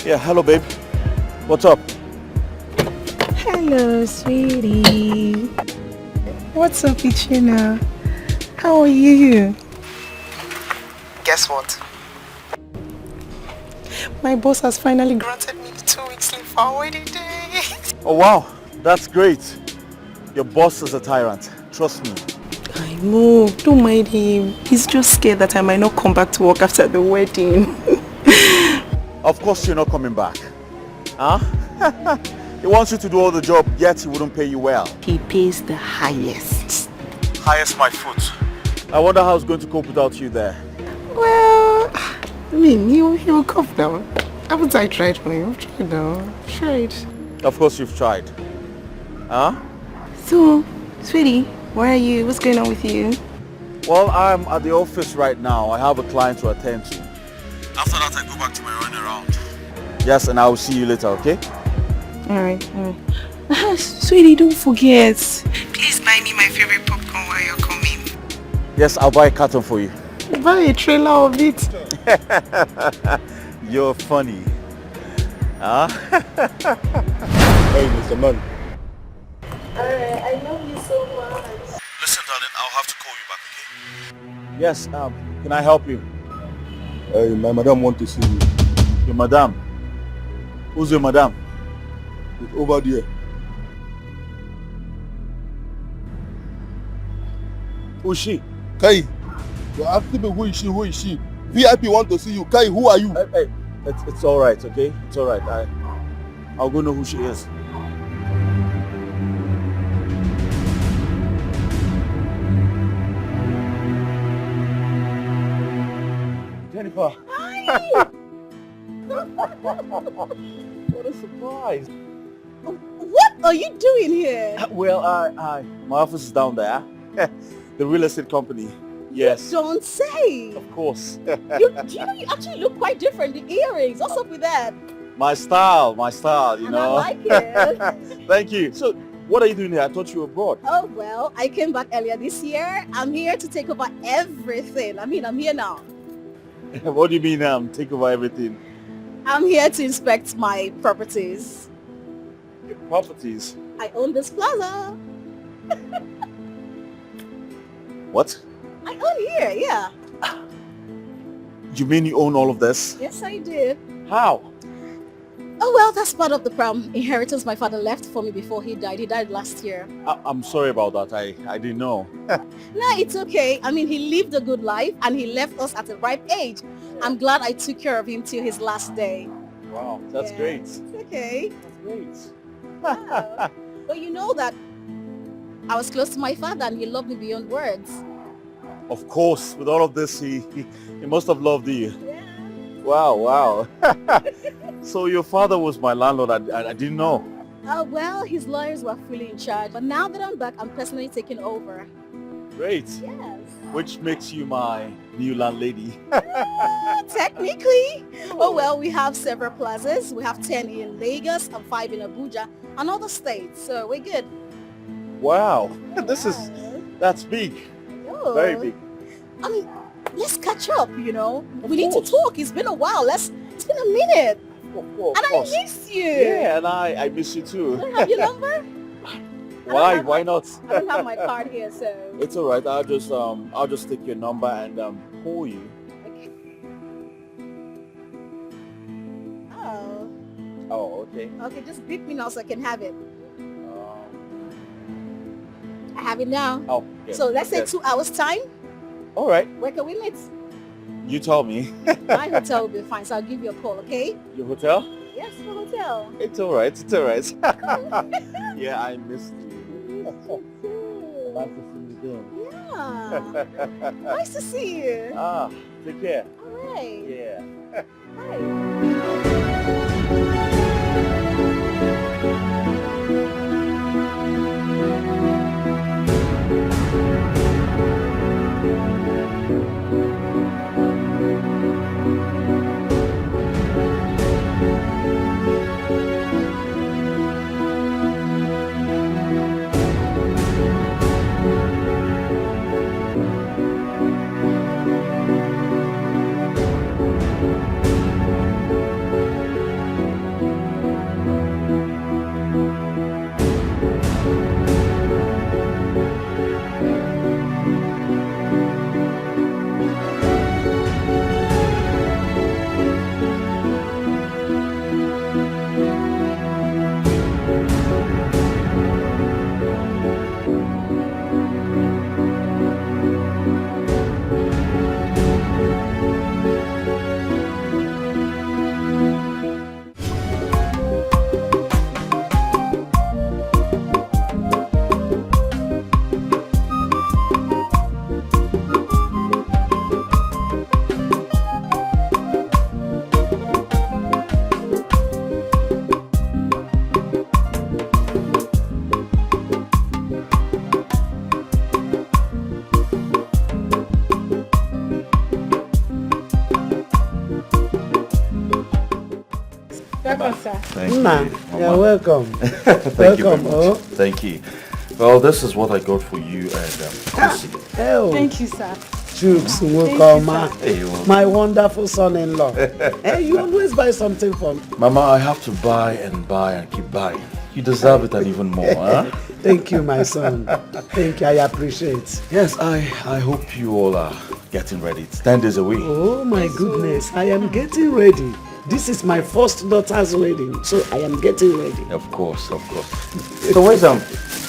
Yeah, hello, babe. What's up? Hello, sweetie. What's up with you now? How are you? Guess what? My boss has finally granted me the 2 weeks leave for our wedding day. Oh, wow. That's great. Your boss is a tyrant. Trust me. I know. Don't mind him. He's just scared that I might not come back to work after the wedding. Of course you're not coming back. Huh? He wants you to do all the job, yet he wouldn't pay you well. He pays the highest. Highest my foot. I wonder how he's going to cope without you there. Well, I mean, he'll cope now. Haven't I tried for him? I've tried now. I've tried. Of course you've tried. Huh? So, sweetie, where are you? What's going on with you? Well, I'm at the office right now. I have a client to attend to. After that, I go back to my run around. Yes, and I will see you later, okay? Alright. Sweetie, don't forget. Please buy me my favorite popcorn while you're coming. Yes, I'll buy a carton for you. Buy a trailer of it. You're funny. Huh? Hey, Mr. Man. Alright, I love you so much. Listen, darling, I'll have to call you back, okay? Yes, can I help you? Hey, my madam want to see you. Your madam? Who's your madam? It's over there. Who's she? Kai, you're asking me who is she, who is she? VIP want to see you. Kai, who are you? Hey, it's all right, okay? It's all right. I'll go know who she is. Jennifer. Hi! What a surprise. What are you doing here? Well, my office is down there. The real estate company. Yes. Don't say. Of course. Do you know you actually look quite different? The earrings, what's up with that? My style, you And know. I like it. Thank you. So, what are you doing here? I thought you were abroad. Oh, well, I came back earlier this year. I'm here to take over everything. I mean, I'm here now. What do you mean, take over everything? I'm here to inspect my properties. Your properties? I own this plaza. What? I own here, yeah. You mean you own all of this? Yes, I did. How? Oh, well, that's part of the inheritance my father left for me before he died. He died last year. I'm sorry about that. I didn't know. No, it's okay. I mean, he lived a good life and he left us at a ripe age. I'm glad I took care of him till his last day. Wow, that's great. It's okay. That's great. Wow. But you know that I was close to my father and he loved me beyond words. Of course, with all of this, he must have loved you. Yeah. Wow. So your father was my landlord. I didn't know. Well, his lawyers were fully in charge. But now that I'm back, I'm personally taking over. Great. Yes. Which makes you my new landlady. Technically. Oh, well, we have several plazas. We have 10 in Lagos and 5 in Abuja and other states. So we're good. Wow. Yeah. That's big. Oh. Very big. I mean, let's catch up, you know. We need to course. talk. It's been a while. It's been a minute. Of And course. I miss you. Yeah, and I miss you too. Do I have your number? Why? Why not? I don't have my card here, so. It's all right. I'll just take your number and call you. Okay. Oh. Oh, okay. Okay, just beep me now so I can have it. Um, I have it now. oh, yeah. So let's say Yes. 2 hours time. All right. Where can we meet? You tell me. My hotel will be fine, so I'll give you a call, okay? Your hotel? Yes, the hotel. It's all right. It's all right. Yeah, I missed you. Nice to see you again. Yeah. Nice to see you. Take care. All right. Yeah. Bye. Nah, you're welcome. Thank welcome. you very much. Thank you. Well, this is what I got for you and Chrissy. Oh. Thank you, sir. Chooks, welcome, my wonderful son-in-law. Hey, you always buy something for me. Mama, I have to buy and keep buying. You deserve it and even more, huh? Thank you, my son. Thank you, I appreciate. Yes, I hope you all are getting ready. It's 10 days away. Oh my goodness, I am getting ready. This is my first daughter's wedding, so I am getting ready. Of course. So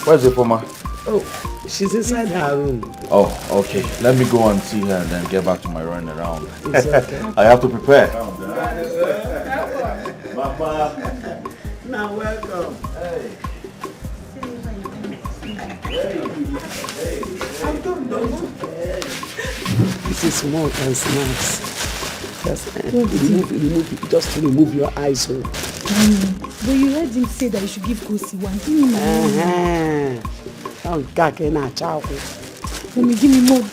where's the former? Oh, she's inside her room. Oh, okay. Let me go and see her and then get back to my running around. It's okay. I have to prepare. Mama. Now welcome. Hey. This is more than snacks. Just remove your eyes. But you heard him say that you should give Kosi one. Give me more. Give me more.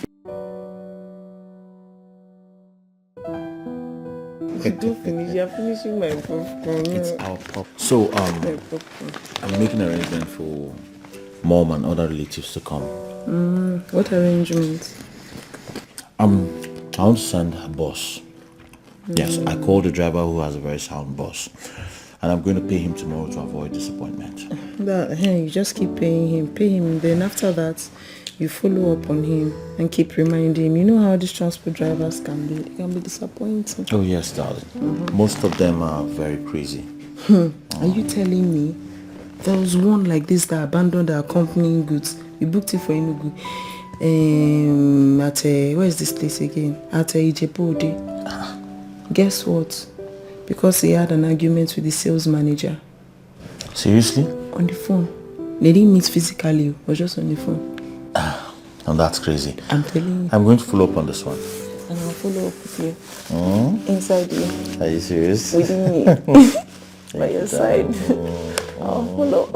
Don't finish. You're finishing my popcorn. It's our pop. So I'm making an arrangement for mom and other relatives to come. What arrangement? I want to send a bus. Yes, I called the driver who has a very sound bus. And I'm going to pay him tomorrow to avoid disappointment. You just keep paying him. Then after that, you follow up on him and keep reminding him. You know how these transport drivers can be. They can be disappointing. Oh yes, darling. Most of them are very crazy. Are you telling me there was one like this that abandoned our company goods? We booked it for Enugu. Where is this place again? At Ijepode. Guess what? Because he had an argument with the sales manager. Seriously? On the phone. They didn't meet physically, it was just on the phone. And that's crazy. I'm telling you. I'm going to follow up on this one. And I'll follow up with you. Inside you. Are you serious? With me. By your side. I'll follow.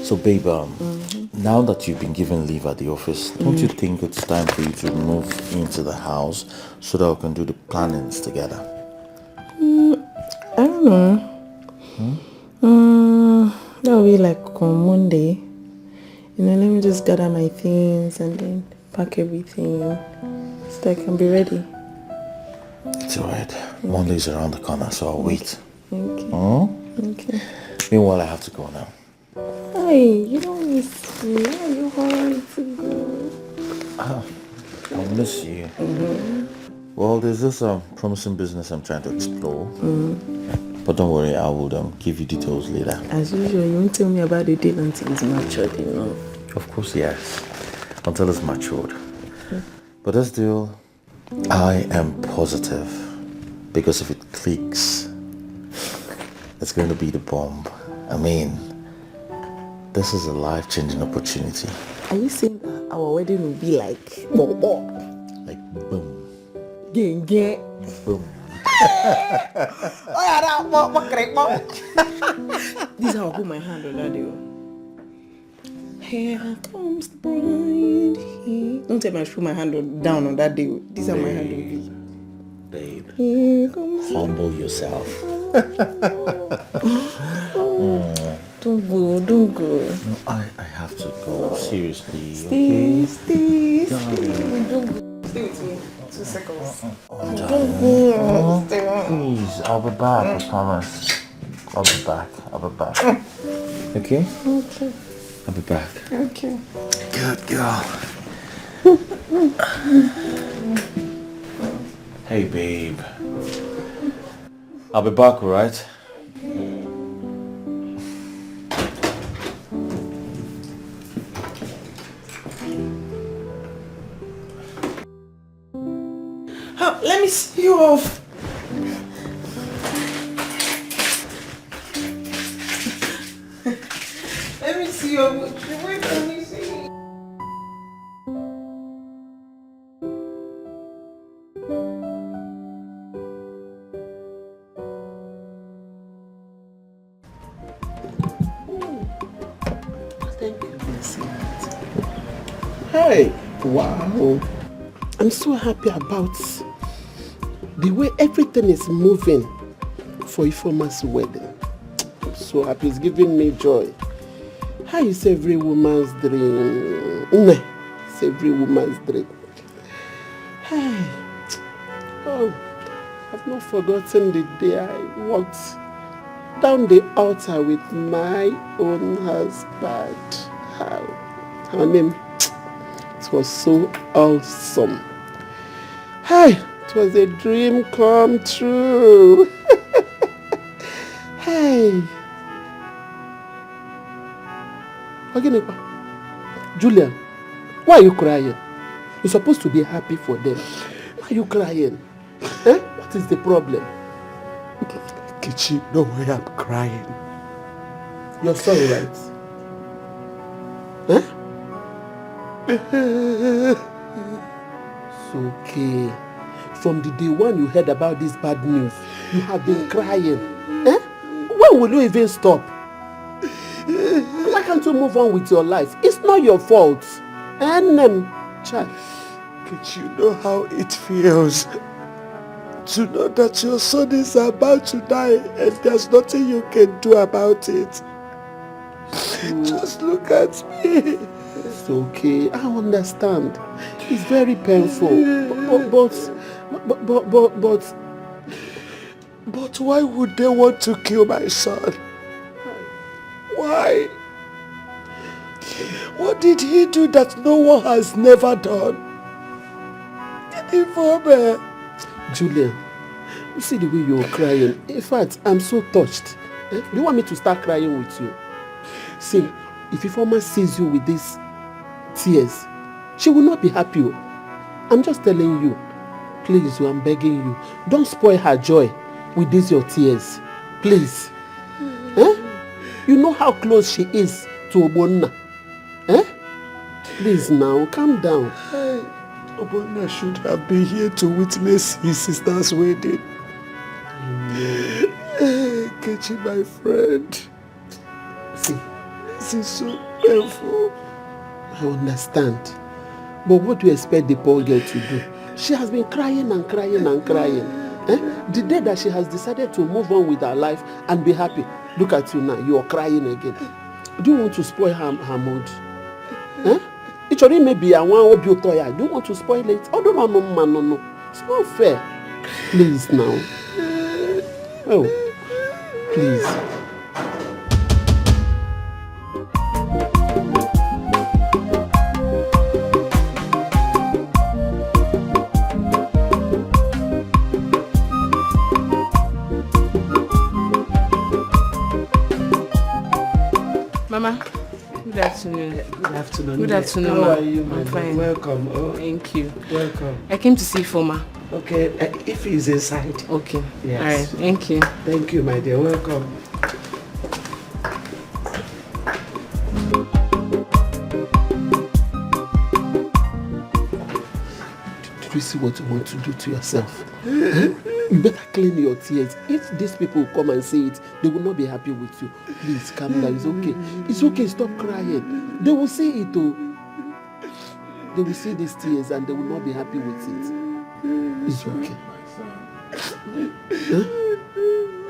So babe, now that you've been given leave at the office, don't you think it's time for you to move into the house so that we can do the plannings together? I don't know. That'll be like on Monday. Let me just gather my things and then pack everything so that I can be ready. It's alright. Monday's around the corner, so I'll wait. Okay. Okay. Meanwhile, I have to go now. Hey, you don't miss me. Are you hungry to go? I'll miss you. Well, there's this promising business I'm trying to explore. But don't worry, I will give you details later. As usual, you won't tell me about the deal until it's matured, you know. Of course, yes. Until it's matured. But this deal, I am positive. Because if it clicks, it's going to be the bomb. I mean, this is a life-changing opportunity. Are you saying that our wedding will be like boom? Like boom. Gang. Boom. This is how I put my hand on that deal. Here comes the bride. Don't tell me I should put my hand down on that deal. This is how my hand will be. Babe, Here comes humble yourself. Don't go. No, I have to go. Seriously. Stay. Darling. Don't go. Stay with me. 2 seconds. Please, I'll be back, I promise. I'll be back. Okay? Okay. I'll be back. Okay. Good girl. Hey, babe. I'll be back, alright? Let me see you off. Let me see you off. Wait, let me see. Hey, wow. I'm so happy about the way everything is moving for Ifeoma's wedding. I'm so happy. It's giving me joy. How is every woman's dream? It's every woman's dream. Hey. Oh, I've not forgotten the day I walked down the altar with my own husband. Her name, it was so awesome. Hey, it was a dream come true. Hey. Julian, why are you crying? You're supposed to be happy for them. Why are you crying? Eh? What is the problem? Kichi, no way I'm crying. You're sorry, right? Huh? It's okay. From the day one you heard about this bad news, you have been crying. Eh? When will you even stop? Why can't you move on with your life? It's not your fault. And child. Kichi, you know how it feels to know that your son is about to die and there's nothing you can do about it. Just look at me. It's okay. I understand. It's very painful. But why would they want to kill my son? Why? What did he do that no one has never done? Julian, you see the way you're crying. In fact, I'm so touched. Do you want me to start crying with you? See, if Ifeoma sees you with these tears, she will not be happy. I'm just telling you. Please, I'm begging you. Don't spoil her joy with these your tears. Please. You know how close she is to Obonna. Please now, calm down. Obonna should have been here to witness his sister's wedding. Kechi, my friend. See, this is so painful. I understand. But what do you expect the poor girl to do? She has been crying and crying and crying. The day that she has decided to move on with her life and be happy, look at you now, you are crying again. Do you want to spoil her mood? It already may be a one do you want to spoil it? Oh, no. It's not fair. Please now. Oh, please. Mama, good afternoon. Good afternoon. Good afternoon, How ma. are you, I'm fine. Welcome. Oh, thank you. welcome. I came to see Ifeoma. Okay, if he's inside. Okay. Yes. All right. Thank you. Thank you, my dear. Welcome. Did you see what you want to do to yourself? You better clean your tears. If these people come and say it, they will not be happy with you. Please calm down. It's okay. It's okay. Stop crying. They will see it too. They will see these tears and they will not be happy with it. It's okay.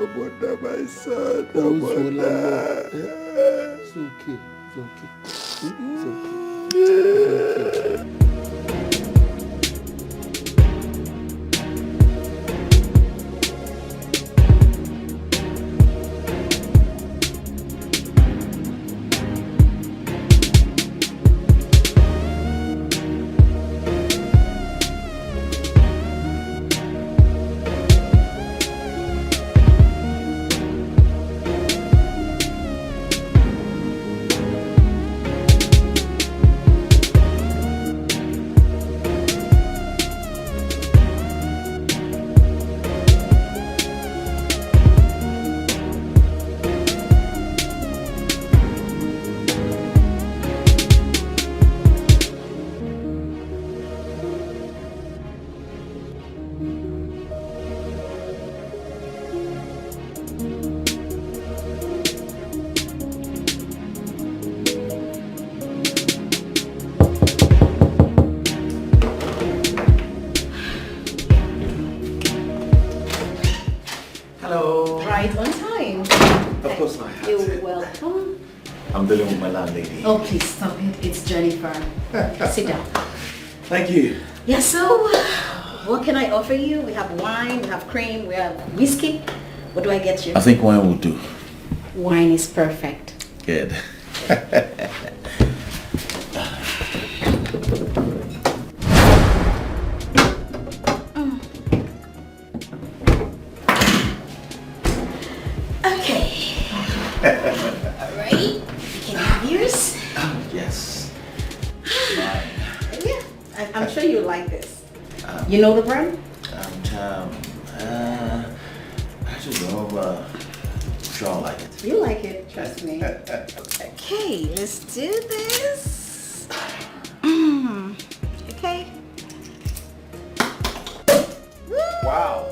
Obonna, my son. It's okay. It's okay. It's okay. It's okay. Hello. Right on time. Of course I have You're to. welcome. I'm dealing with my landlady. Oh, please stop it. It's Jennifer. Sit down. Thank you. Yeah, so what can I offer you? We have wine, we have cream, we have whiskey. What do I get you? I think wine will do. Wine is perfect. Good. Okay. Alright. You can have yours. Yes. Mine. Yeah. I'm sure you like this. You know the brand? I don't know, sure I like it. You like it, trust me. Okay, let's do this. Okay. Wow.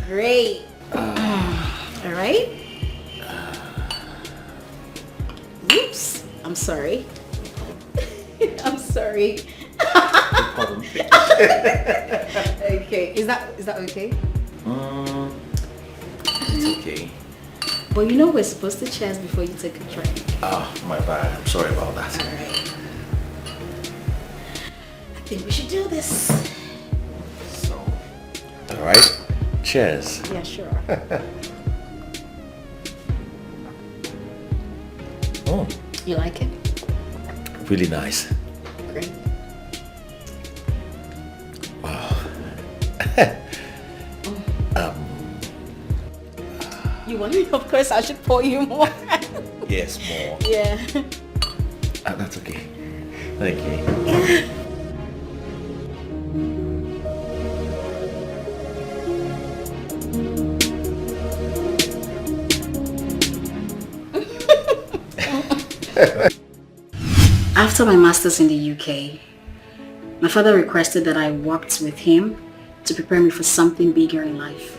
Great. All right. Oops. I'm sorry. I'm sorry. Pardon. Okay. Is that okay? It's okay. Well, you know we're supposed to cheers before you take a drink. Ah, my bad. I'm sorry about that. All right. I think we should do this. So, all right. Cheers. Yeah, sure. Oh, You like it? really nice. Great. Wow. You want me? Of course, I should pour you more. Yes, more. Yeah. That's okay. Thank you. After my master's in the UK, my father requested that I worked with him to prepare me for something bigger in life.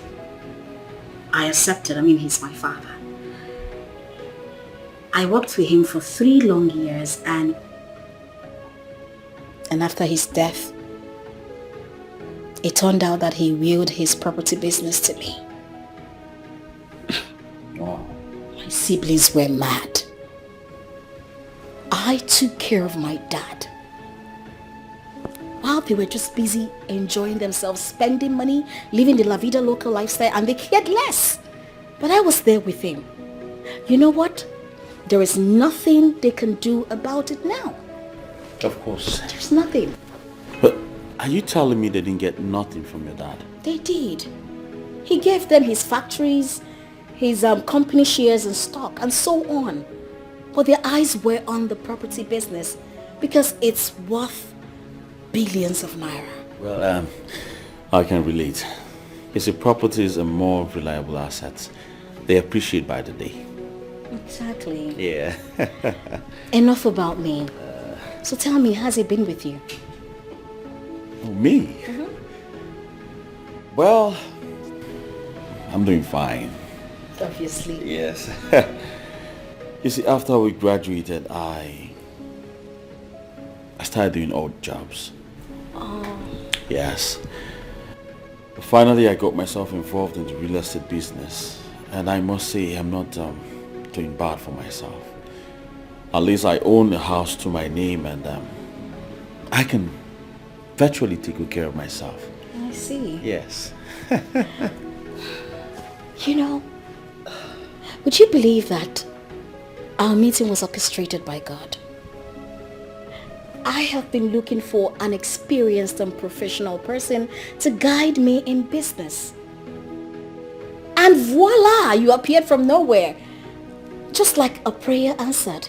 I accepted. I mean, he's my father. I worked with him for 3 long years and after his death, it turned out that he willed his property business to me. Wow. My siblings were mad. I took care of my dad while they were just busy enjoying themselves, spending money, living the La Vida Loca lifestyle, and they cared less. But I was there with him. You know what? There is nothing they can do about it now. Of course. There's nothing. But are you telling me they didn't get nothing from your dad? They did. He gave them his factories, his company shares and stock, and so on. But their eyes were on the property business because it's worth billions of naira. Well, I can relate. You see, properties are more reliable assets. They appreciate by the day. Exactly. Yeah. Enough about me. So tell me, how's it been with you? Oh, me? Well, I'm doing fine. Obviously. Yes. You see, after we graduated, I started doing odd jobs. Oh. Yes. Finally, I got myself involved in the real estate business. And I must say, I'm not doing bad for myself. At least I own a house to my name and I can virtually take good care of myself. I see. Yes. You know, would you believe that our meeting was orchestrated by God? I have been looking for an experienced and professional person to guide me in business. And voila, you appeared from nowhere. Just like a prayer answered.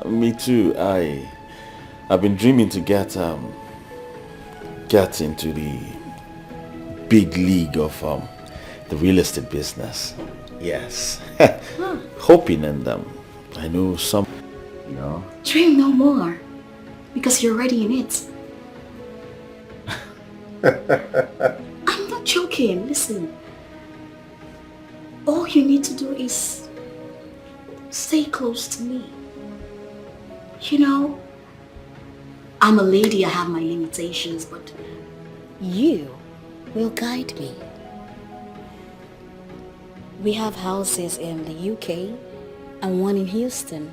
Me too. I've been dreaming to get into the big league of the real estate business. Yes. Hoping and I know some, you know. Dream no more, because you're already in it. I'm not joking. Listen. All you need to do is stay close to me. You know, I'm a lady, I have my limitations, but you will guide me. We have houses in the UK and one in Houston.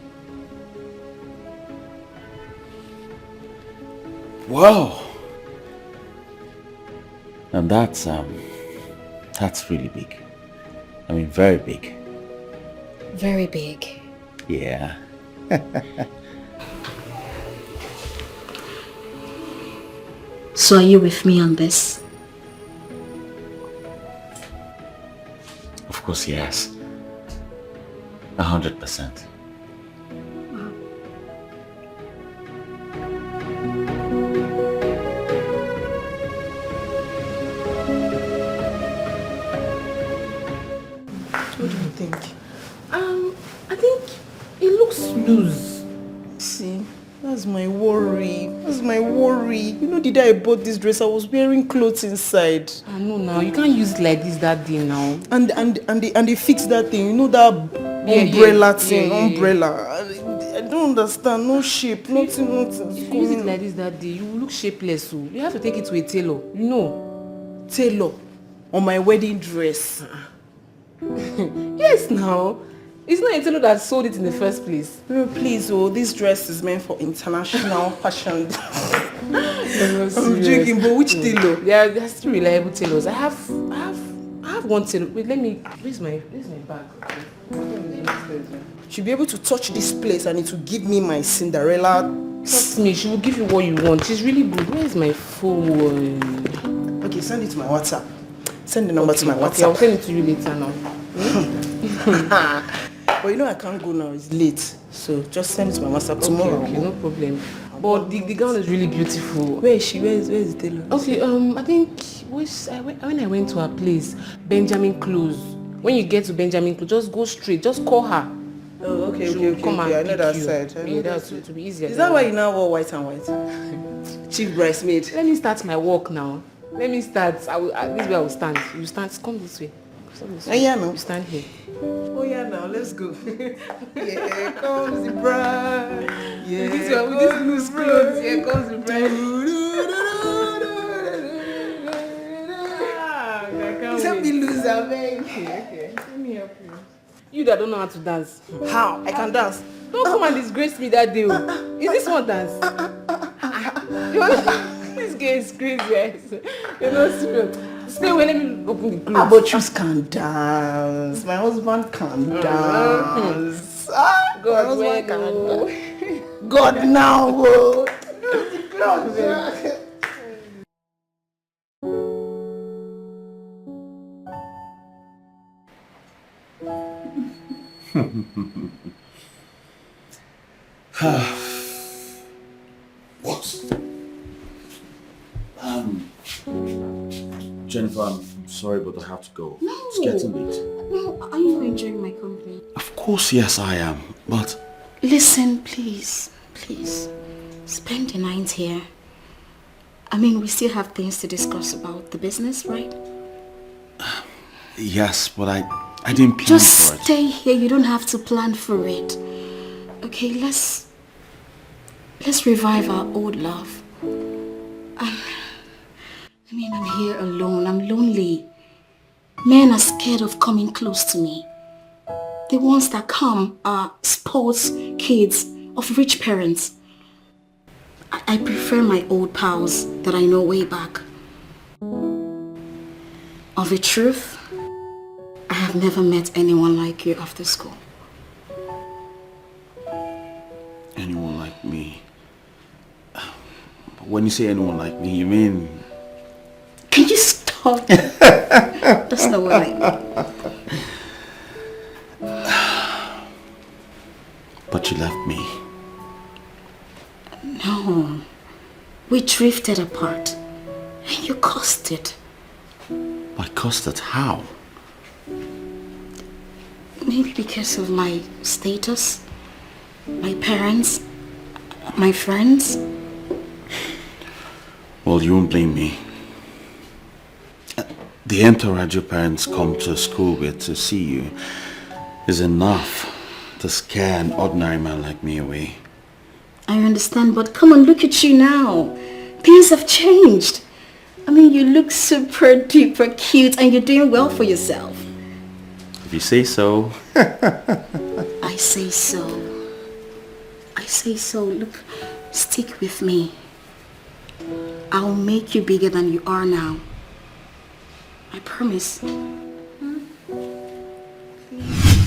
Wow. And that's really big. I mean, very big. Very big. Yeah. So are you with me on this? Of course, yes. 100%. What do you think? I think it looks loose. See, that's my worry. That's my worry. You know, the day I bought this dress, I was wearing clothes inside. I know now. You can't use it like this that day now. And they fixed that thing. You know that umbrella thing, umbrella. I don't understand. No shape, nothing. If you use it like this that day, you will look shapeless. So you have to take it to a tailor. You know. Tailor on my wedding dress. Yes, now. It's not a tailor that sold it in the first place. No, please, this dress is meant for international fashion. I'm joking, but which tailor? There are still reliable tailors. I have one tailor. Wait, where's my bag? She'll be able to touch this place and it will give me my Cinderella. Trust me, she will give you what you want. She's really good. Where is my phone? Okay, send it to my WhatsApp. Send the number to my WhatsApp. Okay, I'll send it to you later now. But you know I can't go now, it's late. So just send it to my WhatsApp tomorrow. Okay, no problem. But the gown is really beautiful. Where is she? Where is the tailor? Okay, I think when I went to her place, Benjamin Close. When you get to Benjamin Close, just go straight. Just call her. Oh, okay. I know that side. To be easier. Is that why you now wear white and white? Chief bridesmaid. Let me start my walk now. Let me start. This way I will stand. You stand. Come this way. Yeah, no. You stand here. Oh yeah, now let's go. Here comes the bride. Yeah, With this loose clothes. Here comes the bride. Let me lose her, baby. Okay. Let me help you. You that don't know how to dance. How? I can dance. Don't come and disgrace me that day. Is this one dance? This girl is crazy. You're not serious. Stay away, let me open the clothes. But you can dance. My husband can dance. God, where go? God now. Lose the clothes. What? Jennifer, I'm sorry, but I have to go. No. It's getting late. No, are you enjoying my company? Of course, yes, I am. But Listen, please. Spend the night here. I mean, we still have things to discuss about the business, right? yes, but I didn't plan Just for it. stay here. You don't have to plan for it. Okay, let's revive our old love. I'm here alone. I'm lonely. Men are scared of coming close to me. The ones that come are sports kids of rich parents. I prefer my old pals that I know way back. Of the truth, I have never met anyone like you after school. Anyone like me? But when you say anyone like me, you mean... Can you stop? That's not what I mean. But you left me. No. We drifted apart. And you caused it. I caused it? How? Maybe because of my status, my parents, my friends. Well, you won't blame me. The entourage your parents come to school with to see you is enough to scare an ordinary man like me away. I understand, but come on, look at you now. Things have changed. I mean, you look super duper cute and you're doing well for yourself. If you say so. I say so. I say so. Look, stick with me. I'll make you bigger than you are now. I promise.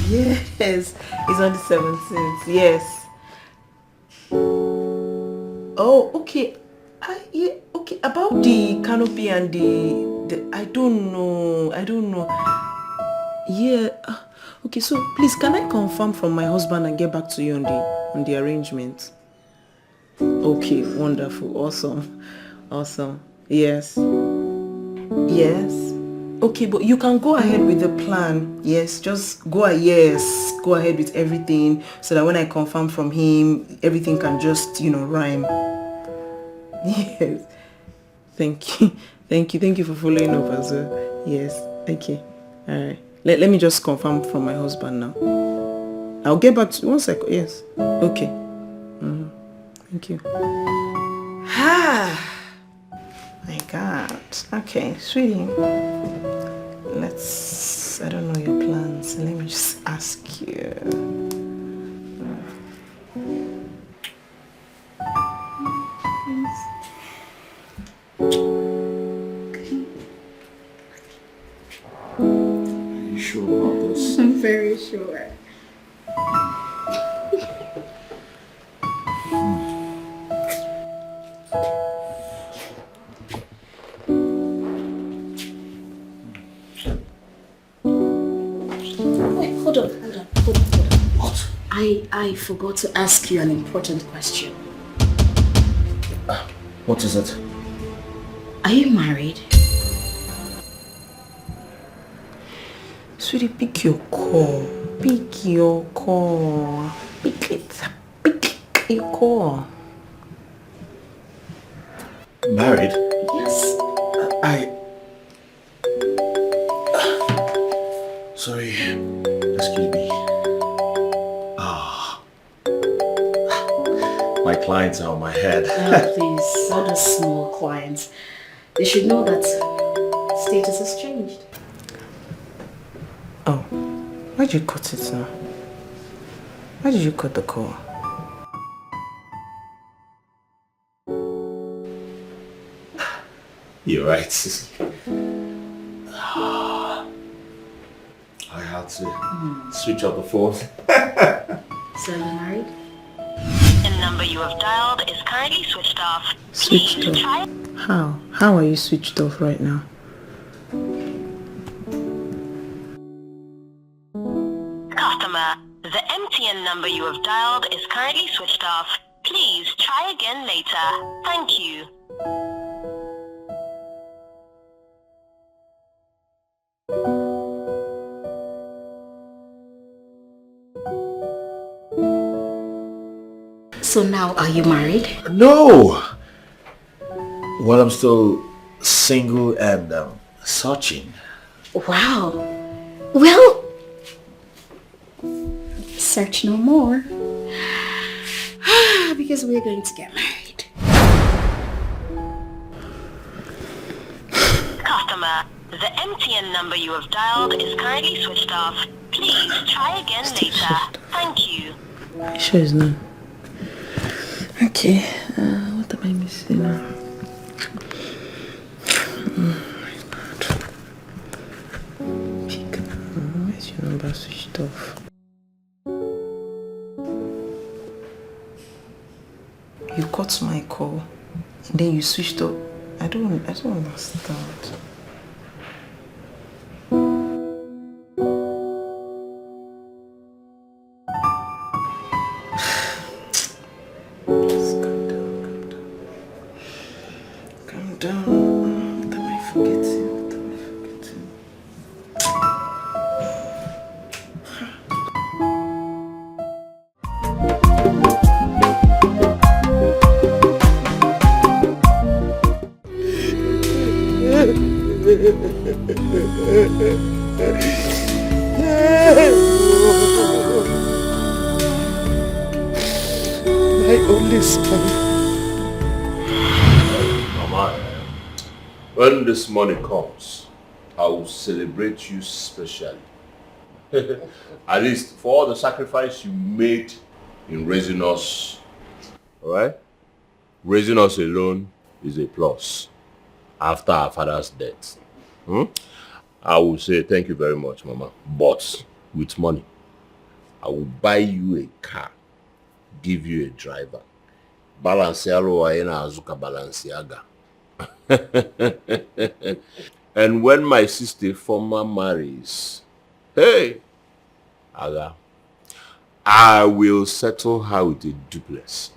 Yes, it's on the 17th. Yes. Oh, okay. Yeah, okay. About the canopy and the I don't know. Yeah. Okay. So please, can I confirm from my husband and get back to you on the arrangement? Okay. Wonderful. Awesome. Yes. Okay, but you can go ahead with the plan. Yes, just go ahead with everything so that when I confirm from him, everything can just, rhyme. Yes. Thank you for following up as well. Yes, okay. Alright. Let me just confirm from my husband now. I'll get back to you. 1 second. Yes. Okay. Thank you. My God. Okay, sweetie. I don't know your plans. Let me just ask you. Are you sure about this? I'm very sure. Hold on. What? I forgot to ask you an important question. What is it? Are you married? Sweetie, pick your call. Pick your call. Pick it. Pick your call. Married? Yes. Sorry. Excuse me. My clients are on my head. Please, all the small clients. They should know that status has changed. Oh, why'd you cut it now? Why did you cut the call? You're right. I had to switch off the phone. So you're married? The number you have dialed is currently switched off. Switched Please try. off? How are you switched off right now? Customer, the MTN number you have dialed is currently switched off. Please try again later. Thank you. So now, are you married? No! Well, I'm still single and searching. Wow. Well, search no more. Because we're going to get married. Customer, the MTN number you have dialed is currently switched off. Please try again later. Thank you. Are you sure it's not? Okay, what am I missing now? Pick. Where's your number switched off? You cut my call and then you switched off. I don't understand. My only son. Mama, When this money comes, I will celebrate you specially. At least for all the sacrifice you made in raising us. Alright? Raising us alone is a plus. After our father's death. I will say thank you very much, Mama. But with money, I will buy you a car, give you a driver. Balenciaga. And when my sister former marries, hey, Aga, I will settle her with a duplex.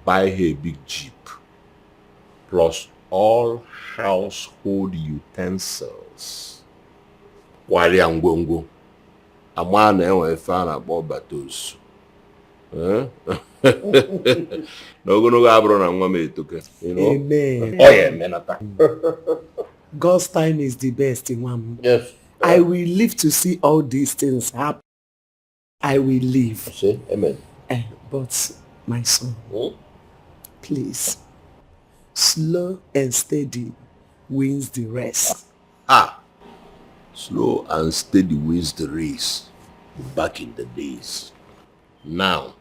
Buy her a big jeep. Plus all household utensils. Wali Angongo. A man and fan about battles. No go abron and woman took it. You know? Amen. Oh yeah, man. God's time is the best, Imam. Yes. I will live to see all these things happen. I will live. Say amen. But my son, please, slow and steady wins the race. Slow and steady wins the race. Back in the days. Now,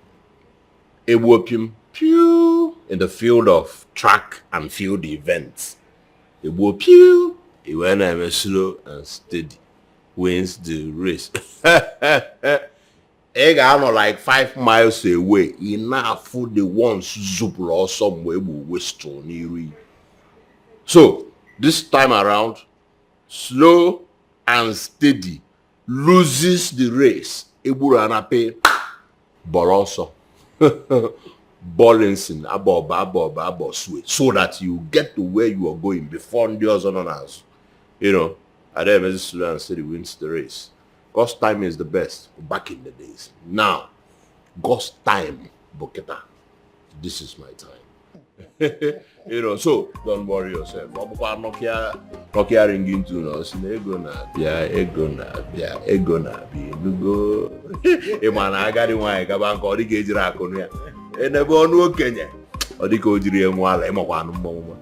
a whooping pew in the field of track and field events. A whooping, when I'm slow and steady wins the race. I'm like 5 miles away. Enough for the ones zoop or somewhere will waste on you. So this time around, slow and steady loses the race. Eburanape Boroso Bollinson Abo sweet, so that you get to where you are going before the other house. You know, and then slow and steady wins the race. God's time is the best back in the days. Now, God's time, Boketa. This is my time. You know, so don't worry yourself. Nokia ringing to us. Ego na bia. Nugo. Emana agadi wine kabanko odi kejira akonu ya. Enebe onu okenye. Odi ko ojiri enwala emakwa mmomma.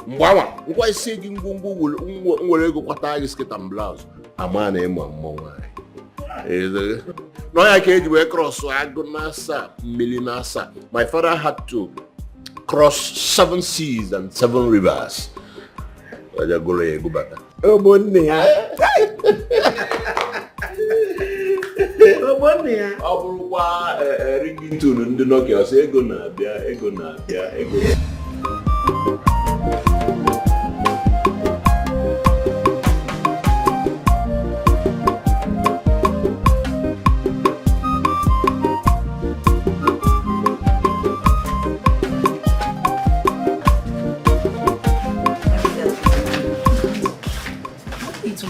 Mgbawa, ngwa isi gị ngwongwo nwere ego kwata gị skit and blouse. Ama na emo mmomma. No ya ka eji wee cross agụ nasa, mmili nasa. My father had to cross 7 seas and 7 rivers. Waja golo ye gubata. Obonne ya. Obonne ya. Ọbụrụkwa ringing tune ndị Nokia ọsọ ego na-abịa.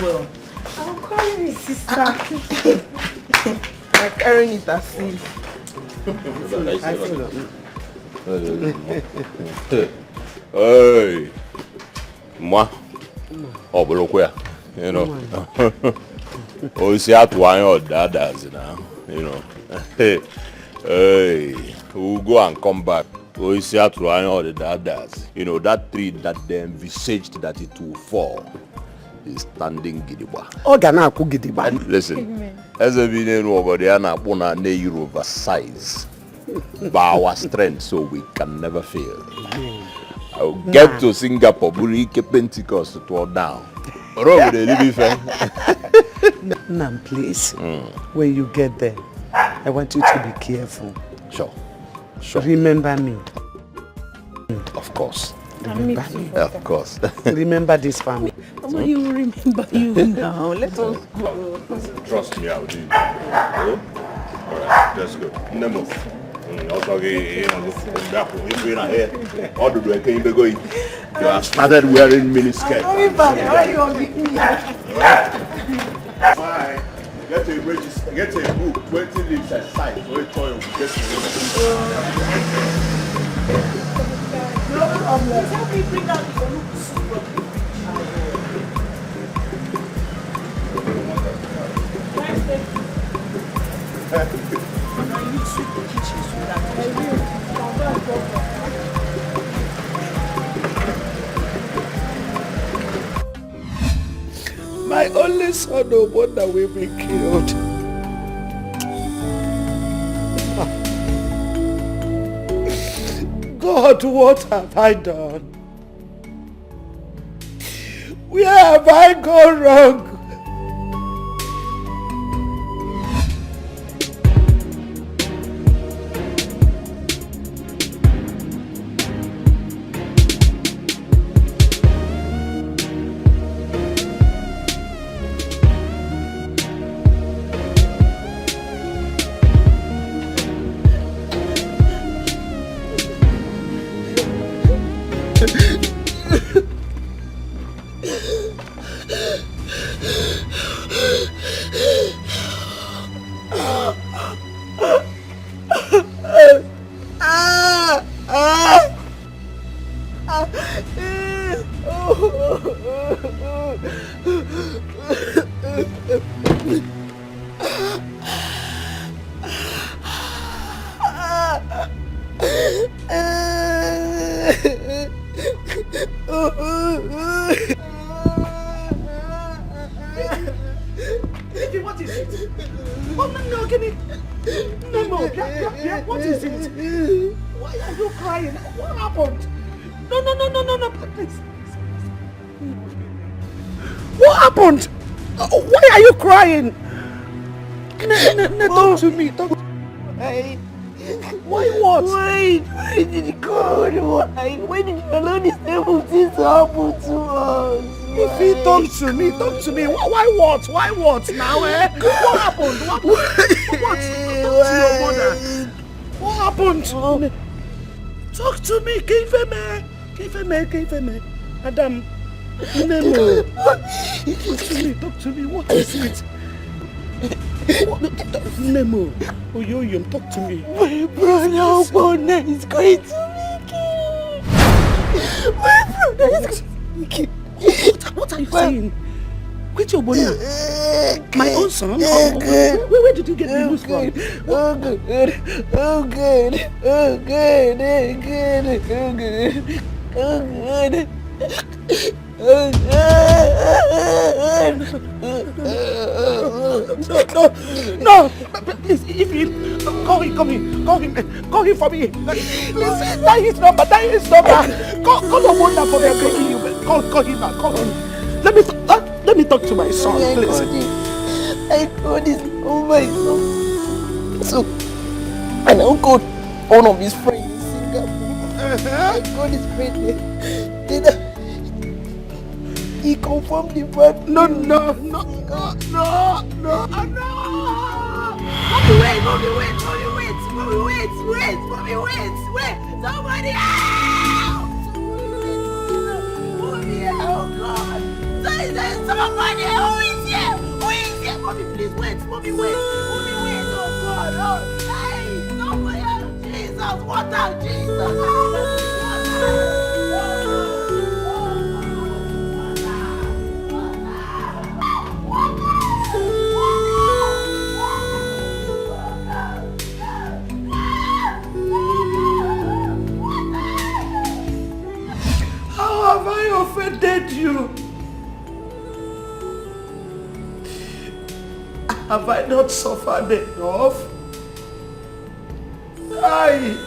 Well, I'm calling it sister. I'm carrying it as if. Hey, moi, Obolokwe, you know. Oh, see how to iron dadas now, you know. Hey, we'll go and come back. Oh, see how to iron all the dadas. You know, that tree that they envisaged that it will fall is standing gidigba. Oganaku gidigba. Listen, as a villain over there, na oversize by our strength, so we can never fail. I'll get to Singapore, Burike Pentecost to down. Nam, please, when you get there, I want you to be careful. Sure. Remember me. Of course. Remember me. Of course. Remember this family. Mama, you will remember you now. Let us go. Trust me, I will do it. All right, let's go. Nemo. You have started wearing mini skirts. Bye. Get a register, get a book, 20 leaves aside for a toy. No problem. Help me bring out the My only son, no wonder will be killed. God, what have I done? Where have I gone wrong? What is it? Oh, no, give me. No, Pia, what is it? Why are you crying? What happened? No, please. What happened? Why are you crying? No, talk to me. Talk to me. Why what? Why did God? Why did you allow this terrible thing to happen to us? If he talk to me. Why what? Why what now, eh? What happened? What? Talk to your mother. What happened? Talk to me, Kifeme. Adam, Nemo. Talk to me. What is it? Nemo, Oyoyom, talk to me. My brother Obona is going to be killed. My brother is going to be killed. What are you saying? Which Obona? My own son? Where did you get the news from? No, please, if you call him for me. Listen, that is number. Call Obona for me, I'm begging you. Call him now, call him. Let me talk to my son, please. I called his my son. So, and I called one of his friends in Singapore. I called his friend. Then he confirmed the fact. No. Wait. Somebody out! Oh God! Somebody, who is here? Mommy, please wait. Mommy, wait. Oh God! Oh, hey! Somebody out! Jesus! What out? Jesus! How have I offended you? Have I not suffered enough? Aye,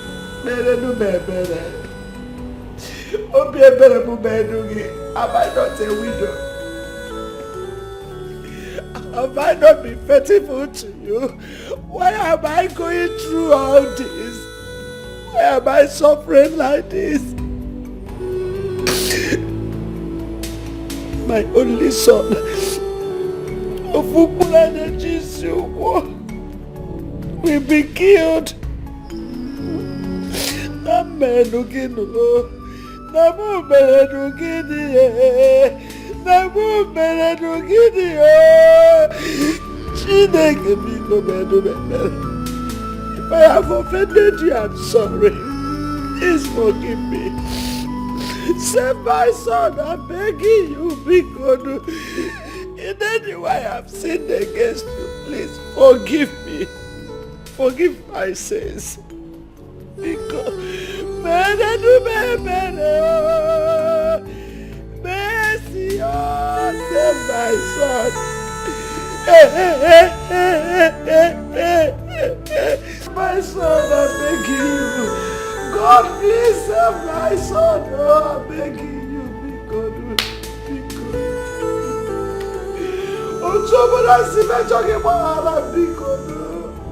have I not a widow? Have I not been faithful to you? Why am I going through all this? Why am I suffering like this? My only son, will be killed. If I have offended you, I'm sorry. Please forgive me. Save my son, I'm begging you, because in any way I have sinned against you. Please forgive me. Forgive my sins. Because mercy. Oh, save my son. My son, I'm begging you. God, please save my son. Oh, I'm begging you. Be good. Be good. Oh, somebody see me talking about be good.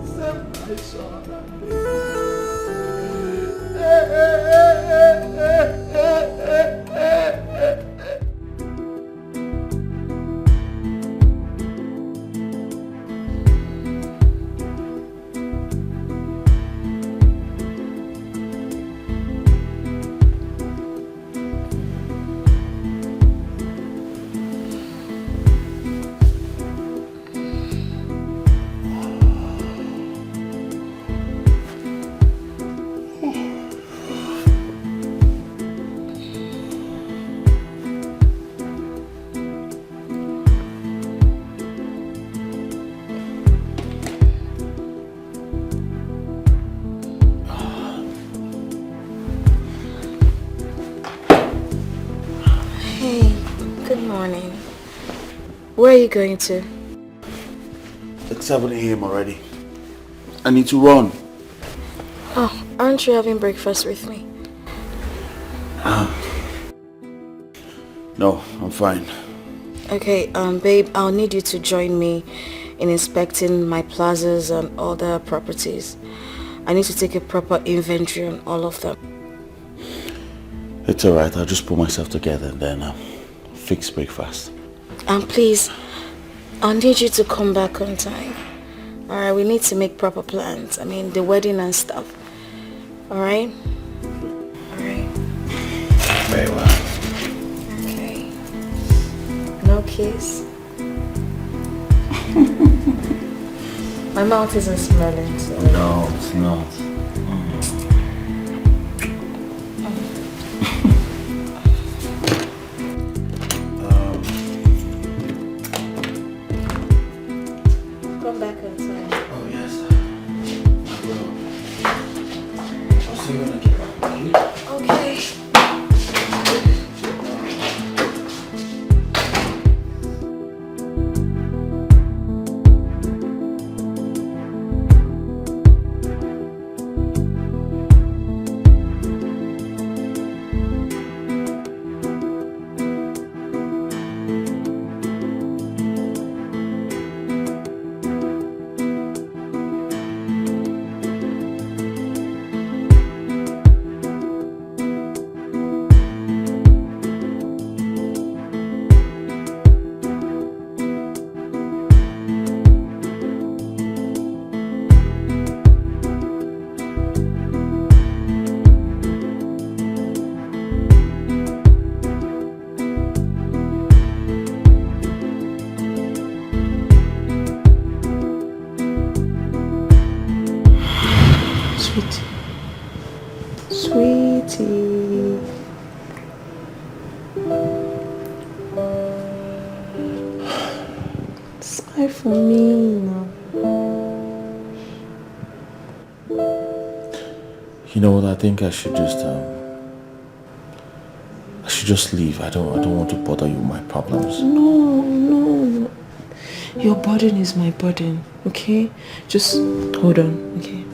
Save my son. I'm Good morning. Where are you going to? It's 7 a.m. already. I need to run. Oh, aren't you having breakfast with me? No, I'm fine. Okay, babe, I'll need you to join me in inspecting my plazas and other properties. I need to take a proper inventory on all of them. It's alright, I'll just pull myself together and then fix breakfast. And please, I'll need you to come back on time. Alright, we need to make proper plans. I mean, the wedding and stuff. Alright? Alright. Very well. Okay. No kiss? My mouth isn't smelling, so... No, it's not. Come back on time. Oh, yes. I will. I'll see you when I get back. Okay. Sweetie. Smile for me now. You know what, I think I should just leave. I don't want to bother you with my problems. No. Your burden is my burden, okay? Just hold on, okay?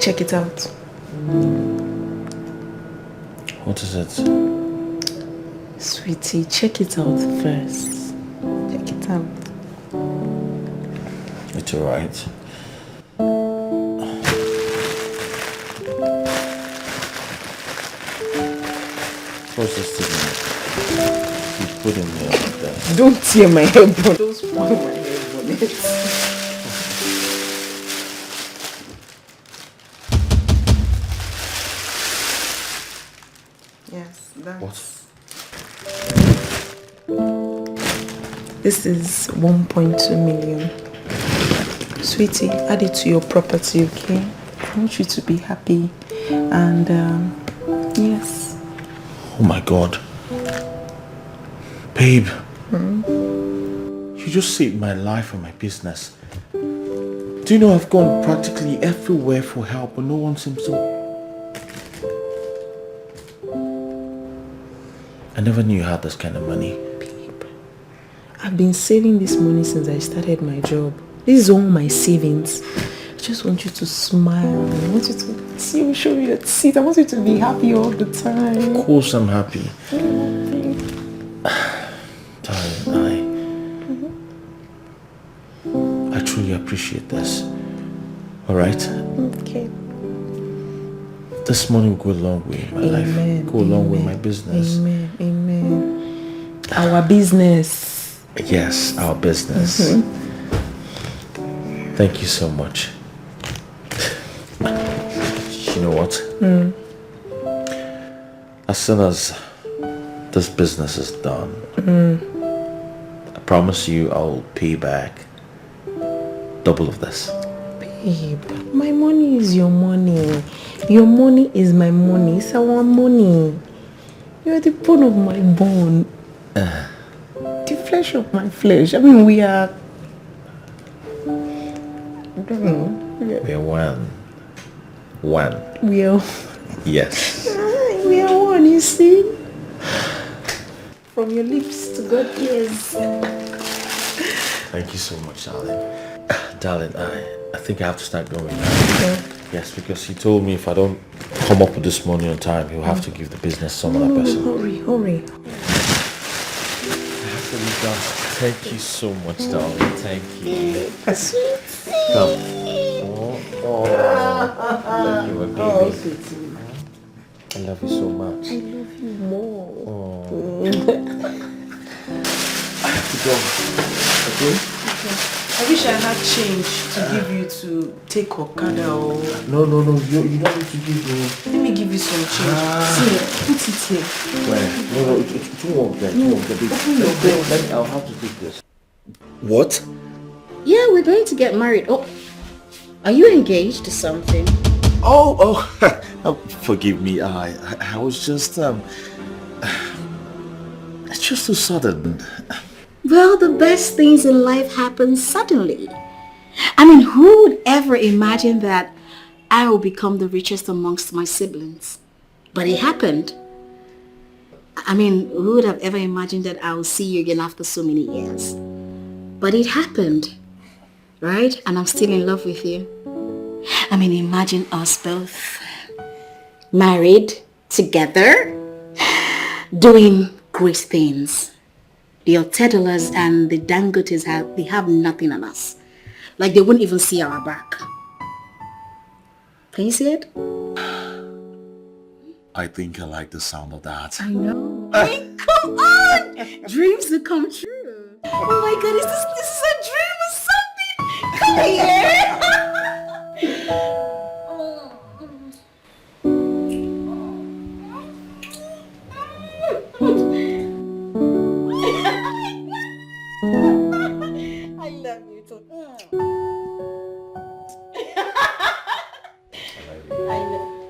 Check it out. What is it? Sweetie, check it out first. Check it out. It's alright. What's this thing? You put in there like that. Don't tear my hair, bro. Don't spoil my hair bonnet. Yes, that's... What? This is 1.2 million. Sweetie, add it to your property, okay? I want you to be happy. And, yes. Oh my God. Babe. You just saved my life and my business. Do you know I've gone practically everywhere for help, but no one seems to... I never knew you had this kind of money. Babe, I've been saving this money since I started my job. This is all my savings. I just want you to smile. I want you to see, show me your teeth. I want you to be happy all the time. Of course I'm happy. Darling, I truly appreciate this. Alright? Okay. This money will go a long way in my life. Go a long way in my business. Amen. Amen. Our business. Yes, our business. Thank you so much. You know what? As soon as this business is done, I promise you I'll pay back double of this. Babe, my money is your money. Your money is my money. It's our money. You're the bone of my bone. The flesh of my flesh. I mean, we are... I don't know. We are one. One. We are... Yes. We are one, you see? From your lips to God's ears. Thank you so much, darling. Darling, I think I have to start going now. Yeah. Yes, because he told me if I don't come up with this money on time, he'll have to give the business to some other person. Hurry. I have to be done. Thank you so much, darling. Thank you. Sweetie. Come. Oh. Thank you, my baby. Sweetie. I love you so much. I love you more. I have to go. Okay? I wish I had change to give you to take Okada or... No. You don't need to give me. Let me give you some change. See, put it here. Where? No, it won't get. I'll have to take this. What? Yeah, we're going to get married. Oh, are you engaged to something? Oh, forgive me. I was just it's just so sudden. Well, the best things in life happen suddenly. I mean, who would ever imagine that I will become the richest amongst my siblings? But it happened. I mean, who would have ever imagined that I will see you again after so many years? But it happened, right? And I'm still in love with you. I mean, imagine us both married, together, doing great things. The Otedolas and the Dangotes have nothing on us. Like they wouldn't even see our back. Can you see it? I think I like the sound of that. I know. I mean, come on! Dreams do come true. Oh my God, this is a dream or something? Come here! I love you too. I love you.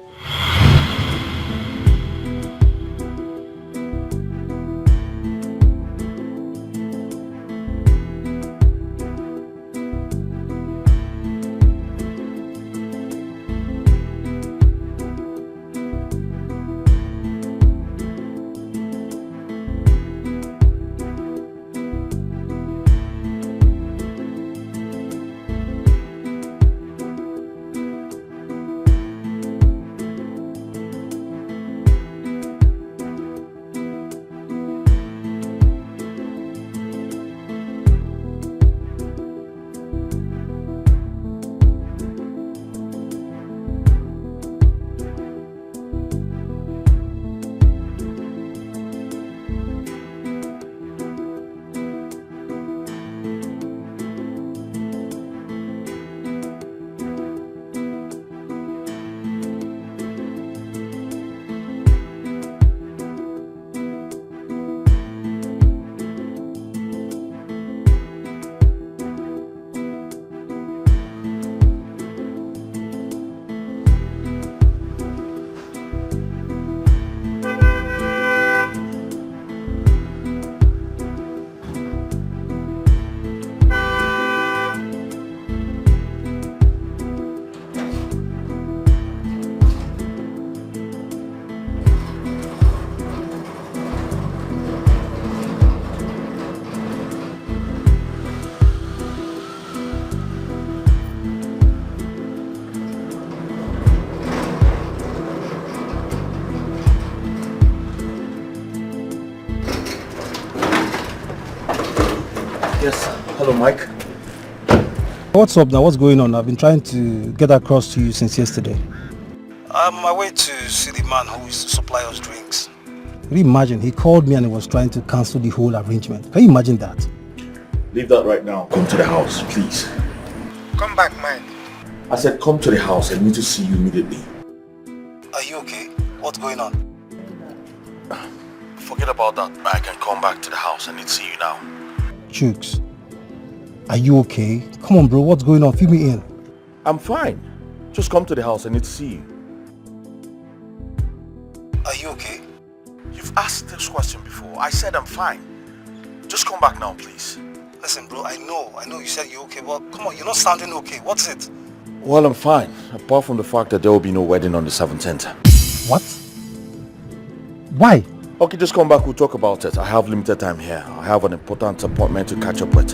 Yes. Hello, Mike. What's up now? What's going on? I've been trying to get across to you since yesterday. I'm on my way to see the man who is to supply us drinks. Can you imagine? He called me and he was trying to cancel the whole arrangement. Can you imagine that? Leave that right now. Come to the house, please. Come back, man. I said come to the house. I need to see you immediately. Are you okay? What's going on? Forget about that. I can come back to the house. I need to see you now. Chooks, are you okay? Come on, bro. What's going on? Fill me in. I'm fine. Just come to the house. I need to see you. Are you okay? You've asked this question before. I said I'm fine. Just come back now, please. Listen, bro, I know you said you're okay, but come on, you're not sounding okay. What's it? Well, I'm fine. Apart from the fact that there will be no wedding on the 17th. What? Why? Okay, just come back. We'll talk about it. I have limited time here. I have an important appointment to catch up with.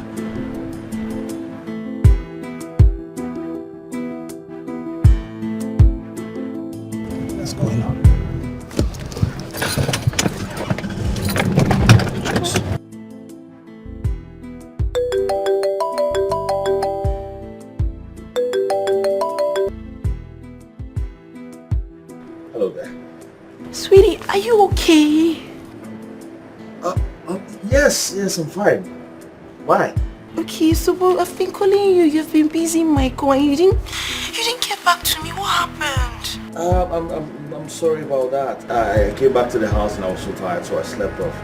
What's going on? Hello there. Sweetie, are you okay? Yes, I'm fine. Why? Okay, so well, I've been calling you. You've been busy, Michael, and you didn't get back to me. What happened? I'm sorry about that. I came back to the house and I was so tired, so I slept off.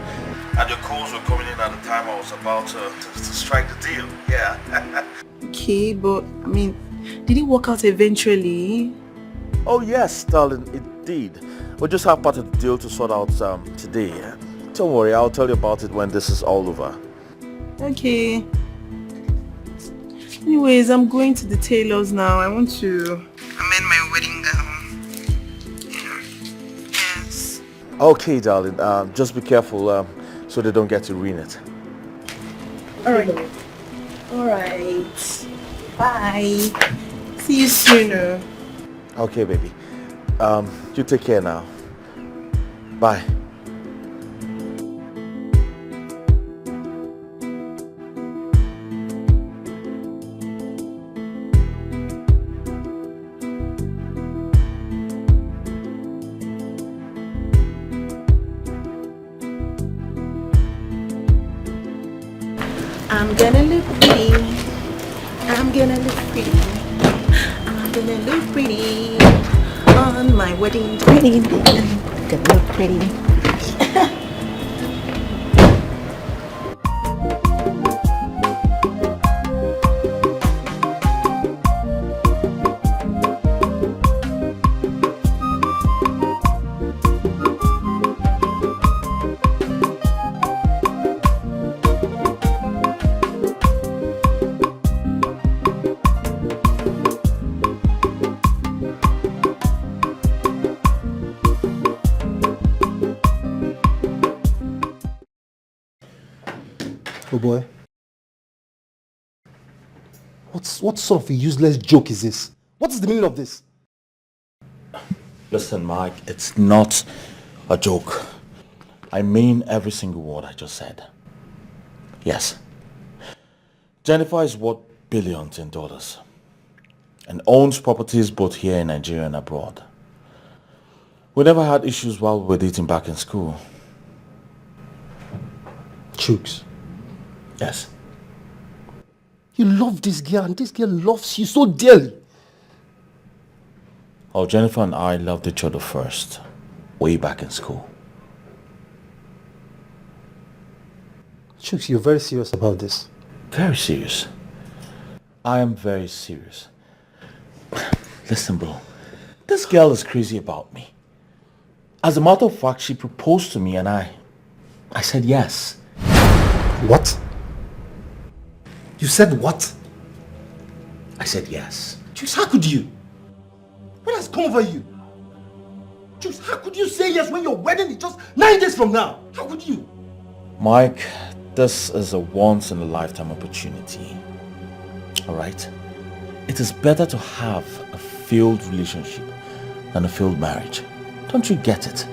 And your calls were coming in at the time I was about to strike the deal. Yeah. Okay, but I mean, did it work out eventually? Oh yes, darling, it did. We'll just have part of the deal to sort out today. Don't worry, I'll tell you about it when this is all over. Okay. Anyways, I'm going to the tailor's now. I want to amend my wedding gown. Yeah. Yes. Okay, darling. Just be careful so they don't get to ruin it. Alright. Alright. Bye. See you sooner. Okay, baby. You take care now. Bye. I'm gonna look pretty. I'm gonna look pretty. I'm gonna look pretty on my wedding day. Gonna look pretty. Oh boy. What sort of a useless joke is this? What is the meaning of this? Listen, Mike, it's not a joke. I mean every single word I just said. Yes. Jennifer is worth billions in dollars and owns properties both here in Nigeria and abroad. We never had issues while we were dating back in school. Chooks. Yes. You love this girl and this girl loves you so dearly. Oh, Jennifer and I loved each other first, way back in school. Chooks, you're very serious about this. Very serious. I am very serious. Listen, bro. This girl is crazy about me. As a matter of fact, she proposed to me and I said yes. What? You said what? I said yes. Chooks, how could you? What has come over you? Chooks, how could you say yes when your wedding is just 9 days from now? How could you? Mike, this is a once-in-a-lifetime opportunity. Alright? It is better to have a failed relationship than a failed marriage. Don't you get it?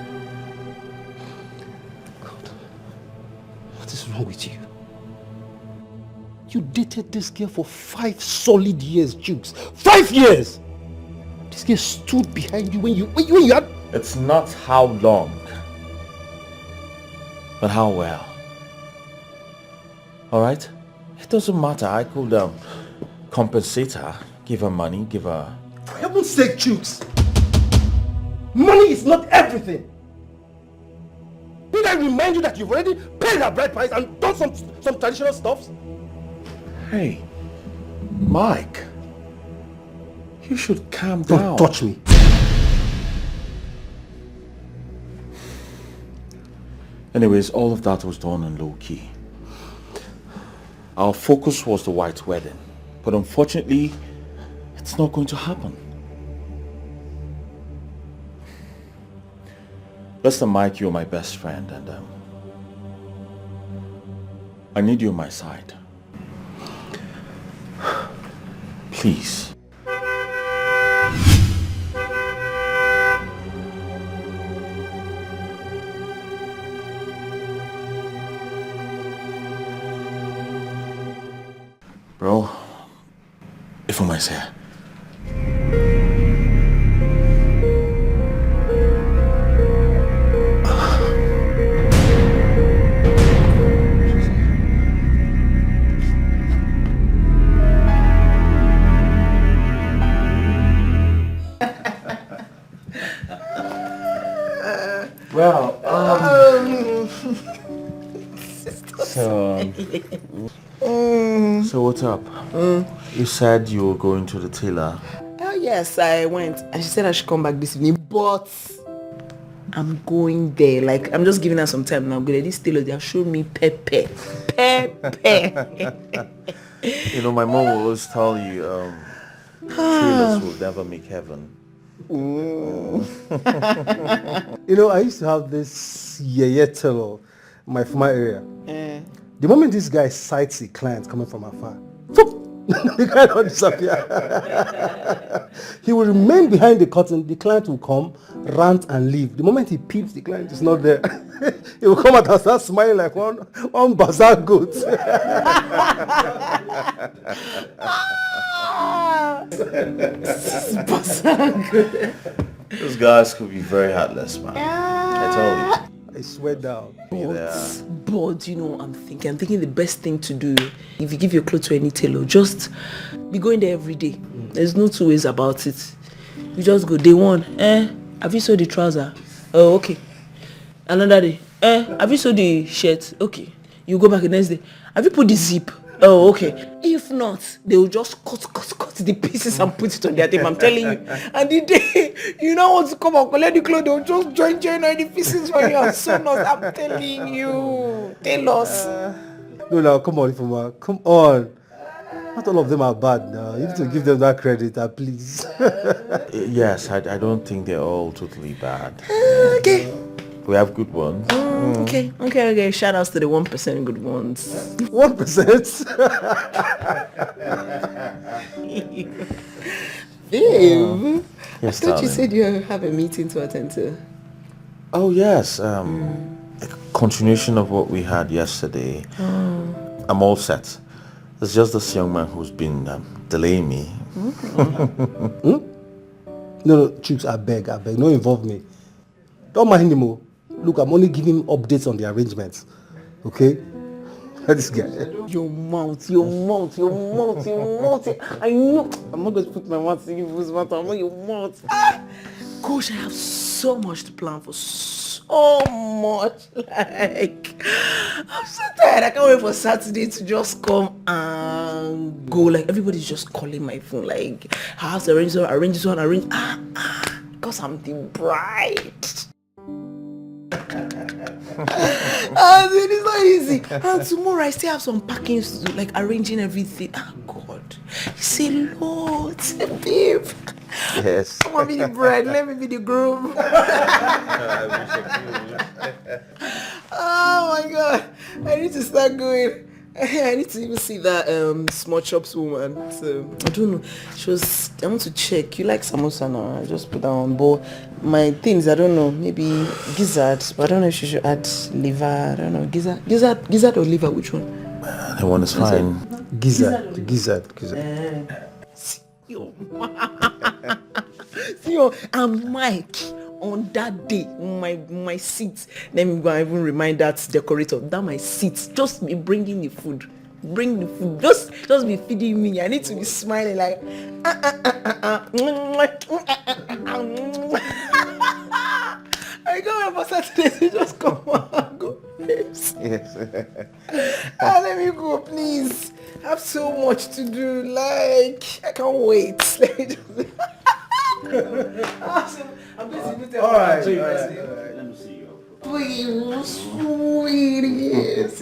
God, what is wrong with you? You dated this girl for 5 solid years, Jukes. 5 years! This girl stood behind you when you had... It's not how long, but how well. Alright? It doesn't matter. I could compensate her, give her money, give her... For heaven's sake, Jukes! Money is not everything! Did I remind you that you've already paid her bride price and done some traditional stuff? Hey, Mike, you should calm down. Don't touch me. Anyways, all of that was done on low key. Our focus was the white wedding, but unfortunately, it's not going to happen. Listen, Mike, you're my best friend, and I need you on my side. Please. Bro, if I might say. Well, so what's up? You said you were going to the tailor. Oh yes, I went. And she said I should come back this evening, but I'm going there. Like, I'm just giving her some time now. This tailor, they have shown me pepe. You know, my mom will always tell you, tailors will never make heaven. You know, I used to have this tailor in my former area. The moment this guy sights a client coming from afar, the guy don't disappear. He will remain behind the curtain. The client will come, rant and leave. The moment he peeps, the client is not there. He will come out and start smiling like one bazaar goat. Those guys could be very heartless, man. I told you. I swear down. But you know, I'm thinking the best thing to do, if you give your clothes to any tailor, just be going there every day. There's no two ways about it. You just go, day one, have you sewed the trouser? Oh, okay. Another day, have you sewed the shirt? Okay. You go back the next day, have you put the zip? Oh, okay. If not, they will just cut the pieces and put it on their table. I'm telling you. And the day you know want to come and collect the clothes, they'll just join all the pieces for you and sew us. I'm telling you. Tell us. No, come on, Ifoma. Come on. Not all of them are bad now. You need to give them that credit, please. Yes, I don't think they're all totally bad. Okay. We have good ones. Okay. Shout outs to the 1% good ones. 1%? Babe, Yes, I thought you darling. said you have a meeting to attend to. Oh yes, a continuation of what we had yesterday. I'm all set. It's just this young man who's been delaying me. No, Chooks, I beg, don't involve me. Don't mind him. Look, I'm only giving him updates on the arrangements. Okay? This guy. Your mouth. I know. I'm not going to put my mouth in your mouth. I know your mouth. Gosh, I have so much to plan for. So much. Like, I'm so tired. I can't wait for Saturday to just come and go. Like, everybody's just calling my phone. Like, I have to arrange this one. Because I'm the bride. It's not easy. And tomorrow I still have some packings to do, like arranging everything. Oh God, it's a lot, babe. Yes. I want to be the bride, let me be the groom. Oh my God, I need to start going. I need to even see that small chops woman. So I don't know. I want to check. You like samosa now? I just put that on. But my things, I don't know. Maybe gizzard. But I don't know if she should add liver. I don't know. Gizzard or liver? Which one? The one is fine. Gizzard. See, and Mike, on that day, on my seat, let me go and even remind that decorator that my seat, just be bringing the food. Bring the food. Just be feeding me. I need to be smiling like I go over Saturday to just come on, go. Yes. Let me go, please. I have so much to do. Like, I can't wait. Let me just... I'm busy with All right. Let me see you. Please, sweeties.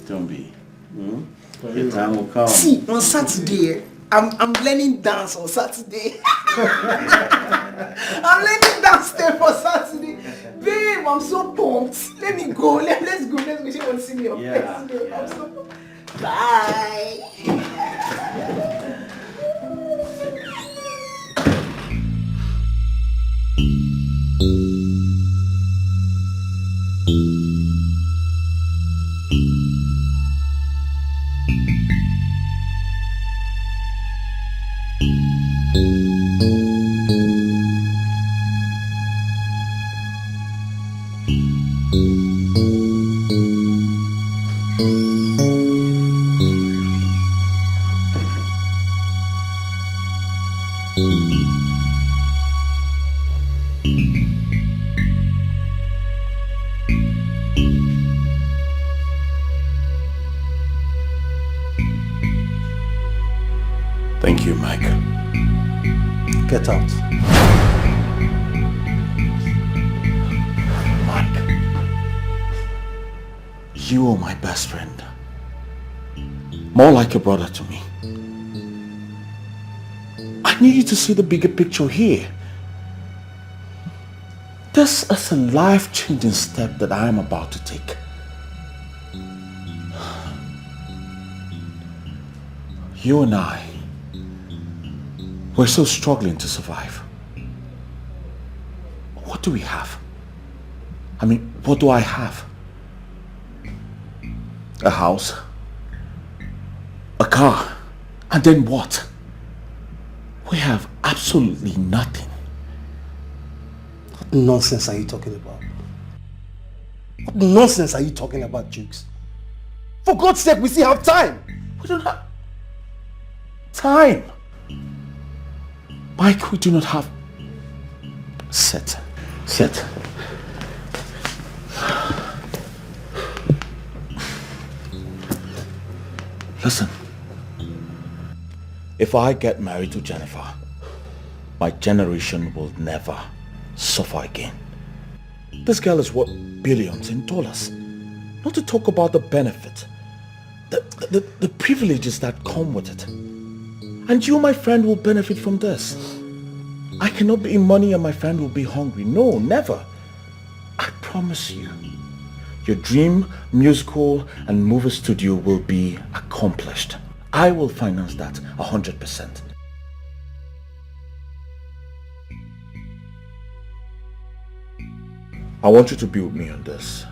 Don't be. Your time will come. See, on Saturday, I'm learning dance on Saturday. I'm learning dance there for Saturday. Babe, I'm so pumped. Let me go. Let's go. She wants to see me. Yeah. I'm so pumped. Bye. Thank you, Mike. Get out. Mike, you are my best friend. More like a brother to me. I need you to see the bigger picture here. This is a life-changing step that I am about to take. You and I, we're still struggling to survive. What do we have? I mean, what do I have? A house, a car, and then what? We have absolutely nothing. What nonsense are you talking about? What nonsense are you talking about, Jukes? For God's sake, we still have time. We don't have time. Mike, we do not have... Sit. Listen. If I get married to Jennifer, my generation will never suffer again. This girl is worth billions in dollars. Not to talk about the benefit, the privileges that come with it. And you, my friend, will benefit from this. I cannot be in money and my friend will be hungry. No, never. I promise you. Your dream musical and movie studio will be accomplished. I will finance that 100%. I want you to be with me on this.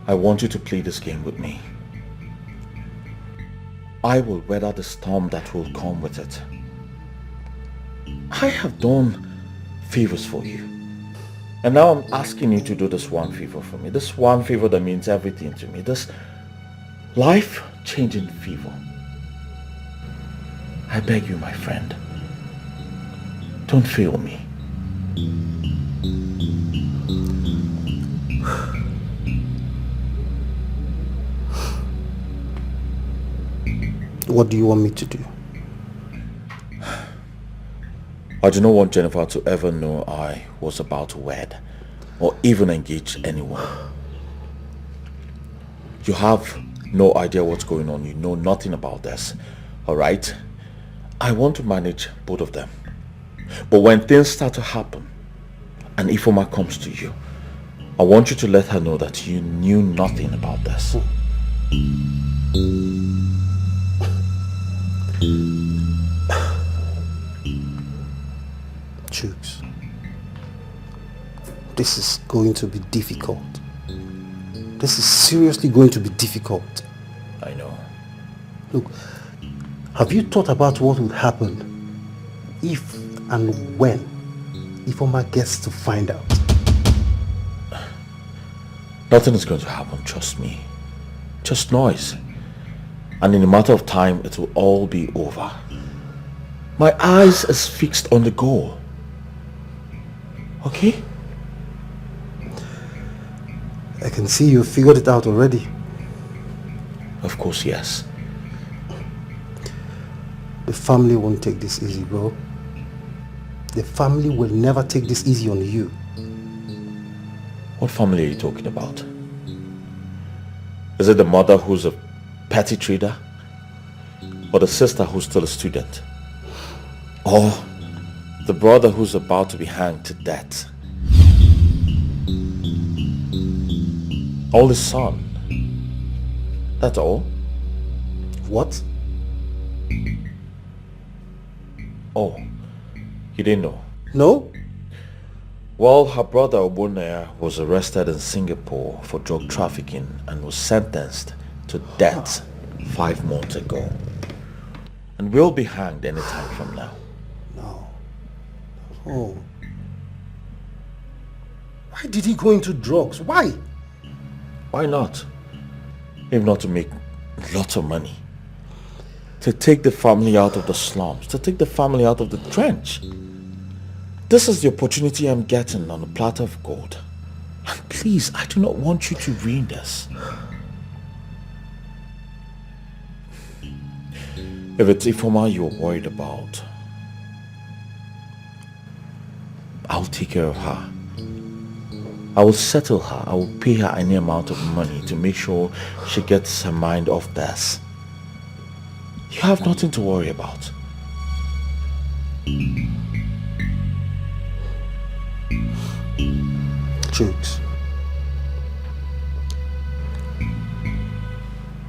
I want you to play this game with me. I will weather the storm that will come with it. I have done favors for you. And now I'm asking you to do this one favor for me. This one favor that means everything to me. This life-changing favor. I beg you, my friend. Don't fail me. What do you want me to do? I do not want Jennifer to ever know I was about to wed or even engage anyone. You have no idea what's going on. You know nothing about this. Alright? I want to manage both of them. But when things start to happen and Ifoma comes to you, I want you to let her know that you knew nothing about this. Jukes, this is going to be difficult. This is seriously going to be difficult. I know. Look, have you thought about what would happen if and when Ifeoma gets to find out? Nothing is going to happen, trust me. Just noise. And in a matter of time, it will all be over. My eyes is fixed on the goal. Okay? I can see you figured it out already. Of course, yes. The family won't take this easy, bro. The family will never take this easy on you. What family are you talking about? Is it the mother who's a petty trader? Or the sister who's still a student? Or the brother who's about to be hanged to death? Only son. That's all? What? Oh, you didn't know? No? Well, her brother Obunaya was arrested in Singapore for drug trafficking and was sentenced to death 5 months ago. And will be hanged anytime from now. No. Oh. Why did he go into drugs? Why? Why not? If not to make lots of money. To take the family out of the slums. To take the family out of the trench. This is the opportunity I'm getting on a platter of gold. And please, I do not want you to ruin this. If it's Ifeoma you're worried about, I'll take care of her. I will settle her. I will pay her any amount of money to make sure she gets her mind off this. You have nothing to worry about. Jokes.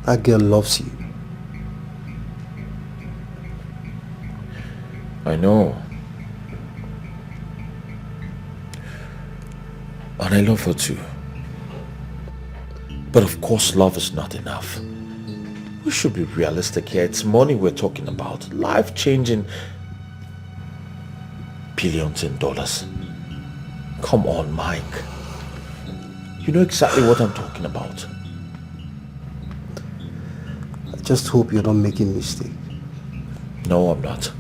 That girl loves you. I know. And I love her too. But of course love is not enough. We should be realistic here. It's money we're talking about. Life-changing billions in dollars. Come on, Mike. You know exactly what I'm talking about. I just hope you're not making a mistake. No, I'm not.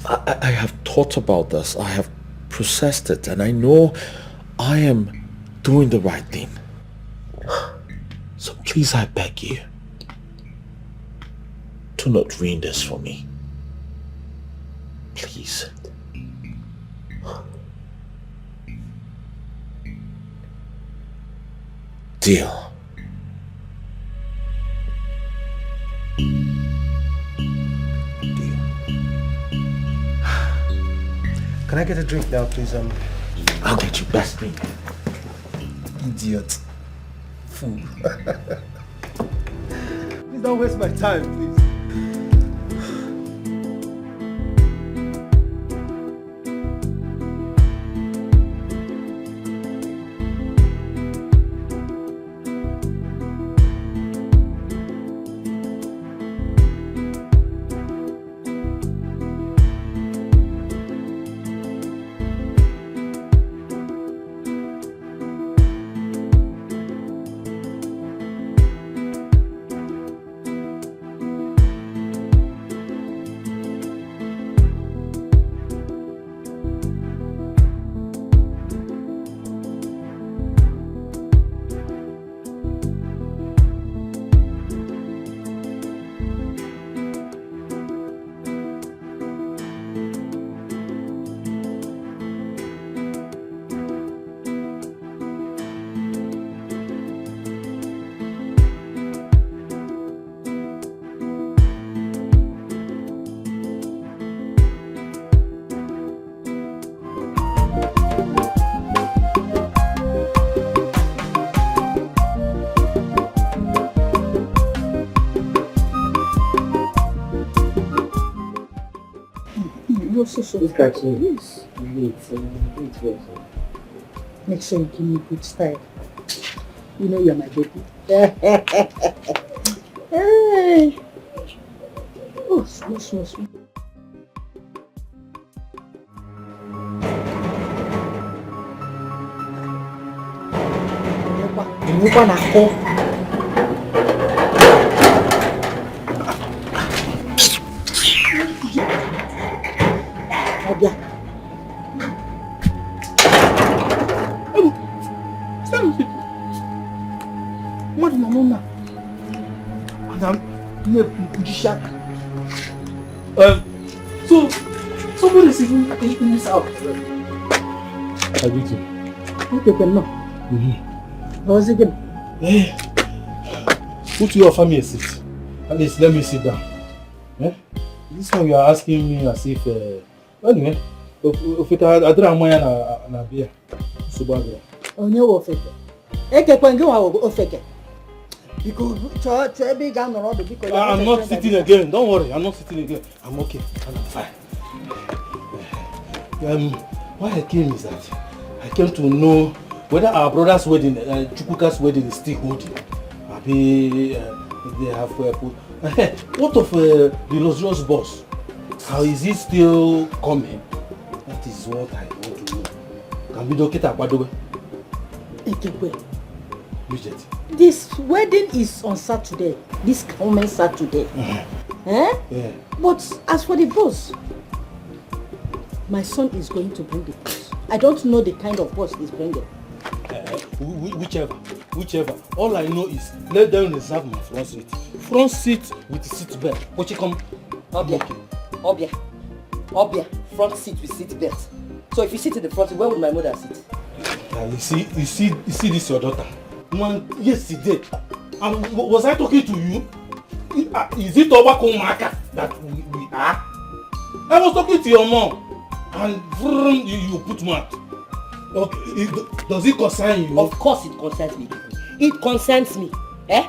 I have thought about this. I have processed it. And I know I am doing the right thing. So please, I beg you, do not ruin this for me. Please. Deal. Deal. Can I get a drink now, please? I'll get you best drink. Idiot. Fool. Please don't waste my time, please. Look at you. Wait, wait. Make sure you give me good style. You know you're my baby. Hey. Oh, small. Nnukwu na-akụ. Ọbịa. Mmadụ nọ n'ụlọ. Madam, na-ekwujishi aka. So somebody is even taking this out. I do too. Okay, no. How's it going? Hey, put your family a seat. At least let me sit down. Eh? This one you are asking me as if... anyway, if it had a drama and a beer. Subagro. Onye wo ofeke. Ekekwe nge wa ofeke. Because big and all because I'm not sitting again. Don't worry, I'm not sitting again. I'm okay and I'm fine. Why I came is that I came to know whether our brother's wedding, Chukwuka's wedding is still holding. Maybe they have what of the luxurious boss? How is he still coming? That is what I want to know. Can we don't get a bad way? Bridget. This wedding is on Saturday. This coming Saturday. Eh? Yeah. But as for the boss, my son is going to bring the boss. I don't know the kind of boss he's bringing. Whichever. All I know is let them reserve my front seat. Front seat with seat belt. What you come? Obia. Front seat with seat belt. So if you sit in the front, where would my mother sit? You see this your daughter. Man, yesterday, was I talking to you? Is it Tobacco Marker that we are? I was talking to your mom, and you put mouth. Okay, does it concern you? Of course it concerns me. It concerns me. Eh?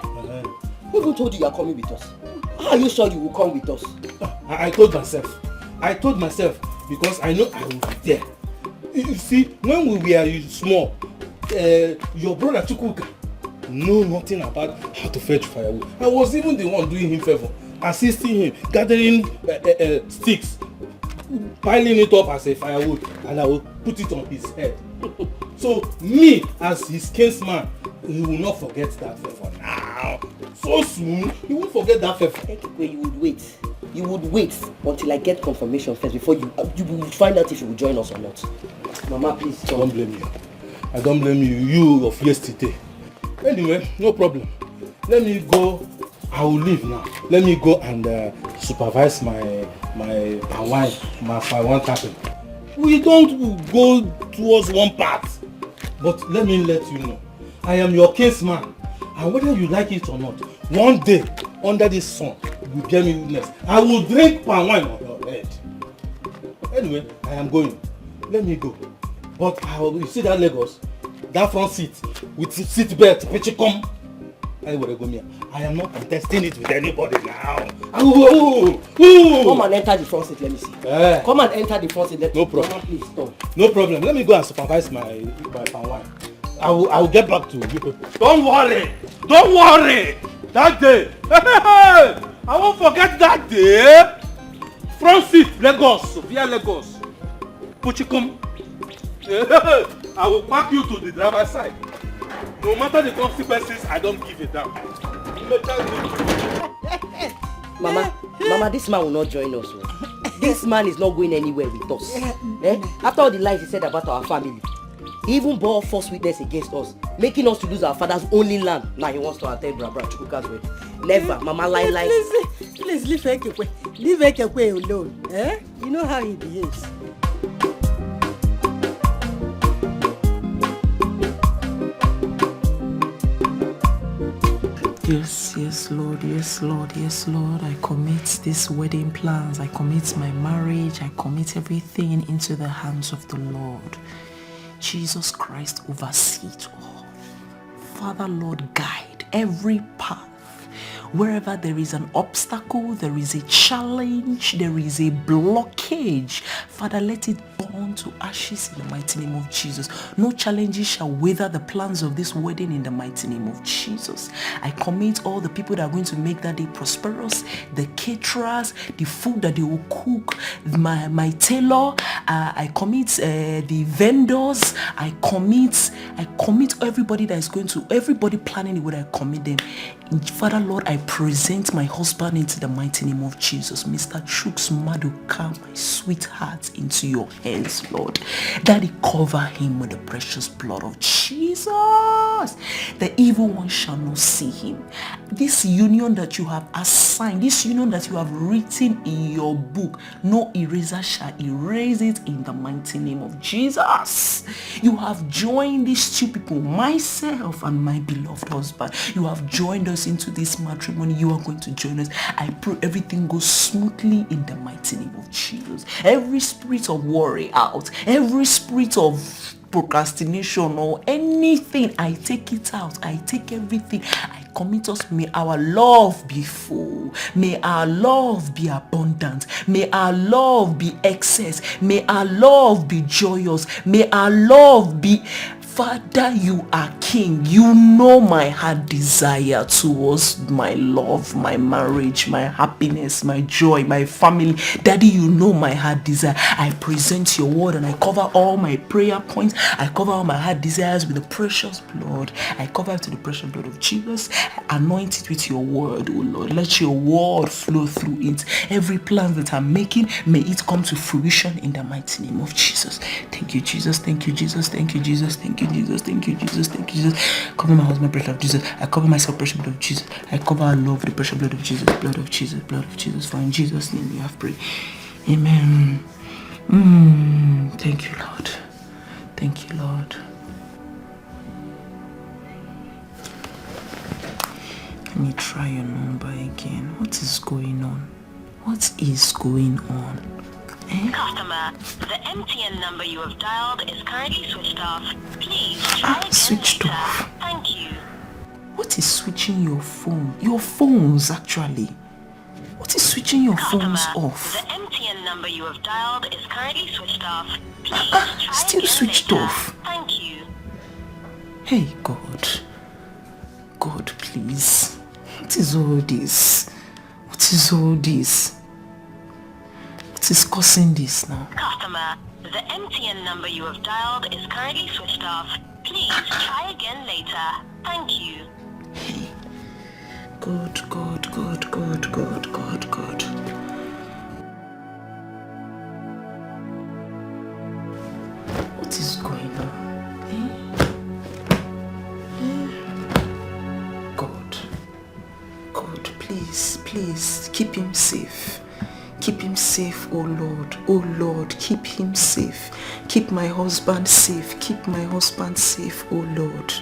Who even told you you are coming with us? How are you sure you will come with us? I told myself because I know I will be there. You see, when we were small, your brother Chukwuka know nothing about how to fetch firewood. I was even the one doing him favor, assisting him, gathering sticks, piling it up as a firewood, and I will put it on his head. So me, as his kinsman, he will not forget that favor now. So soon, he won't forget that favor. You would wait. You would wait until I get confirmation first before you will find out if you will join us or not. Mama, please don't blame you. I don't blame you. You of yesterday. Anyway, no problem. Let me go. I will leave now. Let me go and supervise my one tapping. We don't go towards one path. But let me let you know. I am your kinsman. And whether you like it or not, one day, under this sun, you get me witness. I will drink palm wine on your head. Anyway, I am going. Let me go. But you see that Lagos? That front seat with seat belt, which come. I am not contesting it with anybody now. Come and enter the front seat, let me see. Come and enter the front seat. No problem. Mama, please stop. No problem. Let me go and supervise my palm wine. I will get back to you people. Don't worry. That day. I won't forget that day. Front seat, Lagos, via Lagos. Puchikum. I will pack you to the driver's side. No matter the consequences, I don't give a damn. Mama, this man will not join us. This man is not going anywhere with us. After all the lies he said about our family, he even bore false witness against us, making us to lose our father's only land. Now he wants to attend Bra Chukwuka's wedding. Never, Mama, lie. Please leave Ekekwe. Leave Ekekwe alone. You know how he behaves. Yes, Lord. I commit these wedding plans. I commit my marriage. I commit everything into the hands of the Lord. Jesus Christ, oversee it all. Father, Lord, guide every path Wherever there is an obstacle, there is a challenge, there is a blockage, Father, let it burn to ashes in the mighty name of Jesus. No challenges shall wither the plans of this wedding in the mighty name of Jesus. I commit all the people that are going to make that day prosperous, the caterers, the food that they will cook, my tailor, I commit the vendors, I commit everybody that is going to, everybody planning the way I commit them. Father Lord, I present my husband into the mighty name of Jesus. Mr. Chuks Maduka, my sweetheart, into your hands, Lord. Daddy, cover him with the precious blood of Jesus. The evil one shall not see him. This union that you have assigned, this union that you have written in your book, no eraser shall erase it in the mighty name of Jesus. You have joined these two people, myself and my beloved husband. You have joined us into this matrimony. You are going to join us. I pray everything goes smoothly in the mighty name of Jesus. Every spirit of worry out, every spirit of procrastination or anything, I take it out. I take everything. I commit us. May our love be full. May our love be abundant. May our love be excess. May our love be joyous. May our love be... Father, you are King. You know my heart desire towards my love, my marriage, my happiness, my joy, my family. Daddy, you know my heart desire. I present your word and I cover all my prayer points. I cover all my heart desires with the precious blood. I cover it to the precious blood of Jesus. Anoint it with your word, oh Lord. Let your word flow through it. Every plan that I'm making, may it come to fruition in the mighty name of Jesus. Thank you, Jesus. Thank you, Jesus. Thank you, Jesus. Thank you, Jesus. Thank you, Jesus. Thank you, Jesus. Cover my husband, precious blood of Jesus. I cover myself, precious blood of Jesus. I cover our love with the precious blood of Jesus. Blood of Jesus. Blood of Jesus. For in Jesus' name we have prayed. Amen. Thank you, Lord. Thank you, Lord. Let me try your number again. What is going on? What is going on? Customer, the MTN number you have dialed is currently switched off. Please try again switched later. off. Thank you. What is switching your phone? Your phones, actually. What is switching your phones off? The MTN number you have dialed is currently switched off. Please try still again switched later. off. Thank you. Hey, God. God, please. What is all this? What is all this? What is causing this now? Customer, the MTN number you have dialed is currently switched off. Please try again later. Thank you. Hey. God, God, God, God, God, God, God. What is going on? God. God, please, please, keep him safe. Keep him safe, oh Lord. Oh Lord, keep him safe. Keep my husband safe. Keep my husband safe, oh Lord.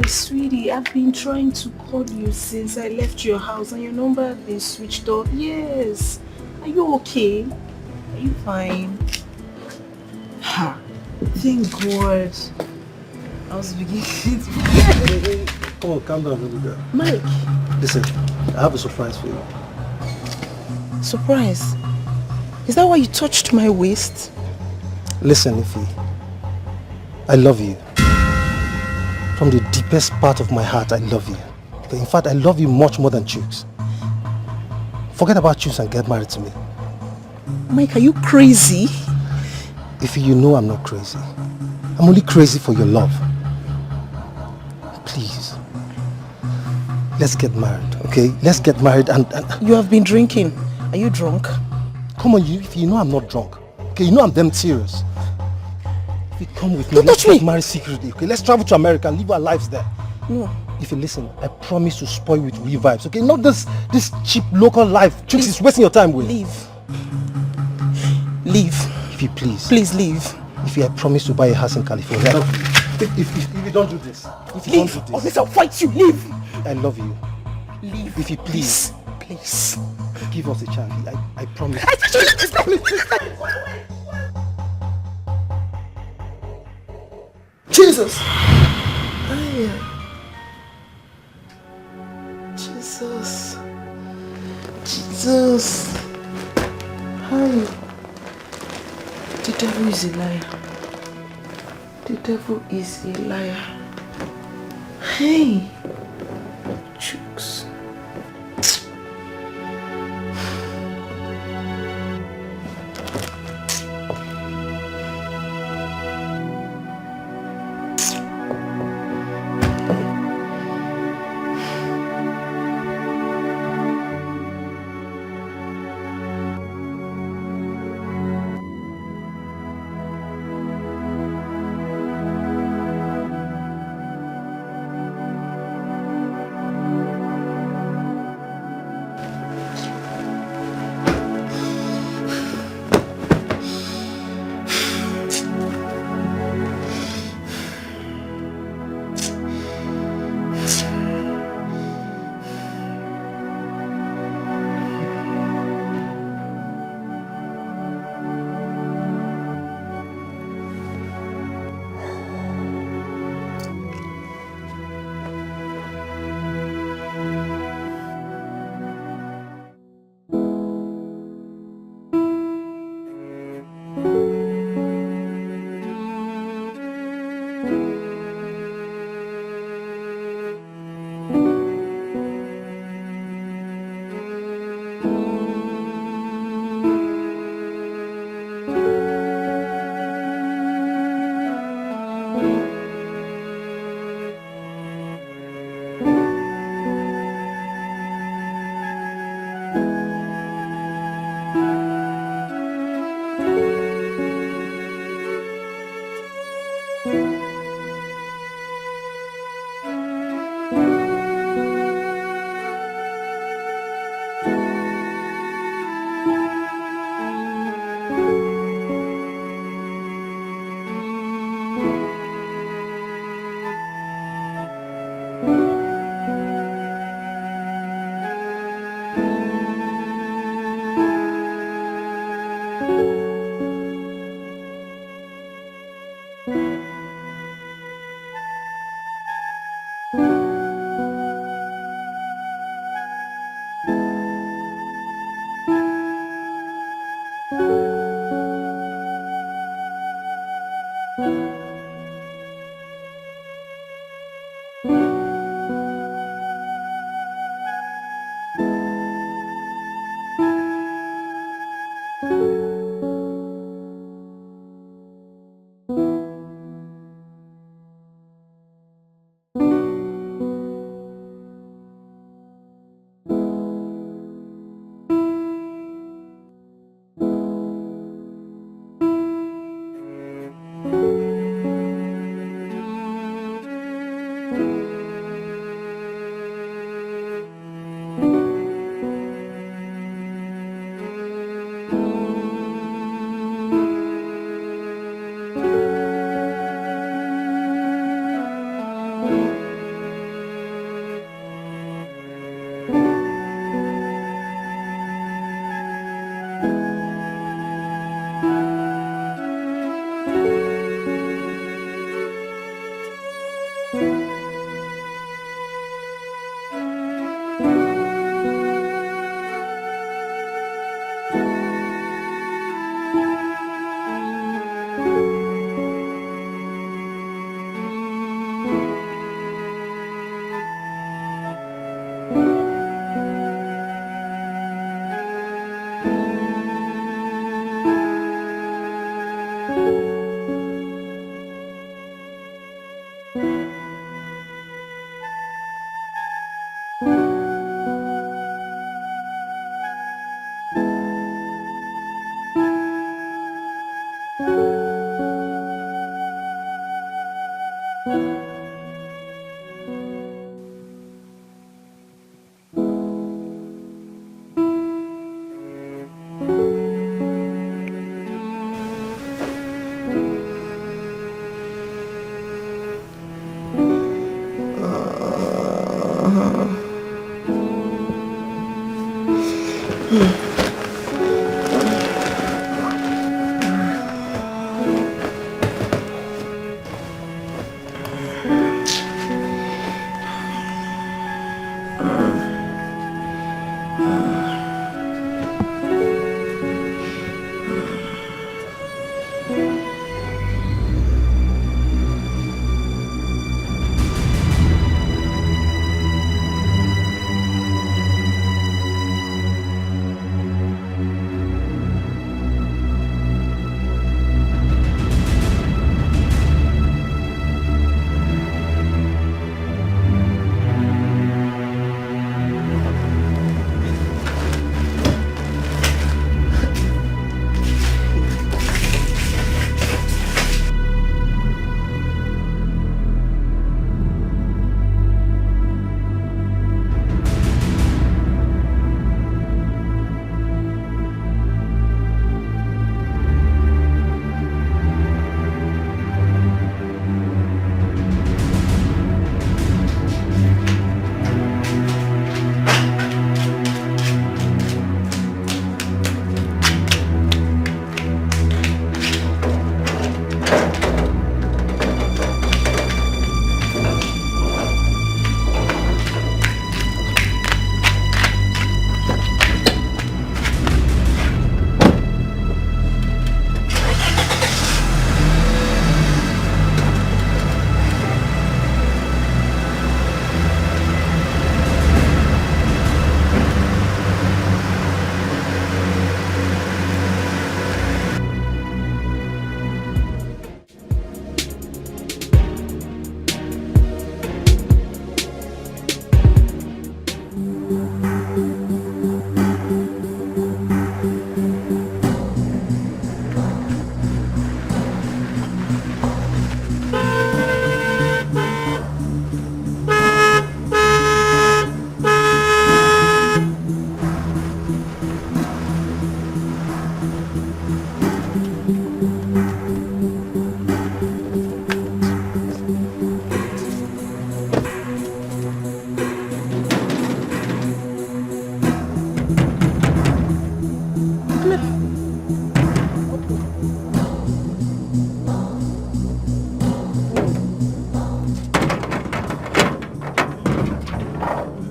Sweetie, I've been trying to call you since I left your house and your number has been switched off. Yes. Are you okay? Are you fine? Ha! Thank God. I was beginning to... Come on, calm down, little girl. Mike. Listen, I have a surprise for you. Surprise? Is that why you touched my waist? Listen, Ify. I love you. From the deepest part of my heart, I love you. Okay, in fact, I love you much more than Chooks. Forget about Chooks and get married to me. Mike, are you crazy? Ify, you know I'm not crazy. I'm only crazy for your love. Please. Let's get married, okay? Let's get married and... You have been drinking. Are you drunk? Come on, you know I'm not drunk. Okay, you know I'm damn serious. If you come with me, Don't let's touch me. get married secretly, okay? Let's travel to America and live our lives there. No. If you listen, I promise to spoil you with real vibes, okay? Not this cheap local life. Chooks is wasting your time with. Leave. Leave. If you please. Please leave. If you, I promise to buy a house in California. If you don't do this. If you Leave. don't do Or this. else I'll fight you. Leave. I love you. Leave. If you please. Please. Give us a chance. I promise. I said you leave this place. Jesus. Jesus. Jesus. Hi. The devil is a liar. The devil is a liar. Hey. Chooks.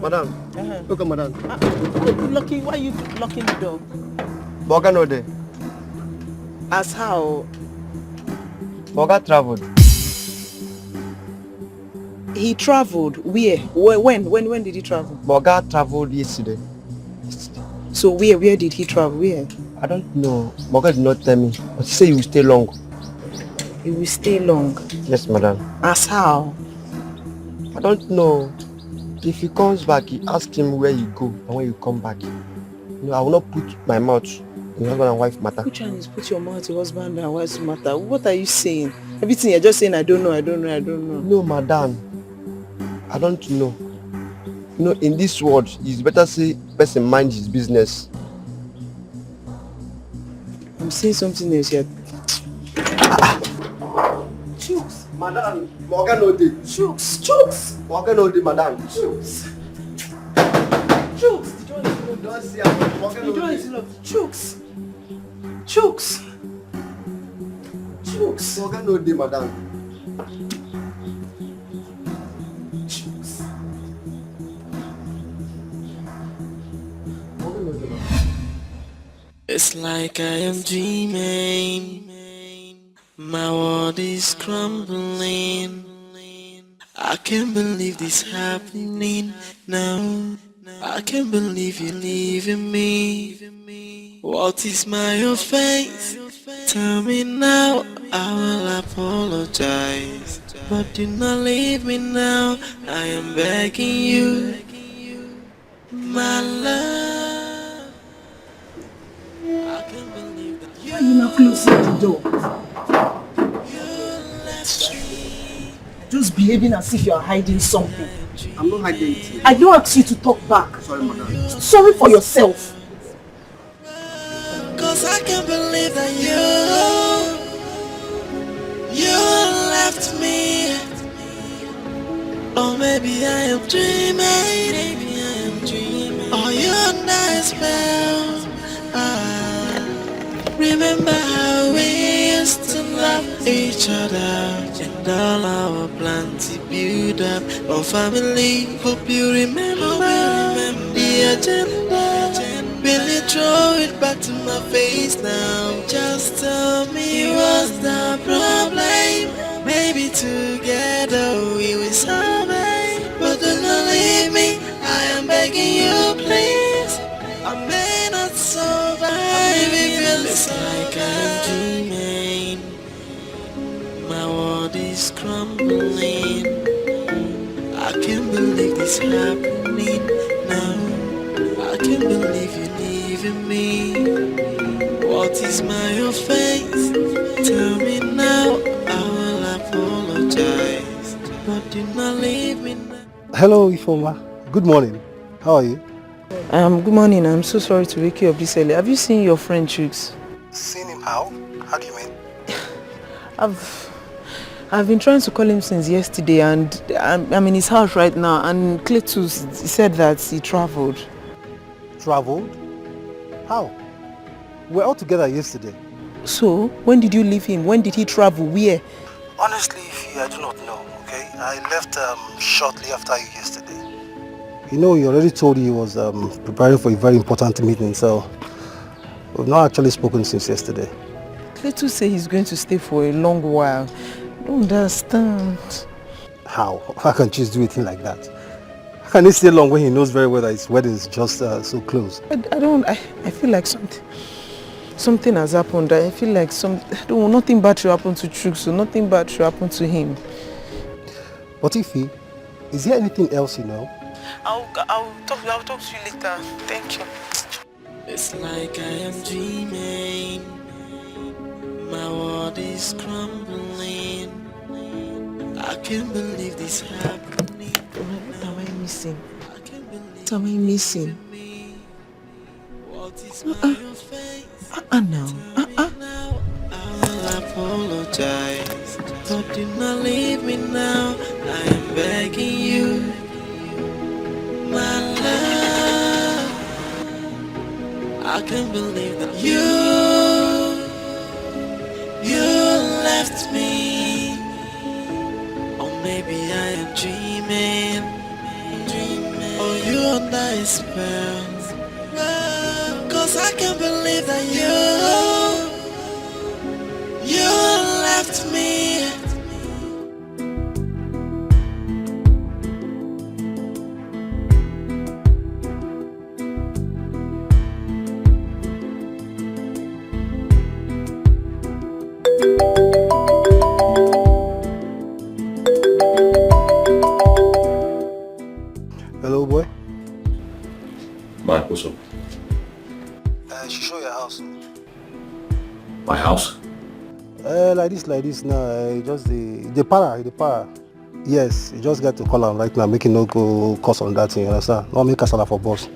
Madam, look at madam. Locking, why are you locking the door? Boga no dey. As how? Boga traveled. He traveled. Where? When did he travel? Boga traveled yesterday. So where did he travel? Where? I don't know. Boga did not tell me. But he said he will stay long. He will stay long? Yes, madam. As how? I don't know. If he comes back, he ask him where you go and when you come back. You know, I will not put my mouth in husband and wife matter. Which one is put your mouth in husband and wife's matter? What are you saying? Everything you're just saying, I don't know. No, madam. I don't know. You know, in this world, it's better say person mind his business. I'm saying something else here. Chooks. Madam, Morgan no dey. Chooks. Morgan no dey, madam. Chooks. The door is locked. Don't see her. Morgan no dey. The door is locked. Chooks. Morgan no dey, madam. It's like I am dreaming. My world is crumbling. I can't believe this happening now. I can't believe you're leaving me. What is my offense? Tell me now, I will apologize. But do not leave me now, I am begging you, my love. I can't believe that Why are you not closing the door? Just behaving as if you are hiding something. I'm not hiding it. I don't ask you to talk back. Sorry, madam. Sorry for yourself. Cause I can't believe that you left me. Or maybe I am dreaming. Maybe I am dreaming. Or you're under a spell. Remember how we used to love each other and all our plans to build up our family. Hope you remember the agenda. Will you throw it back to my face now? Just tell me what's the problem. Maybe together we will solve it. But do not leave me, I am begging you please. I may not survive if it's like I'm dreaming. My world is crumbling. I can't believe this happening now. I can't believe you're leaving me. What is my offense? Tell me now. I will apologize, but do not leave me now. Hello, Ifoma. Good morning. How are you? Good morning. I'm so sorry to wake you up this early. Have you seen your friend Chooks? Seen him how? How do you mean? I've been trying to call him since yesterday, and I'm in his house right now, and Cletus said that he traveled. Traveled? How? We're all together yesterday. So, when did you leave him? When did he travel? Where? Honestly, I do not know, okay? I left shortly after you yesterday. You know, he already told you he was preparing for a very important meeting, so we've not actually spoken since yesterday. Cletus said he's going to stay for a long while. I don't understand. How? How can Chiz do a thing like that? How can he stay long when he knows very well that his wedding is just so close? I feel like something has happened. I feel like nothing bad should happen to Chooks, so nothing bad should happen to him. But Ify, is there anything else you know? I'll talk to you later. Thank you. It's like I am dreaming. My world is crumbling. I can't believe this happening. What am I missing? What am I missing? What is my offense? Now. I'll apologize, but do not leave me now. I am begging you, my love. I can't believe that you left me. Or maybe I am dreaming. Or you under a spell. Cause I can't believe that you left me. Hello, boy. Mike, what's up? She show your house. My house? Like this now. Just the para. Yes, you just got to call him right now. Make him no go cost on that thing. You understand? Not make casala for boss.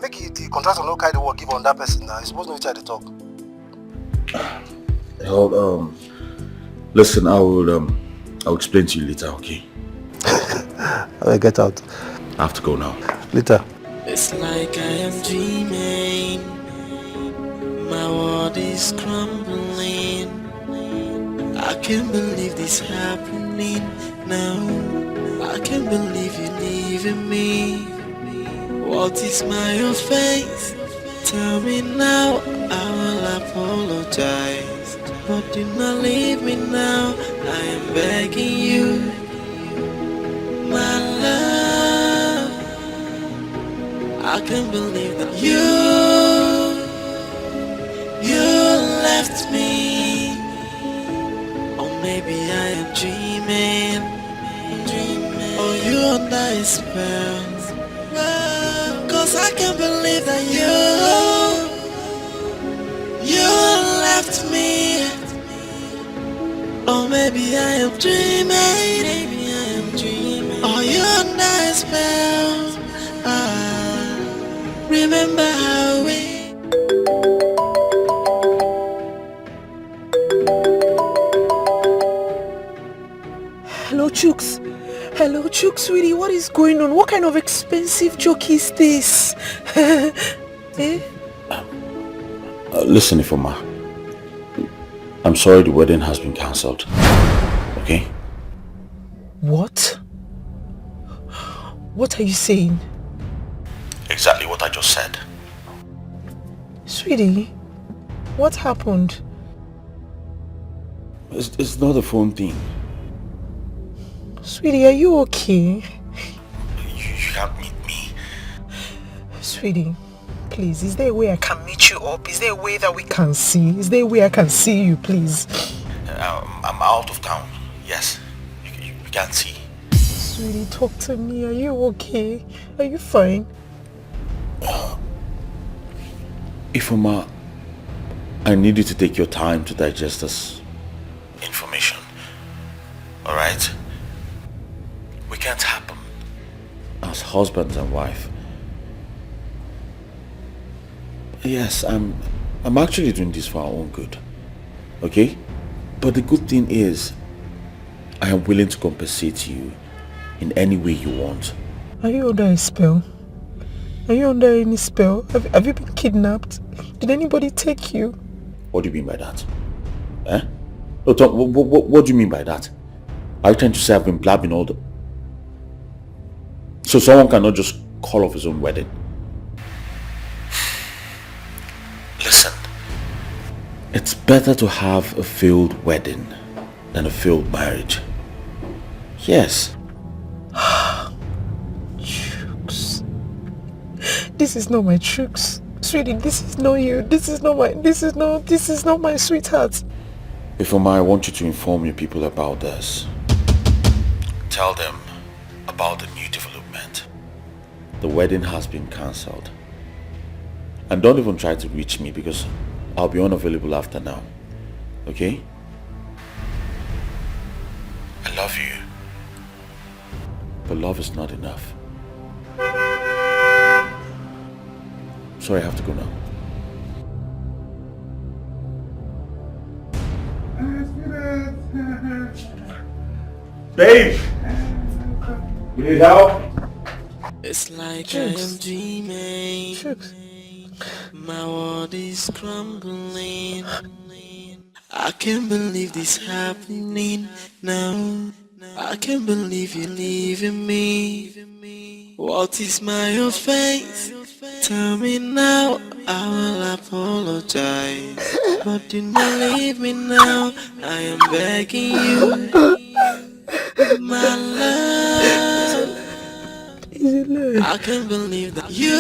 Make the contractor no carry the work give on that person now. He's supposed to know each other talk. Hold, listen, I'll explain to you later, okay? Alright, get out. I have to go now. Later. It's like I am dreaming. My world is crumbling. I can't believe this happening now. I can't believe you're leaving me. What is my offense? Tell me now. I will apologize, but do not leave me now. I am begging you, my love. I can't believe that you left me. Or maybe I am dreaming. Or you under a spell. Cause I can't believe that you left me. Or maybe I am dreaming. Or you under a spell. Remember how we Hello, Chooks. Hello. Yo, Chuck, sweetie, what is going on? What kind of expensive joke is this? Eh? Listen, Ifoma. I'm sorry the wedding has been cancelled. Okay? What? What are you saying? Exactly what I just said. Sweetie, what happened? It's not a phone thing. Sweetie, are you okay? You can't meet me. Sweetie, please, is there a way I can meet you up? Is there a way that we can see? Is there a way I can see you, please? I'm out of town. Yes. You can't see. Sweetie, talk to me. Are you okay? Are you fine? Ifoma, I need you to take your time to digest this information. Alright? We can't happen as husband and wife. Yes, I'm actually doing this for our own good. Okay? But the good thing is, I am willing to compensate you in any way you want. Are you under a spell? Are you under any spell? Have you been kidnapped? Did anybody take you? What do you mean by that? Eh? No, Tom, what do you mean by that? Are you trying to say I've been blabbing all the... So someone cannot just call off his own wedding? Listen, it's better to have a failed wedding than a failed marriage. Yes. Chooks. This is not my Chooks. Sweetie, this is not you. This is not my sweetheart. Ifoma, I want you to inform your people about this. Tell them about the new development. The wedding has been cancelled. And don't even try to reach me because I'll be unavailable after now. Okay? I love you. But love is not enough. Sorry, I have to go now. Babe! You need help? It's like I am dreaming. My world is crumbling. I can't believe this happening now. I can't believe you're leaving me. What is my offense? Tell me now, I will apologize. But do not leave me now, I am begging you. My love, I can't believe that you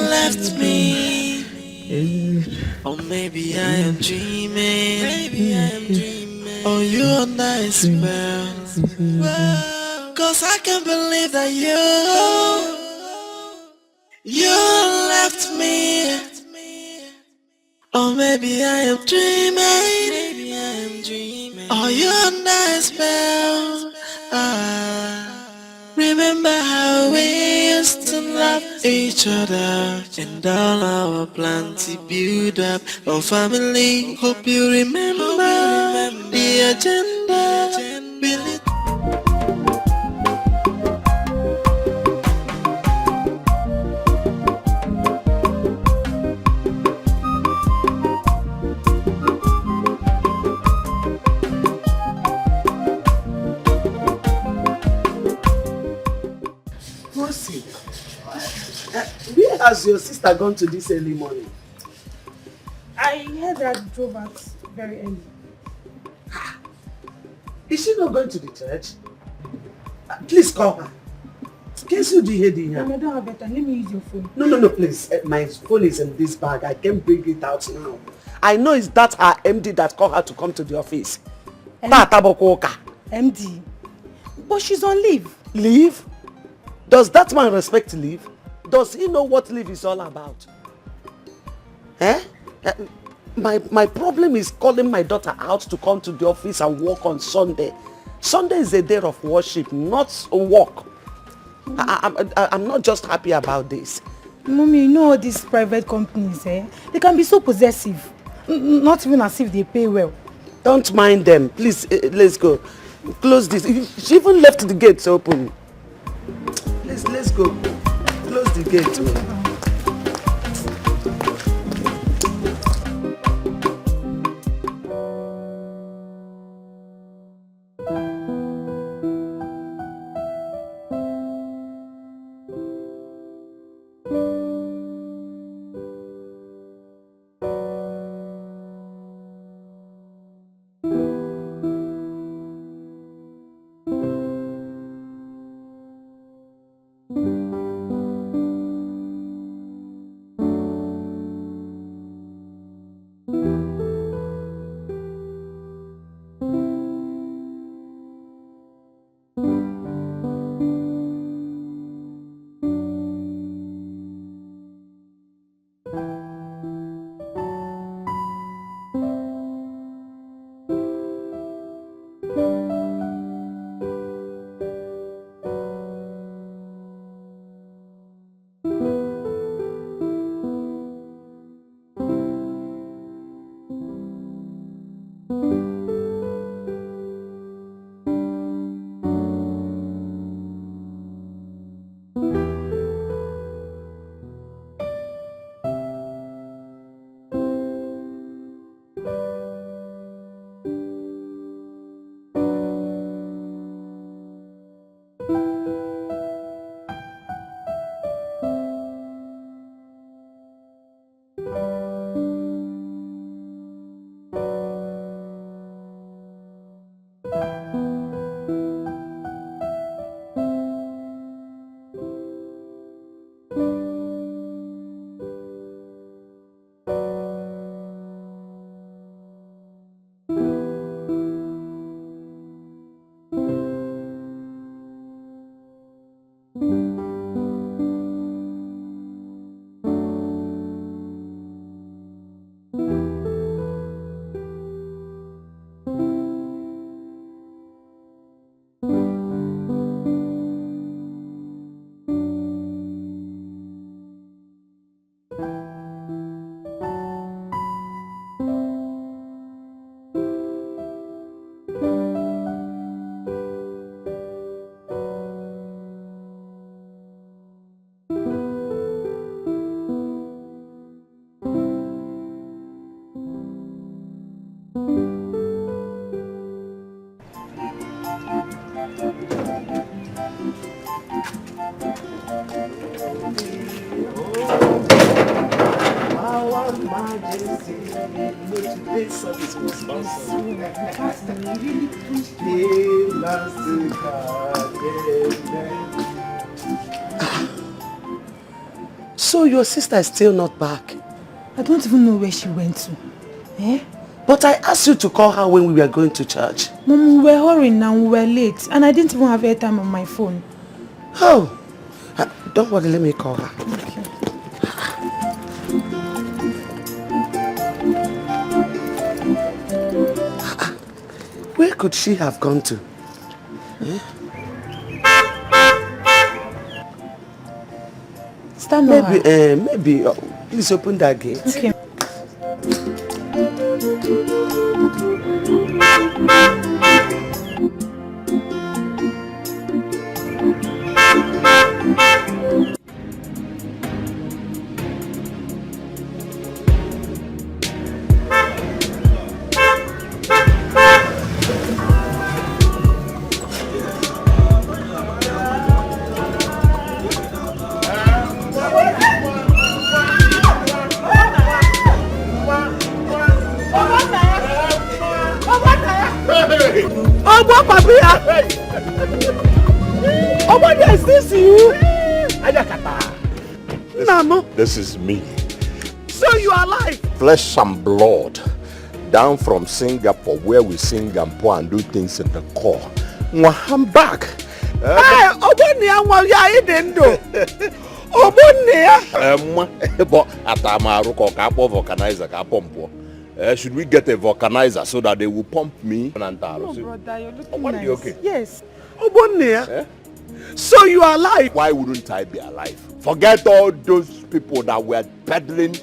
left me. Or maybe I am dreaming. Or you under a spell. Cause I can't believe that you left me. Or maybe I am dreaming. Or you under a spell. Remember how we used to love each other and all our plans to build up our family. Hope you remember the agenda. Where has your sister gone to this early morning? I heard that drove out very early. Is she not going to the church? Please call her. Cancel the head in here. I don't have better. Let me use your phone. No, please. My phone is in this bag. I can't bring it out now. I know it's that her MD that called her to come to the office. MD? But she's on leave. Leave? Does that man respect leave? Does he know what leave is all about? My problem is calling my daughter out to come to the office and work on Sunday. Sunday is a day of worship, not work. I'm not just happy about this. Mommy, you know all these private companies, they can be so possessive. Not even as if they pay well. Don't mind them. Please, let's go. Close this. She even left the gates open. Let's go. Close the gate, man. So your sister is still not back? I don't even know where she went to. Eh? But I asked you to call her when we were going to church. Mom, we were hurrying now, we were late. And I didn't even have airtime on my phone. Oh, don't worry, let me call her. Okay. Where could she have gone to? Eh? Stand maybe, please open that gate. Okay. This is me. So you are alive? Flesh and blood. Down from Singapore, where we sing and pour and do things in the core. I'm back. Hey, Obonia, what you didn't do? Obonia. But Atamaruko Kapo vulcanizer Kapompo. Should we get a vulcanizer so that they will pump me? No, brother, you're looking nice. Okay? Yes. Obonia. Eh? So you are alive? Why wouldn't I be alive? Forget all those people that were peddling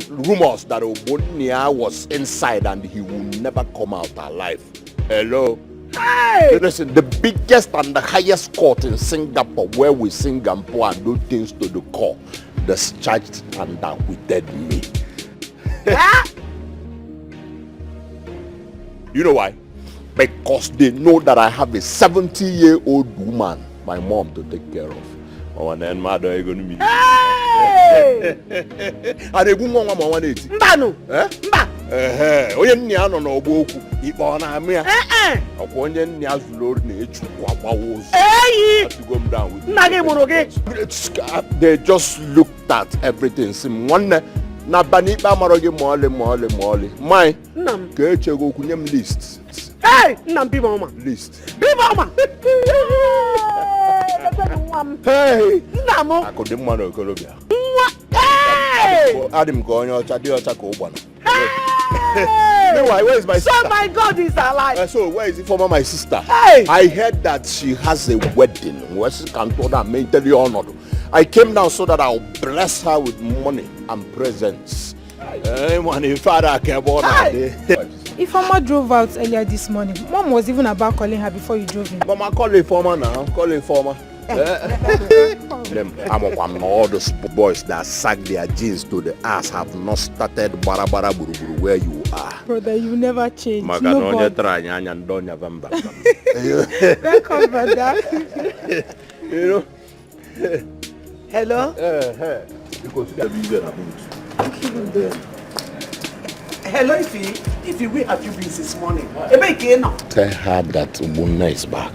rumors that Obonia was inside and he will never come out alive. Hello? Hey! Listen, the biggest and the highest court in Singapore, where we sing and pour and do things to the core, discharged and acquitted me. You know why? Because they know that I have a 70-year-old woman, my mom, to take care of. Oh, and then mother is going to be. Hey! And they go on 180. Mbano. Eh? Mba. Onye nni ano na oboku ikpe ona amia. Okwo onye nni azulori na echukwu agbawo ozu. To go down with. They just looked at everything. Sim one na bani ikpe amaro ge mole. Mine. Nam. Ka echego kunye m list. Hey, nam bi mama. List. Bi mama. Hey. Namo. Akode mmano okorobia. Hey! Adam go onye ocha di ocha ka ugbana. Meanwhile, where is my sister? So my God is alive. So where is it for my sister? Hey! I heard that she has a wedding. I came down so that I'll bless her with money and presents. If Mama drove out earlier this morning, Mom was even about calling her before you drove in. Mama, call a former now. Call a former. I'm all those boys that sag their jeans to the ass have not started barabara buruburu where you are. Brother, you never change. Welcome, brother. You know? Hello? Hello, Ify, where have you been since morning? Tell her that Ubunna is back.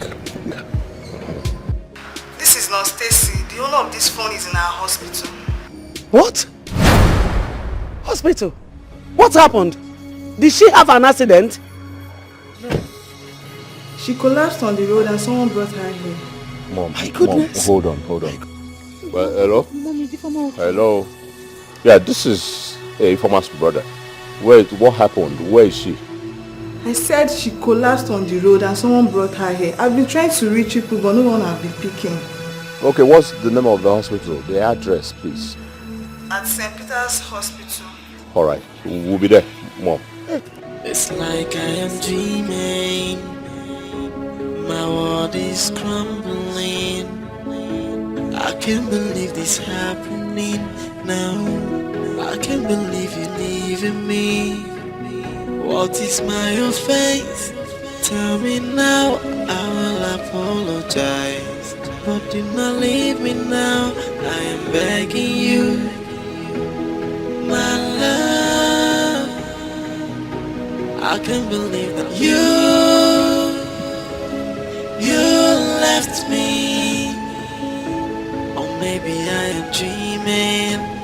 This is not Stacy. The owner of this phone is in our hospital. What? Hospital? What happened? Did she have an accident? She collapsed on the road and someone brought her here. Mom, my goodness. Mom, hold on. Well, hello? Hello? Yeah, this is a former's brother. Wait, what happened? Where is she? I said she collapsed on the road and someone brought her here. I've been trying to reach people, but no one has been picking. Okay, what's the name of the hospital? The address, please. At St. Peter's Hospital. Alright, we'll be there, Mom. It's like I am dreaming. My world is crumbling. I can't believe this happening now. I can't believe you're leaving me. What is my offense? Tell me now, I will apologize. But do not leave me now, I am begging you. My love, I can't believe that you left me. Or maybe I am dreaming.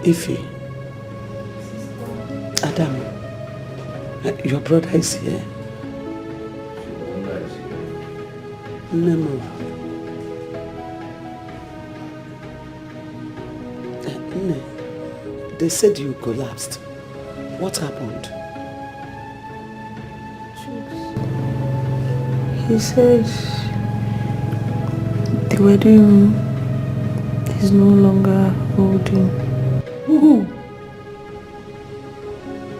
Ify, Adam, your brother is here. Nemo. They said you collapsed. What happened? He said the wedding is no longer holding. Who?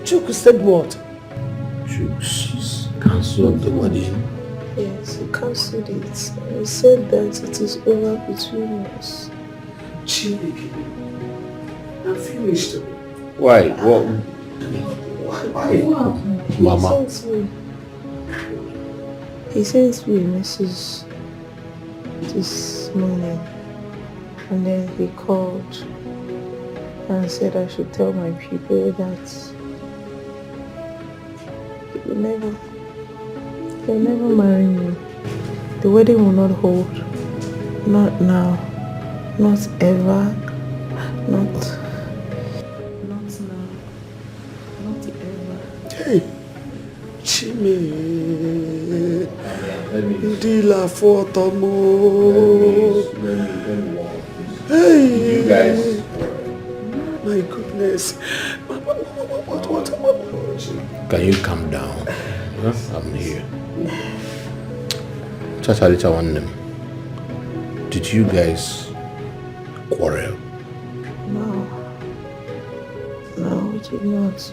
Chuk said what? Chuk's cancelled the wedding. Yes, he cancelled it. He said that it is over between us. Chineke, I'm finished. Why? What? Why? Mama. He sent me a message this morning, and then he called and said I should tell my people that they'll never marry me. The wedding will not hold. Not now. Not ever. Not now. Not ever. Hey, Chineke. Dila for Tomo. Hey. You guys. My goodness. What? Can you calm down? Huh? I'm here. Chachalita Wandem. Did you guys quarrel? No, we did not.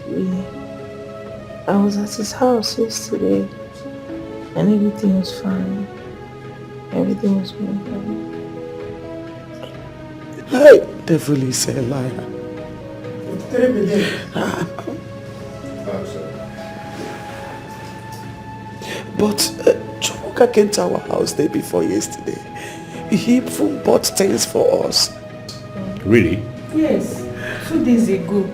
I was at his house yesterday and everything was fine. Everything was going fine. Hey, devil is a liar. But Chomoka came to our house day before yesterday. He even bought things for us. Really? Yes, 2 days ago.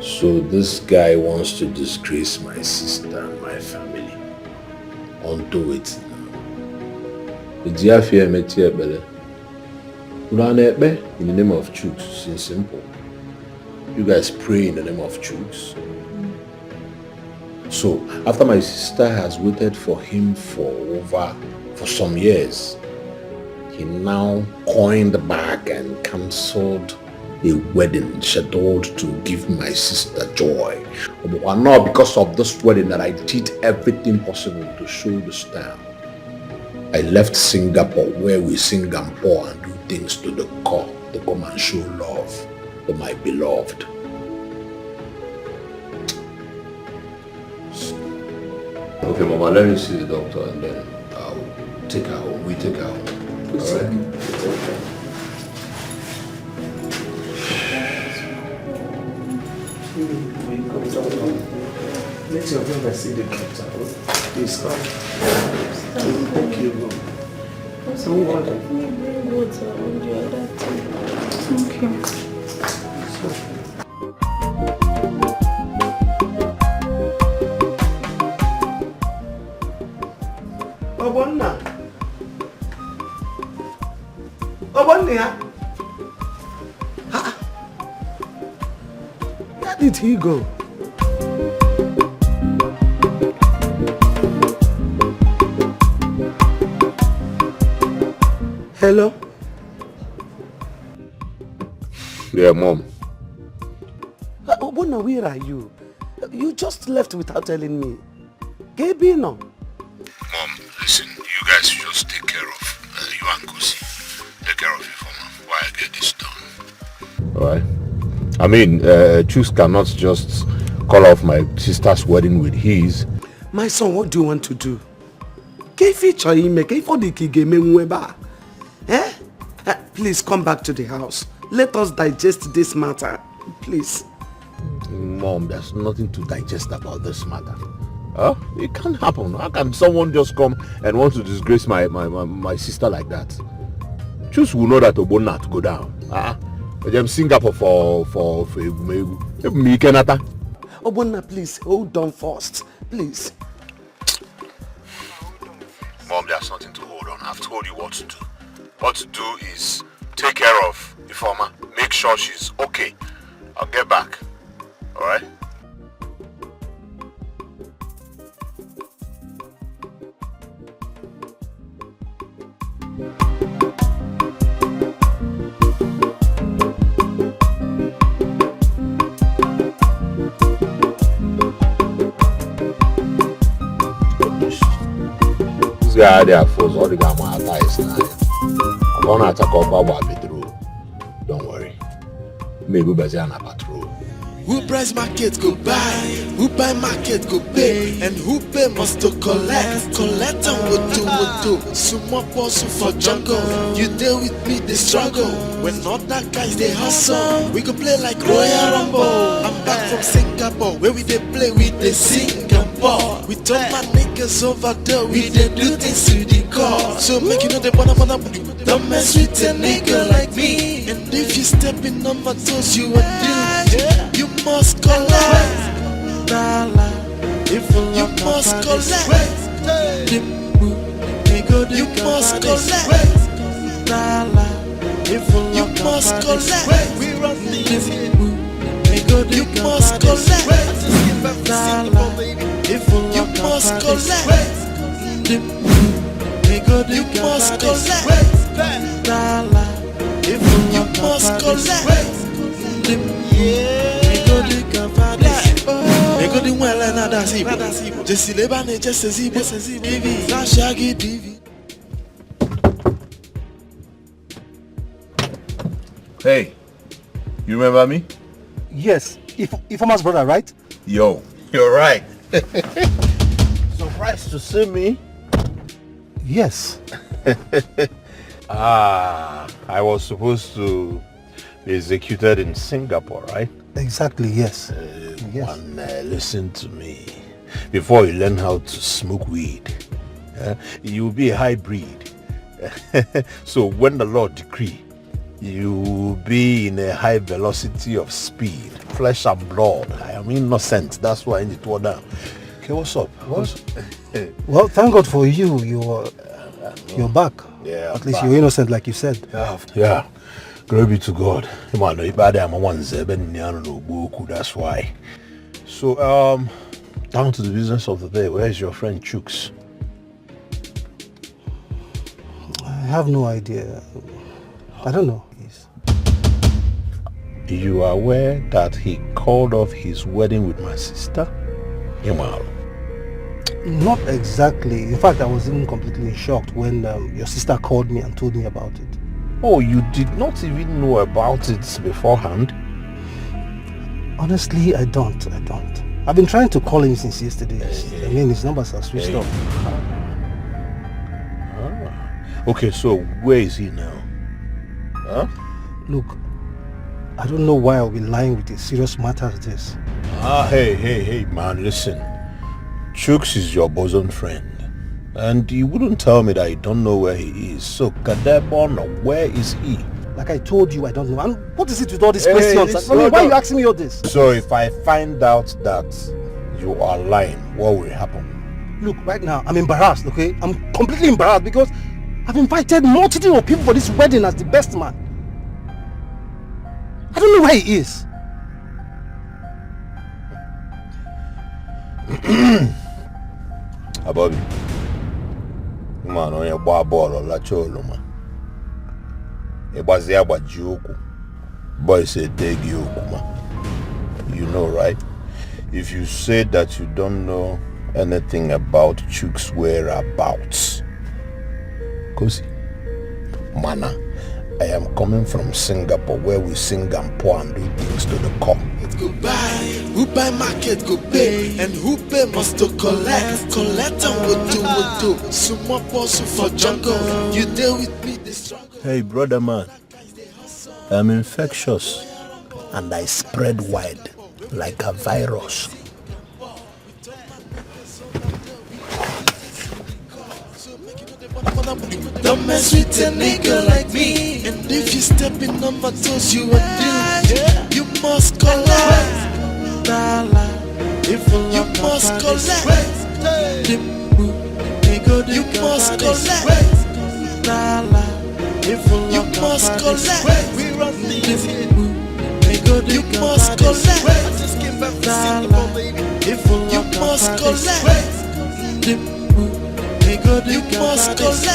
So this guy wants to disgrace my sister and my family. Onto it now. In the name of truth, it's simple. You guys pray in the name of truth. So after my sister has waited for him for some years, he now coined back and cancelled a wedding scheduled to give my sister joy. But now because of this wedding that I did everything possible to show the style. I left Singapore where we sing and pour and do things to the core to come and show love to my beloved. Okay, Mama, let me see the doctor and then I'll take her home. We take her home. Alright? Let your brother see the doctor. Please come. Thank you, Lord. Some water. Let me bring water on the other table. Okay. Obonna. Where did he go? Hello? Yeah, Mom. Obonna, where are you? You just left without telling me. Gabino. Mom, listen, you guys just take care of you and Kosi. Take care of you for me while I get this done. Alright? I mean, Chus cannot just call off my sister's wedding with his. My son, what do you want to do? Please come back to the house. Let us digest this matter. Please. Mom, there's nothing to digest about this matter. Huh? It can't happen. How can someone just come and want to disgrace my sister like that? Chus will know that Obonna to go down. I'm Singapore for me Kenata. Obonna, please hold on first. Please. Mom, there's nothing to hold on. I've told you what to do. What to do is take care of Ifeoma. Make sure she's okay. I'll get back. Alright? This guy there force all the guy my advice now. I'm gonna attack up our bedroom. Don't worry. Maybe better on a patrol. Who price market go buy, who buy market go pay, and who pay must to collect. Collect and woto. Sumo pursue for jungle. You deal with me, they struggle. When other guys they hustle, we go play like Royal Rumble. I'm back from Singapore, where we they play with the Singapore. We turn my niggas over there, we they do things to the core. So make you know they wanna don't mess with a nigga like me. And if you stepping on my toes, you a dude. You must collect. You must collect. You must collect. You must collect. You must collect. If you must collect. You must collect. If you must collect. Hey, you remember me? Yes, Ifoma's brother, right? Yo, you're right. Surprised to see me? Yes. I was supposed to be executed in Singapore, right? Exactly, yes. Yes. Man, listen to me. Before you learn how to smoke weed, you'll be a hybrid. So when the Lord decree, you'll be in a high velocity of speed, flesh and blood. I am innocent. That's why I need to go down. Okay, what's up? Well, thank God for you. You're back. Yeah. At least you're innocent, like you said. Yeah. Glory be to God. That's why. So, down to the business of the day. Where's your friend Chooks? I have no idea. I don't know. You are aware that he called off his wedding with my sister? Not exactly. In fact, I was even completely shocked when your sister called me and told me about it. Oh, you did not even know about it beforehand? Honestly, I don't. I've been trying to call him since yesterday. I mean, his numbers are switched off. Okay, so where is he now? Huh? Look, I don't know why I'll be lying with a serious matter as this. Hey, man, listen. Chooks is your bosom friend. And you wouldn't tell me that you don't know where he is. So, Kadebon, where is he? Like I told you, I don't know. And what is it with all these questions? Why are you asking me all this? So, if I find out that you are lying, what will happen? Look, right now, I'm embarrassed, okay? I'm completely embarrassed because I've invited multitude of people for this wedding as the best man. I don't know where he is. Abobi. Man, on your ball or la cholo, man. Ebazi agbaji oku. Boy say take you oku, man. You know, right? If you say that you don't know anything about Chooks' whereabouts, Kosi, mana, I am coming from Singapore where we sing and pour and do things to the core. Go buy, who buy market go pay, and who pay must to collect. Collect and what do. Some more boss for jungle. You deal with me the struggle. Hey brother man, I'm infectious and I spread wide like a virus. Don't mess with a nigga like me. And if you step in on my toes, you are doomed. You must collect. If you must collect. You must collect. If you must collect. We run things here. You must collect. I just came back from Singapore, baby. If you must collect. You must collect.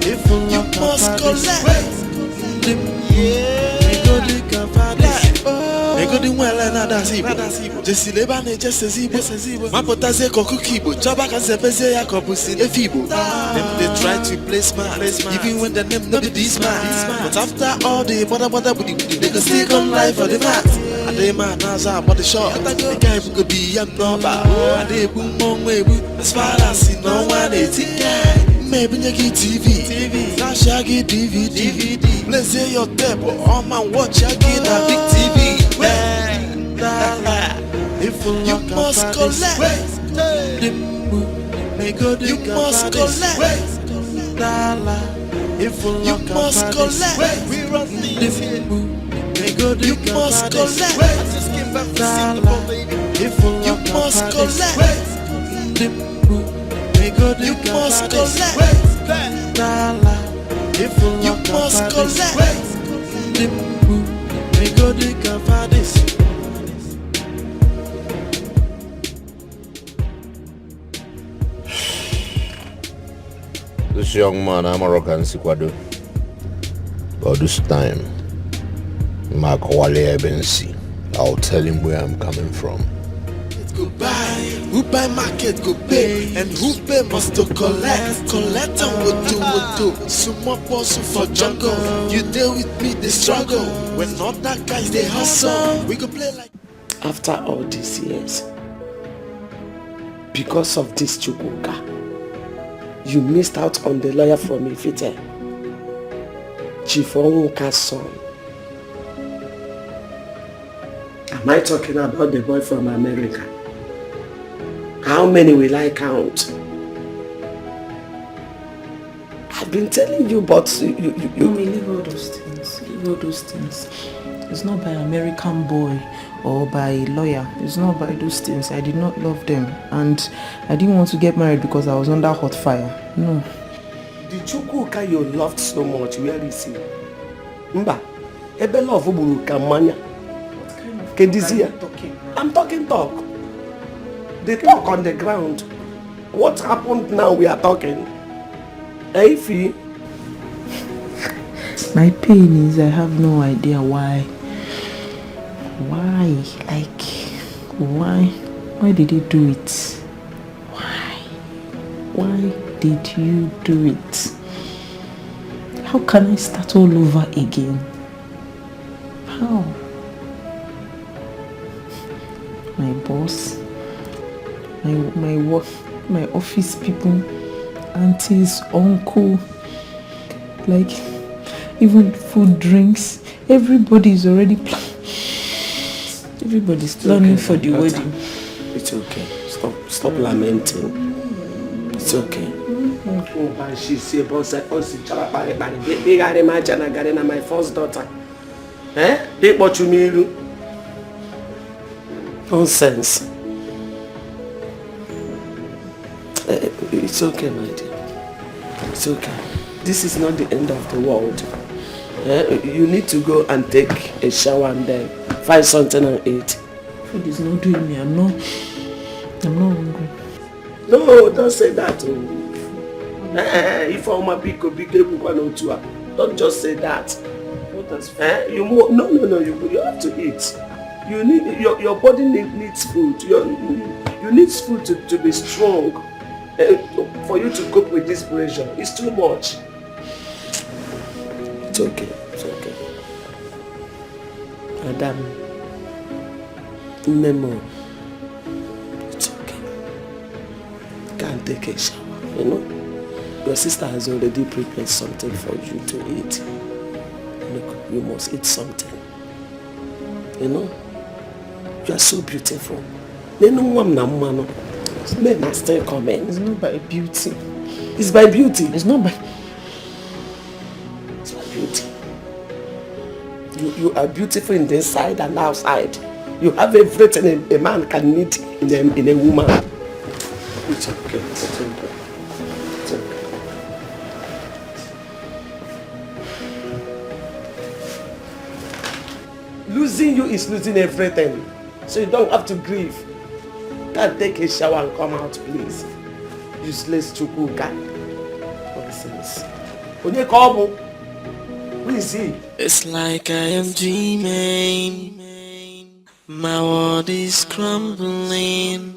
If you must collect. Egodi mwela na dasibo. Jesi leba ne jesi zibo. Mapotaze kokukibo. Chaba kanzepeze ya kobusi efibo. Them they try to play smart, even when the name no be this man. But after all the bother booty, they can still come live for the mat. And they man naza body shot. The guy who could be a number. And they boom on way as far as you know one is it. Maybe you get TV. Flash I get DVD. Let's say your table. All man watch I get a big TV. If you must collect. You must collect. If you must collect. We run things here. You must collect. I just came back from Singapore, baby. If you must collect. You must collect. If you must collect. dimbu, me go the cavadis. This young man, I'm a rock and Sikwado. But this time, Mark Wale Ebensi, I'll tell him where I'm coming from. Go buy, who buy market go pay, and who pay must to collect. Collect and what do. Sumo posu for jungle. You deal with me, the struggle. When other guys they hustle, we go play like. After all these years, because of this Chukwuka, you missed out on the lawyer from Ifite, Chief Onwuka's son. Am I talking about the boy from America? How many will I count? I've been telling you, but you may leave all those things. Leave all those things. It's not by American boy or by lawyer. It's not by those things. I did not love them, and I didn't want to get married because I was under hot fire. No. The Chukwuka you loved so much, where is he? Mba, ebe love buru kamanya. Kedizia. I'm talking talk. They talk on the ground. What happened now we are talking? Ify. My pain is I have no idea why. Why? Like, why? Why did he do it? Why? Why did you do it? How can I start all over again? How? My boss, my work, my office people, aunties, uncle, like even food, drinks, everybody's already everybody's planning okay, for the wedding. It's okay. Stop lamenting. It's okay. She said, my first daughter. Eh? What you mean? Nonsense. It's okay, my dear. It's okay. This is not the end of the world. You need to go and take a shower and then find something and eat. Food is not doing me. I'm not hungry. No, don't say that. If I'm a big don't just say that. No. You have to eat. You need your body needs food. You need food to be strong. For you to cope with this pressure, it's too much. It's okay. It's okay. Madam, Memo, it's okay. Can't take a shower, you know. Your sister has already prepared something for you to eat. Look, you must eat something. You know, you are so beautiful. Men are still coming. It's not by beauty. It's by beauty. It's not by... It's by beauty. You are beautiful in the inside and outside. You have everything a man can need in a woman. It's okay. It's okay. It's okay. Losing you is losing everything. So you don't have to grieve. Can't take a shower and come out, please. Useless Chukwuka. Nonsense. Who is he? It's like I am dreaming. My world is crumbling.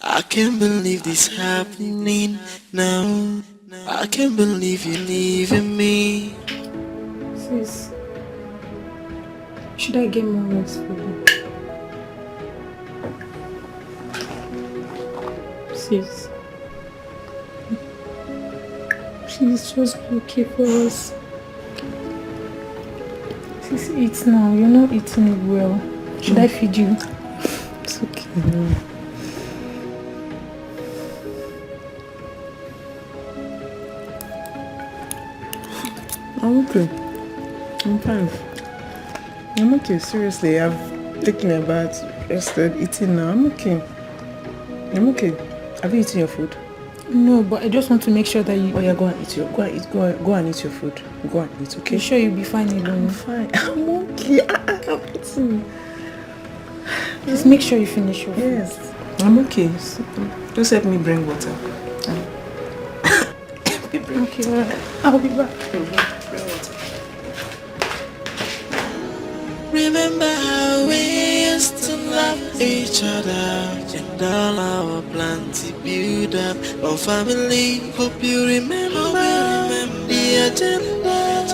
I can't believe this happening now. I can't believe you leaving me. Sis, should I get more words for you? Sis, please just be okay for us. Sis, eat now. You're not eating well. Should I feed you? It's okay. I'm okay. I'm fine. I'm okay, seriously. I've taken a bath, rested, eating now. I'm okay. I'm okay. Have you eaten your food? No, but I just want to make sure that you... Oh yeah, go and eat your food. Go and eat, okay? You sure you'll be fine alone? I'm fine. I'm okay. I'm eating. Just make sure you finish your food. Yes. I'm okay. Just help me bring water. Okay, alright. I'll be back. Bring water. Remember how we used to love each other and all our plans to build up our family. Hope you remember the agenda.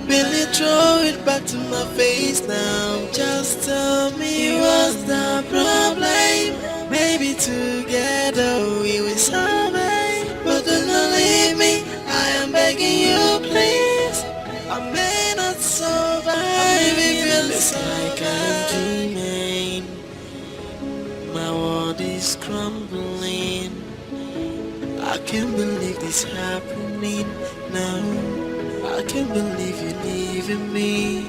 Really throw it back to my face now. Just tell me what's the problem. Maybe together we will solve it. But do not leave me. I am begging you, please. I may not survive if you listen. Like I'm dreaming. My world is crumbling. I can't believe this happening now. I can't believe you're leaving me.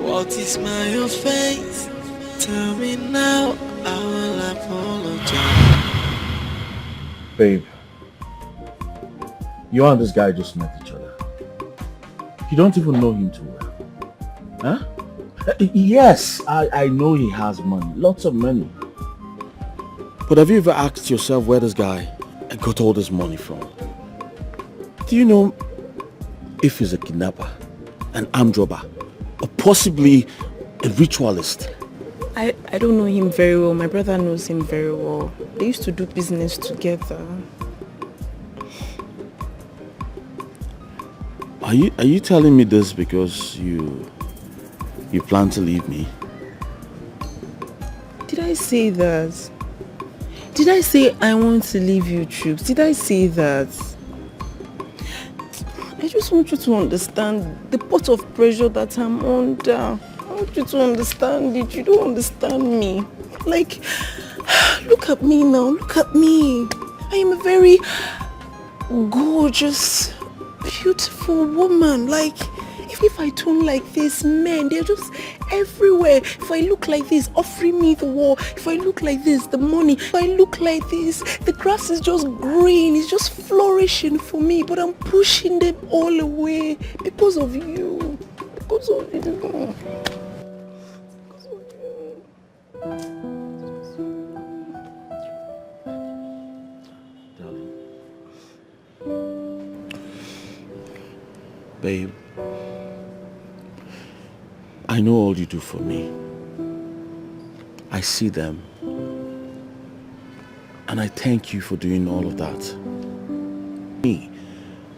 What is my offense? Tell me now. I will apologize. Babe, you and this guy just met each other. You don't even know him too well. Huh? Yes, I know he has money. Lots of money. But have you ever asked yourself where this guy got all this money from? Do you know if he's a kidnapper, an armed robber, or possibly a ritualist? I don't know him very well. My brother knows him very well. They used to do business together. Are you telling me this because you plan to leave me? Did I say that? Did I say I want to leave you, Troops? Did I say that? I just want you to understand the pot of pressure that I'm under. I want you to understand it. You don't understand me. Like, look at me now. Look at me. I am a very gorgeous, beautiful woman. Like, if I turn like this, men, they're just everywhere. If I look like this, offering me the war. If I look like this, the money. If I look like this, the grass is just green. It's just flourishing for me. But I'm pushing them all away because of you. Because of you. Because of you. Babe, I know all you do for me. I see them. And I thank you for doing all of that. Me.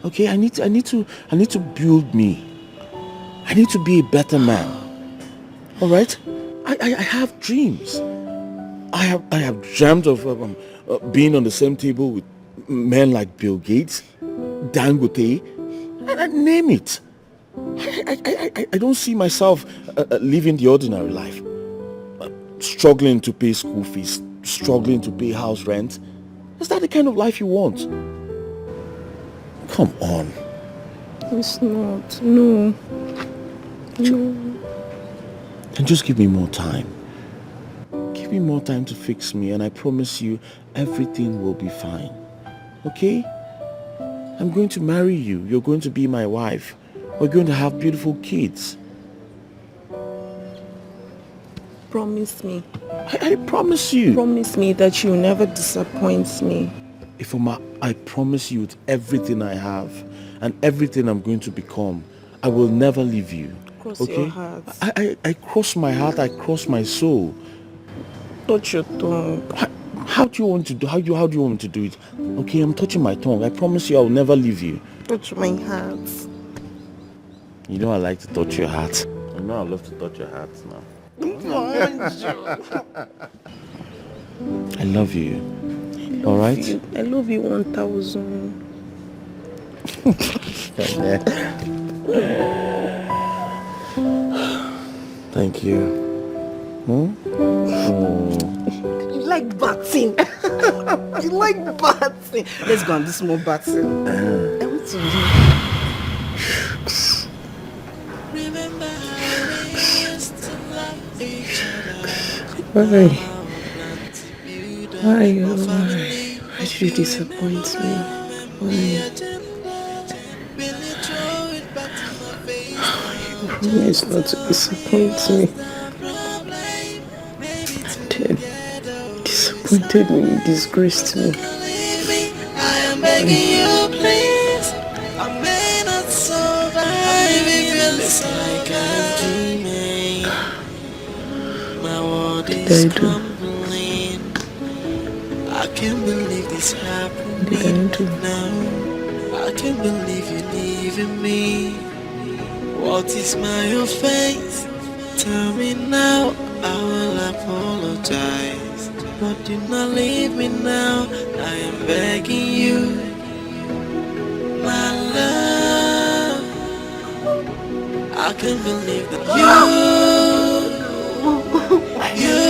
Okay, I need to build me. I need to be a better man. All right? I have dreams. I have dreamt of being on the same table with men like Bill Gates, Dangote, and name it. I don't see myself living the ordinary life. Struggling to pay school fees, struggling to pay house rent. Is that the kind of life you want? Come on. It's not. No. No. Then just give me more time. Give me more time to fix me, and I promise you everything will be fine. Okay? I'm going to marry you. You're going to be my wife. We're going to have beautiful kids. Promise me. I promise you. Promise me that you'll never disappoint me. Ifoma, I promise you with everything I have and everything I'm going to become, I will never leave you. Cross okay? your heart. I cross my heart, I cross my soul. Touch your tongue. How do you want to do? How do you want me to do it? Okay, I'm touching my tongue. I promise you I will never leave you. Touch my heart. You know I like to touch your heart. You know I love to touch your heart now. I love you. All right? I love you 1,000. Thank you. Hmm? Oh. You like batting. You like batting. Let's go and do some more batting. I want to leave. Remember how we used to love each other. Why? Why did you disappoint me? Why? You promised not to disappoint me. Then disappointed me, you disgraced me. I am begging you, please. I may not survive. It feels like I'm dreaming. My world is crumbling. I can't believe this happening now. I can't believe you're leaving me. What is my offense? Tell me now. I will apologize. But do not leave me now. I am begging you, my love. I can't believe that you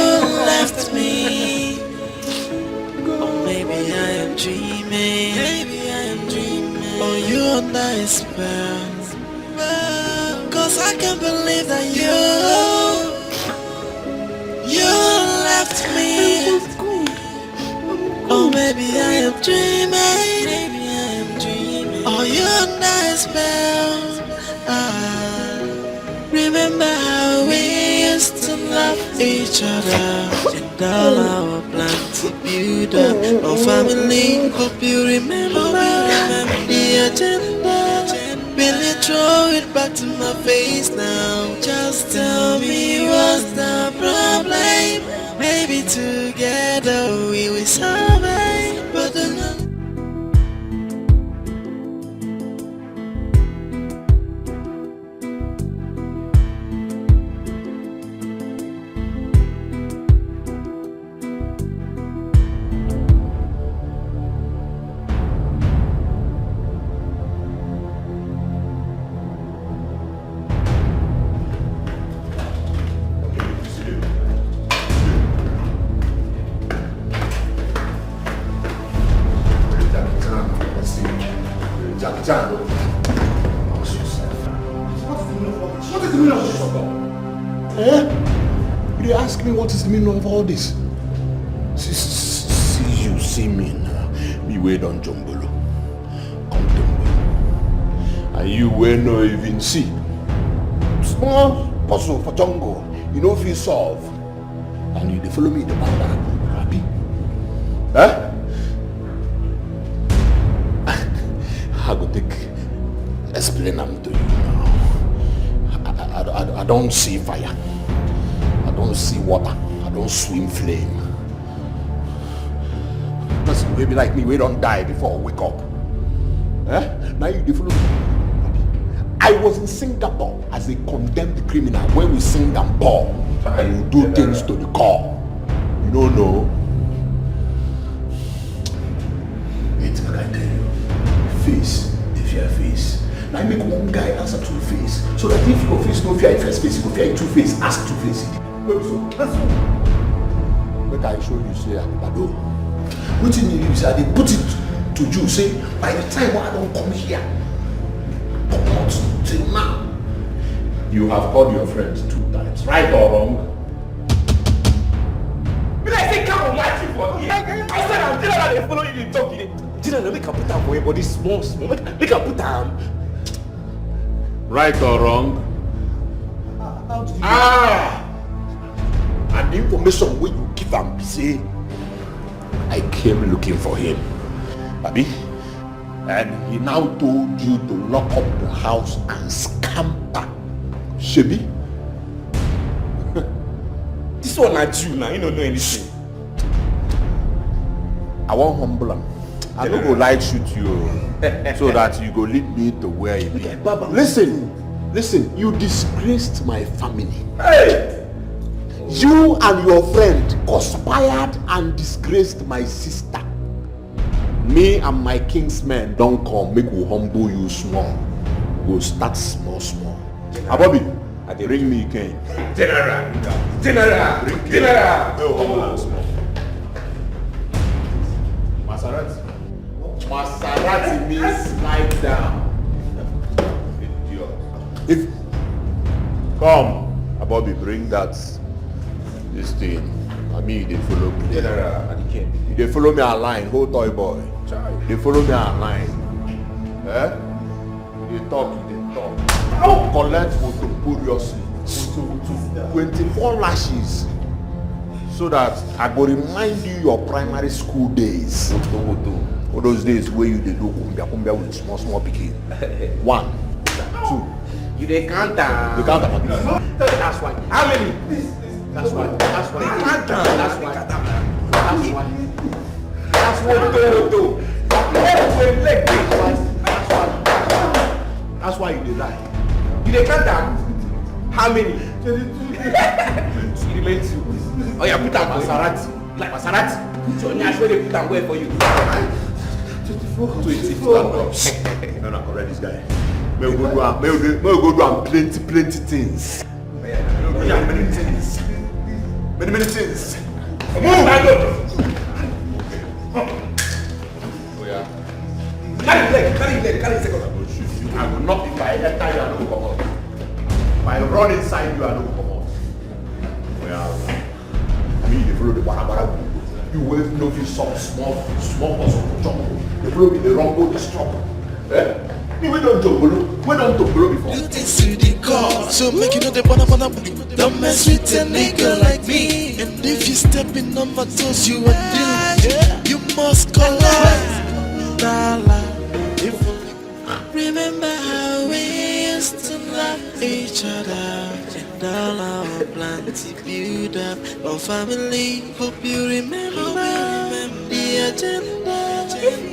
left me. Or maybe I am dreaming. Or you under a spell. Cause I can't believe that you left me. Oh, maybe I am dreaming. Oh, you're under a spell. Remember how we used to love each other. And all our plans to build up our family. Hope you remember the agenda. Will you throw it back to my face now? Just tell me what's the problem. Maybe together we will survive. But You ask me what is the meaning of all this? See you see me now. Me wait on Jombolo. Come to me. And you will no even see. Small puzzle for jungle. You know if you solve. And you follow me the banda. Happy? Huh? I go explain them to you now. I don't see fire. I don't see water. I don't swim flame. Listen, baby like me, we don't die before we wake up. Eh? Now you follow me. I was in Singapore as a condemned criminal when we sing and ball and you do things to the core. You don't know. It's what I tell you. Face, if you have face. Now I make one guy answer two face. So that if your face no fear in first face, you go fear in two face, ask two face. Make I show you say Bado. What in you say they put it to you say by the time I don't come here. Come out till now. You have called your friends 2 times, right or wrong? But I say come on, watch you for I said I'm telling her they follow you in talk. Didn't make a put down for your body small. Make a put down. Right or wrong? And the information when you give him say I came looking for him. Abi? And he now told you to lock up the house and scamper. Shebi? This one not you now, you don't know anything. I want humble him. I don't go like shoot you so that you go lead me to where you be. Listen, you disgraced my family. Hey! You and your friend conspired and disgraced my sister. Me and my kingsmen don't come, make we humble you small. We'll start small. Bobby, bring me again. General! No, humble small. Maserati means slide down. Idiot. Come, Bobby, bring that This thing, I mean, they follow me. They follow me online, whole toy boy. They follow me online. Eh? They talk. Collect photo, curiously. 24 lashes. So that I go remind you your primary school days. All those days where you did do kumbia with small picking. 1, 2. You they count down. You count down. That's why. How many? That's why. That's why. Count down. That's why. That's why. That's what you do. That's why you did lie. You they count down. How many? You remain 2. Oh yeah, put down Maserati. Like Maserati. So now where they put down where for you? 24. No, correct this guy. May we go do plenty things. Many things. Many things. Move, I go. Oh yeah. Carry leg. I will not if I enter you and no come out. If I run inside you and no come out. Oh yeah. I mean, they follow the barabara. You will know if you saw small person jump. They follow me, they run, go, they stop. Eh? We don't jump below before. Do this to the core, so make you know the banana. Don't mess with a nigga like me. And if you step in on my toes, you are doomed. You must collect. Remember how we used to love each other, and all our plans to build up our family. Hope you remember the agenda.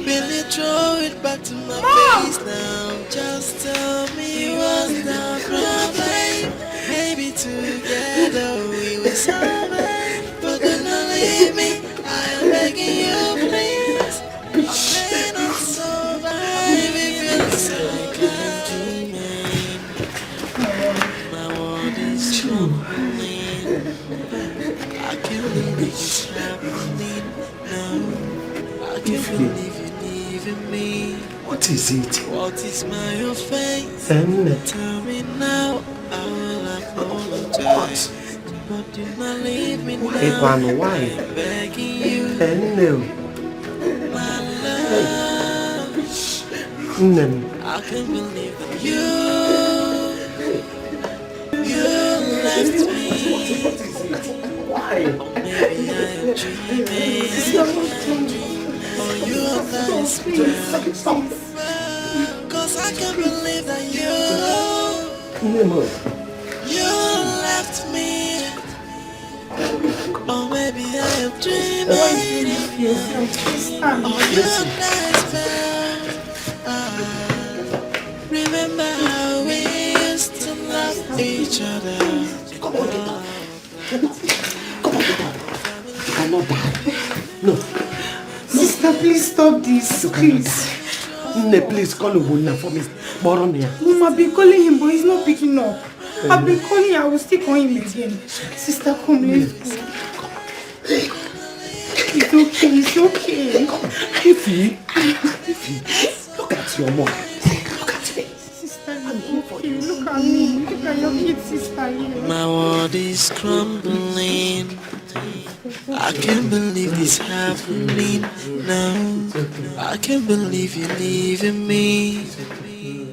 Will you throw it back to my face now? Just tell me what's the problem. Maybe together we will survive, but do not leave me. I am begging you, please. I cannot survive if you're like I'm dreaming. My world is crumbling. I can't believe it's happening now. I can't believe you're leaving me. What is it? What is my offense? Tell me now. I will apologize. But do not leave me now. Why? I'm begging you. My love. I can't believe that you left me. Why? Maybe I am dreaming. Oh, you are nice, cause I can't believe that you left me. Oh, maybe I am dreaming. Oh, you are nice, remember how we used to love each other. I cannot die. No. Sister, please stop this, please. Please call Ubunna for me. Mama, I've been calling him, but he's not picking up. I've been calling, I will still call him again. Sister, come, let's go. It's okay. Ify, look at your mom. Look at me. Sister, look at me. Look at your kid, sister. My world is crumbling. I can't believe this happening now. I can't believe you're leaving me.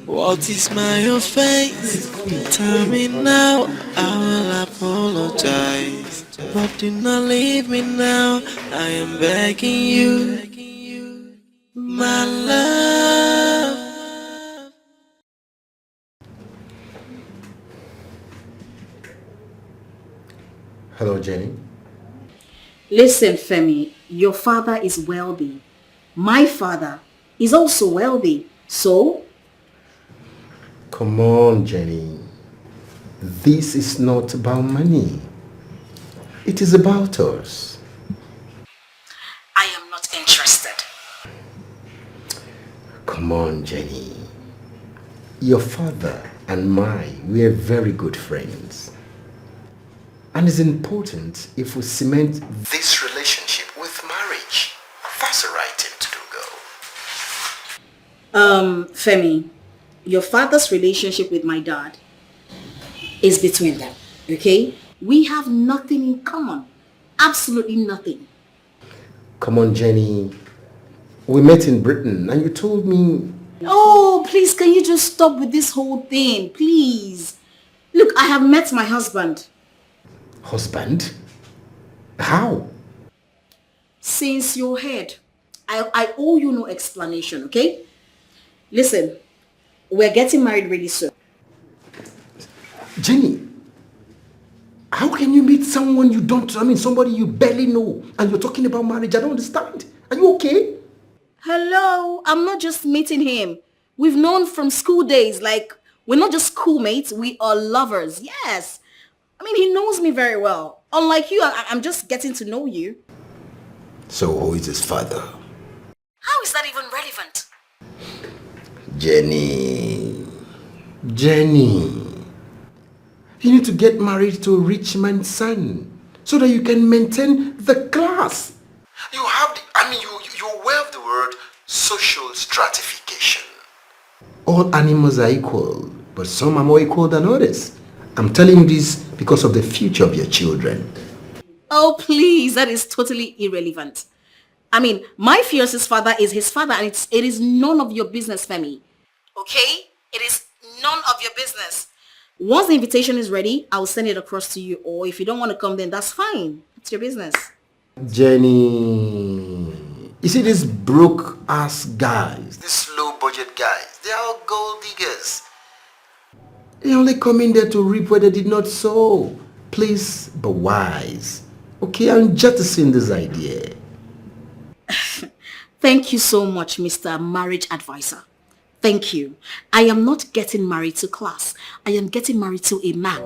What is my offense? Tell me now. I will apologize, but do not leave me now. I am begging you, my love. Hello, Jenny. Listen, Femi, your father is wealthy. My father is also wealthy. So? Come on, Jenny. This is not about money. It is about us. I am not interested. Come on, Jenny. Your father and I were very good friends. And it's important if we cement this relationship with marriage. That's the right thing to do, girl. Femi, your father's relationship with my dad is between them, okay? We have nothing in common. Absolutely nothing. Come on, Jenny. We met in Britain and you told me... Oh, please, can you just stop with this whole thing, please? Look, I have met my husband. Husband? How? Since your head, I owe you no explanation, okay? Listen, we're getting married really soon. Jenny, how can you meet someone you don't, somebody you barely know, and you're talking about marriage? I don't understand. Are you okay? Hello, I'm not just meeting him. We've known from school days, like, we're not just schoolmates, we are lovers, yes. I mean, he knows me very well. Unlike you, I'm just getting to know you. So who is his father? How is that even relevant? Jenny. You need to get married to a rich man's son so that you can maintain the class. You have you're aware of the word social stratification. All animals are equal, but some are more equal than others. I'm telling you this because of the future of your children. Oh, please, that is totally irrelevant. I mean, my fiance's father is his father, and it is none of your business, Femi. Okay? It is none of your business. Once the invitation is ready, I'll send it across to you. Or if you don't want to come, then that's fine. It's your business. Jenny, you see these broke ass guys, these low budget guys, they are all gold diggers. They only come in there to reap where they did not sow. Please be wise. Okay, I'm jettisoning this idea. Thank you so much, Mr. Marriage Advisor. Thank you. I am not getting married to class. I am getting married to a man.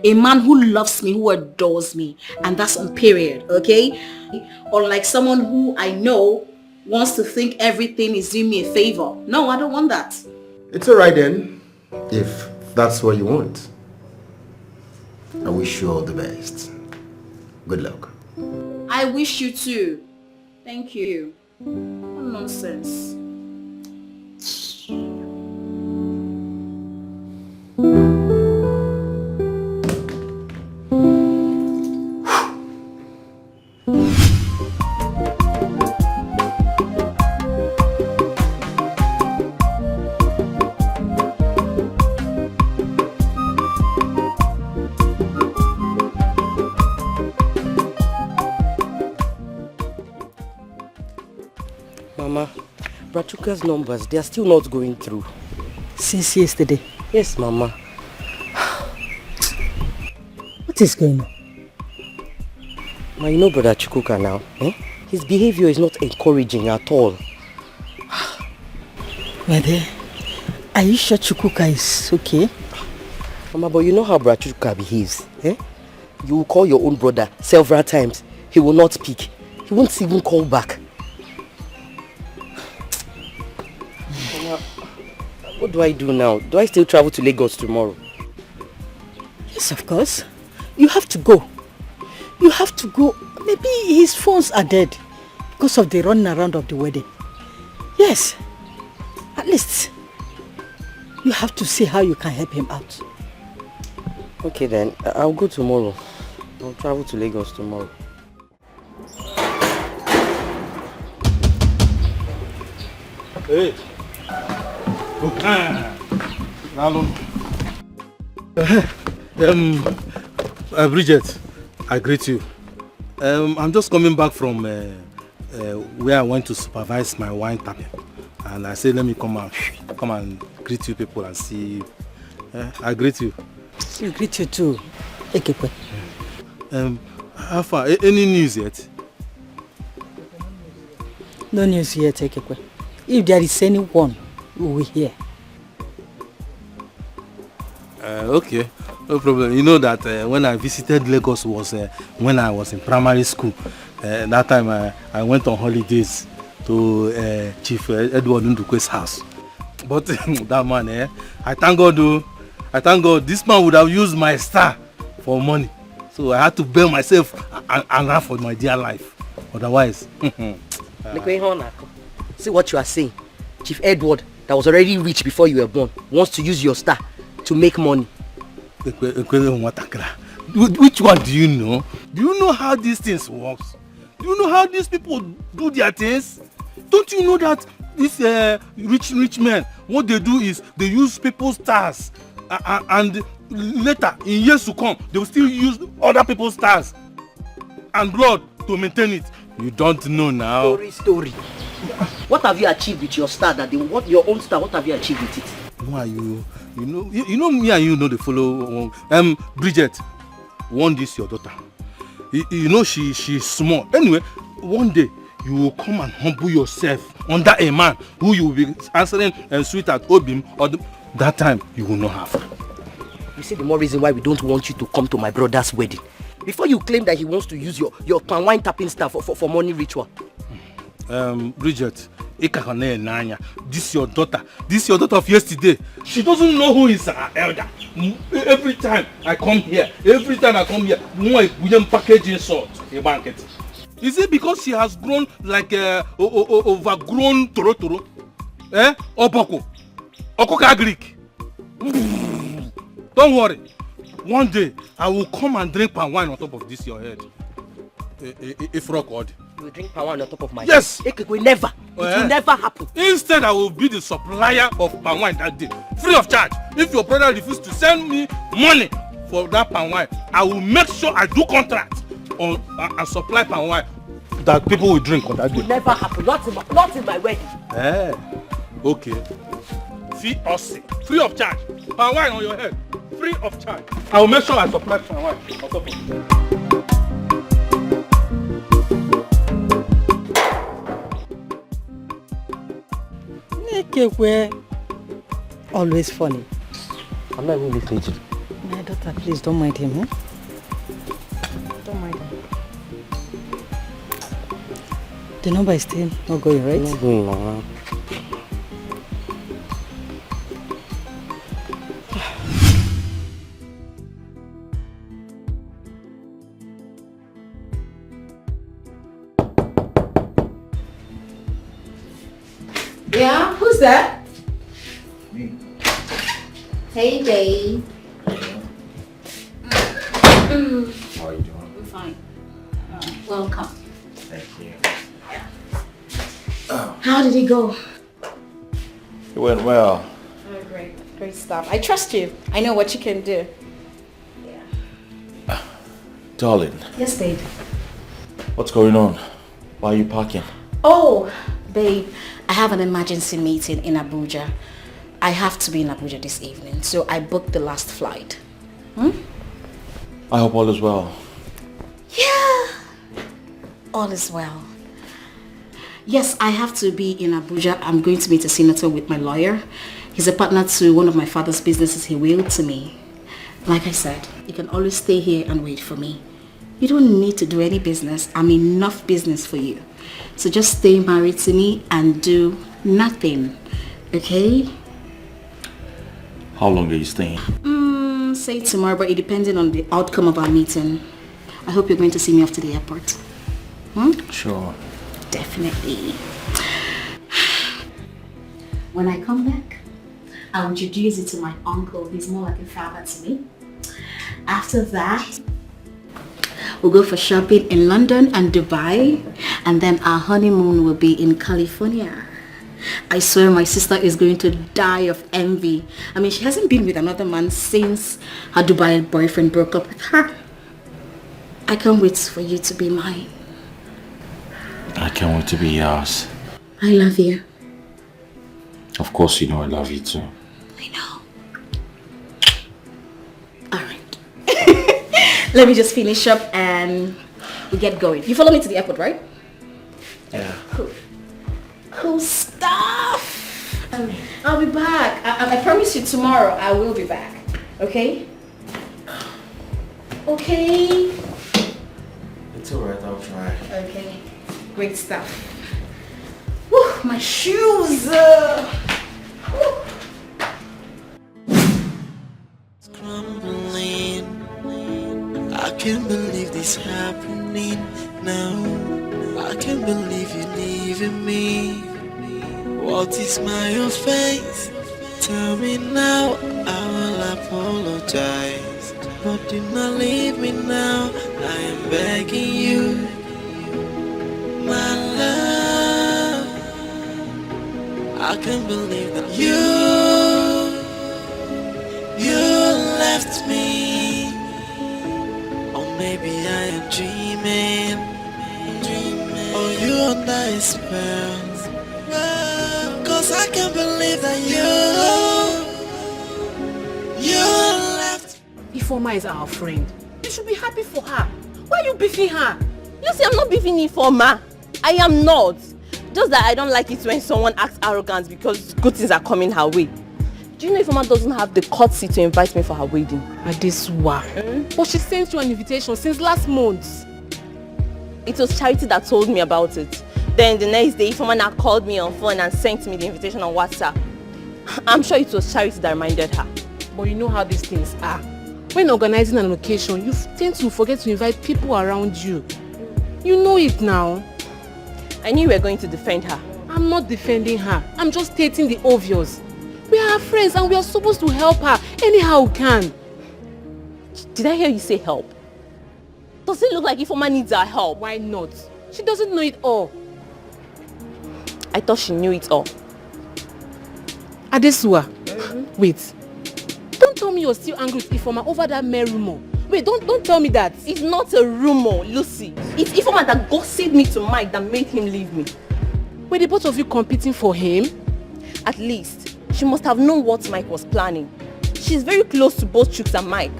A man who loves me, who adores me. And that's on period, okay? Unlike someone who I know wants to think everything is doing me a favor. No, I don't want that. It's alright then, if that's what you want. I wish you all the best. Good luck. I wish you too. Thank you. What nonsense. Mama, Brachuka's numbers, they are still not going through. Since yesterday? Yes, Mama. What is going on? Ma, you know Brother Chukwuka now, eh? His behavior is not encouraging at all. Mother, are you sure Chukwuka is okay? Mama, but you know how Brother Chukwuka behaves, eh? You will call your own brother several times. He will not pick. He won't even call back. Mama, what do I do now? Do I still travel to Lagos tomorrow? Yes, of course. You have to go. You have to go. Maybe his phones are dead because of the running around of the wedding. Yes. At least you have to see how you can help him out. Okay then, I'll go tomorrow. I'll travel to Lagos tomorrow. Hey. Bridget, I greet you. I'm just coming back from where I went to supervise my wine tapping, and I said let me come and greet you people and see. I greet you. We greet you too, Ekekwe. How far? Any news yet? No news yet, Ekekwe. If there is anyone, we will hear. Okay, no problem. You know that when I visited Lagos was when I was in primary school. That time I went on holidays to Chief Edward Ndukwe's house. But that man, I thank God though. I thank God this man would have used my star for money. So I had to bail myself and run for my dear life. Otherwise. See what you are saying. Chief Edward, that was already rich before you were born, wants to use your star to make money. Which one do you know? Do you know how these things work? Do you know how these people do their things? Don't you know that these rich men, what they do is they use people's stars and later, in years to come, they will still use other people's stars and blood to maintain it. You don't know now. Story. What have you achieved with your star? Your own star? What have you achieved with it? Who are you? You know me and you know the follow. Bridget, one this your daughter. You know she's small. Anyway, one day you will come and humble yourself under a man who you will be answering sweet at Obim, or that time you will not have her. You see the more reason why we don't want you to come to my brother's wedding. Before you claim that he wants to use your palm wine tapping star for money ritual. Bridget, this your daughter of yesterday. She doesn't know who is her elder. Every time I come here, we package insult a banquet. Is it because she has grown like overgrown toro? Opoko Greek. Don't worry. One day I will come and drink palm wine on top of this your head. If rock odd. You will drink palm wine on top of my head? Yes. It will never. It will never happen. Instead, I will be the supplier of palm wine that day, free of charge. If your brother refuses to send me money for that palm wine, I will make sure I do contract on and supply palm wine that people will drink on that day. It will never happen. Not in my wedding. Okay. Fee us free of charge. Palm wine on your head, free of charge. I will make sure I supply palm wine on top of it. Always funny. I'm not even listening to you. My daughter, please don't mind him, eh? Don't mind him. The number is still not going, right? Not going, Mama. Yeah, who's that? Me. Hey, babe. How are you doing? I'm fine. Welcome. Thank you. How did it go? It went well. Oh, great. Great stuff. I trust you. I know what you can do. Darling. Yes, babe. What's going on? Why are you parking? Oh, babe. I have an emergency meeting in Abuja. I have to be in Abuja this evening, so I booked the last flight. I hope all is well. Yeah, all is well. Yes, I have to be in Abuja. I'm going to meet a senator with my lawyer. He's a partner to one of my father's businesses he willed to me. Like I said, you can always stay here and wait for me. You don't need to do any business. I'm enough business for you. So just stay married to me and do nothing, okay? How long are you staying? Say tomorrow, but it depends on the outcome of our meeting. I hope you're going to see me off to the airport. Sure. Definitely. When I come back, I'll introduce you to my uncle. He's more like a father to me. After that, we'll go for shopping in London and Dubai, and then our honeymoon will be in California. I swear my sister is going to die of envy. I mean, she hasn't been with another man since her Dubai boyfriend broke up with her. I can't wait for you to be mine. I can't wait to be yours. I love you. Of course you know I love you too. I know. Alright. Let me just finish up and we get going. You follow me to the airport, right? Yeah. Cool stuff. I'll be back. I promise you tomorrow I will be back. Okay? Okay. It's alright, I'll try. Okay. Great stuff. Woo, my shoes. Crumbling. I can't believe this happening now. I can't believe you're leaving me. What is my offense? Tell me now, I will apologize. but do not leave me now. I am begging you, my love. I can't believe that you left me. Or maybe I am dreaming. Or you under a spell. Cause I can't believe that you left. Ifeoma is our friend. You should be happy for her. Why are you beefing her? You see, I'm not beefing Ifeoma. I am not. Just that I don't like it when someone acts arrogant because good things are coming her way. Do you know Ifeoma doesn't have the courtesy to invite me for her wedding? Adesua. But she sent you an invitation since last month. It was Charity that told me about it. Then the next day, Ifeoma now called me on phone and sent me the invitation on WhatsApp. I'm sure it was Charity that reminded her. But you know how these things are. When organizing an occasion, you tend to forget to invite people around you. You know it now. I knew you were going to defend her. I'm not defending her. I'm just stating the obvious. We are her friends and we are supposed to help her anyhow we can. Did I hear you say help? Does it look like Ifeoma needs our help? Why not? She doesn't know it all. I thought she knew it all. Adesua, wait. Don't tell me you're still angry with Ifeoma over that mere rumor. Wait, don't tell me that. It's not a rumor, Lucy. It's Ifeoma that gossiped me to Mike that made him leave me. Were the both of you competing for him? At least, she must have known what Mike was planning. She's very close to both Chooks and Mike.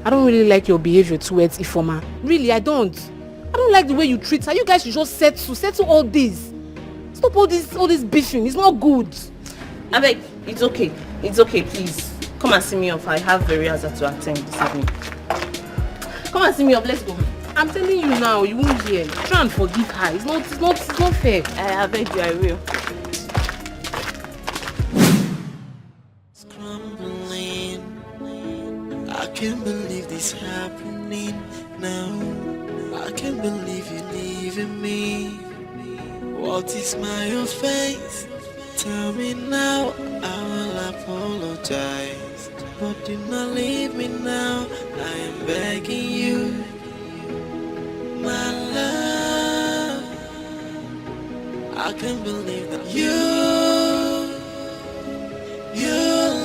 I don't really like your behavior towards Ifeoma. Really, I don't. I don't like the way you treat her. You guys should just settle all this. Stop all this beefing. It's not good. I beg, it's okay. It's okay, please. Come and see me off. I have a rehearsal to attend this evening. Come and see me off. Let's go. I'm telling you now, you won't hear. Try and forgive her. It's not fair. I beg you, I will. Scrambling. I can't believe this happening now. I can't believe you leaving me. What is my offense? Tell me now, I will apologize. But do not leave me now, I am begging you, my love. I can't believe that you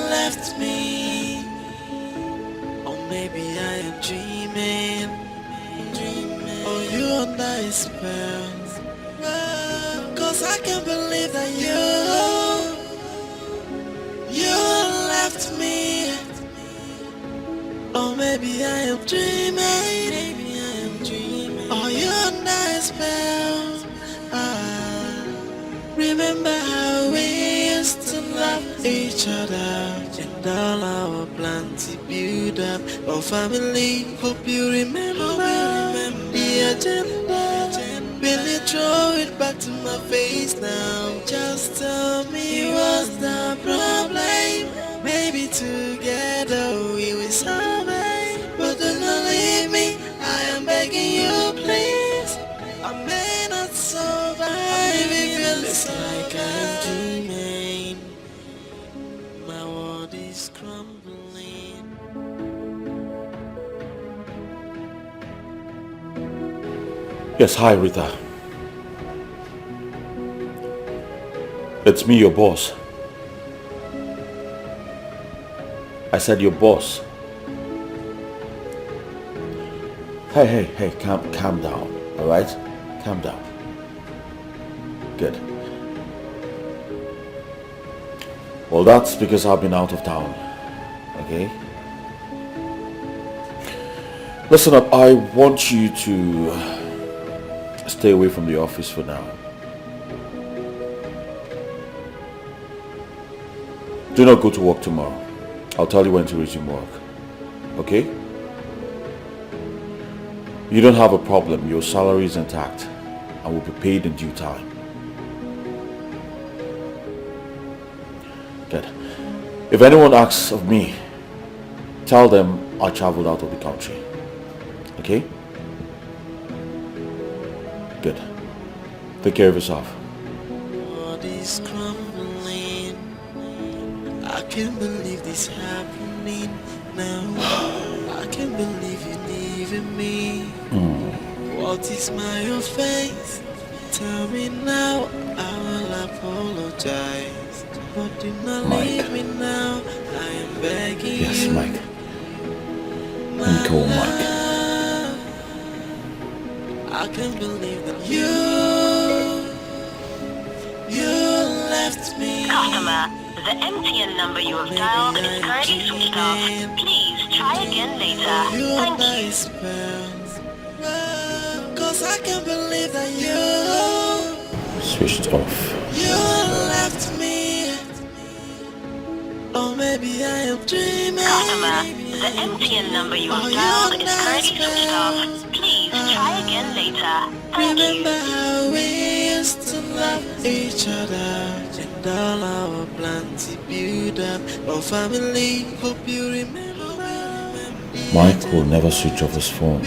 left me. Or maybe I am dreaming. Or you under a spell. Cause I can't believe that you left me. Or maybe I am dreaming. Or you under a spell. Remember how we used to love each other and all our plans to build up our family. Hope you remember the agenda. Will you throw it back to my face now? Just tell me what's the problem. Maybe together we will survive. But do not leave me, I am begging you please. I may not survive if it feels like I'm dreaming. My world is crumbling. Yes, hi Rita. It's me, your boss. I said your boss. Hey, calm down, alright? Calm down. Good. Well, that's because I've been out of town, okay? Listen up, I want you to stay away from the office for now. Do not go to work tomorrow. I'll tell you when to resume work. Okay? You don't have a problem. Your salary is intact and will be paid in due time. Good. If anyone asks of me, tell them I traveled out of the country. Okay? Good. Take care of yourself. What is crumbling? I can't believe this happening now. I can't believe you're leaving me. What is my offense? Tell me now, I will apologize. But do not leave me now, I am begging you. Yes, Mike. Let me call Mike. I can't believe that you left me. Customer, the MTN number you have dialed is currently switched off. Please try again later. Thank you. Cause I can't believe that you Switched off. left me. Or maybe I am dreaming. Customer, the MTN number you have dialed is currently switched off. Please try again later. Thank you. Remember how we used to love each other and all our plans to build up our family. Hope you remember. Mike will never switch off his phone.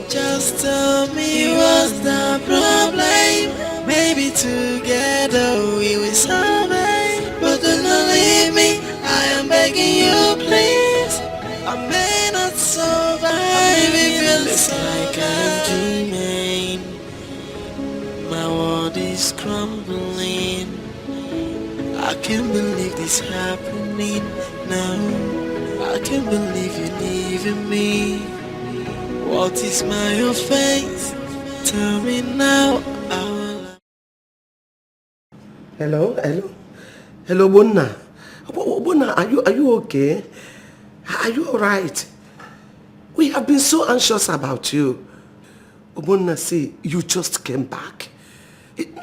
Just tell me what's the problem. Maybe together we will survive. But do not leave me, I am begging you please. I may not survive if it looks like I'm dreaming. My world is crumbling. I can't believe this happening now. I can't believe you're leaving me. What is my offense? Tell me now. Hello, Bonna. Bonna, are you okay? Are you alright? We have been so anxious about you. Bonna, see, you just came back.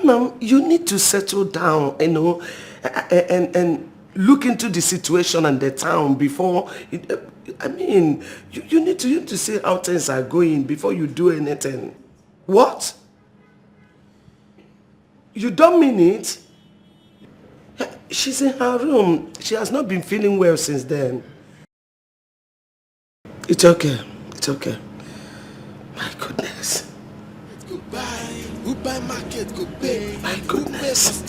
Now, you need to settle down, and look into the situation and the town before... you need to see how things are going before you do anything. What? You don't mean it? She's in her room. She has not been feeling well since then. It's okay. It's okay. My goodness. Goodbye market, go pay. My goodness.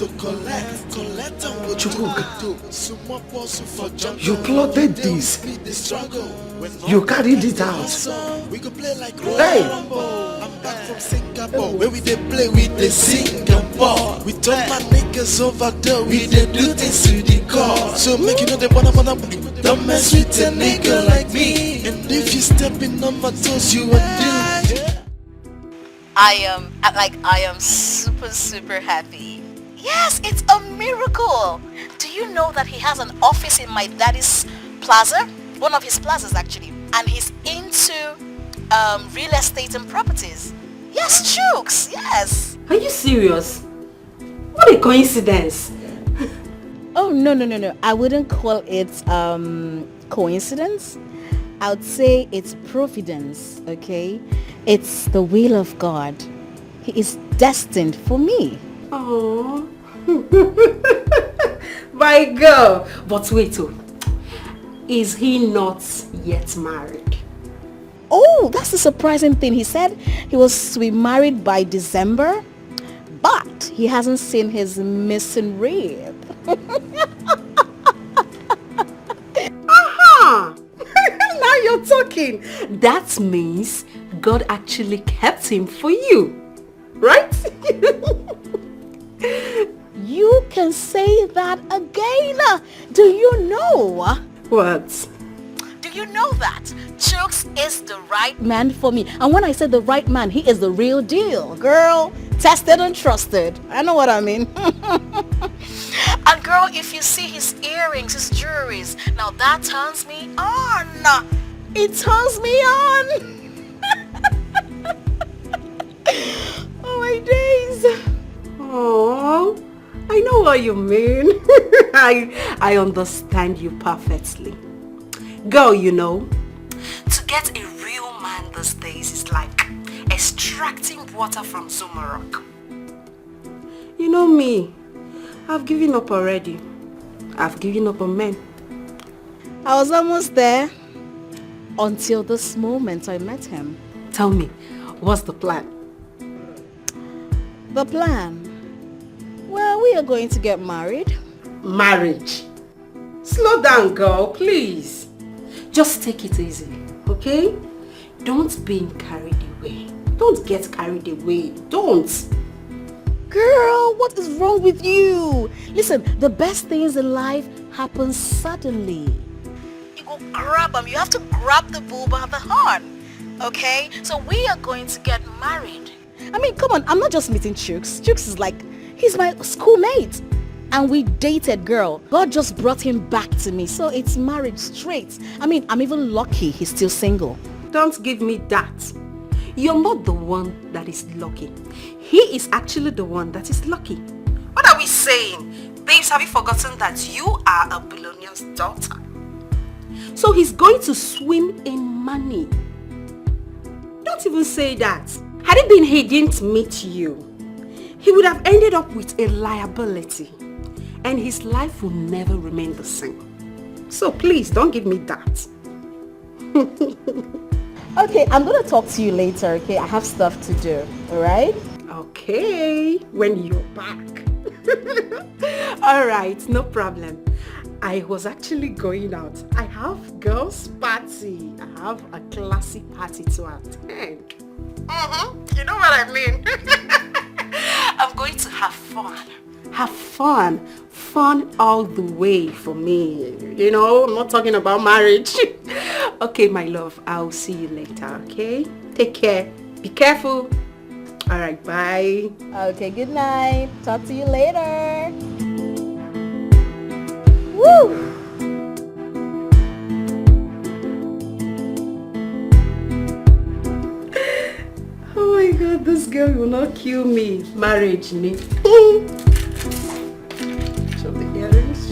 You plotted this. You carried it out. Hey! From Singapore, where we dey play with the Singapore. We turn my niggas over there, we dey do things to the core. So make you know they wanna don't mess with a nigga like me. And if you stepping on my toes, you are doomed. I am super happy. Yes, it's a miracle. Do you know that he has an office in my daddy's plaza? One of his plazas actually. And he's into real estate and properties. Yes, Chooks, yes. Are you serious? What a coincidence. Oh, no. I wouldn't call it coincidence. I would say it's providence, okay? It's the will of God. He is destined for me. Oh. My girl. But wait, is he not yet married? Oh, that's the surprising thing. He said he was to be married by December, but he hasn't seen his missing rib. Aha! Now you're talking. That means God actually kept him for you, right? You can say that again. Do you know? What? Do you know that Chooks is the right man for me? And when I say the right man, he is the real deal. Girl, tested and trusted. I know what I mean. And girl, if you see his earrings, his jewelries, now that turns me on. It turns me on. Oh my days. Oh, I know what you mean. I understand you perfectly. Girl, you know, to get a real man these days is like extracting water from Zuma rock. You know me, I've given up already. I've given up on men. I was almost there until this moment I met him. Tell me, what's the plan? The plan? Well, we are going to get married. Marriage? Slow down, girl, please. Just take it easy, okay? Don't be carried away. Don't get carried away. Don't. Girl, what is wrong with you? Listen, the best things in life happen suddenly. You go grab them. You have to grab the bull by the horn. Okay? So we are going to get married. I mean, come on. I'm not just meeting Chooks. Chooks is like, he's my schoolmate. And we dated, girl. God just brought him back to me. So it's marriage straight. I mean, I'm even lucky he's still single. Don't give me that. You're not the one that is lucky. He is actually the one that is lucky. What are we saying? Babes, have you forgotten that you are a billionaire's daughter? So he's going to swim in money. Don't even say that. Had it been he didn't meet you, he would have ended up with a liability. And his life will never remain the same. So please, don't give me that. Okay, I'm going to talk to you later, okay? I have stuff to do, alright? Okay, when you're back. Alright, no problem. I was actually going out. I have girls' party. I have a classy party to attend. You know what I mean? I'm going to have fun. Have fun. Fun all the way for me. You know, I'm not talking about marriage. Okay, my love, I'll see you later, okay? Take care. Be careful. All right, bye. Okay, good night. Talk to you later. Woo! Oh my God, this girl will not kill me. Marriage, me. Show the earrings.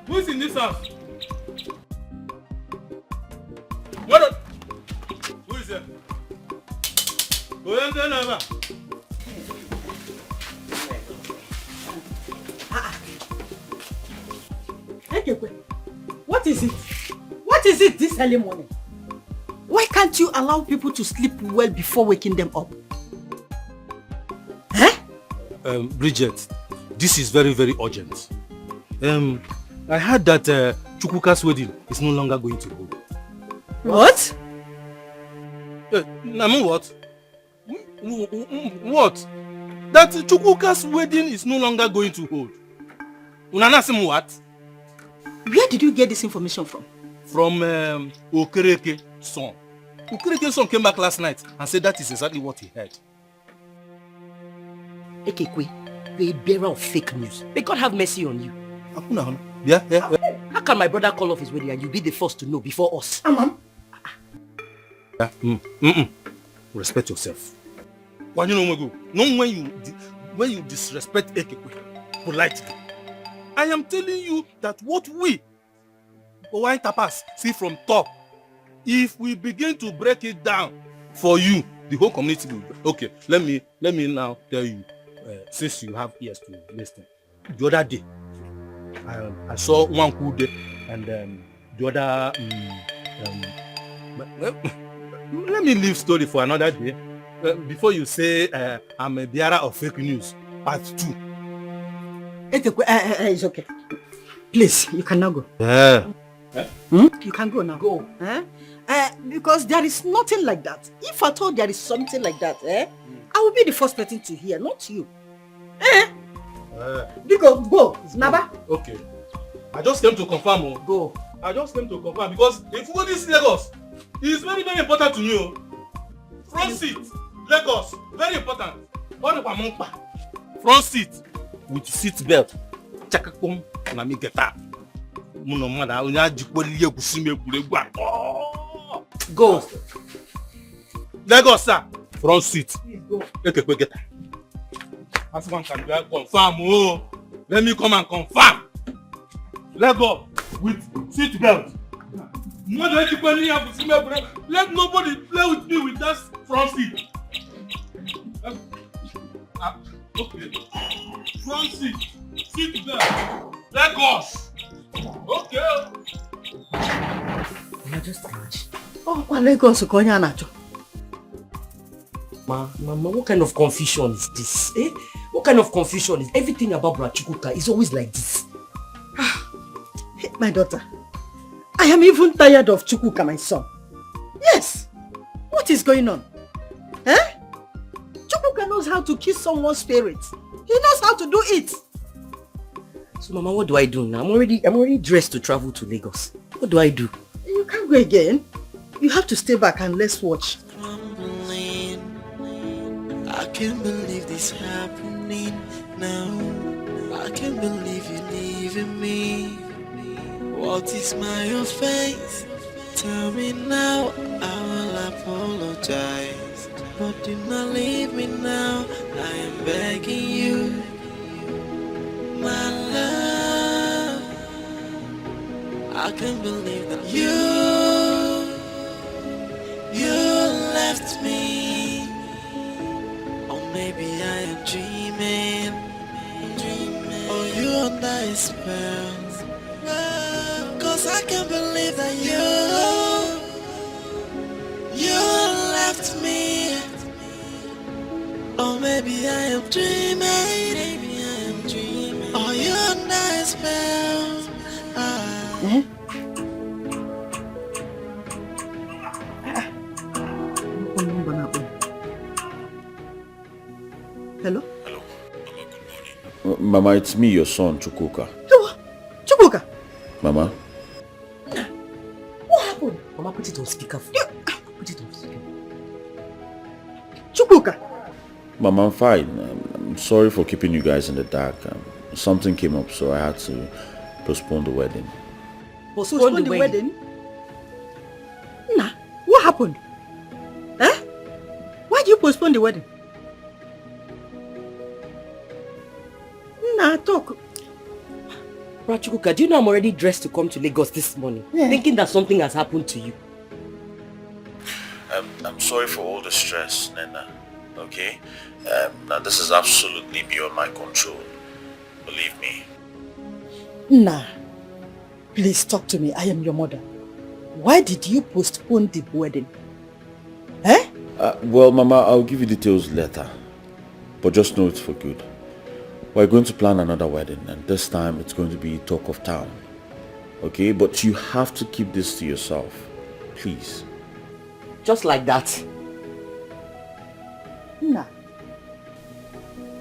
Who is in this house? Who is there? Who is there? What is it? What is it this early morning? Why can't you allow people to sleep well before waking them up? Bridget, this is very, very urgent. I heard that Chukwuka's wedding is no longer going to hold. What? What? What? That Chukwuka's wedding is no longer going to hold. Unanasim what? Where did you get this information from? From Okereke's son. Okereke's son came back last night and said that is exactly what he heard. Ekekwe, you're a bearer of fake news. May God have mercy on you. Yeah. How can my brother call off his wedding and you be the first to know before us? Respect yourself. When you disrespect Ekekwe politely, I am telling you that what we Wine tapas see from top, if we begin to break it down for you, the whole community will. Okay, let me now tell you, since you have ears to listen. The other day, I saw one cool day, and the other. Let me leave story for another day. Before you say I'm a bearer of fake news, part 2. It's okay. Please, you can now go. Yeah. You can go now. Go. Because there is nothing like that. If I told there is something like that, I will be the first person to hear, not you. Because go, Naba. Okay. I just came to confirm. Go. I just came to confirm because if you go this Lagos, it is very, very important to you. Front seat, Lagos, very important. Front seat with seat belt. Chakapom, na me get up. Go. Lagos, sir. Front seat. Go. Okay, get up. As one can confirm. Oh, let me come and confirm. Lagos with seat belt. Let nobody play with me with that front seat. Okay. Front seat. Sit there. Lagos. Okay. You're just lunch. Oh, Lagos, Nacho. Mama, what kind of confusion is this? Eh? What kind of confusion is everything about Brachukuka is always like this? My daughter, I am even tired of Chukuka, my son. Yes. What is going on? Eh? Chukuka knows how to kiss someone's spirit. He knows how to do it. So Mama, what do I do now? I'm already dressed to travel to Lagos. What do I do? You can't go again. You have to stay back and let's watch. I can't believe this happening now. I can't believe you leaving me. What is my offense? Tell me now, I will apologize. But do not leave me now, I am begging you. My love, I can't believe that you left me. Or maybe I am dreaming. Or you under a spell. Cause I can't believe that you left me. Or maybe I am dreaming. Or you under a spell. Hello? Mama, it's me, your son, Chukuka. Chukuka? Mama? What happened? Mama, put it on speakerphone. Put it on speaker. Chukuka? Mama, I'm fine. I'm sorry for keeping you guys in the dark. Something came up, so I had to postpone the wedding. Postpone the wedding? Nah, what happened? Eh? Why did you postpone the wedding? Nah, talk. Brachukuka, do you know I'm already dressed to come to Lagos this morning? Yeah. Thinking that something has happened to you. I'm sorry for all the stress, Nena. Okay? Now this is absolutely beyond my control. Believe me. Nah. Please talk to me. I am your mother. Why did you postpone the wedding? Eh? Well, Mama, I'll give you details later. But just know it's for good. We're going to plan another wedding, and this time it's going to be talk of town. Okay? But you have to keep this to yourself. Please. Just like that. Nah.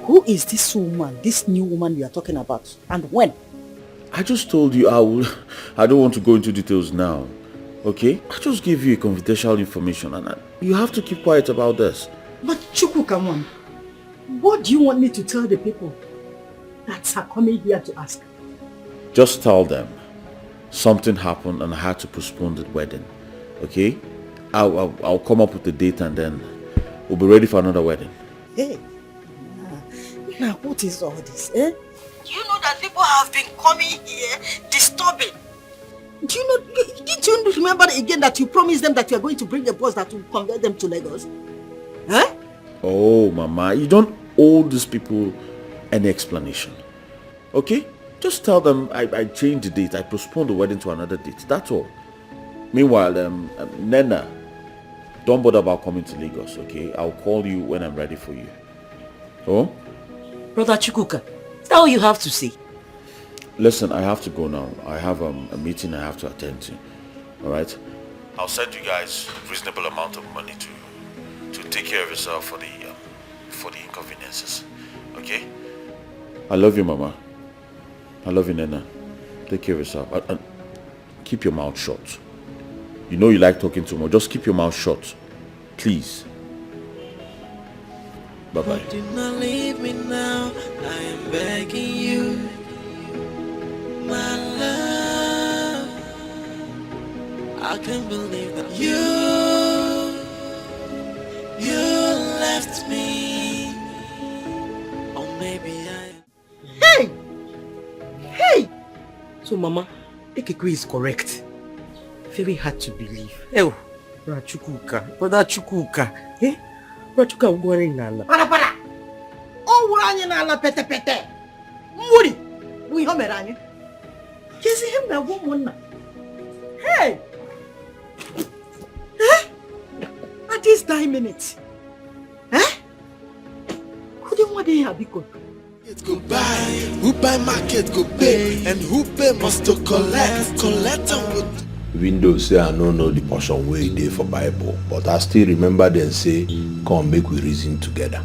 Who is this woman, this new woman you are talking about? And when? I just told you I don't want to go into details now. Okay? I just gave you a confidential information, and you have to keep quiet about this. But Chuku, come on. What do you want me to tell the people that are coming here to ask? Just tell them something happened and I had to postpone the wedding. Okay? I'll come up with the date and then we'll be ready for another wedding. Hey, now what is all this? Eh? Do you know that people have been coming here disturbing? Do you know? Didn't you remember again that you promised them that you are going to bring a bus that will convert them to Lagos? Huh? Oh, Mama, you don't owe these people any explanation. Okay? Just tell them I changed the date. I postponed the wedding to another date. That's all. Meanwhile, Nena, don't bother about coming to Lagos, okay? I'll call you when I'm ready for you. Oh? Brother Chukuka, is that all you have to say? Listen, I have to go now. I have a meeting I have to attend to. Alright? I'll send you guys a reasonable amount of money to take care of yourself for the inconveniences. Okay? I love you, Mama. I love you, Nena. Take care of yourself. And keep your mouth shut. You know you like talking too much. Just keep your mouth shut. Please. Bye-bye. Do not leave me now. I am begging you. My love, I can't believe that you left me. Or maybe Hey! Hey! So Mama, Ekekwe is correct. Very hard to believe. Oh, Brother Chukuka. Eh? Brother Chukuka will go in Nala. Para! Oh, we're on pete pete. Muri! We home around. You see him that woman. Hey! At this 9 minutes. Couldn't what they have because Go buy, who buy market go pay, and who pay must to collect and put. Even though say I don't know the portion way there for Bible, but I still remember them say, come make we reason together.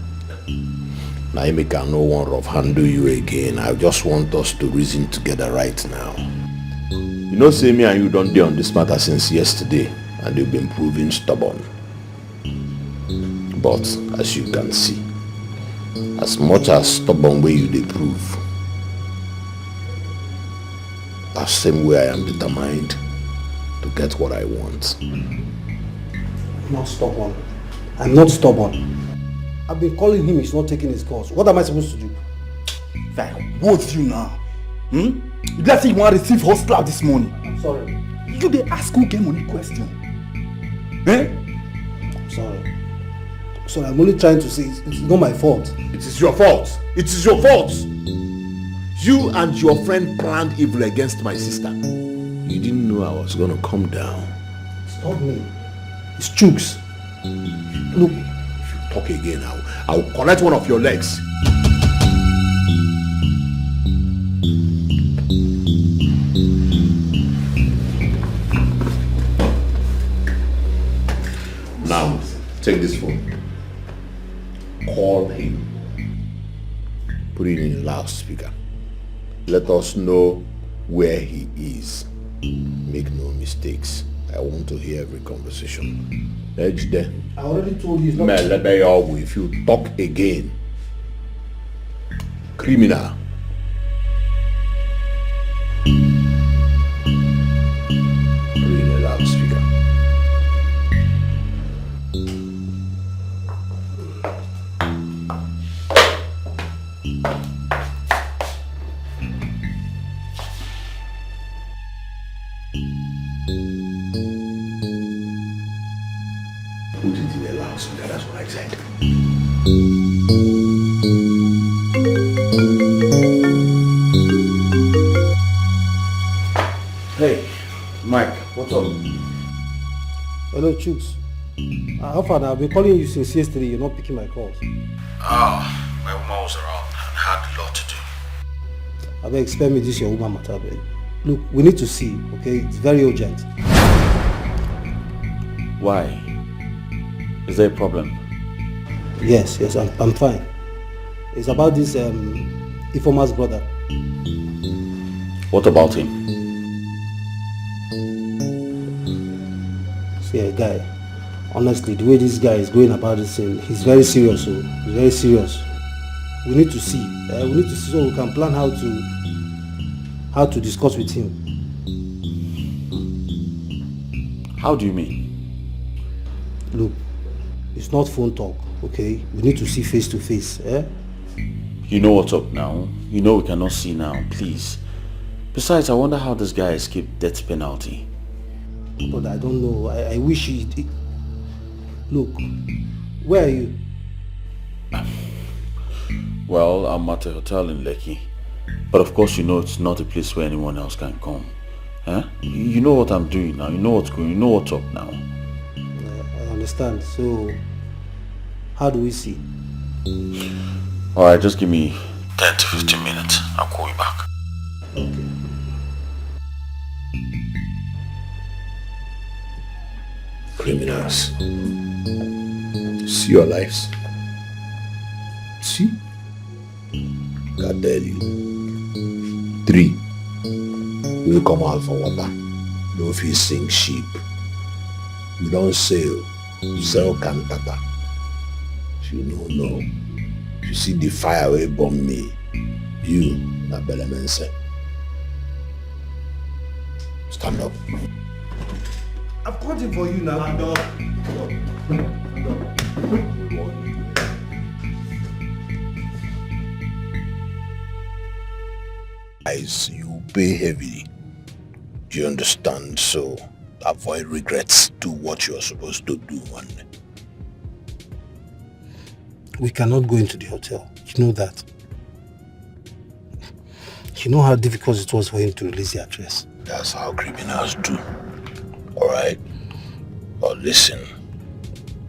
Now I make no one rough handle you again. I just want us to reason together right now. You know, say me and you don't deal on this matter since yesterday, and you've been proving stubborn. But as you can see, as much as stubborn way you they prove, the same way I am determined to get what I want. I'm not stubborn. I'm not stubborn. I've been calling him, he's not taking his calls. What am I supposed to do? Fine, both you now. You let's say you want to receive hot slap this morning. I'm sorry. You they ask who get money question. I'm sorry. So I'm only trying to say it's not my fault. It is your fault. It is your fault. You and your friend planned evil against my sister. You didn't know I was going to come down. It's not me. It's Chooks. Look. If you talk again, I'll collect one of your legs. Now, take this phone. Call him. Put it in loudspeaker. Let us know where he is. Make no mistakes. I want to hear every conversation. Edge there. I already told you it's not... If you talk again, criminal. Put it in a loudspeaker. Put it in the loudspeaker, that's what I said. Hey, Mike, what's up? Hello, Chooks. How far now? I've been calling you since yesterday. You're not picking my calls. Oh, my woman was around and had a lot to do. I beg, spare me this your woman matter, babe. Look, we need to see, okay? It's very urgent. Why? Is there a problem? Yes, I'm fine. It's about this Ifoma's brother. What about him? See, guy, honestly, the way this guy is going about this thing, he's very serious. So he's very serious. We need to see. We need to see so we can plan how to discuss with him. How do you mean? Look, it's not phone talk, okay? We need to see face to face, eh? You know what's up now. You know we cannot see now, please. Besides, I wonder how this guy escaped death penalty. But I don't know. I wish he... Look, where are you? Well, I'm at a hotel in Lekki. But of course you know it's not a place where anyone else can come. Huh? You know what I'm doing now. You know what's going on. You know what's up now. I understand. So, how do we see? Alright, just give me 10 to 15 minutes. I'll call you back. Okay. Criminals. See your lives. See? God tell you. 3. We come out for water. No fish sink sheep. We don't sail. We sell cantata. You don't know. You see the fire wey burn me. You, na belemense. Stand up. I've called him for you now. Stand up. Guys, you pay heavily. Do you understand? So avoid regrets. Do what you're supposed to do. And we cannot go into the hotel. You know that. You know how difficult it was for him to release the address. That's how criminals do. Alright? But listen,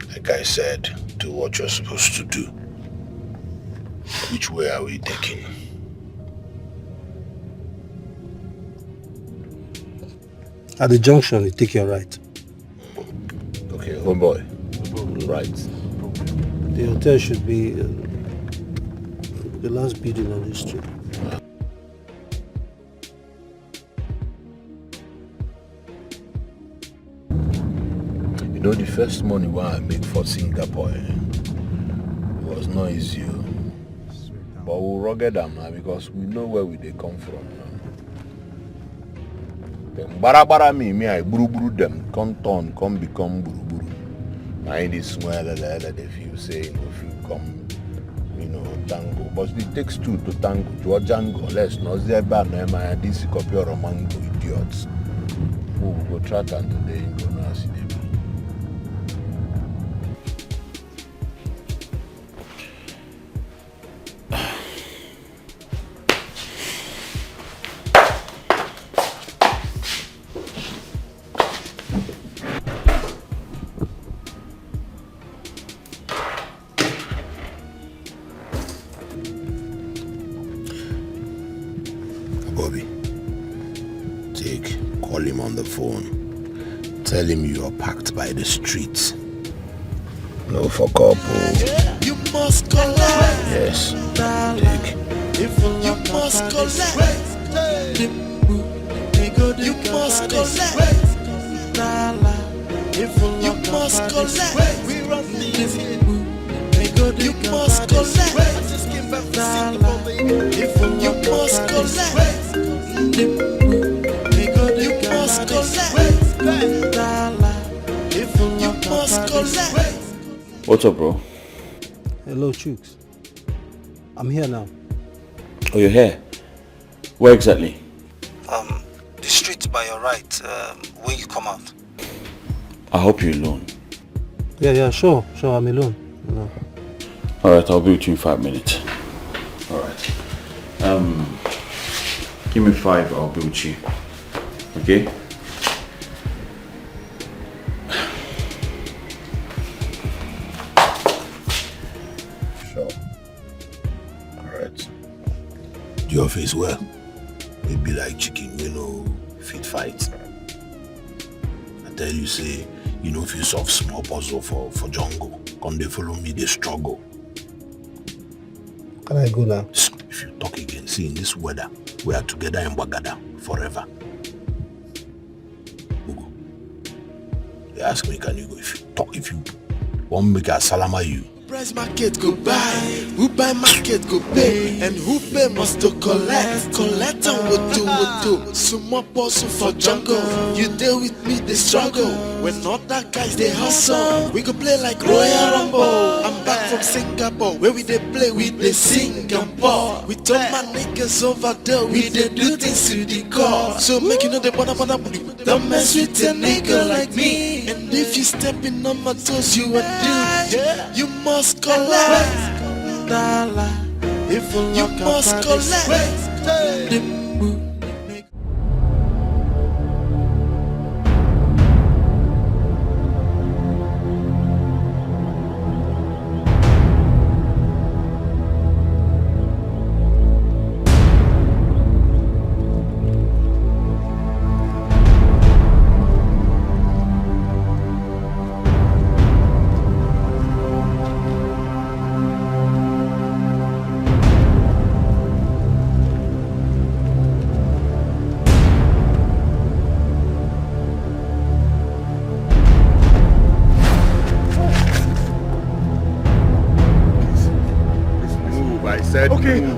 like I said, do what you're supposed to do. Which way are we taking? At the junction, you take your right. Okay, homeboy. Right. The hotel should be the last building on this street. You know, the first money when I make for Singapore, it was not easy. But we'll rugged them now because we know where they come from now. Them bara me, I buru them, come turn, come become buru. I this smell they feel say, if you come, tango. But it takes two to tango, to a Django, less no zeba, no man, this copy or mango idiots. Who will go track and today in Gona see them. Call him on the phone. Tell him you are packed by the streets. No fuck up, oh. You must collect. Yes. Take. You must collect. You must collect. You must collect. We run things here. You must collect. I just came back from Singapore, baby. You must collect. You must collect. You must collect. What's up, bro? Hello, Chooks. I'm here now. Oh, you're here? Where exactly? The street by your right, when you come out. I hope you're alone. Yeah, sure, I'm alone. Alright, I'll be with you in 5 minutes. Alright. Give me 5, I'll be with you. Okay? Sure. Alright. Your face well. It be like chicken, fit fight. I tell you, say, if you solve small puzzle for jungle, come they follow me, they struggle. Can I go now? If you talk again, see, in this weather, we are together in Bagada forever. Ugo. They ask me, can you go? If you want me to salama you. Price market go buy, who buy market go pay, and who pay must to collect. Collect and what do. Some more puzzle for jungle. You deal with me, they struggle. When other guys they hustle, we go play like Royal Rumble. I'm back from Singapore, where we they play, we they sing and ball. We turn my niggas over there, we they do things to the core. So make you know they wanna don't mess with a nigga like me. And if you stepping on my toes, you a dude. You must collect. You must collect.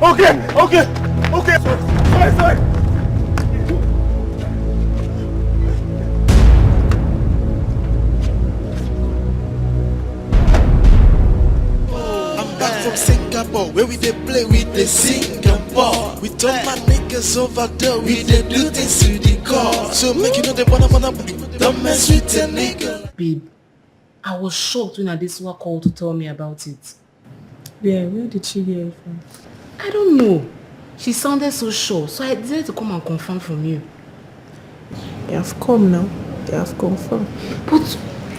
Okay. Sorry. I'm back from Singapore, where we they play, we they sing and ball. We turn my niggas over there, we they do things to the core. So make you know they wanna don't mess with a nigga. Babe, I was shocked when Adesua called to tell me about it. Yeah, where did she hear it from? I don't know. She sounded so sure, so I decided to come and confirm from you. They have come now. They have confirmed. But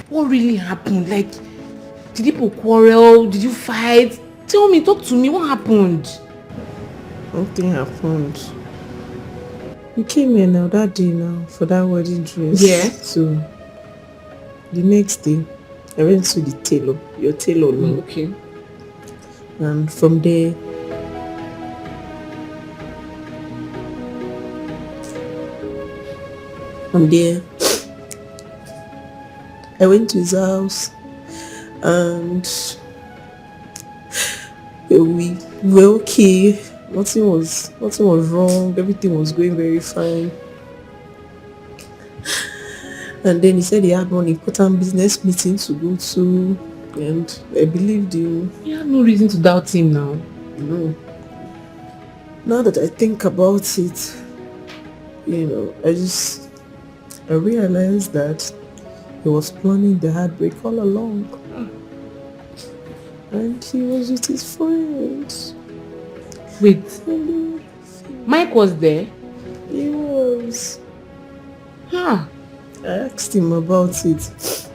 what really happened? Like, did people quarrel? Did you fight? Tell me, talk to me. What happened? Nothing happened. You came here now that day now for that wedding dress. Yeah. So the next day, I went to the tailor. Your tailor now. Okay. And from there, I went to his house and we were okay. Nothing was wrong. Everything was going very fine. And then he said he had one important business meeting to go to, and I believed him. You have no reason to doubt him now. No. Now that I think about it, I realized that he was planning the heartbreak all along. And he was with his friends. Wait. Mike was there? He was. Huh. I asked him about it.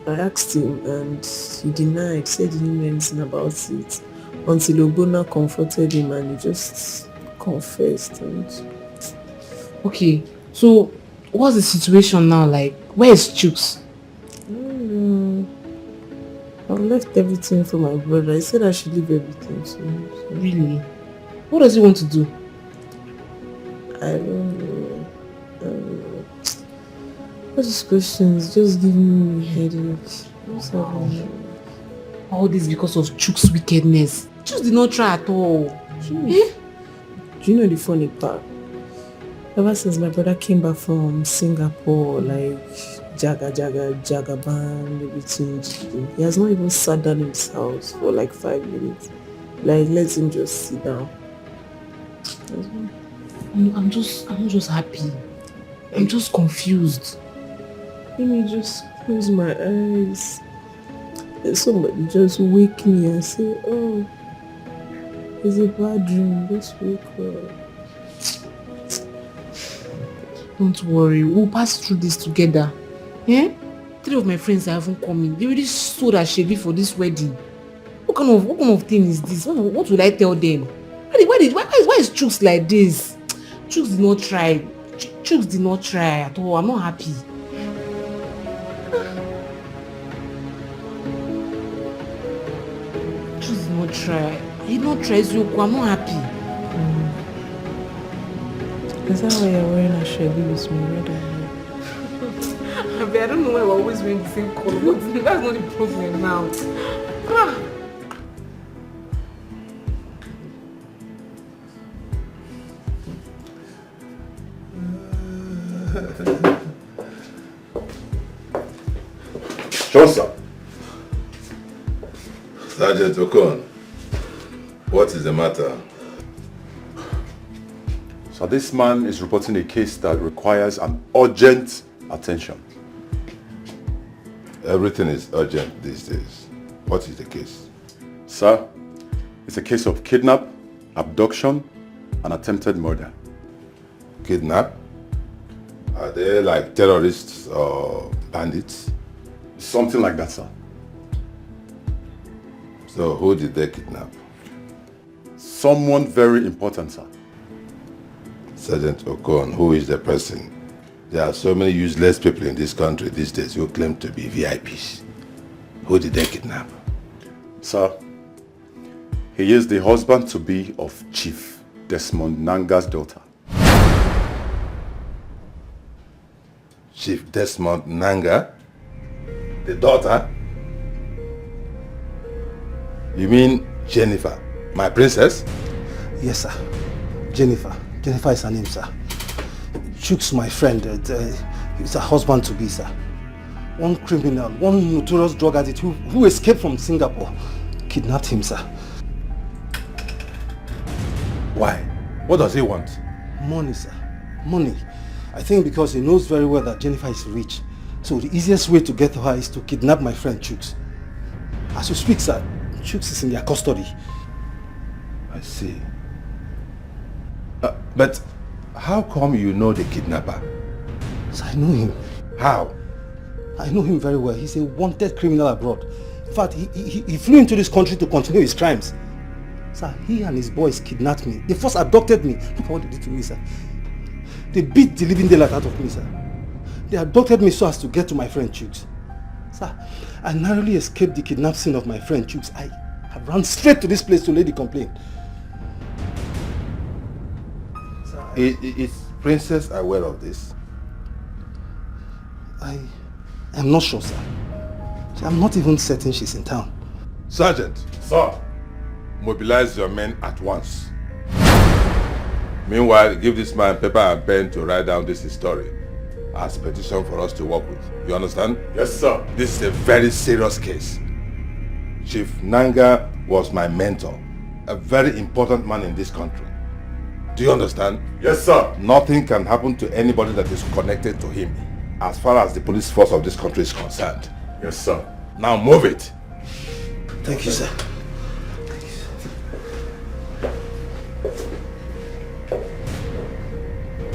I asked him and he denied, said he didn't know anything about it. Until Ogbonna confronted him and he just confessed. Okay, so what's the situation now like? Where is Chooks? I've left everything for my brother. I said I should leave everything to him. So. Really? What does he want to do? I don't know. All these questions just giving me a headache. What's happening? All this because of Chooks' wickedness. Chooks did not try at all. Do you know the funny part? Ever since my brother came back from Singapore, like Jagaban, everything, he has not even sat down in his house for like 5 minutes. Like, let him just sit down. I'm not just happy. I'm just confused. Let me just close my eyes and somebody just wake me and say, oh, it's a bad dream, just wake up. Don't worry, we'll pass through this together. Eh? 3 of my friends haven't come in. They already sold a Chevy for this wedding. What kind of thing is this? What will I tell them? Why is Chooks like this? Chooks did not try. Chooks did not try at all. I'm not happy. Chooks did not try. He did not try, Zoko. I'm not happy. Is that why you're wearing a Chevy with me, red and red? I don't know why we're always wearing the same color, but that's not the problem now. Johnson. Sergeant Okon, what is the matter? So this man is reporting a case that requires an urgent attention. Everything is urgent these days. What is the case? Sir, it's a case of kidnap, abduction, and attempted murder. Kidnap? Are they like terrorists or bandits? Something like that, sir. So who did they kidnap? Someone very important, sir. Sergeant Okon, who is the person? There are so many useless people in this country these days who claim to be VIPs. Who did they kidnap? Sir, he is the husband-to-be of Chief Desmond Nanga's daughter. Chief Desmond Nanga? The daughter? You mean Jennifer, my princess? Yes, sir. Jennifer. Jennifer is her name, sir. Chooks, my friend, he's her husband-to-be, sir. One criminal, one notorious drug addict who escaped from Singapore, kidnapped him, sir. Why? What does he want? Money, sir. Money. I think because he knows very well that Jennifer is rich. So the easiest way to get to her is to kidnap my friend Chooks. As you speak, sir, Chooks is in their custody. I see. But how come you know the kidnapper? Sir, I know him. How? I know him very well. He's a wanted criminal abroad. In fact, he flew into this country to continue his crimes. Sir, he and his boys kidnapped me. They first abducted me. Look at what they did to me, sir. They beat the living daylight out of me, sir. They abducted me so as to get to my friend Chooks. Sir, I narrowly escaped the kidnap scene of my friend Chooks. I ran straight to this place to lay the complaint. Is Princess aware of this? I'm not sure, sir. I'm not even certain she's in town. Sergeant. Sir. Mobilize your men at once. Meanwhile, give this man paper and pen to write down this story as a petition for us to work with. You understand? Yes, sir. This is a very serious case. Chief Nanga was my mentor, a very important man in this country. Do you understand? Yes, sir. Nothing can happen to anybody that is connected to him as far as the police force of this country is concerned. Yes, sir. Now move it. Thank you, sir.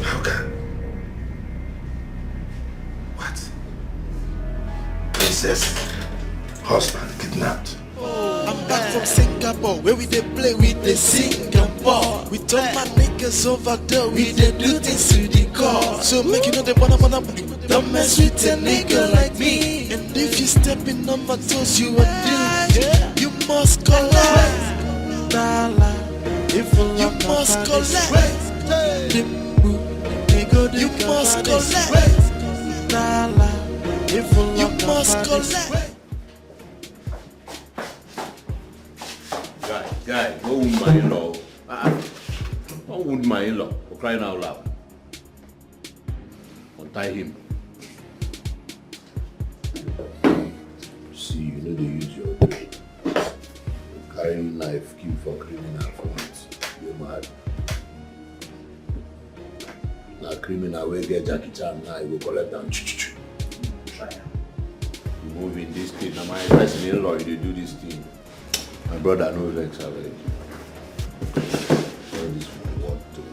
How can? What? Princess, husband kidnapped. I'm back from Singapore, where we dey play with the Singapore. We turn my niggas over there, we dey do things to the core. So make you know they wanna don't mess with a nigga like me. And if you stepping on my toes, you are due. You must collect. You must collect. You must collect. You must collect. Guy, what wound my in-law? What wound my in-law? For crying out loud. Untie him. See, you know they use your carrying knife, kill for criminal for once. You mad? Now criminal will get Jackie Chan now, he will collect them. You move in this thing, now my advice in-law, you do this thing. My brother knows vex already. All this what to do.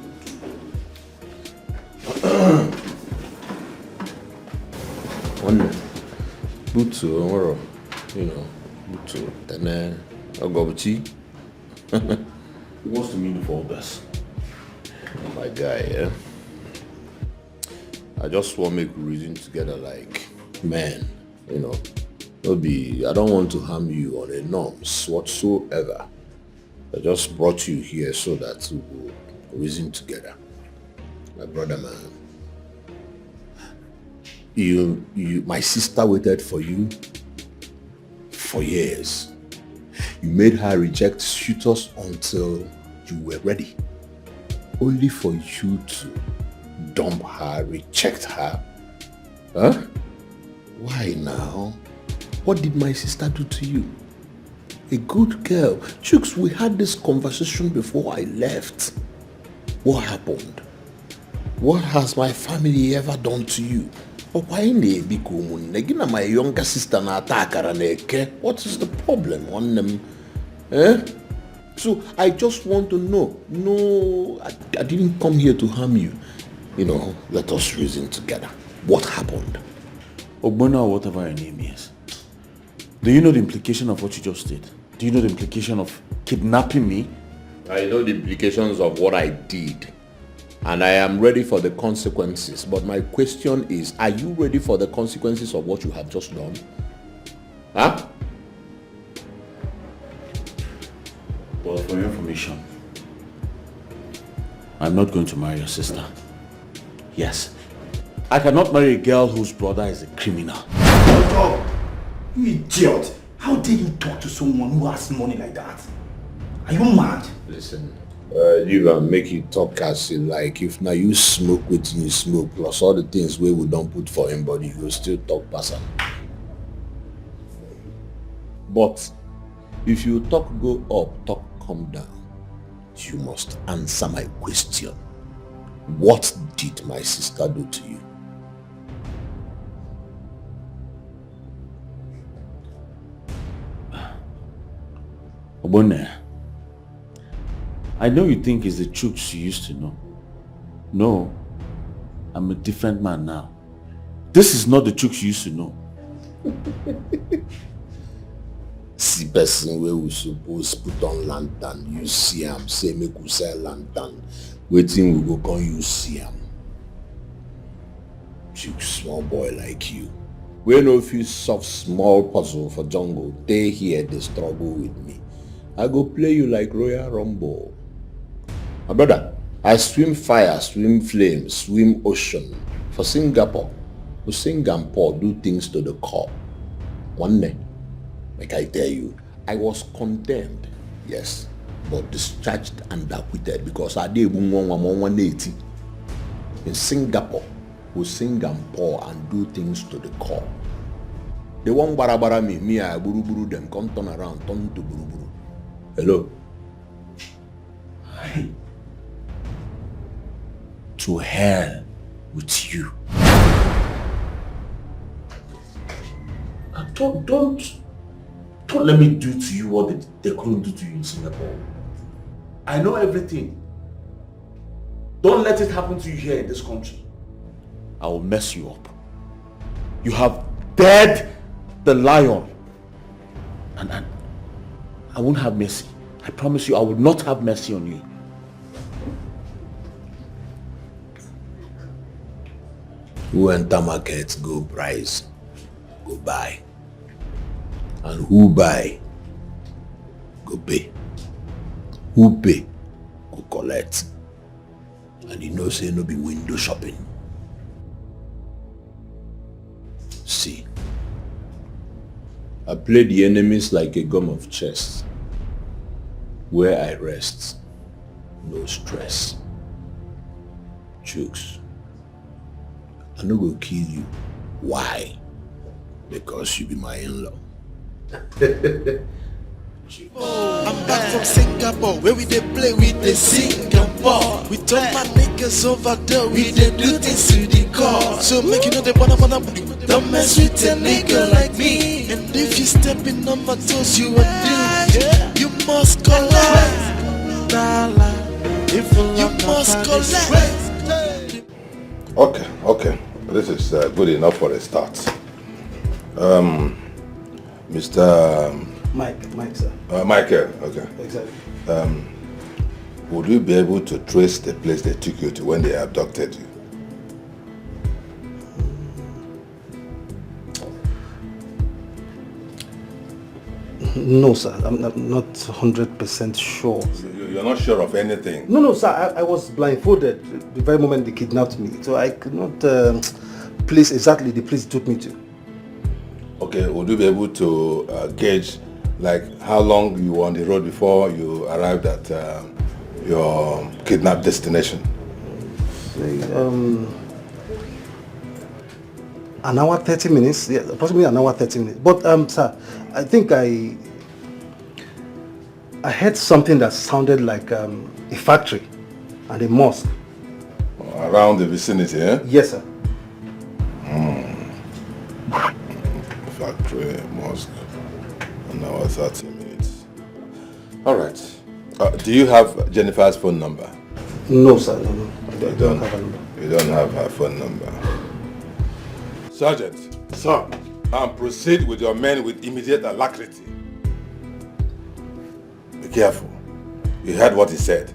One Butu, tomorrow, you know, Butu, and then I'll go with tea. He wants to meet for this. My guy, yeah. I just want to make reason together like men, you know. I don't want to harm you on a norms whatsoever. I just brought you here so that we will reason together. My brother, man. My sister waited for you for years. You made her reject suitors until you were ready. Only for you to dump her, reject her. Huh? Why now? What did my sister do to you? A good girl. Chooks, we had this conversation before I left. What happened? What has my family ever done to you? What is the problem on them? Eh? So I just want to know. No, I didn't come here to harm you. You know, let us reason together. What happened? Ogbonna, or whatever your name is. Do you know the implication of what you just did? Do you know the implication of kidnapping me? I know the implications of what I did. And I am ready for the consequences. But my question is, are you ready for the consequences of what you have just done? Huh? Well, for your information, I'm not going to marry your sister. Yes. I cannot marry a girl whose brother is a criminal. Oh, you idiot! How dare you talk to someone who has money like that? Are you mad? Listen, you can make you talk as you like. If now you smoke with you smoke, plus all the things we don't put for anybody, you still talk person. But if you talk go up, talk come down, you must answer my question. What did my sister do to you? Obone, I know you think it's the Chooks you used to know. No, I'm a different man now. This is not the Chooks you used to know. See person where we suppose put on lantern, you see him, say make we sell lantern. Waiting we go come you see him. Chooks, small boy like you. We know if you solve small puzzle for jungle, they here they struggle with me. I go play you like Royal Rumble. My brother, I swim fire, swim flame, swim ocean. For Singapore, we Singapore do things to the core. One day, like I tell you, I was condemned, yes, but discharged and acquitted because I did 180. In Singapore, we Singapore and do things to the core. They won't barabara me I buru them, come turn around, turn to buru. Hello? Hi. To hell with you. Don't let me do to you what they couldn't do to you in Singapore. I know everything. Don't let it happen to you here in this country. I will mess you up. You have dared the lion. And I won't have mercy. I promise you I will not have mercy on you. Who enter market go price, go buy. And who buy, go pay. Who pay, go collect. And you know say no be window shopping. See, I play the enemies like a game of chess. Where I rest, no stress. Chooks, I no go kill you. Why? Because you be my in-law. I'm back from Singapore, where we dey play with the Singapore. We turn my niggas over there, we dey do things to the core. So make you know they wanna don't mess with a nigga like me. And if you step in on my toes, you a dude. You must collect. You must collect. Okay. This is good enough for a start. Mr. Mike, sir. Michael, okay. Exactly. Would you be able to trace the place they took you to when they abducted you? No, sir. I'm not 100% sure. You're not sure of anything? No, sir. I was blindfolded the very moment they kidnapped me, so I could not place exactly the place they took me to. Okay, would you be able to gauge like how long you were on the road before you arrived at your kidnapped destination? An hour 30 minutes, yeah, approximately an hour 30 minutes. But sir, I think I heard something that sounded like a factory and a mosque. Around the vicinity, eh? Yes, sir. Factory, mosque, an hour 30 minutes. All right. Do you have Jennifer's phone number? No, sir. No. I don't have a number. You don't have her phone number. Sergeant. Sir. Proceed with your men with immediate alacrity. Be careful. You heard what he said.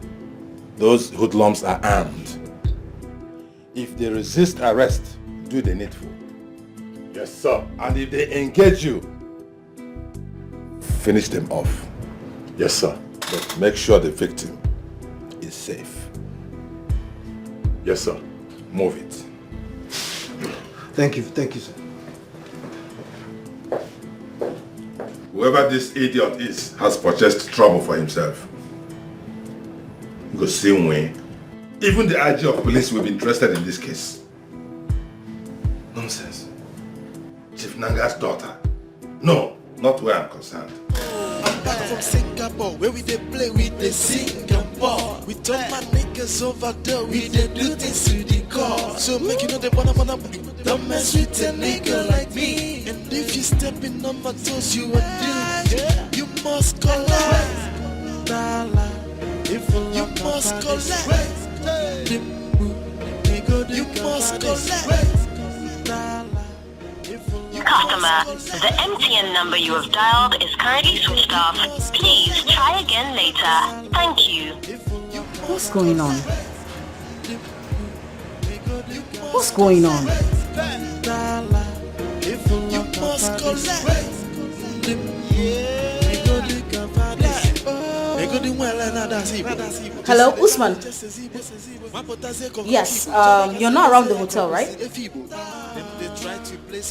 Those hoodlums are armed. If they resist arrest, do the needful. Yes, sir. And if they engage you, finish them off. Yes, sir. But make sure the victim is safe. Yes, sir. Move it. Thank you, sir. Whoever this idiot is has purchased trouble for himself. Go same way. Even the IG of police will be interested in this case. Nonsense. Chief Nanga's daughter. No, not where I'm concerned. I'm back from Singapore, where we dey play with the Singapore. We turn my niggas over there, we dey do things to the core. So make you know they wanna don't mess with a nigga like me. And if you step in on my toes, you a dude. You must collect. You must collect. You must collect. Customer, the MTN number you have dialed is currently switched off. Please try again later. Thank you. What's going on? What's going on? You must collect. Hello, Usman. Yes, you're not around the hotel, right?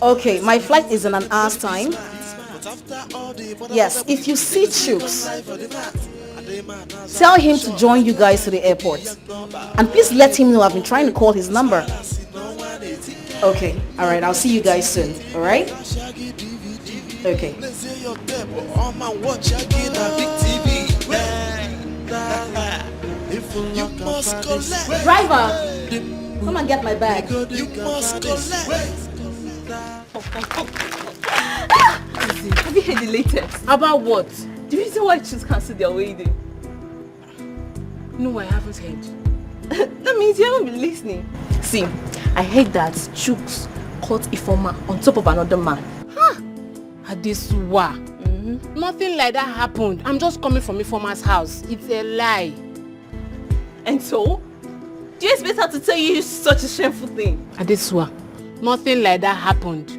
Okay, my flight is in an hour's time. Yes, if you see Chooks, tell him to join you guys to the airport. And please let him know I've been trying to call his number. Okay, alright, I'll see you guys soon, alright? Okay. Driver, come and get my bag. You must collect. Have you heard the latest? About what? The reason why Chooks cancelled their wedding. No, I haven't heard. That means you haven't been listening. See, I heard that Chooks caught Ifeoma on top of another man. Adesua. Nothing like that happened. I'm just coming from Ifeoma's house. It's a lie. And so? Do you expect her to tell you such a shameful thing? Adesua, nothing like that happened.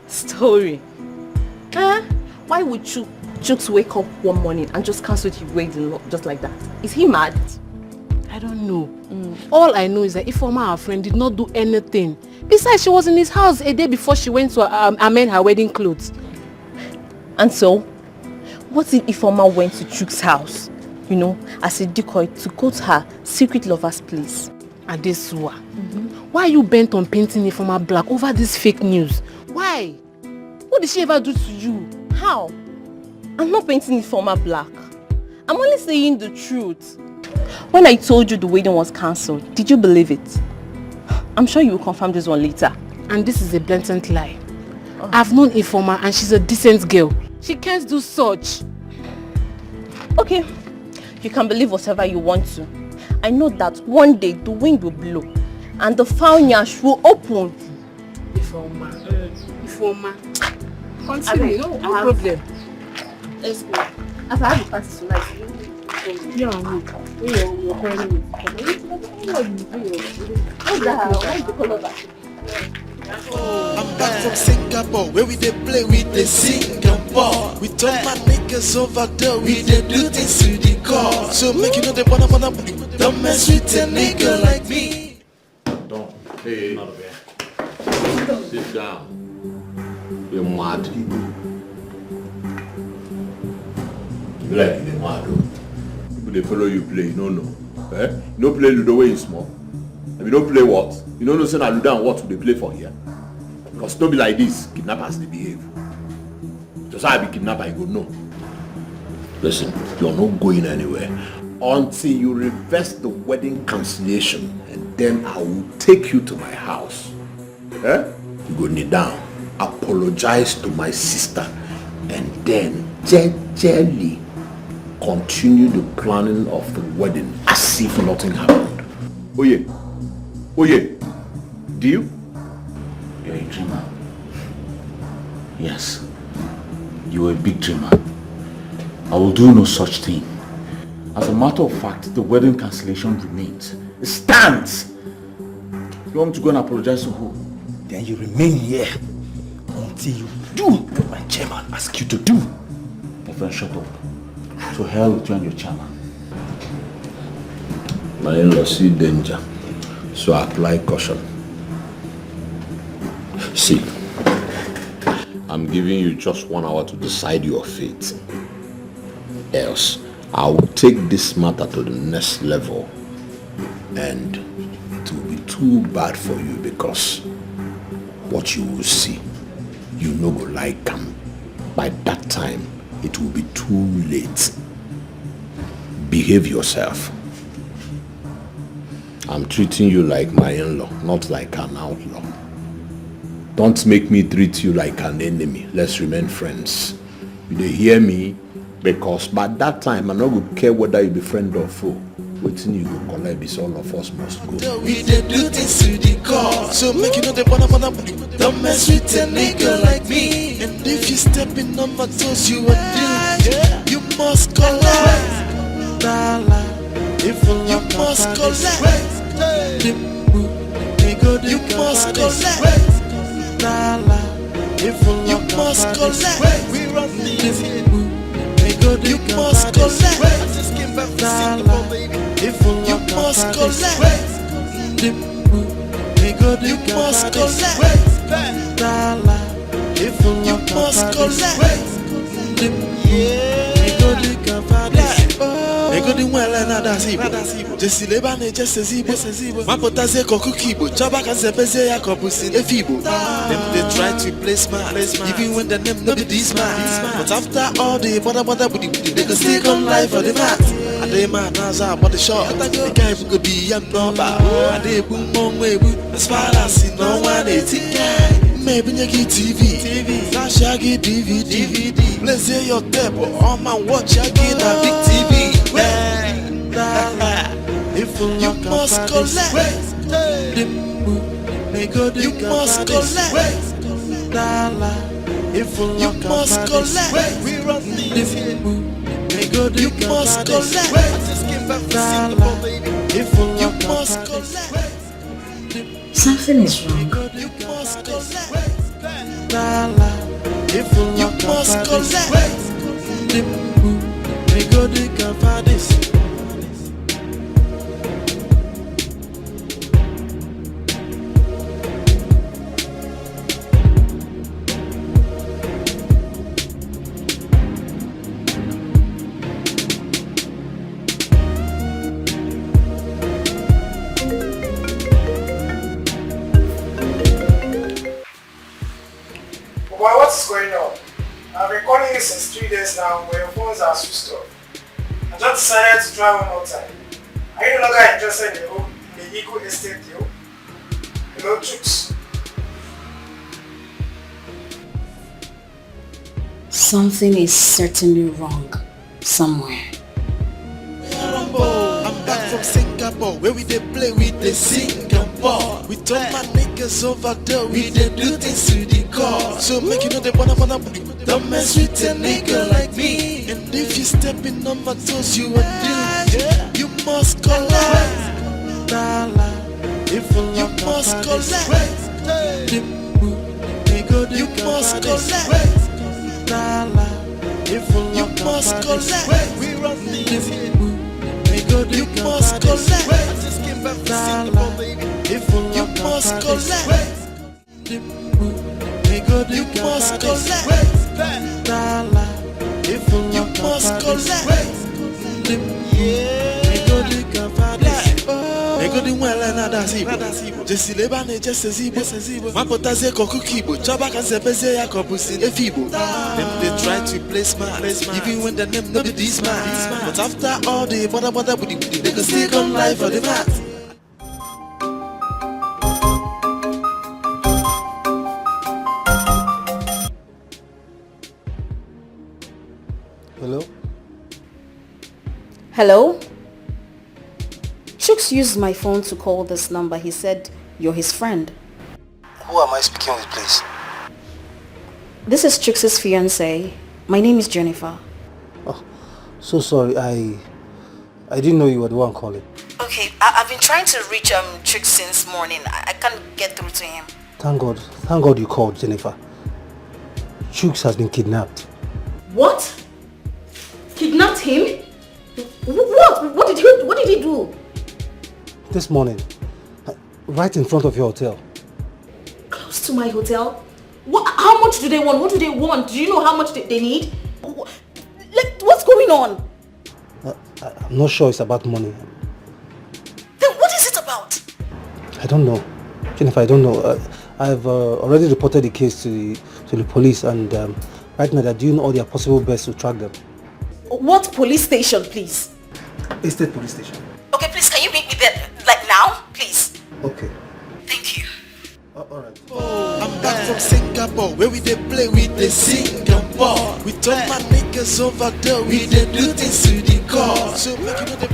Story. Why would Chooks wake up one morning and just cancel his wedding just like that? Is he mad? I don't know. All I know is that Ifeoma, our friend, did not do anything. Besides, she was in his house a day before she went to amend her wedding clothes. And so, what if Ifeoma went to Chooks' house, you know, as a decoy to go to her secret lover's place? Adesua, why are you bent on painting Ifeoma black over this fake news? Why? What did she ever do to you? How? I'm not painting Ifeoma black. I'm only saying the truth. When I told you the wedding was cancelled, did you believe it? I'm sure you will confirm this one later. And this is a blatant lie. I've known Ifeoma and she's a decent girl. She can't do such. Okay, you can believe whatever you want to. I know that one day the wind will blow and the foul nyash will open. Ifeoma. Continue, no problem. Let's go. As I have the party tonight, you're on me. You're calling me. I'm back from Singapore, where we dey play with the Singapore. We turn my niggas over there, we dey do things to the core. So make you know they wanna don't mess with a nigga like me. Don't. Hey, not there. Sit down. You're mad. You like you're mad, though. People they follow you play, no. Eh? You don't play Ludo when you small. And you don't play what? You don't know say na Ludo and what they play for here. Because don't be like this, kidnappers they behave. Just how I be kidnapper, you go no. Listen, you're not going anywhere until you reverse the wedding cancellation, and then I will take you to my house. Eh? You go kneel down, apologize to my sister, and then gently continue the planning of the wedding as if nothing happened. Oh yeah, do you? You're a dreamer. Yes, you're a big dreamer. I will do no such thing. As a matter of fact, the wedding cancellation remains. It stands. You want me to go and apologize to who? Then you remain here until you do what my chairman asks you to do. My friend, shut up. To hell with you and your chairman. My in-law see danger, so I apply caution. See, I'm giving you just 1 hour to decide your fate. Else, I will take this matter to the next level, and it will be too bad for you because what you will see, you no go like them. By that time, it will be too late. Behave yourself. I'm treating you like my in-law, not like an outlaw. Don't make me treat you like an enemy. Let's remain friends. You dey hear me? Because by that time, I'm not going to care whether you be friend or foe. Waiting you go collect this, all of us must go. We did do things to the core. So make you know the wanna don't mess with a nigga like me. And if you step in on my toes, you are due. You must collect. If you must collect. You must collect. If you must collect. We run things here. You must collect. I just came back from Singapore, baby. If you must collect. You must collect. If you must collect. Ego di mwele na dasibo Jesi leba ne jese zibo Mapota ze koku kibo Chaba kan se beze ya kobusi ne fibo Them they try to play smart Even when the name no be this man But after all the bother booty They go still come live for the mat And they man now are body short The guy who could be young number And they boom on way As far as you know one 18 guy Maybe you get TV Flash you get DVD Let's hear your tape All man watch you get a big TV If you must collect You must collect If you must collect We run things here You must collect I just came back from Singapore, baby If you must collect Something is wrong. You must collect If you must collect Well, what's going on? I've been calling you since 3 days now, but your phones are switched off. I just decided to try one more time. Are you no longer interested in the Eagle Estate deal? Hello, Chooks. Something is certainly wrong somewhere. I'm back from Singapore, where we dey play with the Singapore. We told my niggas over there, we dey do things to the core. So make you know they wanna don't mess with a nigga like me. And if you step in on my toes, you are due. You must collect. If you must collect. You must collect. If you must collect. We run things here. You must collect. I just came back from Singapore, baby. If you must collect. You must collect. If you must collect. Ego di mwele na dasibo Jesi leba ne jese zibo Mapota ze koku kibo Chaba kan se beze ya kobusi ne fibo Them they try to play smart Even when the name no be this man But after all the bother booty They go still come live for the mat Hello? Hello? Chooks used my phone to call this number. He said you're his friend. Who am I speaking with, please? This is Chooks' fiancée. My name is Jennifer. Oh, so sorry. I didn't know you were the one calling. Okay, I've been trying to reach Chooks since morning. I can't get through to him. Thank God you called, Jennifer. Chooks has been kidnapped. What? Kidnapped him? What did he do? This morning, right in front of your hotel. Close to my hotel? How much do they want? What do they want? Do you know how much they need? What's going on? I'm not sure it's about money. Then what is it about? I don't know. Jennifer, I don't know. I've already reported the case to the police, and right now they're doing all their possible best to track them. What police station, please? Estate police station. Okay, please, can you meet me there, like now, please? Okay. Thank you. Alright. I'm back from Singapore, where we dey play with the Singapore. We told my niggas over there, we dey do things to the core. So make you know the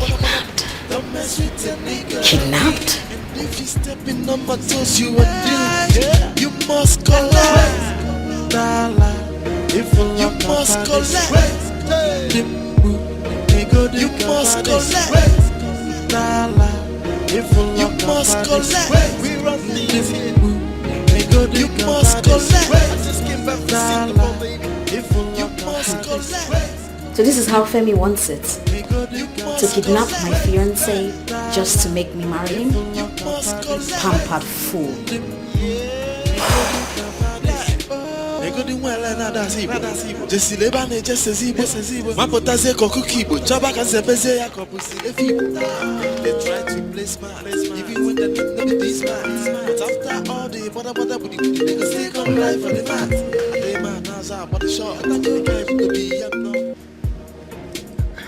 Kidnapped? If you step in on my toes, you are doomed. You must collect. If you must collect. You must collect. If you must collect. We run things here. You must collect. I just came back from Singapore, baby. If you must collect. So this is how Femi wants it. To kidnap my fiancé just to make me marry him? Pampered fool. They try to play smart, even when they need to be smart. But after all the bother with the niggas, they come live for the mat. They man, now I'm on the shot. I can't to be young now.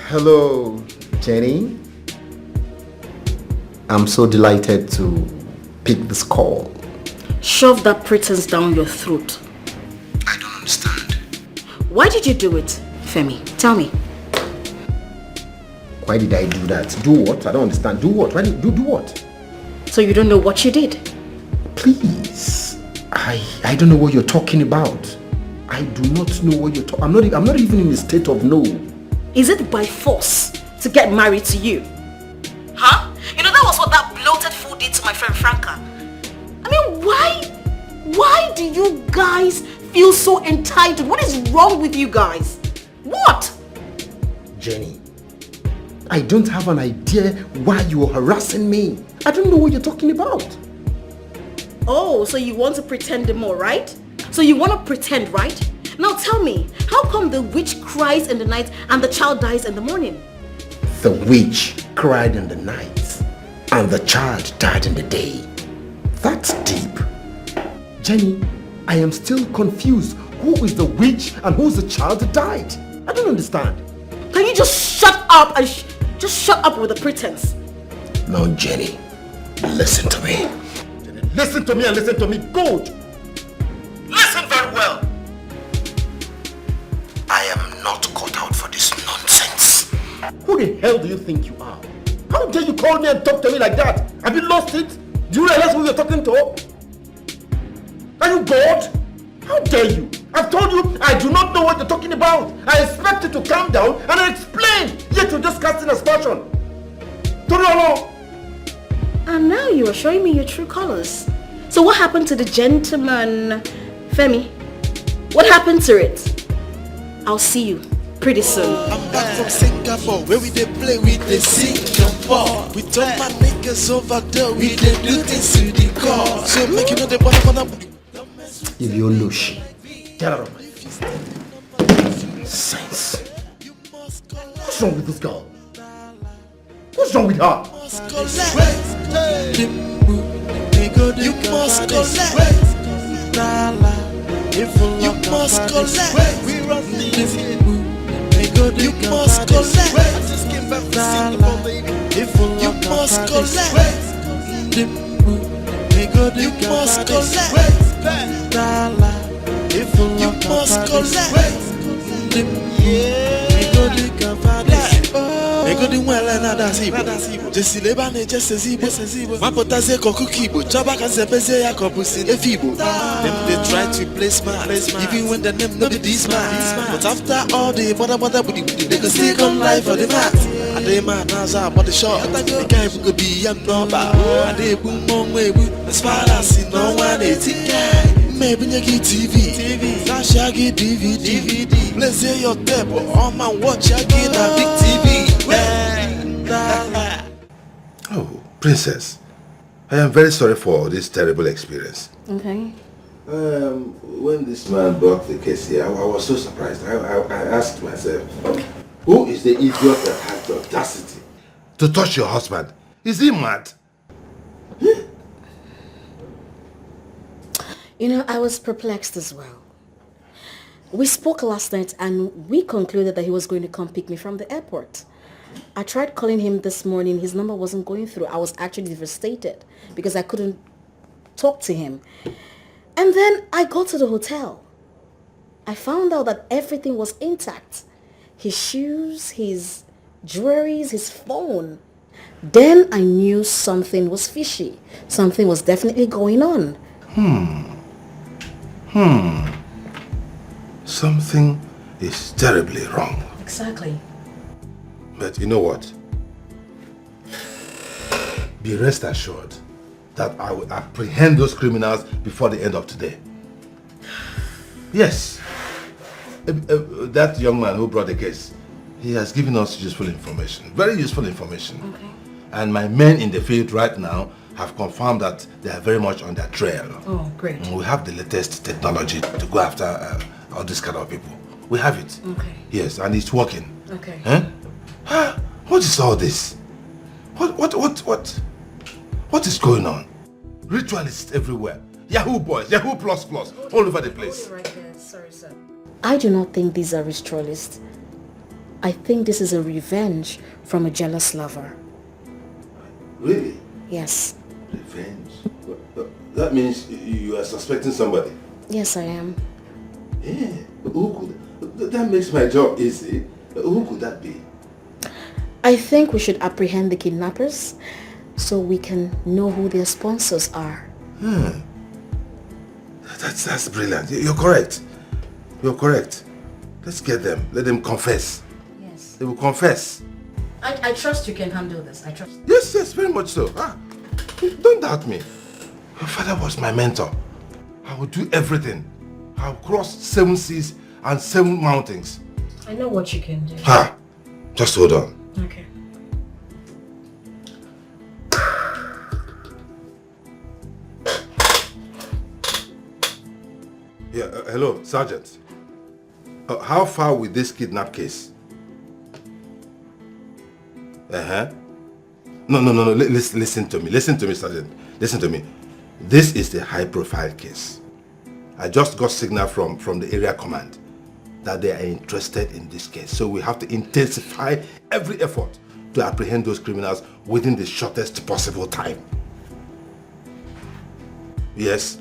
Hello, Jenny. I'm so delighted to pick this call. Shove that pretense down your throat. I don't understand. Why did you do it, Femi? Tell me. Why did I do that? Do what? I don't understand. Do what? Why did you do what? So you don't know what you did? Please. I don't know what you're talking about. I do not know what you're talking. I'm not even in a state of no. Is it by force to get married to you? Huh? You know, that was what that bloated fool did to my friend Franca. I mean, why do you guys feel so entitled? What is wrong with you guys? What? Jenny, I don't have an idea why you're harassing me. I don't know what you're talking about. Oh, so you want to pretend more, right? So you want to pretend, right? Now tell me, how come the witch cries in the night and the child dies in the morning? The witch cried in the night and the child died in the day. That's deep. Jenny, I am still confused. Who is the witch and who's the child that died? I don't understand. Can you just shut up and just shut up with the pretense? No, Jenny, listen to me. Jenny, listen to me and listen to me good. Listen very well. I am not cut out for this nonsense. Who the hell do you think you are? How dare you call me and talk to me like that? Have you lost it? Do you realize who you're talking to? Are you bored? How dare you? I've told you I do not know what you're talking about. I expect you to calm down and explain. Yet you're just casting aspersion. Don't you know? And now you are showing me your true colors. So what happened to the gentleman, Femi? What happened to it? I'll see you pretty soon. I'm back from Singapore, where we dey play with the Singapore. We turn my niggas over there, we dey do things to the core. So make you know the wanna. If you're lushy, get out of my face. Sense. What's wrong with this girl? What's wrong with her? You must collect. You must collect. We run things here. You must collect. I just came back from Singapore, baby. You must collect. You must collect. You must collect. Ego di mwele na dasibo Jesi lebane jese zibo Mapota zeko kukibo Chaba kazepeze ya kopusi efibo Them they try to play smart Even when the name no be this smart But after all the bother with the they can still come live for the mat I dey man as I bought the shot The guy who could be young number I dey boom on way as far as you know one it's guy Maybe you get TV Flash I get DVD Let's say your table on my watch I get a big TV. Oh, Princess, I am very sorry for this terrible experience. Okay. When this man brought the case here, I was so surprised. I asked myself, who is the idiot that has the audacity to touch your husband? Is he mad? You know, I was perplexed as well. We spoke last night and we concluded that he was going to come pick me from the airport. I tried calling him this morning. His number wasn't going through. I was actually devastated because I couldn't talk to him. And then I got to the hotel. I found out that everything was intact. His shoes, his jewelry, his phone. Then I knew something was fishy. Something was definitely going on. Something is terribly wrong. Exactly. But you know what? Be rest assured that I will apprehend those criminals before the end of today. Yes. That young man who brought the case, he has given us useful information. Very useful information. Okay. And my men in the field right now have confirmed that they are very much on their trail. Oh, great. And we have the latest technology to go after all these kind of people. We have it. Okay. Yes, and it's working. Okay. Huh? What is all this? What is going on? Ritualists everywhere. Yahoo boys, Yahoo plus all over the place. Right there. Sorry, sir. I do not think these are ritualists. I think this is a revenge from a jealous lover. Really? Yes. Revenge? That means you are suspecting somebody? Yes, I am. Yeah. Who could? That makes my job easy. Who could that be? I think we should apprehend the kidnappers so we can know who their sponsors are. That's brilliant. You're correct. You're correct. Let's get them. Let them confess. Yes. They will confess. I trust you can handle this. I trust. Yes, very much so. Don't doubt me. Your father was my mentor. I will do everything. I'll cross 7 seas and 7 mountains. I know what you can do. Just hold on. Okay. Yeah, hello, Sergeant. How far with this kidnap case? No, listen to me, Sergeant. Listen to me. This is the high-profile case. I just got signal from the area command that they are interested in this case. So we have to intensify every effort to apprehend those criminals within the shortest possible time. Yes.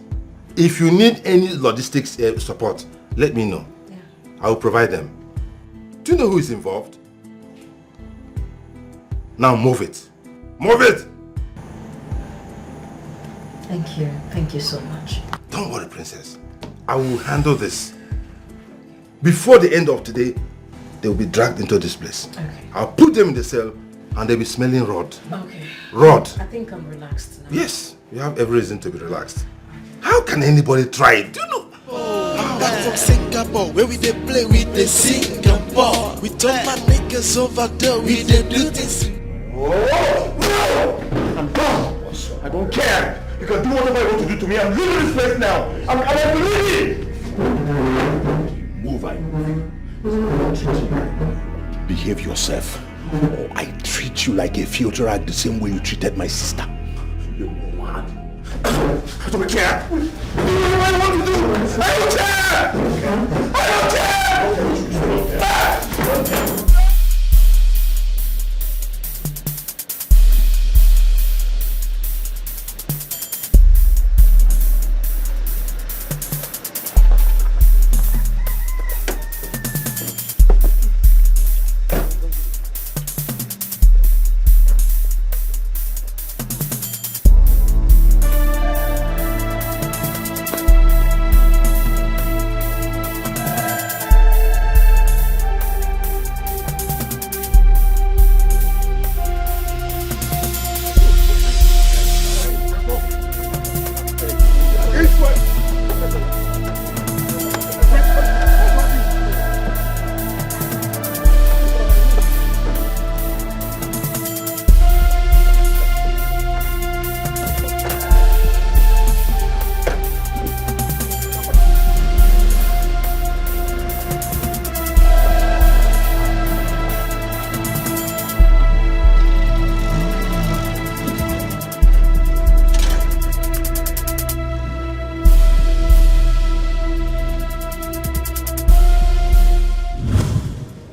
If you need any logistics support, let me know. Yeah. I will provide them. Do you know who is involved? Now move it. Move it! Thank you. Thank you so much. Don't worry, Princess. I will handle this. Before the end of today, they will be dragged into this place. Okay. I'll put them in the cell and they'll be smelling rod. Okay. Rod. I think I'm relaxed now. Yes, you have every reason to be relaxed. How can anybody try it? Do you know? Back from Singapore, where we dey play with the Singapore. We told my niggas over there, we dey do this. I'm done. I don't care. You can do whatever you want to do to me. I'm leaving this place now. I'm leaving. Move, I behave yourself, or I treat you like a filter rag the same way you treated my sister. You're mad. I don't care. What do I want to do? I don't care. I don't care.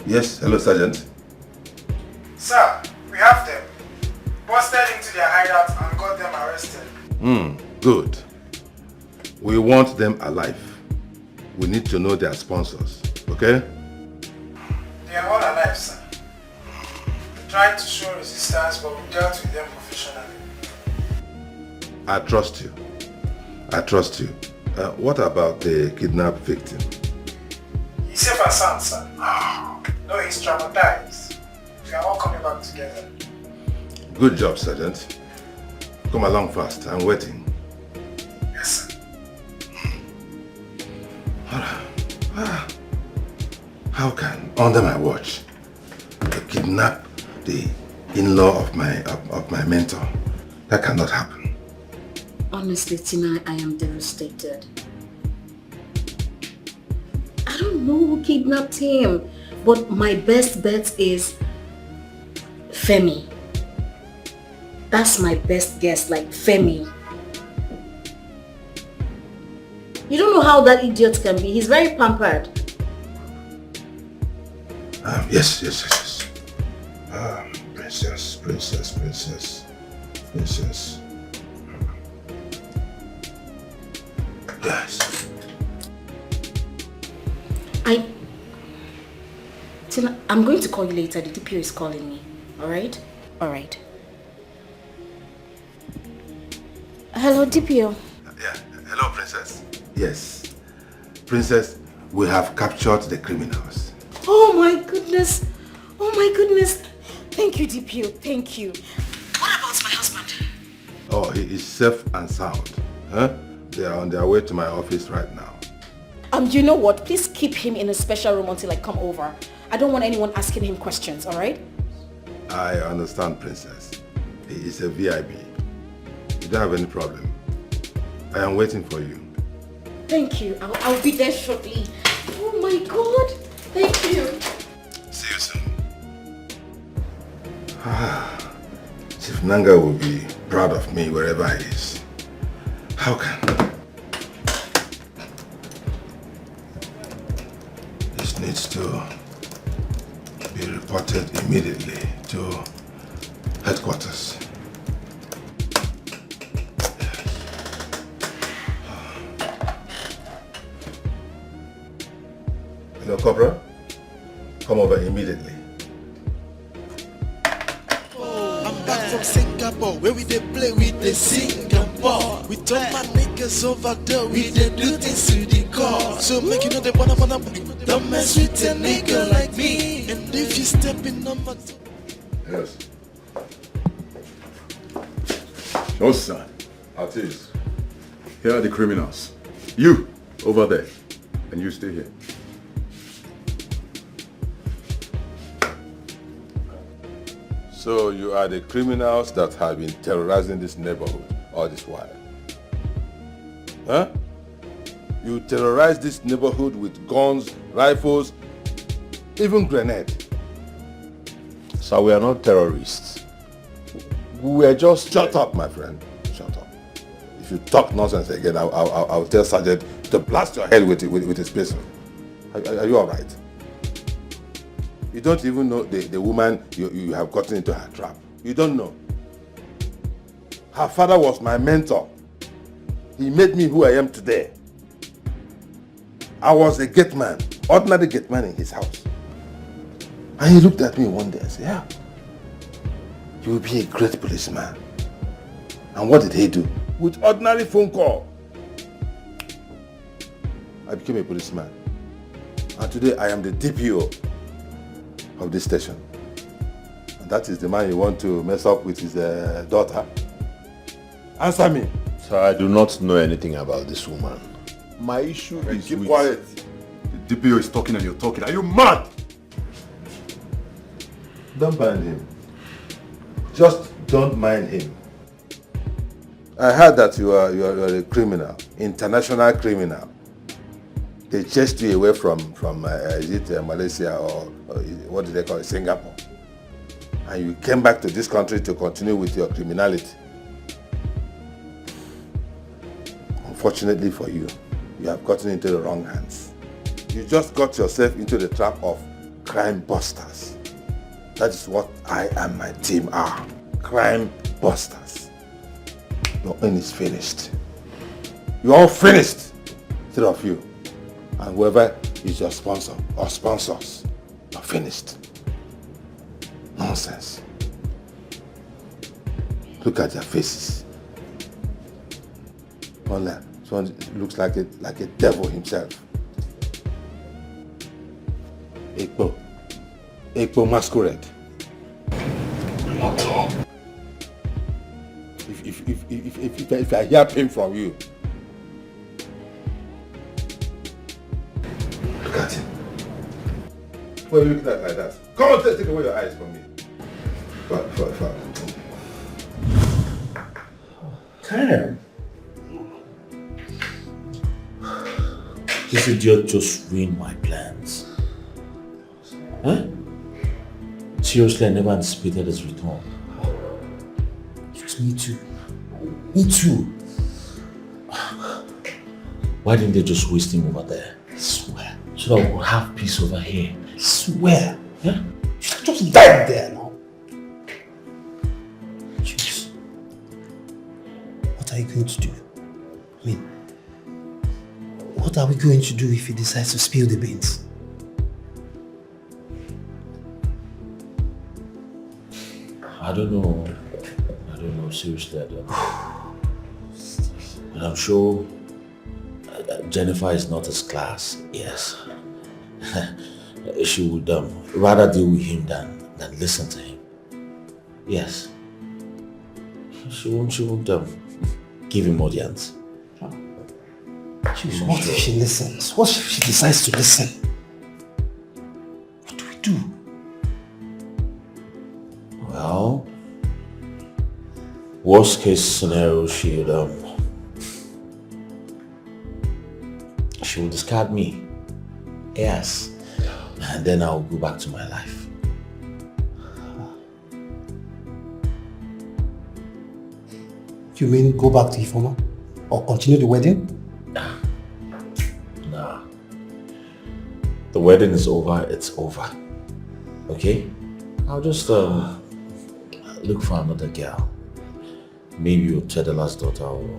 Yes, hello, Sergeant. Sir, we have them. Busted into their hideout and got them arrested. Good. We want them alive. We need to know their sponsors, okay? They are all alive, sir. tried to show resistance, but we dealt with them professionally. I trust you. I trust you. What about the kidnapped victim? He's safe and sound, sir. No, he's traumatized. We are all coming back together. Good job, Sergeant. Come along fast. I'm waiting. Yes, sir. How can, under my watch, they kidnap the in-law of my mentor? That cannot happen. Honestly, Tina, I am devastated. I don't know who kidnapped him, but my best bet is Femi. That's my best guess, like Femi. You don't know how that idiot can be. He's very pampered. Yes. Princess. Yes. Tina, I'm going to call you later. The DPO is calling me. Alright? Alright. Hello, DPO. Yeah. Hello, Princess. Yes. Princess, we have captured the criminals. Oh my goodness. Oh my goodness. Thank you, DPO. Thank you. What about my husband? Oh, he is safe and sound. Huh? They are on their way to my office right now. You know what? Please keep him in a special room until I come over. I don't want anyone asking him questions, alright? I understand, Princess. He is a VIP. You don't have any problem. I am waiting for you. Thank you. I'll be there shortly. Oh my God. Thank you. See you soon. Chief Nanga will be proud of me wherever he is. How can? This needs to be reported immediately to headquarters. Hello, Cobra. Come over immediately. I'm back from Singapore, where we dey play with the Singapore. We told my niggas over there, we dey do things to the core. So make you know they wanna, don't mess with a nigga like me. And if you step in on my... Yes. No, son. Artist. Here are the criminals. You, over there. And you stay here. So you are the criminals that have been terrorizing this neighborhood all this while? Huh? You terrorize this neighborhood with guns, rifles, even grenades. So we are not terrorists. We are just... Shut up, my friend. Shut up. If you talk nonsense again, I'll tell Sergeant to blast your head with his pistol. Are you all right? You don't even know the woman you have gotten into her trap. You don't know. Her father was my mentor. He made me who I am today. I was a gate man, ordinary gate man in his house. And he looked at me one day and said, yeah, you will be a great policeman. And what did he do? With ordinary phone call, I became a policeman. And today I am the DPO of this station. And that is the man you want to mess up with his daughter. Answer me. Sir, I do not know anything about this woman. My issue is keep with... quiet. The DPO is talking and you're talking. Are you mad? Don't mind him. Just don't mind him. I heard that you are a criminal, international criminal. They chased you away from is it Malaysia or what do they call it, Singapore? And you came back to this country to continue with your criminality. Unfortunately for you, you have gotten into the wrong hands. You just got yourself into the trap of crime busters. That is what I and my team are. Crime busters. Your end is finished. You're all finished. Three of you. And whoever is your sponsor or sponsors, you're finished. Nonsense. Look at their faces. One looks like a devil himself. Ekpo masquerade. If I hear pain from you, look at him. Why are you looking at like that? Come on, take away your eyes from me. Fine. Damn. This idiot just ruined my plans. Huh? Seriously, I never anticipated his return. Me too. Me too. Why didn't they just waste him over there? I swear. So that we'll have peace over here. I swear. Yeah? Just died there now. Jeez. What are you going to do? I mean, what are we going to do if he decides to spill the beans? I don't know. Seriously, I don't know. But I'm sure Jennifer is not his class. Yes. She would rather deal with him than listen to him. Yes. She won't give him audience. Jeez, what if she listens? What if she decides to listen? What do we do? Well, worst case scenario, she will discard me. Yes. And then I'll go back to my life. You mean go back to Ifoma? Or continue the wedding? Nah. The wedding is over, it's over. Okay? I'll just look for another girl. Maybe your Chedela's daughter or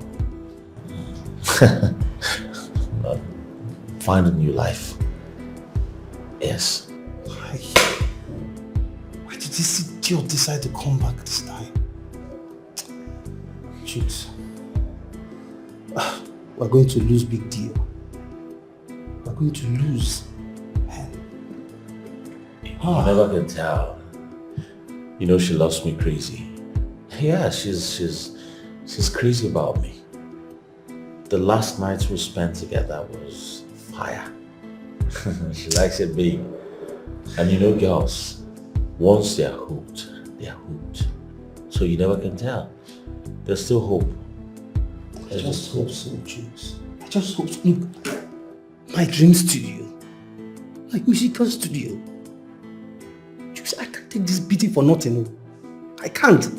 find a new life. Yes. Why did this idiot decide to come back this time? Jeez. We're going to lose big deal. We're going to lose. You never can tell. You know she loves me crazy. Yeah, she's crazy about me. The last nights we spent together was fire. She likes it big. And you know girls, once they're hooked, they're hooked. So you never can tell. There's still hope. I just hope so, Jules. I just hope so. Look, my dream studio, my musical studio. Jules, I can't take this beating for nothing. I can't.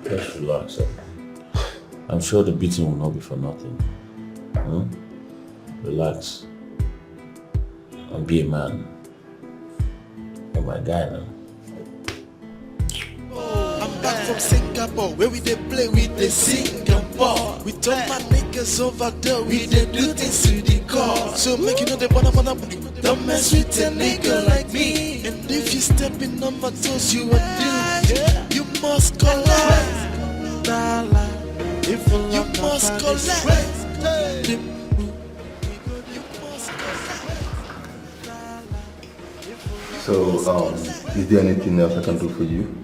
Just relax. I'm sure the beating will not be for nothing. Relax. And be a man. You're my guy now. I'm back from Singapore, where we dey play with the Singapore. We told my niggas over there, we dey do things to the core. So make you know they wanna don't mess with a nigga like me. And if you step in on my toes, you are doomed. You must collect. You must collect. So, is there anything else I can do for you?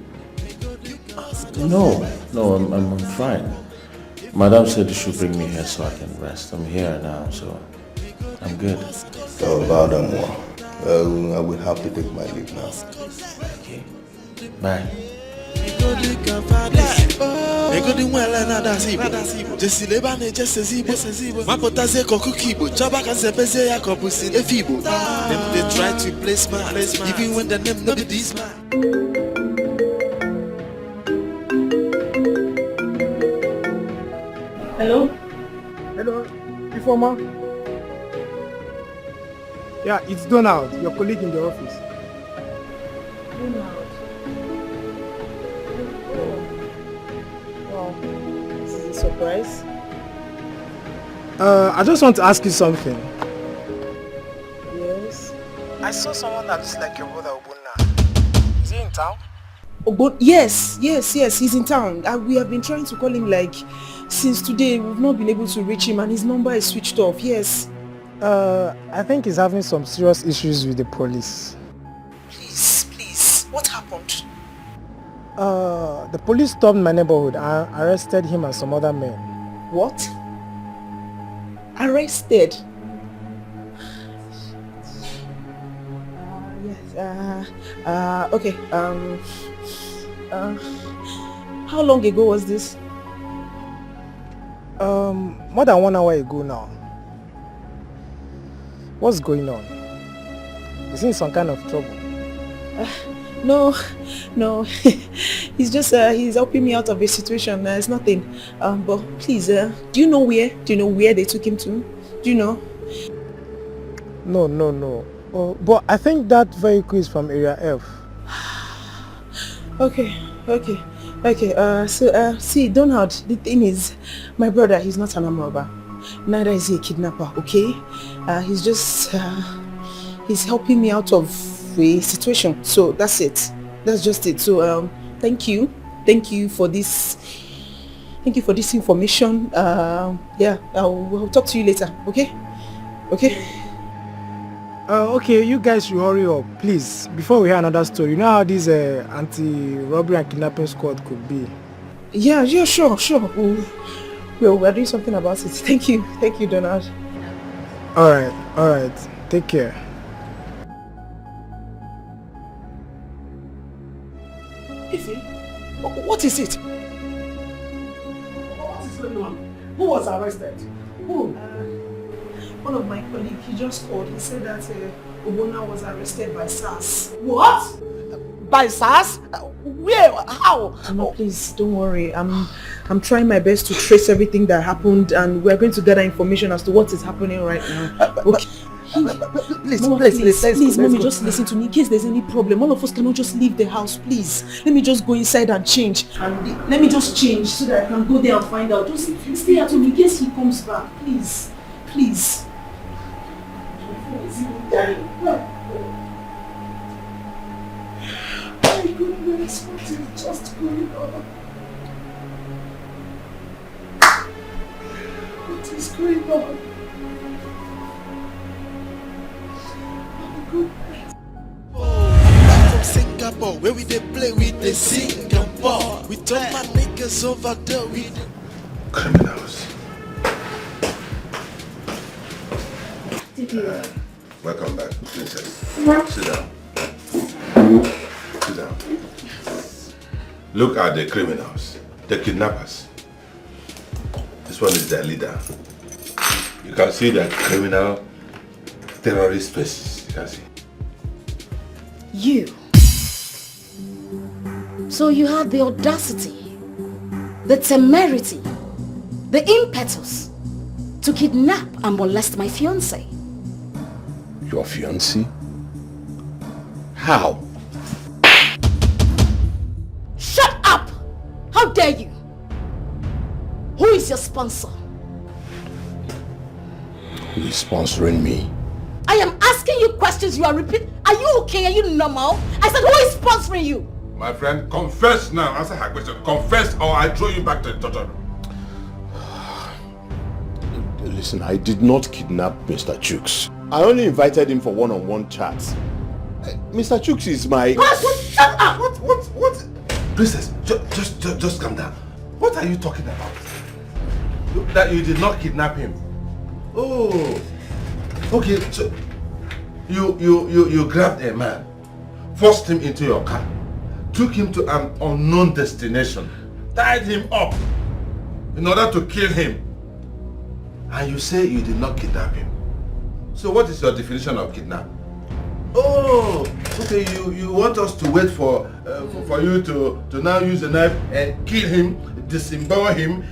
No, I'm fine. Madam said you should bring me here so I can rest. I'm here now, so I'm good. So, I will have to take my leave now. Okay. Bye. Ego di mwele na dasibo Jesi leba ne jese zibo Mapota ze koku kibo Chaba kan sepese ya kopusi efibo Them they try to play smart Even when the name no be this man. Hello, Ifoma. Yeah, it's Donald, your colleague in the office. Donald. This is a surprise. I just want to ask you something. Yes. I saw someone that looks like your brother Obunna. Is he town? Oh, but yes, he's in town. We have been trying to call him like since today. We've not been able to reach him and his number is switched off, yes. I think he's having some serious issues with the police. Please, what happened? The police stormed my neighborhood and arrested him and some other men. What? Arrested? Yes, okay, how long ago was this? More than 1 hour ago now. What's going on? Is he in some kind of trouble? No, he's just, he's helping me out of a situation. It's nothing. But please, do you know where? Do you know where they took him to? Do you know? No. Oh, but I think that vehicle is from Area F. Okay. See, Donald, the thing is, my brother, he's not an armed robber. Neither is he a kidnapper, okay? He's just, he's helping me out of a situation. So that's it. That's just it. So, thank you for this. Thank you for this information. Yeah, I'll talk to you later, okay? Okay, you guys should hurry up, please, before we hear another story. You know how this anti-robbery and kidnapping squad could be? Yeah, sure. We're doing something about it. Thank you, Donald. Alright, take care. Ify, what is it? What is going on? Who was arrested? Who? One of my colleagues, he just called. He said that Obona was arrested by SARS. What? By SARS? Where? How? No, please, don't worry. I'm trying my best to trace everything that happened, and we're going to gather information as to what is happening right now. Okay. Please, Mommy, just listen to me. In case there's any problem, all of us cannot just leave the house, please. Let me just go inside and change. Let me just change so that I can go there and find out. Just stay at home in case he comes back, please. My goodness, what is just going on? What is going on? My goodness. From Singapore, where we they play with the Singapore. We told my niggas over there with the criminals. Welcome back, princess. Sit down. Look at the criminals, the kidnappers. This one is their leader. You can see the criminal terrorist faces. You can see. You. So you had the audacity, the temerity, the impetus to kidnap and molest my fiancé. Your fiancé? How? Shut up! How dare you? Who is your sponsor? Who is sponsoring me? I am asking you questions you are repeating. Are you okay? Are you normal? I said, who is sponsoring you? My friend, confess now. Answer her question. Confess or I throw you back to the torture room. Listen, I did not kidnap Mr. Chooks. I only invited him for one-on-one chats. Mr. Chooks is my... Shut up! What? Princess, just calm down. What are you talking about? That you did not kidnap him? Oh, okay. So you grabbed a man, forced him into your car, took him to an unknown destination, tied him up in order to kill him, and you say you did not kidnap him. So what is your definition of kidnap? Oh, okay. You want us to wait for you to now use a knife and kill him, disembowel him,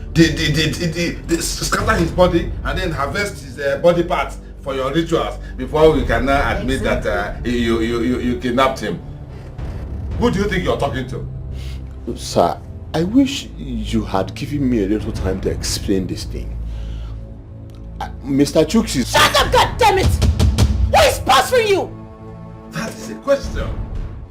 scatter his body, and then harvest his body parts for your rituals before we can now admit that you kidnapped him. Who do you think you're talking to? Sir, I wish you had given me a little time to explain this thing. Mr. Chooks is... Shut up, goddammit! Who is sponsoring you? That is a question.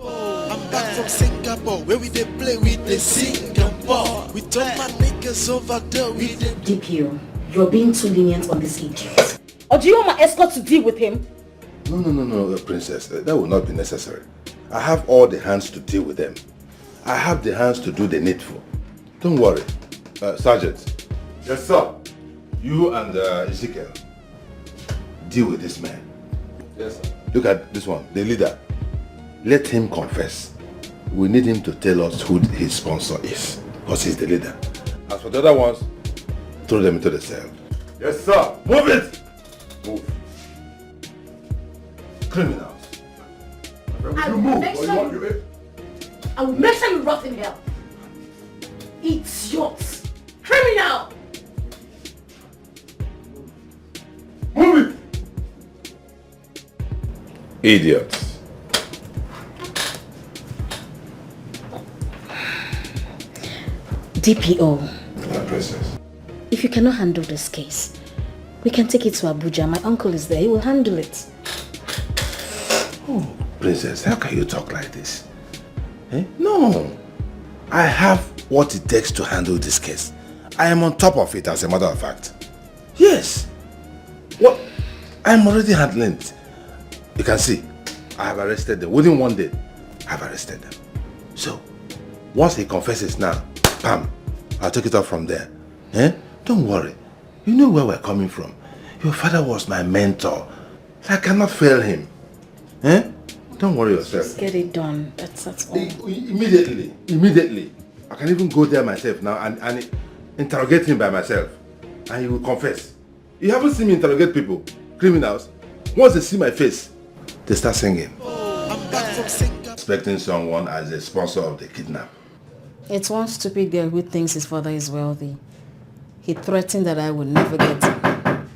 I'm back from Singapore, where we dey play with the Singapore. We turn my niggas over there with the DPO, you're being too lenient on this idiot. Or do you want my escort to deal with him? No, Princess. That will not be necessary. I have all the hands to deal with them. I have the hands to do the needful. Don't worry. Sergeant. Yes, sir. You and Ezekiel, deal with this man. Yes, sir. Look at this one, the leader. Let him confess. We need him to tell us who his sponsor is, because he's the leader. As for the other ones, throw them into the cell. Yes, sir. Move it! Move. Criminals. I will make sure you rot in hell. It's yours. Criminal! Move it! Idiots. DPO. My princess. If you cannot handle this case, we can take it to Abuja. My uncle is there. He will handle it. Oh, princess, how can you talk like this? Eh? No. I have what it takes to handle this case. I am on top of it, as a matter of fact. Yes. What? I'm already handling it. You can see, I have arrested them. Within one day, I have arrested them. So, once he confesses now, bam, I'll take it off from there. Eh? Don't worry. You know where we're coming from. Your father was my mentor. I cannot fail him. Eh? Don't worry yourself. Just get it done. That's all. Immediately. I can even go there myself now and interrogate him by myself. And he will confess. You haven't seen me interrogate people, criminals. Once they see my face, they start singing. Expecting someone as a sponsor of the kidnap. It's one stupid girl who thinks his father is wealthy. He threatened that I would never get him.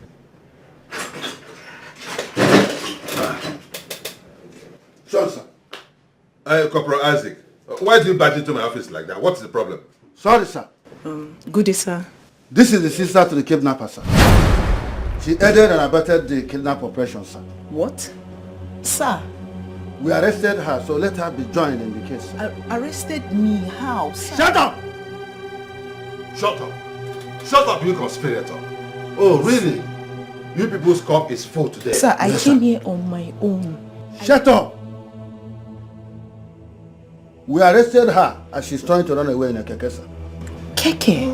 Sure, sir. Corporal Isaac, why do you barge into my office like that? What's the problem? Sorry, sir. Good day, sir. This is the sister to the kidnapper, sir. She aided and abetted the kidnap operation, sir. What? Sir? We arrested her, so let her be joined in the case, sir. Arrested me? How, sir? Shut up! Shut up! Shut up, you conspirator! Oh, really? You people's cup is full today. Sir, I came here on my own. Shut up! We arrested her as she's trying to run away in a keke, sir. Keke?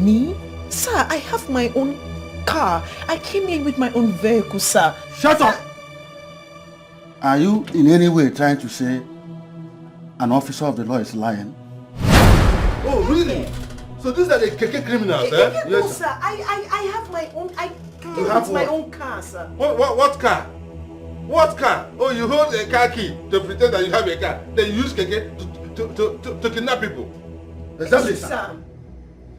Me? Sir, I have my own car. I came here with my own vehicle, sir. Shut up! Are you in any way trying to say an officer of the law is lying? Oh, really? So these are the keke criminals, eh? No, yes, sir. I have my own. You have my what? own car, sir. What car? What car? Oh, you hold a car key to pretend that you have a car. Then you use keke to kidnap people. Exactly, sir.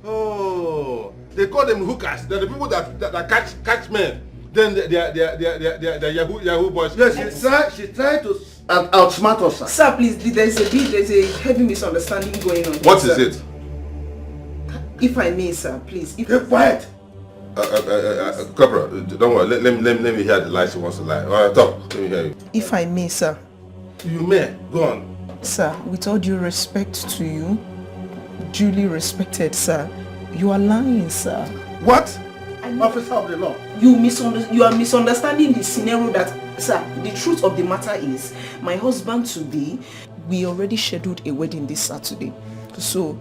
Oh, they call them hookers. They're the people that catch men. Then they're Yahoo boys. Yes, she tried to outsmart us, sir. Sir, please, there's a heavy misunderstanding going on. What is it? If I may, sir, please. Keep quiet. Corporal, don't worry. Let me hear the lies she wants to lie. Talk. Let me hear you. If I may, sir. You may. Go on. Sir, with all due respect to you, duly respected, sir, you are lying, sir. What? Officer of the law. You are misunderstanding the scenario that, sir, the truth of the matter is, my husband today, we already scheduled a wedding this Saturday. So,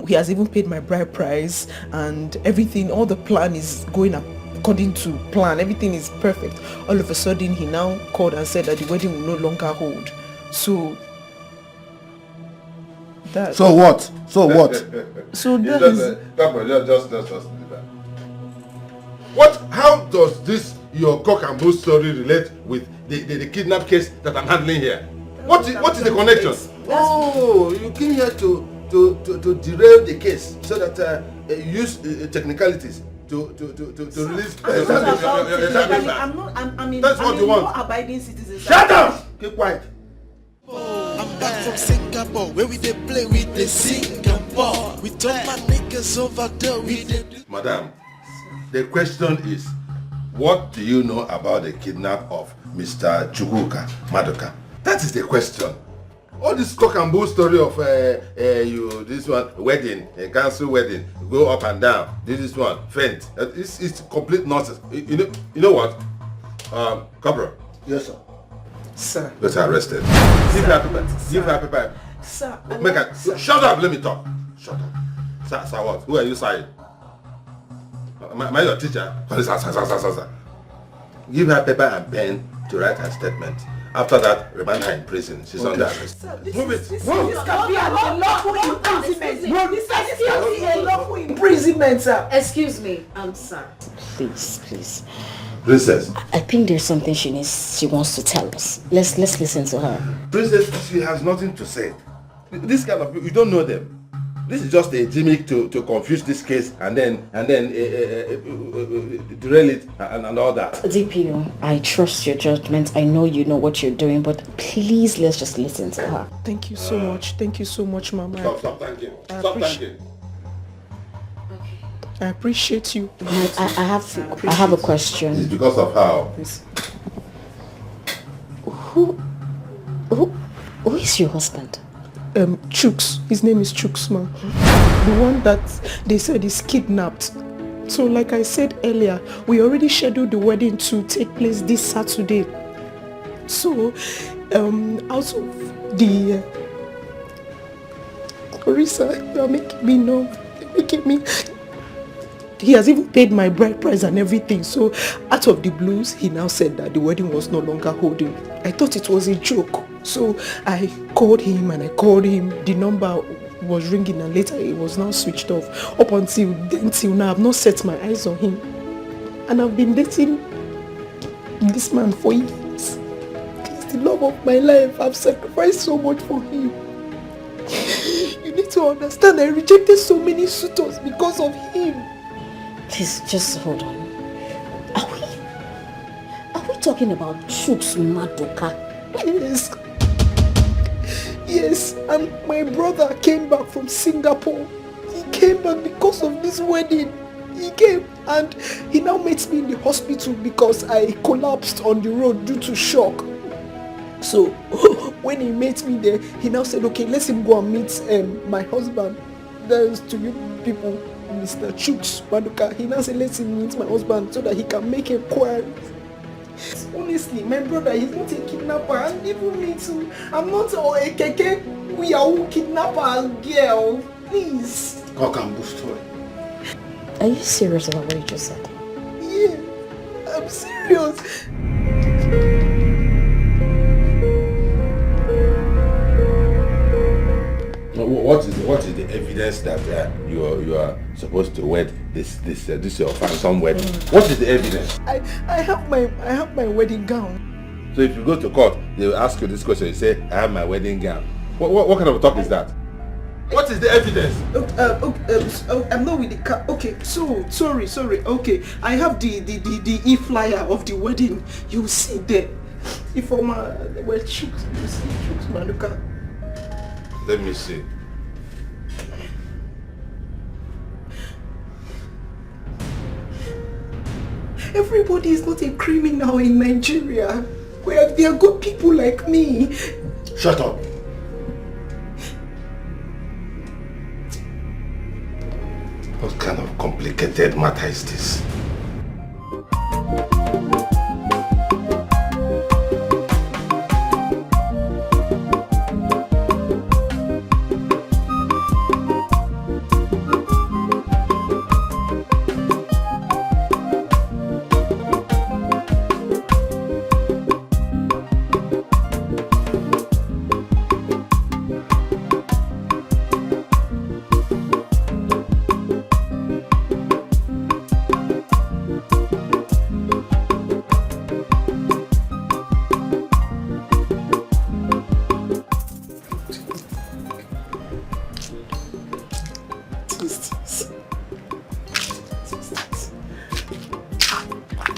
he has even paid my bride price and everything, all the plan is going according to plan. Everything is perfect. All of a sudden, he now called and said that the wedding will no longer hold. So, that... So what? So what? So that is... Just leave that. What? How does this your cock and bull story relate with the kidnap case that I'm handling here? What is the connection? Oh, you came here to derail the case so that you use technicalities to release. That's what you want. Abiding citizens. Shut up! Keep quiet. I'm back from Singapore, where we dey play with the Singapore. We turn my niggas over there with the... Madam, the question is, What do you know about the kidnap of Mr. Chukwuka Maduka? That is the question. All this talk and bull story of this one wedding, a cancel wedding, go up and down. This one faint. It's complete nonsense. You know what? Corporal. Yes, sir. Sir. Let's arrested. Give her paper. Give her paper. Sir. Make her. Shut up. Let me talk. Shut up. Sir, what? Who are you saying? Am I your teacher? Sir. Give her paper and pen to write her statement. After that, remand her in prison. She's under arrest. Move it. This can be an unlawful imprisonment. This can be an unlawful imprisonment, sir. Excuse me, sir. Please. Princess. I think there's something she wants to tell us. Let's listen to her. Princess, she has nothing to say. This kind of people, you don't know them. This is just a gimmick to confuse this case and then derail it and all that. DPO, I trust your judgment. I know you know what you're doing, but please let's just listen to her. Thank you so much. Thank you so much, Mama. Stop thanking. Stop thanking. I appreciate you. I have a question. It's because of how? Who is your husband? Chuks. His name is Chuks, ma. The one that they said is kidnapped. So like I said earlier, we already scheduled the wedding to take place this Saturday. So, out of the... Orisa, you are making me know. Making me... He has even paid my bride price and everything. So, out of the blues, he now said that the wedding was no longer holding. I thought it was a joke. So, I called him. The number was ringing and later it was now switched off. Up until now, I've not set my eyes on him. And I've been dating this man for years. He's the love of my life. I've sacrificed so much for him. You need to understand, I rejected so many suitors because of him. Please, just hold on. Are we talking about Chuks Maduka? Yes, and my brother came back from Singapore. He came back because of this wedding. He came and he now meets me in the hospital because I collapsed on the road due to shock. So when he met me there, he now said, okay, let him go and meet my husband. There's to you people, Mr. Chuks Maduka. He now said, let him meet my husband so that he can make inquiries. Honestly, my brother, he's not a kidnapper, and even me too. I'm not a keke. We are all kidnapper girl. Please. Are you serious about what you just said? Yeah, I'm serious. What is the evidence that you are supposed to wed this your phantom wedding? What is the evidence? I have my wedding gown. So if you go to court, they will ask you this question. You say, I have my wedding gown. What kind of a talk is that? What is the evidence? I'm not with the car. Okay, so sorry. Okay, I have the e-flyer of the wedding. You see there. If I'm well, Chuks, you see Chuks Maduka. Let me see. Everybody is not a criminal in Nigeria. There are good people like me. Shut up. What kind of complicated matter is this?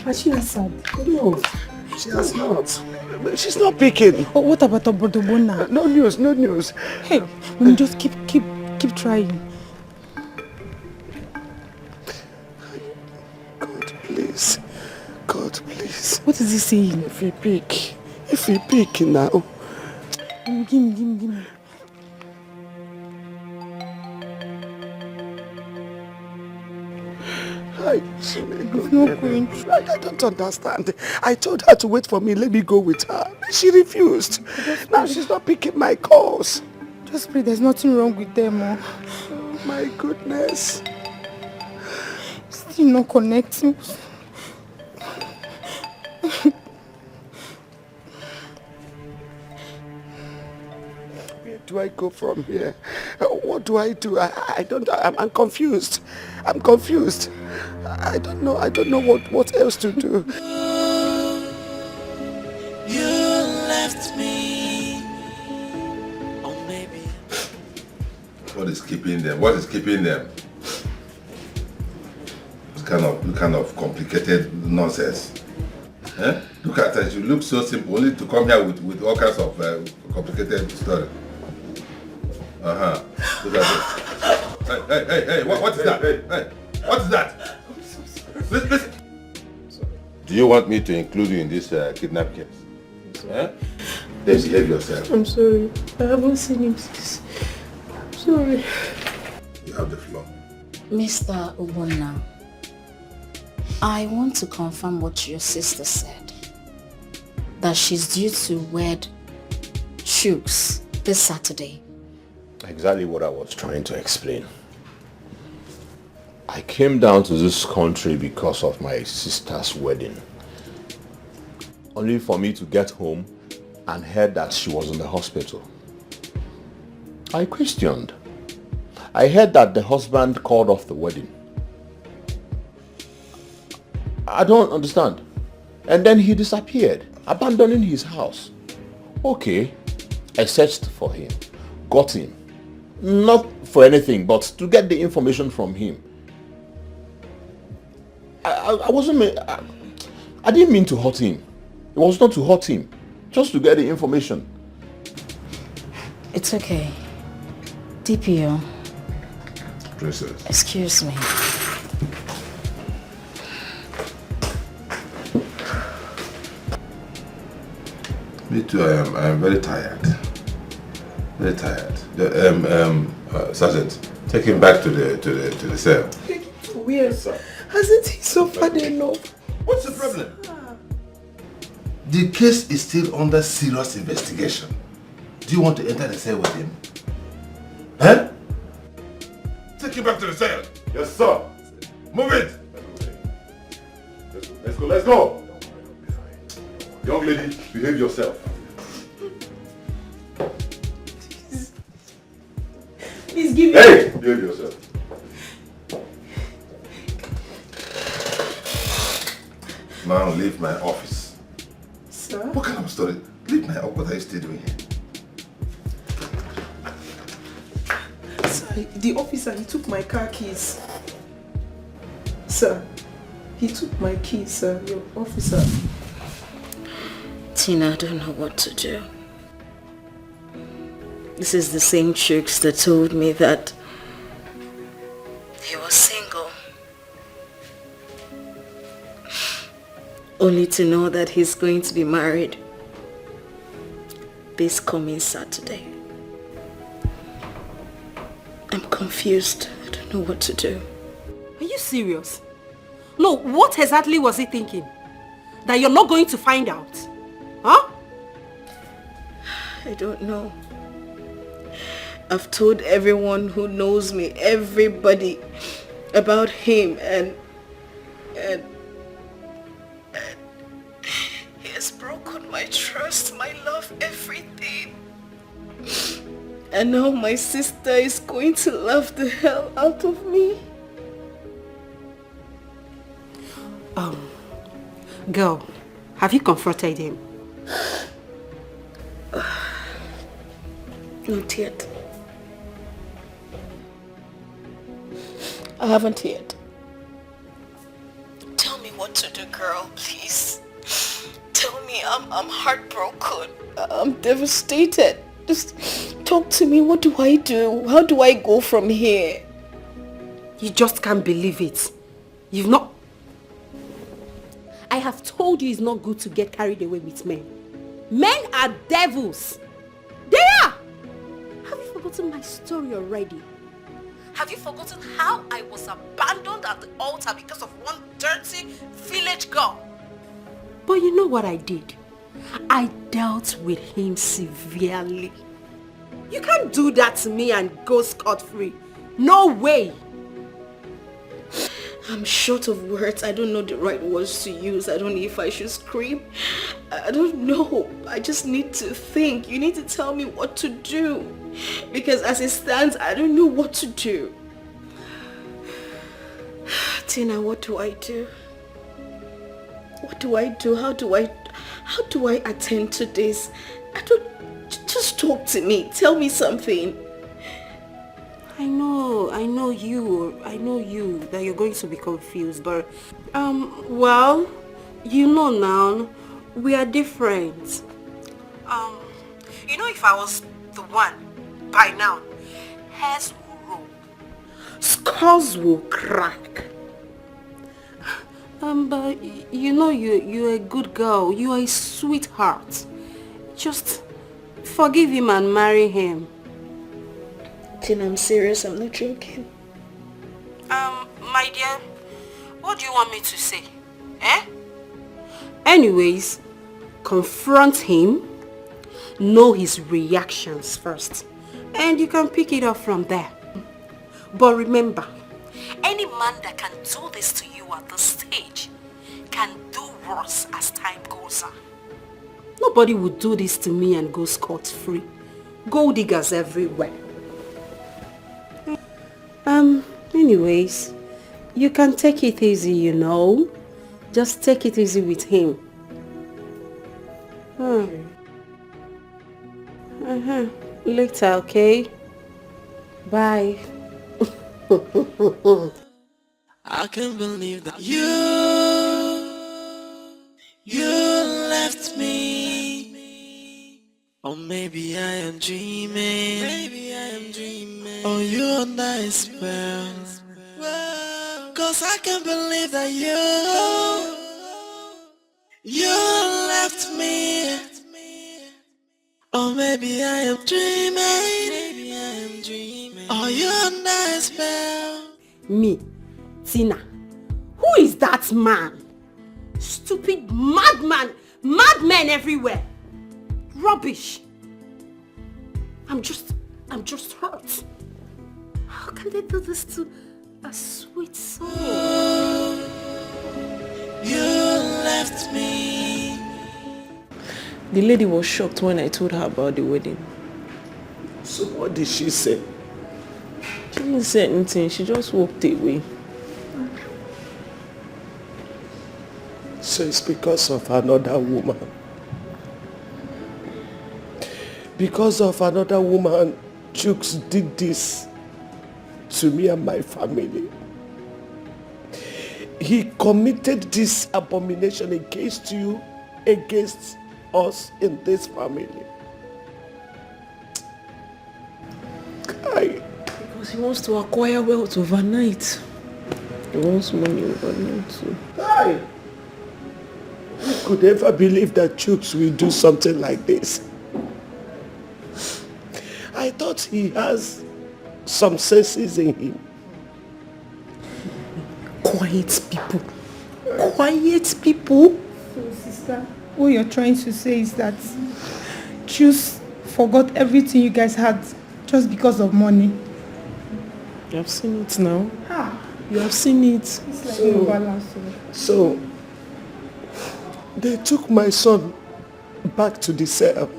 Has she answered? No, she has not. She's not picking. Oh, what about Obodobona? No news. Hey, we just keep trying. he saying? If he pick now. Give me. I don't understand. I told her to wait for me, let me go with her. She refused. Now she's not picking my calls. Just pray there's nothing wrong with them. Oh my goodness. Still not connecting. Where do I go from here? What do I do? I'm confused. I'm confused. I don't know what else to do. You left me. Or maybe. What is keeping them? What is keeping them? It's kind of complicated nonsense. Eh? Look at it. You look so simple, only to come here with all kinds of complicated story. Look at it. Hey, what is that? Hey, what is that? Listen. Do you want me to include you in this kidnap case? Eh? Then behave yourself. I'm sorry. I haven't seen him since. I'm sorry. You have the floor. Mr. Ubonna, I want to confirm what your sister said. That she's due to wed Chooks this Saturday. Exactly what I was trying to explain. I came down to this country because of my sister's wedding. Only for me to get home and heard that she was in the hospital. I questioned. I heard that the husband called off the wedding. I don't understand. And then he disappeared, abandoning his house. Okay, I searched for him, got him. Not for anything, but to get the information from him. I didn't mean to hurt him. It was not to hurt him, just to get the information. It's okay. DPO. Princess. Excuse me. Me too. I am very tired. Very tired. Sergeant, take him back to the cell. Weird. Hasn't he suffered enough? What's the problem? The case is still under serious investigation. Do you want to enter the cell with him? Huh? Take him back to the cell. Yes, sir. Move it. Let's go. Young lady, behave yourself. Please give me. Hey, behave yourself. Now leave my office. Sir? What kind of story? Leave my office. What are you still doing here? Sir, the officer, he took my car keys. Sir, he took my keys, sir, your officer. Tina, I don't know what to do. This is the same Chooks that told me that he was single. Only to know that he's going to be married this coming Saturday. I'm confused. I don't know what to do. Are you serious? No, what exactly was he thinking? That you're not going to find out? Huh? I don't know. I've told everyone who knows me, everybody, about him and he has broken my trust, my love, everything. And now my sister is going to laugh the hell out of me. Girl, have you confronted him? Not yet. I haven't yet. Tell me what to do, girl, please. Tell me, I'm heartbroken. I'm devastated. Just talk to me. What do I do? How do I go from here? You just can't believe it. You've not... I have told you it's not good to get carried away with men. Men are devils. They are! Have you forgotten my story already? Have you forgotten how I was abandoned at the altar because of one dirty village girl? But you know what I did? I dealt with him severely. You can't do that to me and go scot-free. No way! I'm short of words. I don't know the right words to use. I don't know if I should scream. I don't know. I just need to think. You need to tell me what to do. Because as it stands, I don't know what to do. Tina, what do I do? What do I do? How do I attend to this? Just talk to me. Tell me something. I know you, that you're going to be confused, but, well, you know now, we are different. You know, if I was the one, by now, hairs will roll, skulls will crack. But, you know, you're a good girl, you are a sweetheart. Just forgive him and marry him. Tina, I'm serious, I'm not joking. My dear, what do you want me to say? Anyways, confront him, know his reactions first, and you can pick it up from there. But remember, any man that can do this to you at this stage can do worse as time goes on. Nobody would do this to me and go scot-free. Gold diggers everywhere. Anyways, you can take it easy, you know. Just take it easy with him. Later, okay? Bye. I can't believe that you left me. Or maybe I am dreaming. Or you're under a spell. Cause I can't believe that you left me. Or maybe I am dreaming. Or you're under a spell. Me, Tina. Who is that man? Stupid madman. Madmen everywhere. Rubbish. I'm just hurt. How can they do this to a sweet soul? You left me. The lady was shocked when I told her about the wedding. So what did she say? She didn't say anything, she just walked away. So it's because of another woman. Because of another woman, Jukes did this to me and my family. He committed this abomination against you, against us in this family. Because he wants to acquire wealth overnight. He wants money overnight too. Who could ever believe that Jukes will do something like this? I thought he has some senses in him. Quiet people. Quiet people. So, sister, what you're trying to say is that Juice forgot everything you guys had just because of money. You have seen it now. You have seen it. It's like no balance. So, they took my son back to the cell.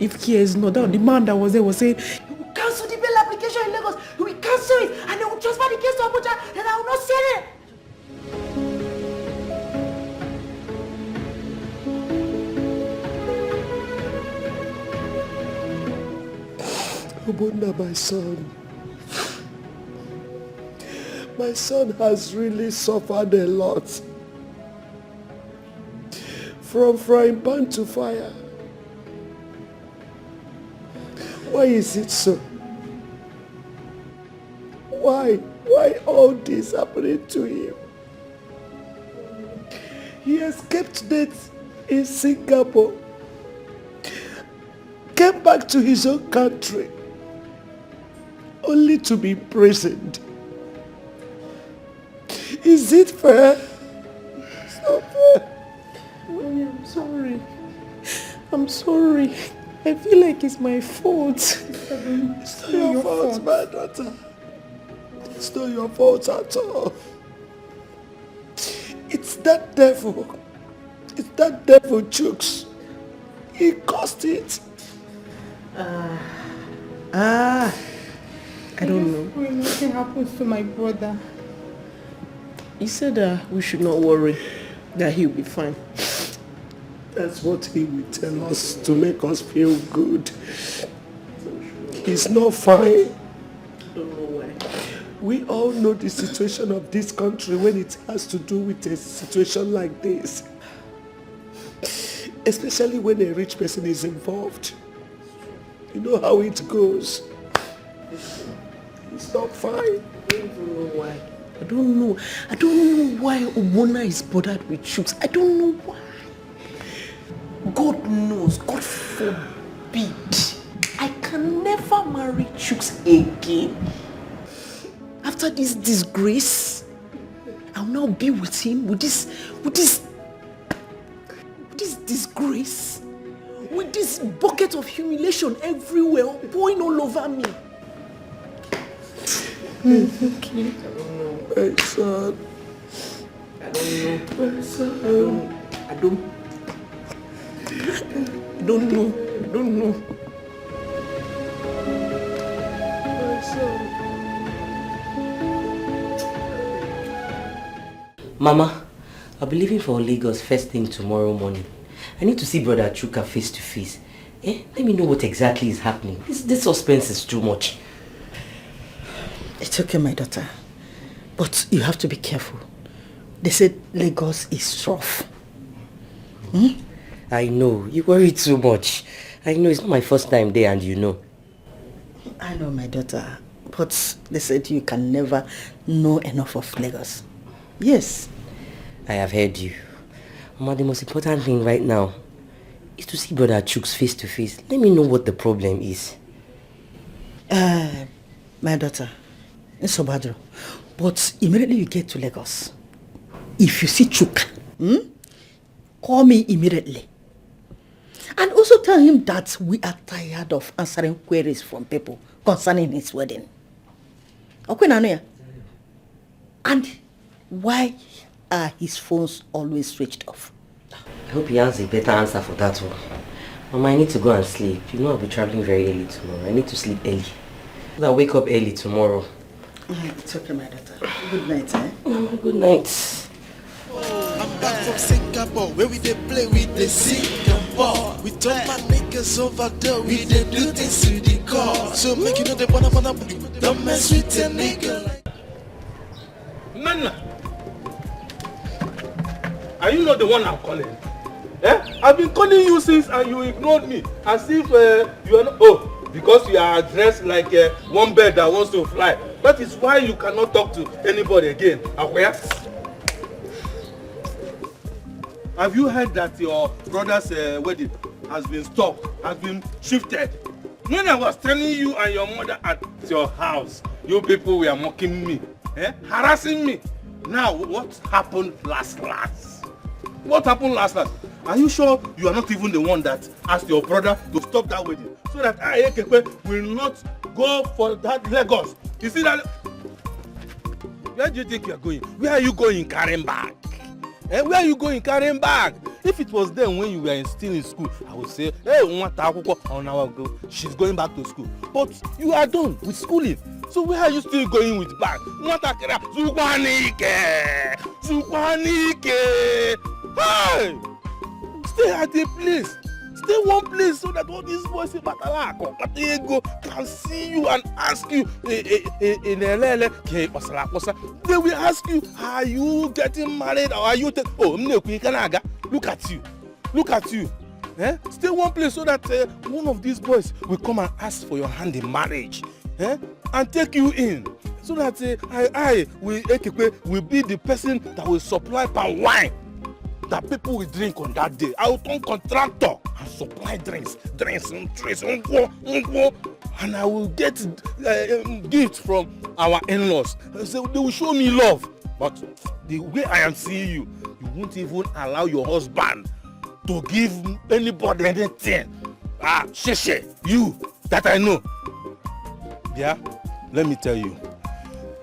If Kia is not down, the man that was there was saying, "You will cancel the bail application in Lagos. You will cancel it, and they will transfer the case to Abuja, and I will not send it." Obunda, my son has really suffered a lot. From frying pan to fire. Why is it so? Why all this happening to him? He escaped death in Singapore. Came back to his own country. Only to be imprisoned. Is it fair? It's not fair. Mommy, I'm sorry. I'm sorry. I feel like it's my fault. It's not your fault, my daughter. It's not your fault at all. It's that devil. It's that devil, Chooks. He caused it. I don't know. When nothing happens to my brother. He said we should not worry, that he'll be fine. That's what he will tell us to make us feel good. He's not fine. I don't know why. We all know the situation of this country when it has to do with a situation like this. Especially when a rich person is involved. You know how it goes. It's not fine. I don't know why. I don't know why Omona is bothered with Chooks. I don't know why. God knows, God forbid. I can never marry Chooks again. After this disgrace, I'll now be with him with this disgrace, with this bucket of humiliation everywhere, pouring all over me. It's okay. My son. I don't know. My son. I don't know. My son. Mama, I'll be leaving for Lagos first thing tomorrow morning. I need to see Brother Chuka face to face. Let me know what exactly is happening. This suspense is too much. It's okay, my daughter. But you have to be careful. They said Lagos is rough. I know. You worry too much. I know it's not my first time there and you know. I know, my daughter. But they said you can never know enough of Lagos. Yes. I have heard you. Mama, the most important thing right now is to see Brother Chooks face to face. Let me know what the problem is. My daughter, it's so bad. But immediately you get to Lagos, if you see Chuka, call me immediately. And also tell him that we are tired of answering queries from people concerning his wedding. Okay, Nanoya? And why are his phones always switched off? I hope he has a better answer for that one. Mama, I need to go and sleep. You know I'll be traveling very early tomorrow. I need to sleep early. I'll wake up early tomorrow. It's okay, my daughter. Good night, eh? Good night. I'm back from Singapore, where we dey play with the Singapore. We told my niggas over there, we dey do things to the core. So make you know the wanna don't mess with a nigga like Nana, are you not the one I'm calling? I've been calling you since and you ignored me as if you are not. Oh, because you are dressed like one bird that wants to fly. That is why you cannot talk to anybody again. Aware? Have you heard that your brother's wedding has been stopped, has been shifted? When I was telling you and your mother at your house, you people were mocking me, harassing me. Now, what happened last? What happened last? Are you sure you are not even the one that asked your brother to stop that wedding? So that I, Ekekwe, will not go for that Lagos. You see that? Where do you think you are going? Where are you going carrying bag? Where are you going carrying bag? If it was then when you were still in school, I would say, hey, she's going back to school. But you are done with schooling. So where are you still going with bag? Hey! Stay at a place. Stay one place so that all these boys can see you and ask you. They will ask you, are you getting married or are you? Look at you. Look at you. Stay one place so that one of these boys will come and ask for your hand in marriage. And take you in. So that I will be the person that will supply palm wine. that people will drink on that day, I will turn contractor and supply drinks, and I will get gifts from our in-laws. So they will show me love. But the way I am seeing you, you won't even allow your husband to give anybody anything. Sheshe, you, that I know. Yeah, let me tell you.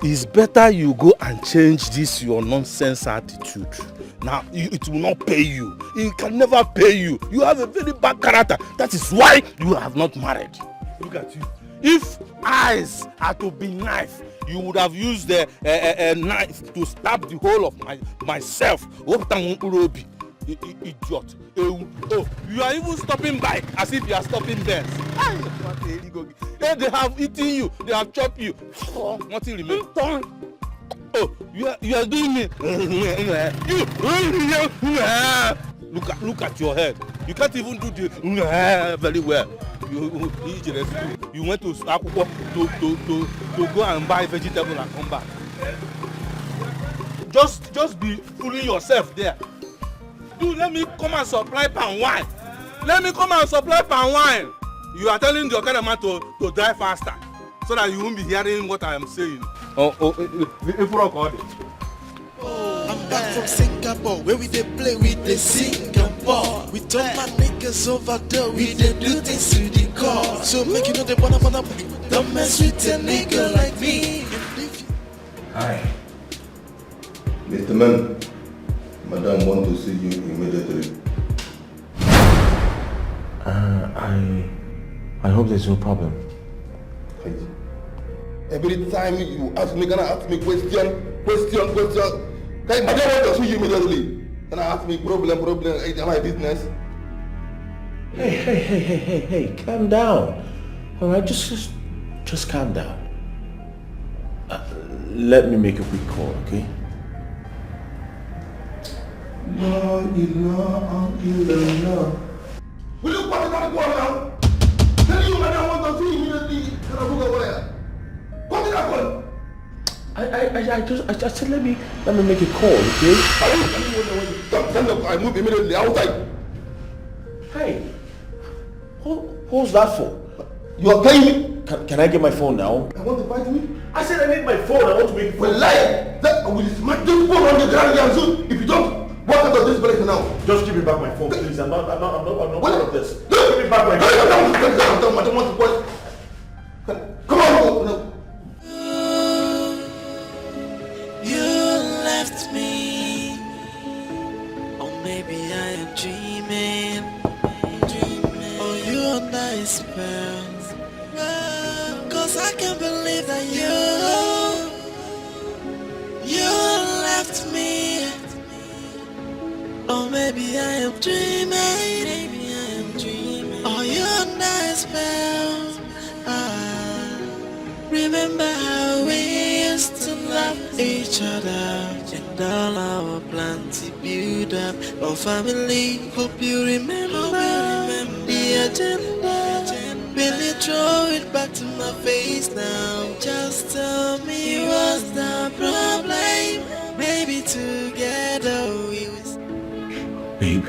It's better you go and change this your nonsense attitude. Now, it will not pay you. It can never pay you. You have a very bad character. That is why you have not married. Look at you. If eyes are to be knife, you would have used a knife to stab the whole of myself. Idiot. Oh, you are even stopping by as if you are stopping there. They have eaten you. They have chopped you. Nothing remains. Oh, you are doing me. Look at your head. You can't even do the very well. You went to go and buy vegetable and come back. Just be fooling yourself there. Dude, let me come and supply palm wine. Let me come and supply palm wine. You are telling the other man to drive faster so that you won't be hearing what I am saying. I'm back from Singapore, where we dey play with the Singapore. We turn my niggas over there, we dey do things to the core. So make you know they wanna don't mess with a nigga like me. Hi. Mr. Man, Madam want to see you immediately. I hope there's no problem. Every time you ask me, gonna ask me question. Madam want to see you immediately. Gonna ask me problem, it's my business. Hey, calm down. Alright, just calm down. Let me make a quick call, okay? La ilaha illallah. Will you put it on the call now? Tell you madam want to see you immediately. Can I book a wire? Put it on. I just said let me make a call, okay? I move immediately outside. Hey, who's that for? You are paying me? Can I get my phone now? I want to fight me? I said I need my phone. I want to make a phone. Well, lie! I will smack this phone on the ground here soon. If you don't, walk out of this place now. Just give me back my phone, please. I'm not part of this. Give me back my phone. I don't want to watch. Come on, no. You left me, or maybe I am dreaming. Oh, you under a spell. Cause I can't believe that you left me. Or maybe I am dreaming. Oh, you under a spell. Remember how we used to love each other, and all our plans to build up our family. Hope you remember the agenda. Will you throw it back to my face now? Just tell me what's the problem. Maybe together we will. Babe.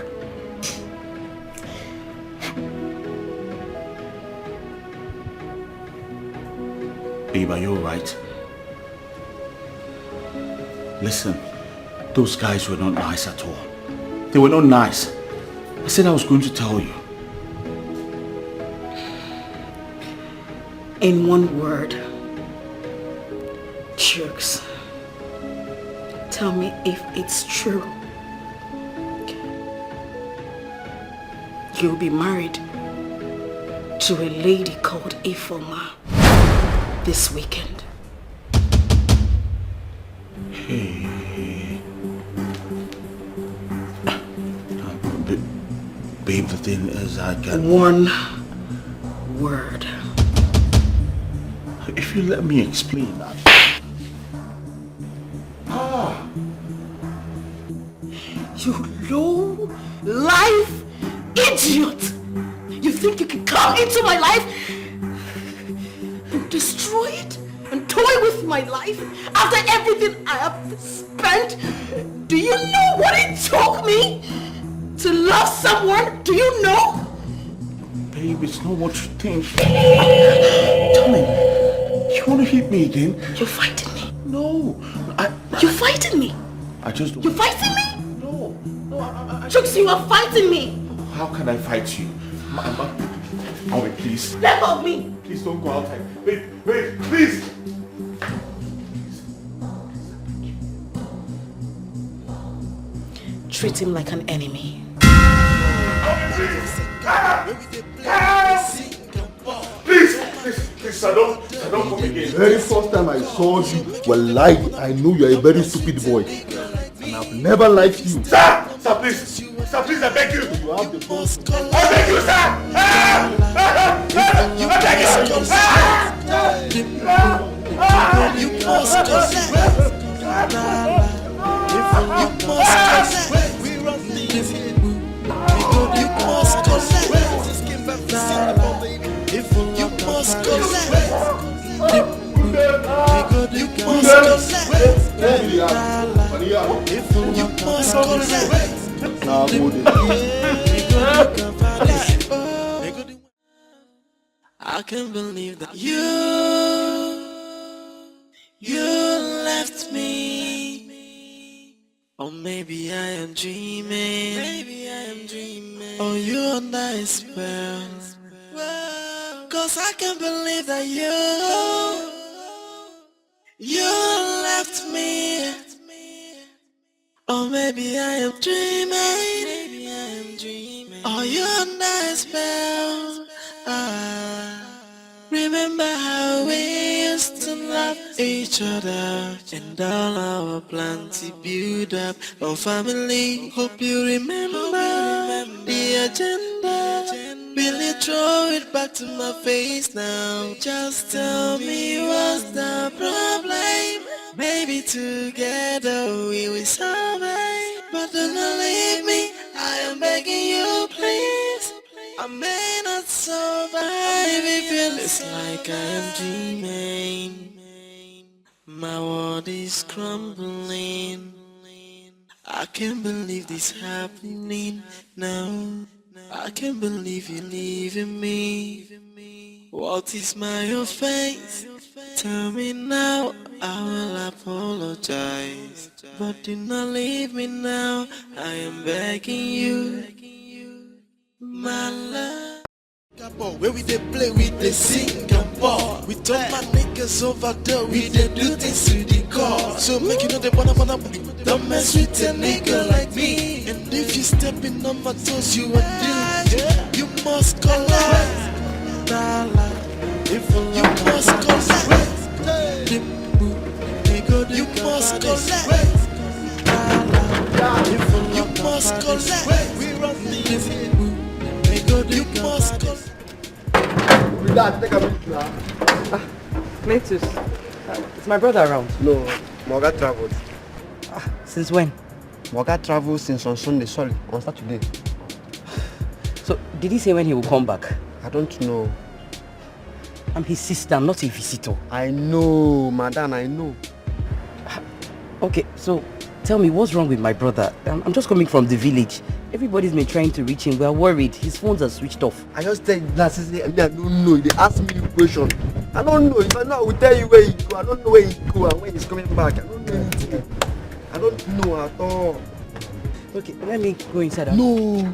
Babe, are you alright? Listen, those guys were not nice at all. They were not nice. I said I was going to tell you. In one word, Chooks, tell me if it's true. You'll be married to a lady called Ifoma this weekend. Hey. Babe, the thing is I can... One word. If you let me explain that. You low life idiot! You think you can come into my life and destroy it? and toy with my life after everything I have spent? Do you know what it took me to love someone? Do you know? Babe, it's not what you think. Darling, you want to hit me again? You're fighting me. No. You're fighting me. I just don't. You're fighting me? No. Chooks, you are fighting me. How can I fight you? Mama, please. Let go of me. Please don't go outside. Wait, please. Treat him like an enemy. Please, sir, don't come again. Very first time I saw you, wallahi, I knew you're a very stupid boy. And I've never liked you. Sir, please, I beg you. You have the boss. I beg you, sir. I beg you. You must collect. You must collect. We run things. You must collect. You must collect. You must collect. Now good. I can't believe that you left me. Or maybe I am dreaming. Or you're under a spell. Cause I can't believe that you left me. Or maybe I am dreaming. Or you're under a spell. Remember how we used to love each other and all our plans to build up our family. Hope you remember the agenda. Will you throw it back to my face now? Just tell me what's the problem. Maybe together we will solve it. But do not leave me, I am begging you please. I may not survive if it looks like I am dreaming. My world is crumbling. I can't believe this happening now. I can't believe you're leaving me. What is my offense? Tell me now, I will apologize. But do not leave me now, I am begging you. My love. Where we dey play, we dey sing and ball. We talk my niggas over there, we dey do things to the core. So make you know they wanna don't mess with a nigga like me. And if you stepping on my toes, you are doomed. You must collect. You must collect. You must collect. You must collect. We run things. You must collect. Cletus, is my brother around? No, Morga traveled. Since when? Morga traveled since on Sunday, sorry, on Saturday. So, did he say when he will come back? I don't know. I'm his sister, I'm not a visitor. I know, madam, I know. Okay, so tell me, what's wrong with my brother? I'm just coming from the village. Everybody's been trying to reach him. We are worried. His phones are switched off. I just tell you that, I don't know. They ask me a question. I don't know. If I know, I will tell you where he go. I don't know where he go and when he's coming back. I don't know anything. I don't know at all. Okay, let me go inside. No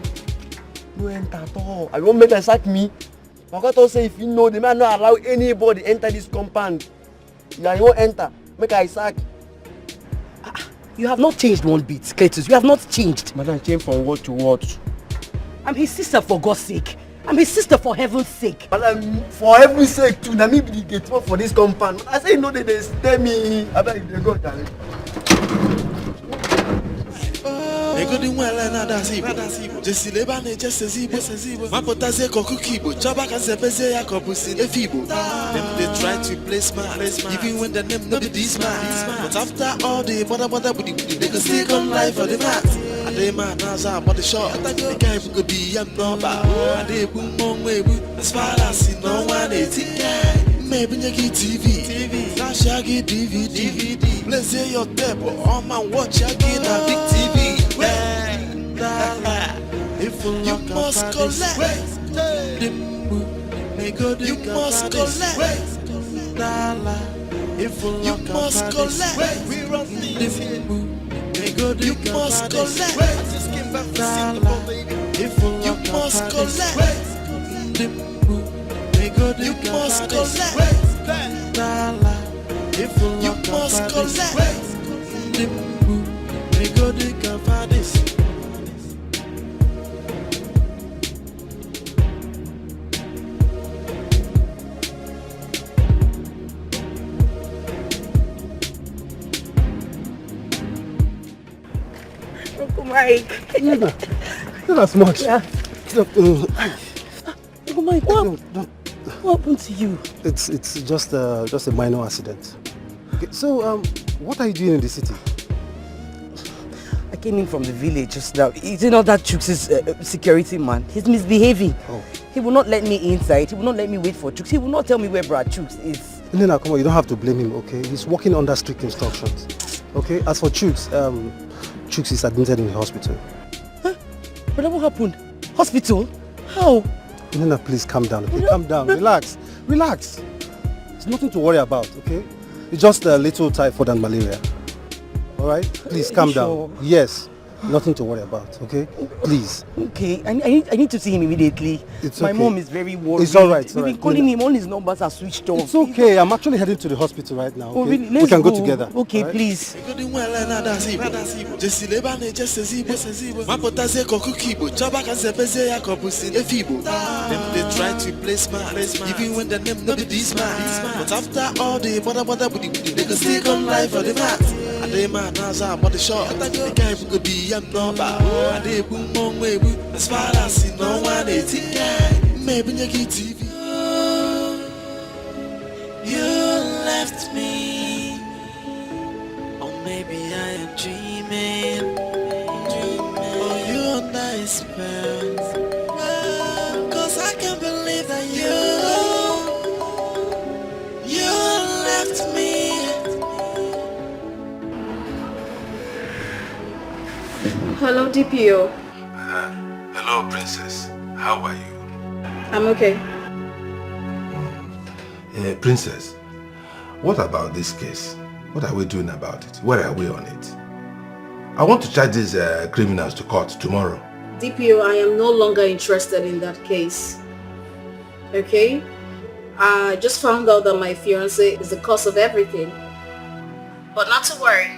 enter at all. I won't make them sack me. My God say if you know, they might not allow anybody enter this compound. Yeah, you won't enter. Make I sack. You have not changed one bit, Cletus. You have not changed. Madam, change from word to word. I'm his sister for God's sake. I'm his sister for heaven's sake. Madam, for heaven's sake too. Now me be the gateman for this compound. I say no, they tell me. I beg they go darling. Ego di mwele na dazibo. Jesi leba ne jese zibo. Mapotaze kokukibo. Chaba kanzepeze ya kobusi efibo. Them they try to play smart, even when the name no be this man. But after all the bother booty, they can still come live for the mat. And they man naza body shot. The guy even go be a number. And they boom on way. As far as no one is Maybe you get TV. Flash I get DVD. Let's hear your tape. Oh man, watch I get a big TV. You must collect. You must collect. You must collect. We run this. You must collect. I just came back from Singapore, baby. You must collect. You must collect. You must collect. Uncle Mike. Not as much. Yeah. Uncle Mike, what happened to you? It's just a minor accident. Okay, so what are you doing in the city? I came in from the village just now. You know that Chooks' security man? He's misbehaving. Oh. He will not let me inside. He will not let me wait for Chooks. He will not tell me where Brad Chooks is. Nina, come on, you don't have to blame him, okay? He's working under strict instructions. Okay? As for Chooks, Chooks is admitted in the hospital. Huh? But what happened? Hospital? How? Nina, please calm down, okay? Calm down. Relax. Relax. It's nothing to worry about, okay? It's just a little typhoid and malaria. Alright? Please calm down. Yes. Nothing to worry about, okay? Please. Okay, I need to see him immediately. It's My okay. mom is very worried. It's alright. We've been calling him, all his numbers are switched off. It's okay. I'm actually heading to the hospital right now. Okay? Oh, really? We can go together. Okay, right? please. They try to play smart, even when the name not be smart. But after all the bother, they can still come live for the mat. And they man has a body shot. The guy could be a number. And they boom on way, as far as no one is a guy. Maybe you get TV. You left me, or maybe I am dreaming. Oh, you under a spell. Cause I can't believe that you left me. Hello, DPO. Hello, Princess. How are you? I'm okay. Princess, what about this case? What are we doing about it? Where are we on it? I want to charge these criminals to court tomorrow. DPO, I am no longer interested in that case. Okay? I just found out that my fiancé is the cause of everything. But not to worry.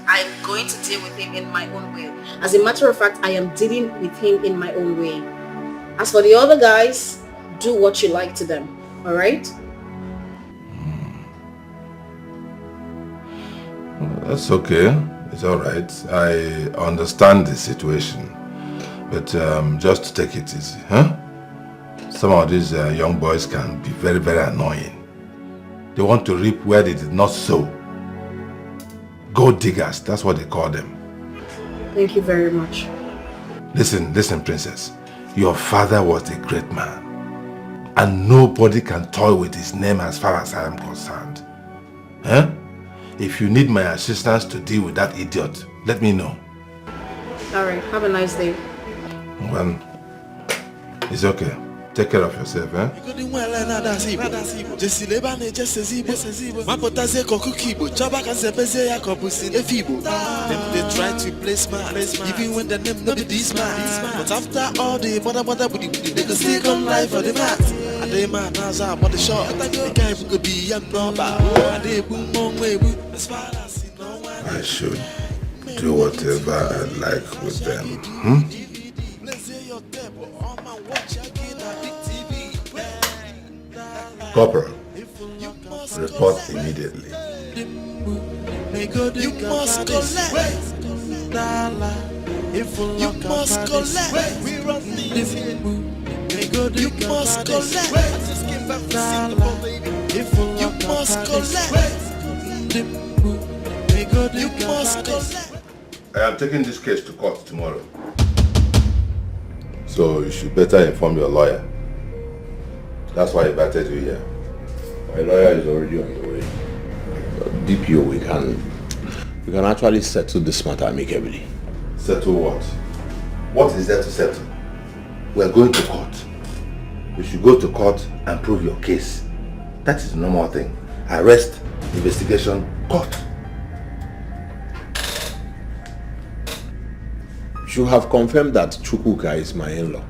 I'm going to deal with him in my own way. As a matter of fact, I am dealing with him in my own way. As for the other guys, do what you like to them. Alright? That's okay. It's alright. I understand the situation. But just take it easy, huh? Some of these young boys can be very, very annoying. They want to reap where they did not sow. Gold diggers, that's what they call them. Thank you very much. Listen, princess. Your father was a great man. And nobody can toy with his name as far as I am concerned. Huh? If you need my assistance to deal with that idiot, let me know. Alright, have a nice day. Well, it's okay. Take care of yourself, eh? They try to play smart, even when the name not be smart. But after all the bother, they can still come live for the mat. And they man has a body shot. The guy could be a number. And they boom on way, as far as no one. I should do whatever I like with them. Corporal, report immediately. You must collect. You must collect. We run these. You must collect. I just came back from Singapore, baby. You must collect. You must collect. I am taking this case to court tomorrow. So you should better inform your lawyer. That's why I invited you here. My lawyer is already on the way. DPO, we can actually settle this matter amicably. Settle what? What is there to settle? We are going to court. You should go to court and prove your case. That is the normal thing. Arrest, investigation, court. You have confirmed that Chukwuka is my in-law.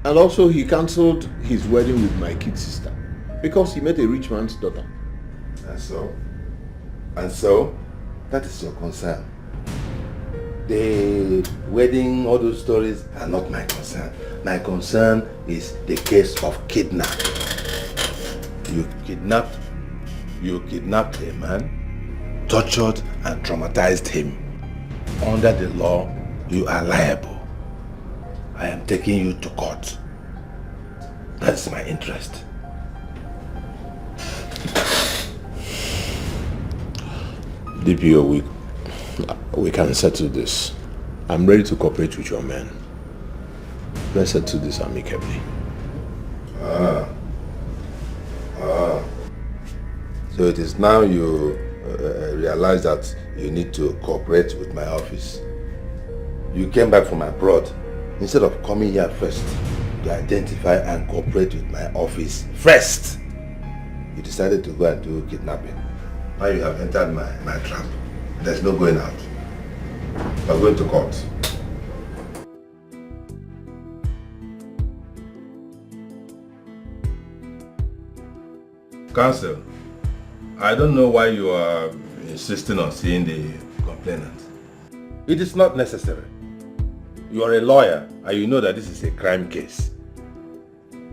And also he cancelled his wedding with my kid sister because he met a rich man's daughter. And so, that is your concern. The wedding, all those stories are not my concern. My concern is the case of kidnapping. You kidnapped a man, tortured and traumatized him. Under the law, you are liable. I am taking you to court. That's my interest. DPO, we can settle this. I'm ready to cooperate with your men. Let's settle this amicably. So it is now you realize that you need to cooperate with my office. You came back from abroad. Instead of coming here first to identify and cooperate with my office first, you decided to go and do kidnapping. Now you have entered my trap. There's no going out. We're going to court. Counsel, I don't know why you are insisting on seeing the complainant. It is not necessary. You are a lawyer and you know that this is a crime case.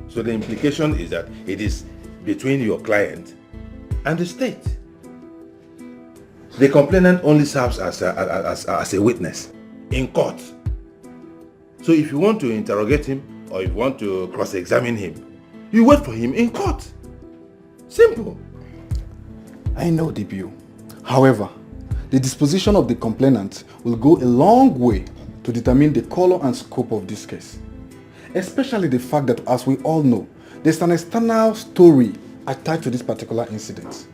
So the implication is that it is between your client and the state. The complainant only serves as a witness in court. So if you want to interrogate him or if you want to cross-examine him, you wait for him in court. Simple. I know, DPO. However, the disposition of the complainant will go a long way to determine the color and scope of this case. Especially the fact that, as we all know, there's an external story attached to this particular incident.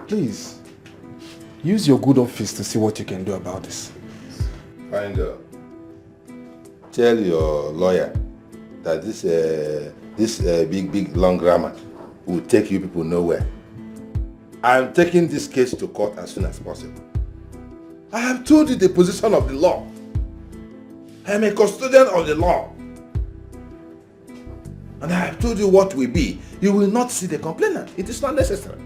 Please, use your good office to see what you can do about this. Fine girl. Tell your lawyer that this big long grammar will take you people nowhere. I'm taking this case to court as soon as possible. I have told you the position of the law. I am a custodian of the law. And I have told you what will be. You will not see the complainant. It is not necessary.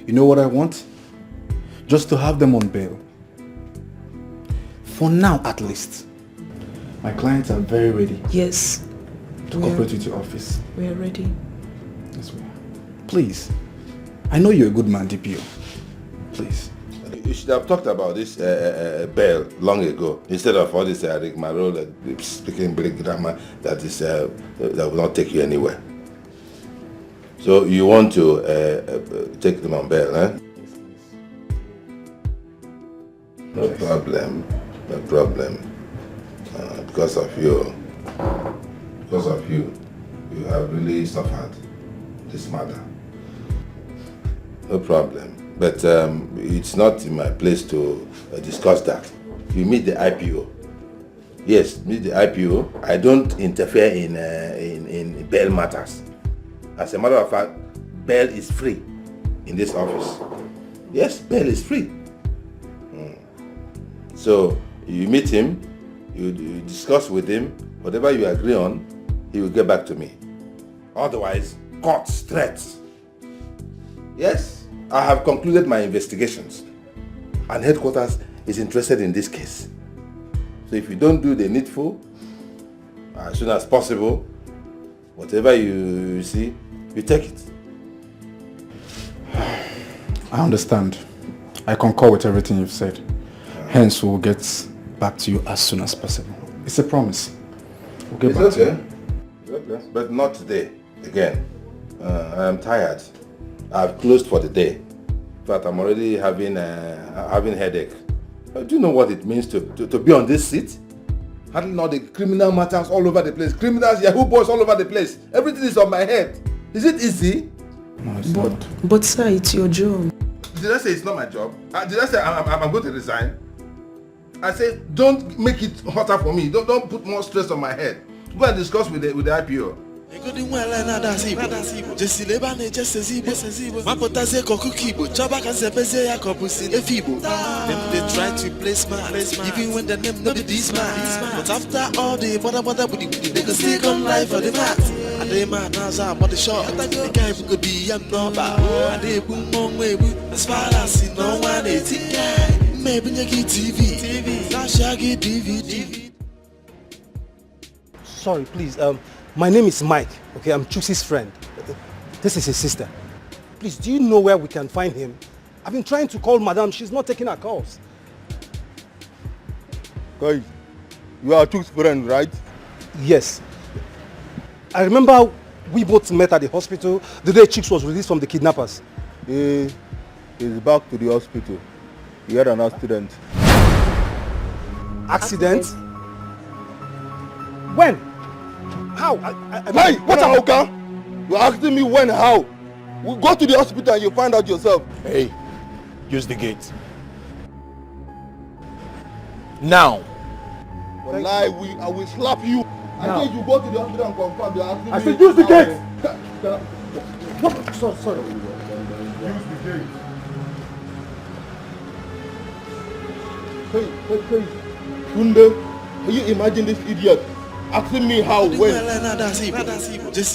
You know what I want? Just to have them on bail. For now, at least. My clients are very ready. Yes. To cooperate with your office. We are ready. Yes, we are. Please. I know you're a good man, DPO. Please. You should have talked about this bail long ago instead of all this rigmarole, speaking big grammar that will not take you anywhere. So you want to take them on bail, eh? No problem. No problem. Because of you, you have really suffered this matter. No problem. But it's not in my place to discuss that. You meet the IPO. Yes, meet the IPO. I don't interfere in bail matters. As a matter of fact, bail is free in this office. Yes, bail is free. So you meet him, you discuss with him, whatever you agree on, he will get back to me. Otherwise, court threats. Yes, I have concluded my investigations and headquarters is interested in this case. So if you don't do the needful, as soon as possible, whatever you see, you take it. I understand. I concur with everything you've said. Hence, we'll get back to you as soon as possible. It's a promise. We'll get back to you. It's okay. But not today. Again, I am tired. I've closed for the day. In fact, I'm already having headache. Do you know what it means to be on this seat? handling all the criminal matters all over the place. Criminals, Yahoo boys all over the place. Everything is on my head. Is it easy? No, but sir, it's your job. Did I say it's not my job? Did I say I'm going to resign? I said, don't make it hotter for me. Don't put more stress on my head. Go and discuss with the IPO. Them they try to play smart, even when the name not be smart. But after all the bother they go stick on life for the mat. And they mad now I'm on the shot. The guy could be a number. And they boom on way as far as no one is guy. Maybe you get TV. Now shaggy DVD. Sorry, please. My name is Mike. Okay, I'm Chuksi's friend. This is his sister. Please, do you know where we can find him? I've been trying to call Madam. She's not taking our calls. Guys, you are Chuk's friend, right? Yes. I remember we both met at the hospital the day Chuks was released from the kidnappers. He's back to the hospital. He had an accident. Accident? When? How? Hey, what a hooker! You're asking me when, how? We'll go to the hospital and you'll find out yourself. Hey, use the gate. Now. Wallahi, I will slap you. I think you go to the hospital and confirm. You're asking I me said use the gate! What? Sorry. Use the gate. Hey. Tunde, can you imagine this idiot? Asking me how, when? Just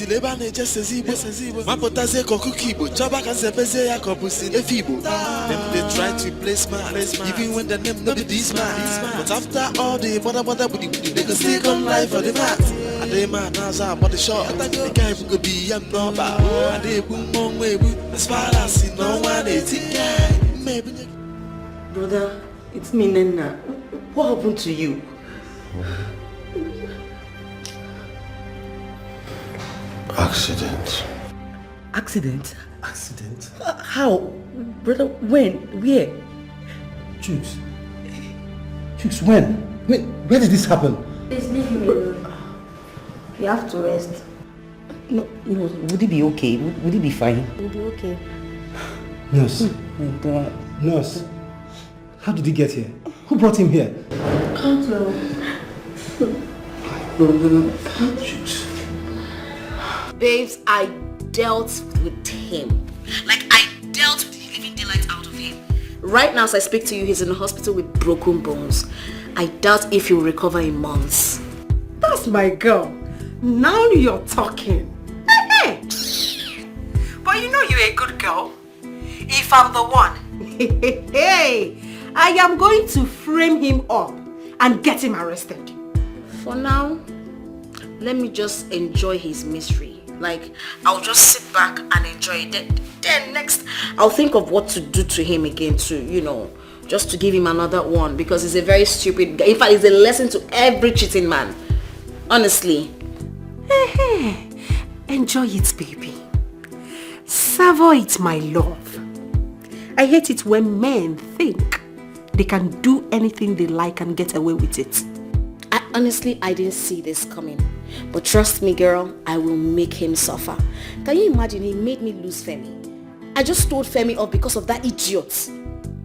Them they try to play smart, even when the name not be smart. But after all the bother they go stick on life for the mat. And they mad now I'm on the shot. The guy could be a number. And they boom on way as far as no one is guy. Maybe. Brother, it's me, Nena. What happened to you? Accident. Accident? Accident? How? Brother, when? Where? Chuks, when? Where did this happen? Please leave me alone. You have to rest. No, would he be okay? Would he be fine? You'll be okay. Nurse. My God. Nurse. How did he get here? Who brought him here? Can't tell. Chuks. Babes, I dealt with him. Like, I dealt with the living daylight out of him. Right now, as I speak to you, he's in the hospital with broken bones. I doubt if he'll recover in months. That's my girl. Now you're talking. Hey. But you know you're a good girl. If I'm the one, I am going to frame him up and get him arrested. For now, let me just enjoy his misery. Like, I'll just sit back and enjoy it. Then next, I'll think of what to do to him again to, just to give him another one. Because he's a very stupid guy. In fact, it's a lesson to every cheating man. Honestly. Hey, enjoy it, baby. Savor it, my love. I hate it when men think they can do anything they like and get away with it. Honestly, I didn't see this coming. But trust me, girl, I will make him suffer. Can you imagine? He made me lose Femi. I just told Femi off because of that idiot.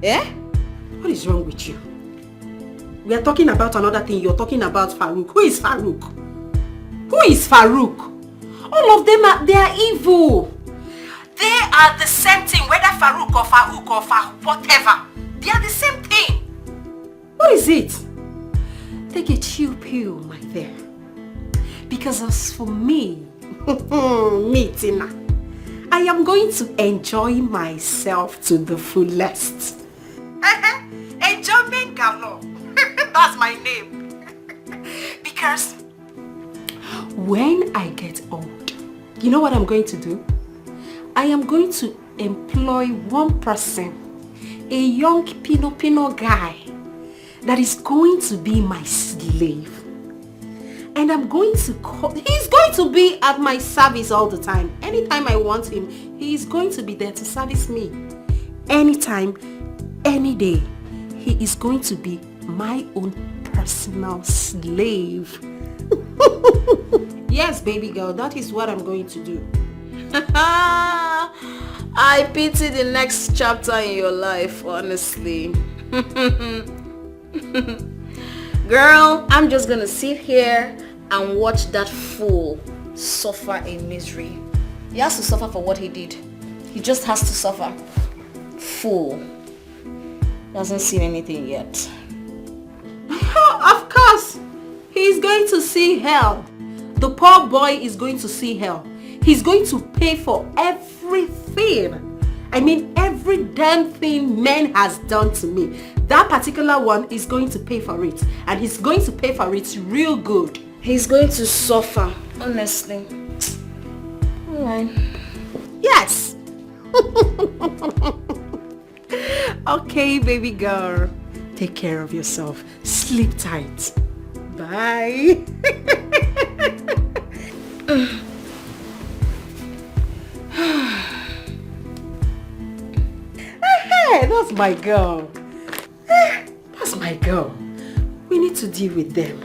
Eh? What is wrong with you? We are talking about another thing. You're talking about Farouk. Who is Farouk? Who is Farouk? All of them they are evil. They are the same thing, whether Farouk or Farouk or whatever. They are the same thing. What is it? Take a chill pill, my dear. Because as for me, Tina, I am going to enjoy myself to the fullest. Enjoyment galore. That's my name. Because when I get old, you know what I'm going to do? I am going to employ one person, a young Pino guy that is going to be my slave. And I'm going to he's going to be at my service all the time. Anytime I want him, he is going to be there to service me. Anytime, any day, he is going to be my own personal slave. Yes, baby girl, that is what I'm going to do. I pity the next chapter in your life, honestly. Girl, I'm just gonna sit here and watch that fool suffer in misery. He has to suffer for what he did. He just has to suffer. Fool. Hasn't seen anything yet. Of course, he's going to see hell. The poor boy is going to see hell. He's going to pay for everything. I mean, every damn thing man has done to me. That particular one is going to pay for it. And he's going to pay for it real good. He's going to suffer, honestly. Alright. Yes. Okay, baby girl. Take care of yourself. Sleep tight. Bye. Hey, that's my girl. That's my girl. We need to deal with them.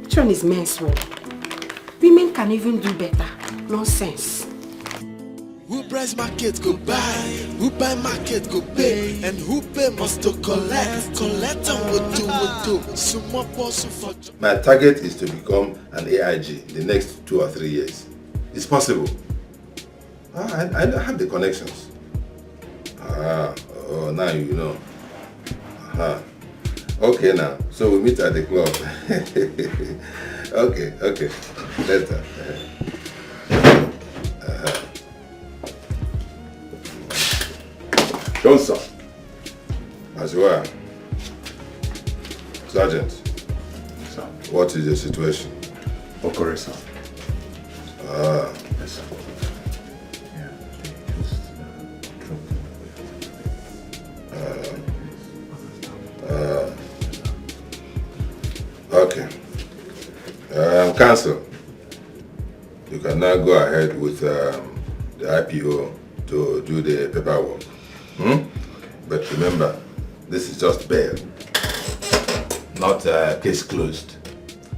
Which one is men's world? Women can even do better. Nonsense. Who price market go buy, who buy market go pay, and who pay must to collect. Collect and what do. Sumo posu for. My target is to become an AIG in the next 2 or 3 years. It's possible. I have the connections. Oh, now you know. Okay now, so we meet at the club. Okay, later. Johnson, as you are. Sergeant. Sir. What is the situation? Okay, sir. Yes, sir. Okay. Counsel, you can now go ahead with the IPO to do the paperwork. But remember, this is just bail, not case closed.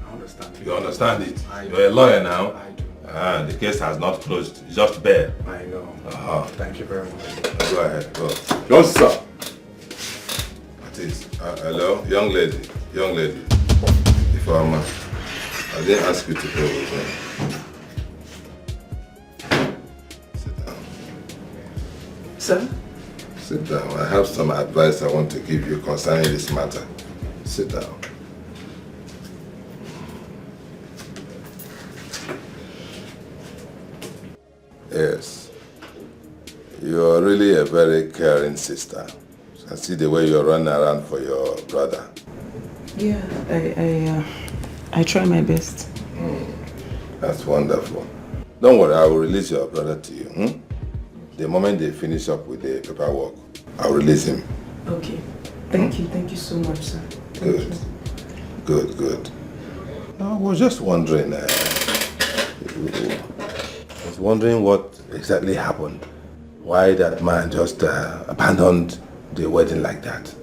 I understand. You understand it? You're a lawyer now. I do. The case has not closed. It's just bail. I know. Thank you very much. Go ahead. Go. Yes, sir. What is? Hello, young lady. If I didn't ask you to go with me. Sit down. Sir? Sit down. I have some advice I want to give you concerning this matter. Sit down. Yes. You're really a very caring sister. I see the way you're running around for your brother. Yeah, I try my best. That's wonderful. Don't worry, I will release your brother to you. The moment they finish up with the paperwork, I'll release him. Okay. Thank you so much, sir. Good. I was just wondering, what exactly happened. Why that man just abandoned the wedding like that.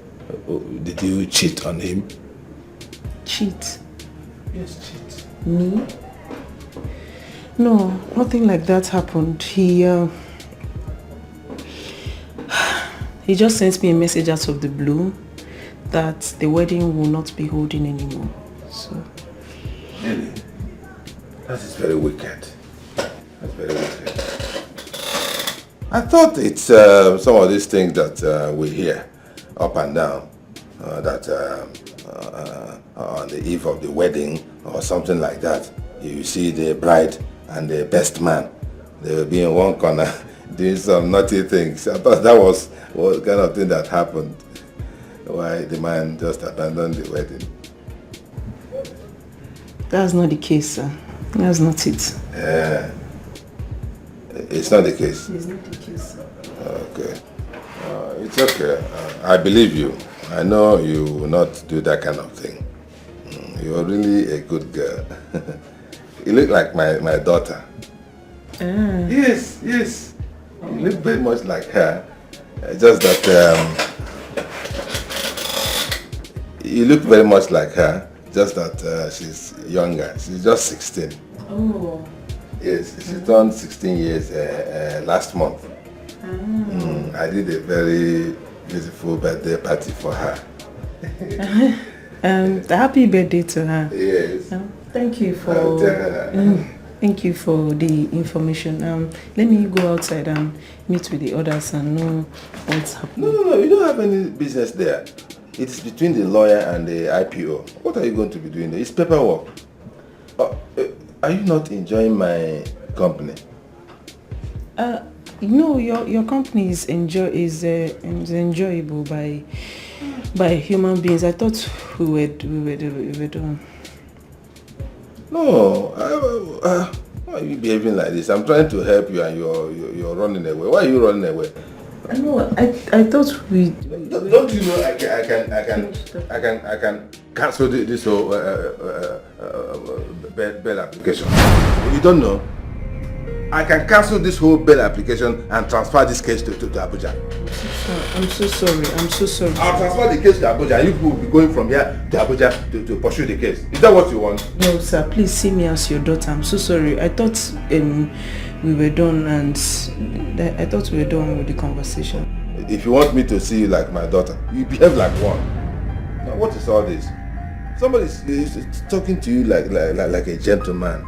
Did you cheat on him? Cheat? Yes, cheat. Me? No, nothing like that happened. He just sent me a message out of the blue that the wedding will not be holding anymore. So. Really? That is very wicked. That's very wicked. I thought it's some of these things that we hear up and down, that on the eve of the wedding or something like that, you see the bride and the best man, they will be in one corner doing some naughty things. I thought that was what kind of thing that happened. Why the man just abandoned the wedding. That's not the case, sir. That's not it. Yeah. It's not the case. It's not the case, sir. Okay. It's okay. I believe you. I know you will not do that kind of thing. You're really a good girl. You look like my daughter. Yes. You look very much like her. Just that you look very much like her. just that she's younger. She's just 16. Oh. Yes, she turned 16 years last month. I did a very beautiful birthday party for her. Happy birthday to her. Yes. Thank you for thank you for the information. Let me go outside and meet with the others and know what's happening. No, you don't have any business there. It is between the lawyer and the IPO. What are you going to be doing there? It's paperwork. Are you not enjoying my company? No, your company is enjoyable by human beings. I thought we were done. No, why are you behaving like this? I'm trying to help you and you're running away. Why are you running away? No, I thought we. Don't you know I can cancel this whole bail application? You don't know? I can cancel this whole bail application and transfer this case to Abuja. I'm so sorry. I'll transfer the case to Abuja and you will be going from here to Abuja to pursue the case. Is that what you want? No, sir. Please see me as your daughter. I'm so sorry. I thought we were done and I thought we were done with the conversation. If you want me to see you like my daughter, you behave like one. Now, what is all this? Somebody is talking to you like a gentleman.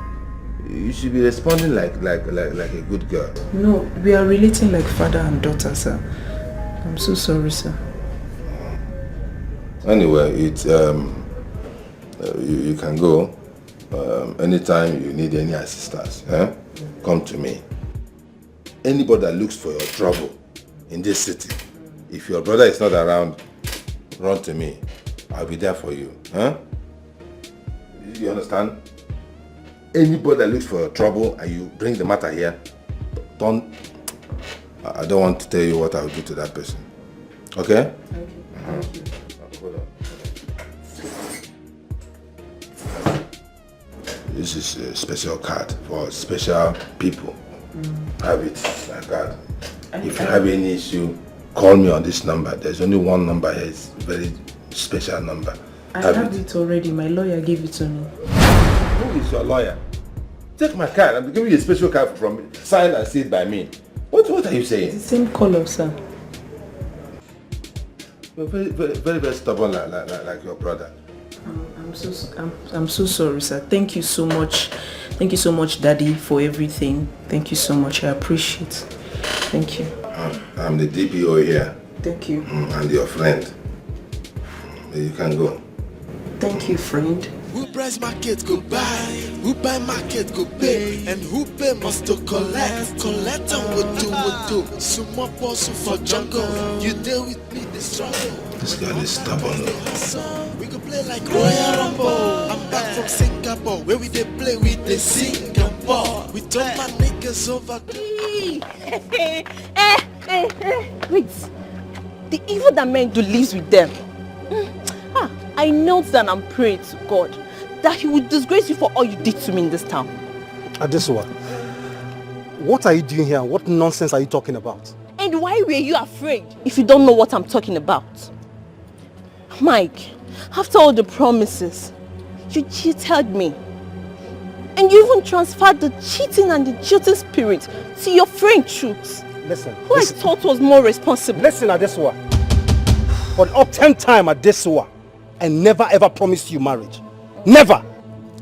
You should be responding like a good girl. No, we are relating like father and daughter, sir. I'm so sorry, sir. Anyway, it's you can go. Anytime you need any assistance, come to me. Anybody that looks for your trouble in this city, if your brother is not around, run to me. I'll be there for you. You understand? Anybody that looks for your trouble and you bring the matter here, I don't want to tell you what I will do to that person. Okay? Thank you. Hold on. This is a special card for special people. Have it like that. If you have any issue, call me on this number. There's only one number here. It's a very special number. I have it already. My lawyer gave it to me. Who is your lawyer? Take my card. I'm giving you a special card from signed and sealed by me. What are you saying? It's the same color, sir. You're very stubborn like your brother. I'm so sorry, sir. Thank you so much. Thank you so much, Daddy, for everything. Thank you so much. I appreciate it. Thank you. I'm the DPO here. Thank you. And your friend. You can go. Thank you, friend. Who price market go buy, who buy market go pay, and who pay must to collect. Collect and would do. Sumo pursue for jungle. You deal with me, the struggle. This girl is stubborn. We go play like Royal Rumble. I'm back from Singapore, where we dey play with the Singapore. We turn my niggas over. Wait, the evil that men do lives with them. I knelt down and prayed to God that he would disgrace you for all you did to me in this town. Adesuwa, what are you doing here? What nonsense are you talking about? And why were you afraid if you don't know what I'm talking about? Mike, after all the promises, you cheated me. And you even transferred the cheating and the jilting spirit to your friend Truth. Listen. Who I thought was more responsible. Listen, Adesuwa. For the 10th time, Adesuwa, I never ever promised you marriage. Never!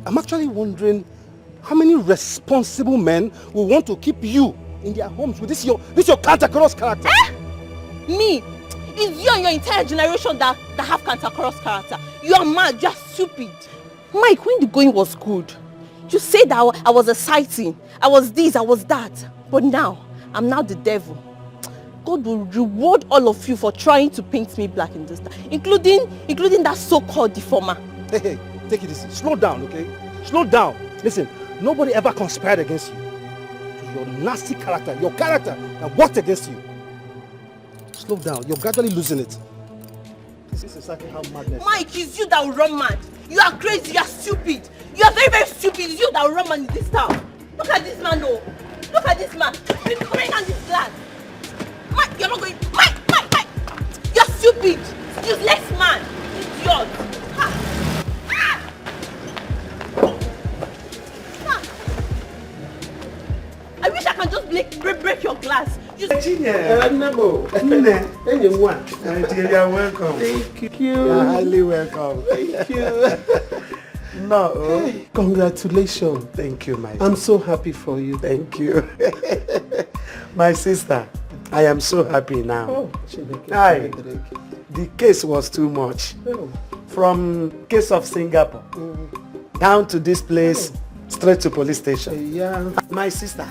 I'm actually wondering how many responsible men will want to keep you in their homes with this your cantankerous character. Me? It's you and your entire generation that have cantankerous character. You are mad, you are stupid. Mike, when the going was good, you said that I was exciting. I was this, I was that. But now, I'm now the devil. God will reward all of you for trying to paint me black in this time, including that so-called deformer. Hey, take it easy. Slow down, okay? Slow down. Listen, nobody ever conspired against you. Your nasty character, your character that worked against you. Slow down. You're gradually losing it. This is exactly how madness. Mike, it's you that will run mad. You are crazy. You are stupid. You are very, very stupid. It's you that will run mad in this town. Look at this man, though. Look at this man. Bring down this glass. Mike, you're not going. Mike! You're stupid. Useless man. Idiot. Nemo. Anyone. You are welcome. Thank you. You are highly welcome. Thank you. No. Hey, congratulations. Thank you, my I'm so happy for you. Thank you. My sister, I am so happy now. Oh, Aye, the case was too much. Oh. From case of Singapore down to this place, straight to police station. Yeah. My sister,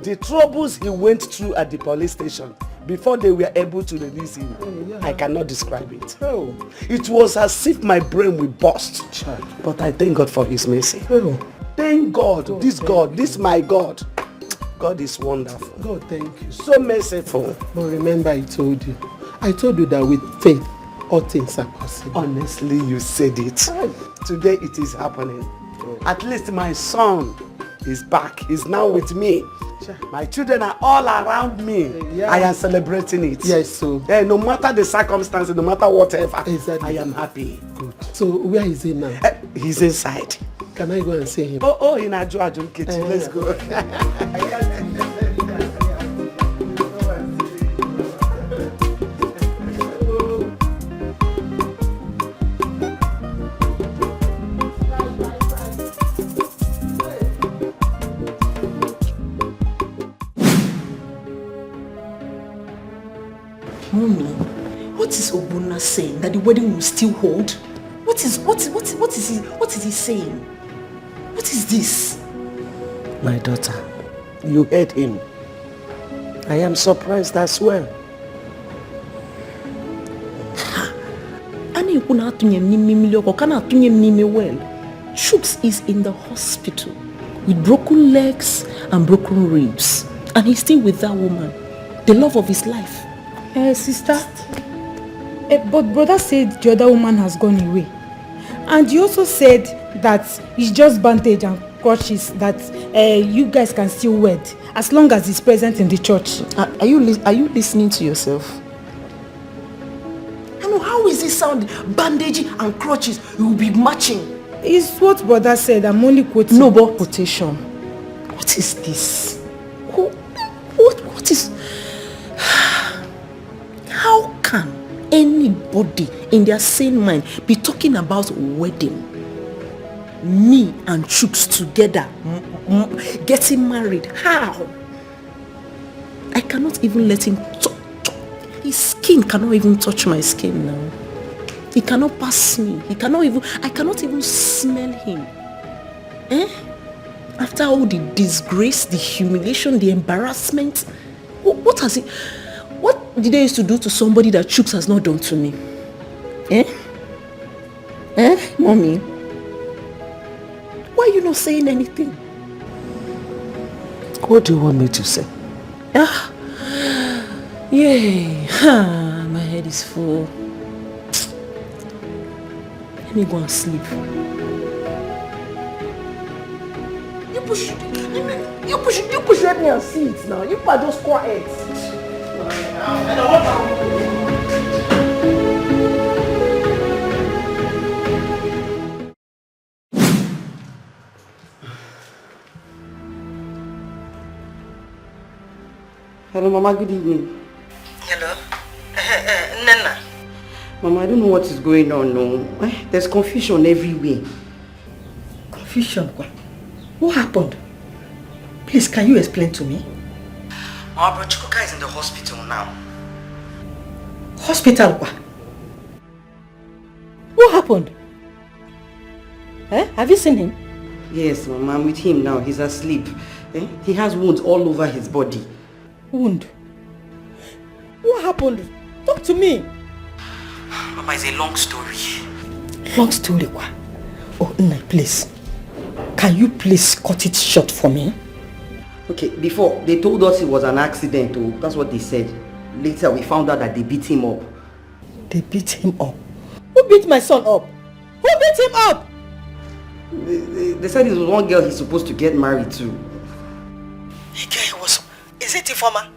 the troubles he went through at the police station before they were able to release him, I cannot describe it. Oh. It was as if my brain will burst. But I thank God for his mercy. Oh. Thank God, this my God. God is wonderful. God, thank you. So merciful. But remember I told you that with faith, all things are possible. Honestly, you said it. Today it is happening. At least my son is back. He's now with me. My children are all around me. I am celebrating it. Yes, so. No matter the circumstances, no matter whatever, exactly. I am happy. Good. So where is he now? He's inside. Can I go and see him? Oh, in Ajun kitchen. Let's go. Mommy, what is Obuna saying? That the wedding will still hold? What is he saying? What is this? My daughter, you heard him. I am surprised as well. Chuks is in the hospital with broken legs and broken ribs, and he's still with that woman, the love of his life. Sister, but brother said the other woman has gone away, and you also said that it's just bandage and crutches that you guys can still wed as long as he's present in the church. Are you listening to yourself? I know, how is this sound? Bandage and crutches, you will be matching. It's what brother said. I'm only quoting. No, but quotation. What is this? What is... How can anybody in their sane mind be talking about wedding? Me and Chuks together, getting married. How? I cannot even let him touch. His skin cannot even touch my skin now. He cannot pass me. I cannot even smell him. After all the disgrace, the humiliation, the embarrassment, what has he... What did they used to do to somebody that Chuks has not done to me? Mommy? Why are you not saying anything? What do you want me to say? Yay. My head is full. Let me go and sleep. You push me and sit now. You are just quiet. Hello, Mama, good evening. Hello? Nana. Mama, I don't know what is going on, no. There's confusion everywhere. Confusion? What happened? Please, can you explain to me? Mama, bro, Chukwuka is in the hospital now. Hospital? What happened? Have you seen him? Yes, Mama, I'm with him now. He's asleep. He has wounds all over his body. Wound? What happened? Talk to me. Mama, it's a long story. Long story, what? Oh, Nna, please. Can you please cut it short for me? Okay, before, they told us it was an accident. Oh, that's what they said. Later, we found out that they beat him up. They beat him up? Who beat my son up? Who beat him up? They said it was one girl he's supposed to get married to. Is it Ifoma?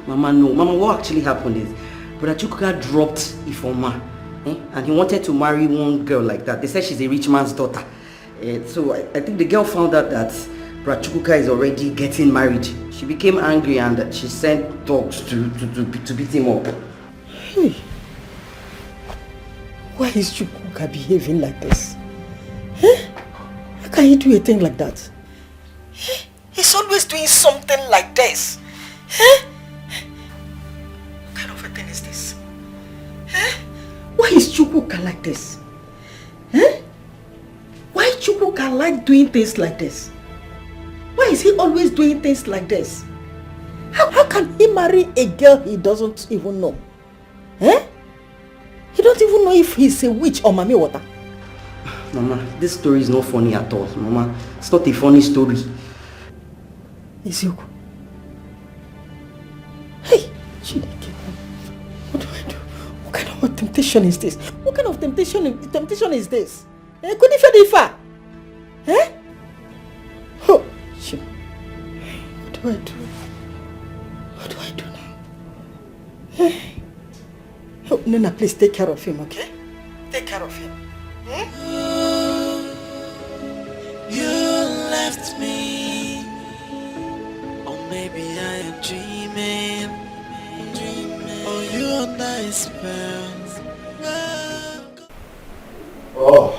Mama, no. Mama, what actually happened is Brother Chukwuka dropped Ifoma. And he wanted to marry one girl like that. They said she's a rich man's daughter. So I think the girl found out that Brachukuka is already getting married. She became angry and she sent dogs to beat him up. Hey. Why is Chukwuka behaving like this? Huh? How can he do a thing like that? He's always doing something like this. Huh? What kind of a thing is this? Huh? Why is Chukwuka like this? Huh? Why Chukwuka like doing things like this? Why is he always doing things like this? How can he marry a girl he doesn't even know? Huh? He don't even know if he's a witch or Mami Water. Mama, this story is not funny at all. Mama, it's not a funny story. Izuku. Hey, Chineke. What do I do? What kind of temptation is this? What kind of temptation is this? Kunifa. Eh? Oh, shit. What do I do? What do I do now? Hey. Oh, Nana, please take care of him, okay? Take care of him. Hmm? You left me, or maybe I am dreaming. Or you under a spell. Oh,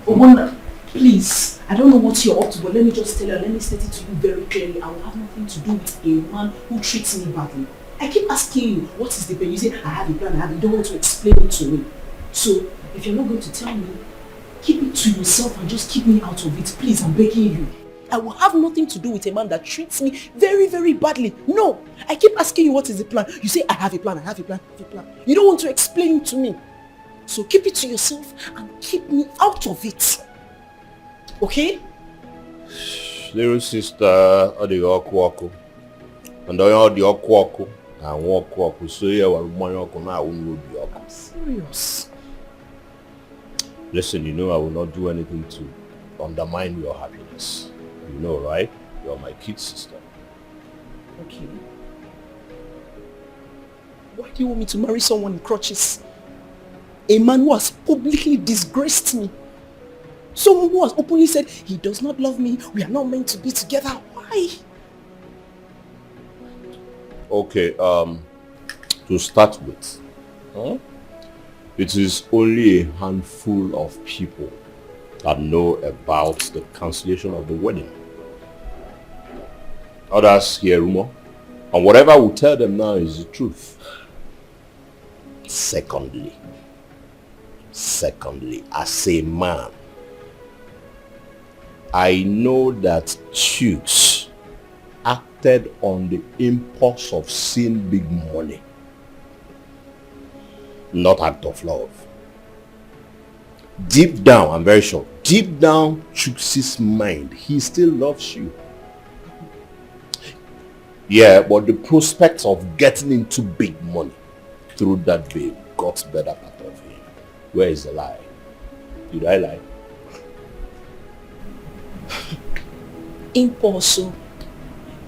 Obona, please. I don't know what you're up to, but let me just tell you, let me state it to you very clearly. I will have nothing to do with a man who treats me badly. I keep asking you, what is the plan? You say, I have a plan, you don't want to explain it to me. So, if you're not going to tell me, keep it to yourself and just keep me out of it. Please, I'm begging you. I will have nothing to do with a man that treats me very, very badly. No, I keep asking you, what is the plan? You say, I have a plan. You don't want to explain it to me. So keep it to yourself and keep me out of it. Okay? Little sister, the Okwaku. And I the Okwaku. And Okwaku. So yeah, I will be Okwaku. Serious? Listen, you know I will not do anything to undermine your happiness. You know, right? You're my kid sister. Okay. Why do you want me to marry someone in crutches? A man who has publicly disgraced me. Someone who has openly said he does not love me. We are not meant to be together. Why? Okay, to start with, it is only a handful of people that know about the cancellation of the wedding. Others hear rumor, and whatever I will tell them now is the truth. Secondly, as a man, I know that Chooks acted on the impulse of seeing big money, not act of love. Deep down, I'm very sure, deep down, Chooks' mind, he still loves you. Yeah, but the prospects of getting into big money through that babe got better part of him. Where is the lie? Did I lie? Impulse,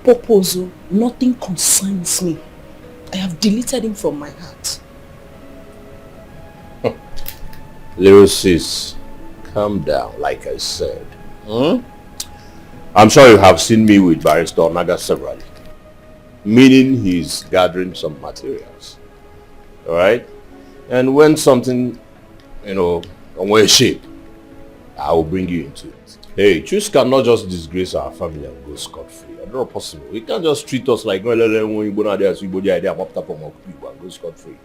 purpose, nothing concerns me. I have deleted him from my heart. Little sis, calm down, like I said. I'm sure you have seen me with Barrister Naga severally. Meaning he's gathering some materials. Alright? And when something, on way shape, I will bring you into it. Hey, Chus cannot just disgrace our family and go scot-free. It's not possible. He can't just treat us like go scot-free.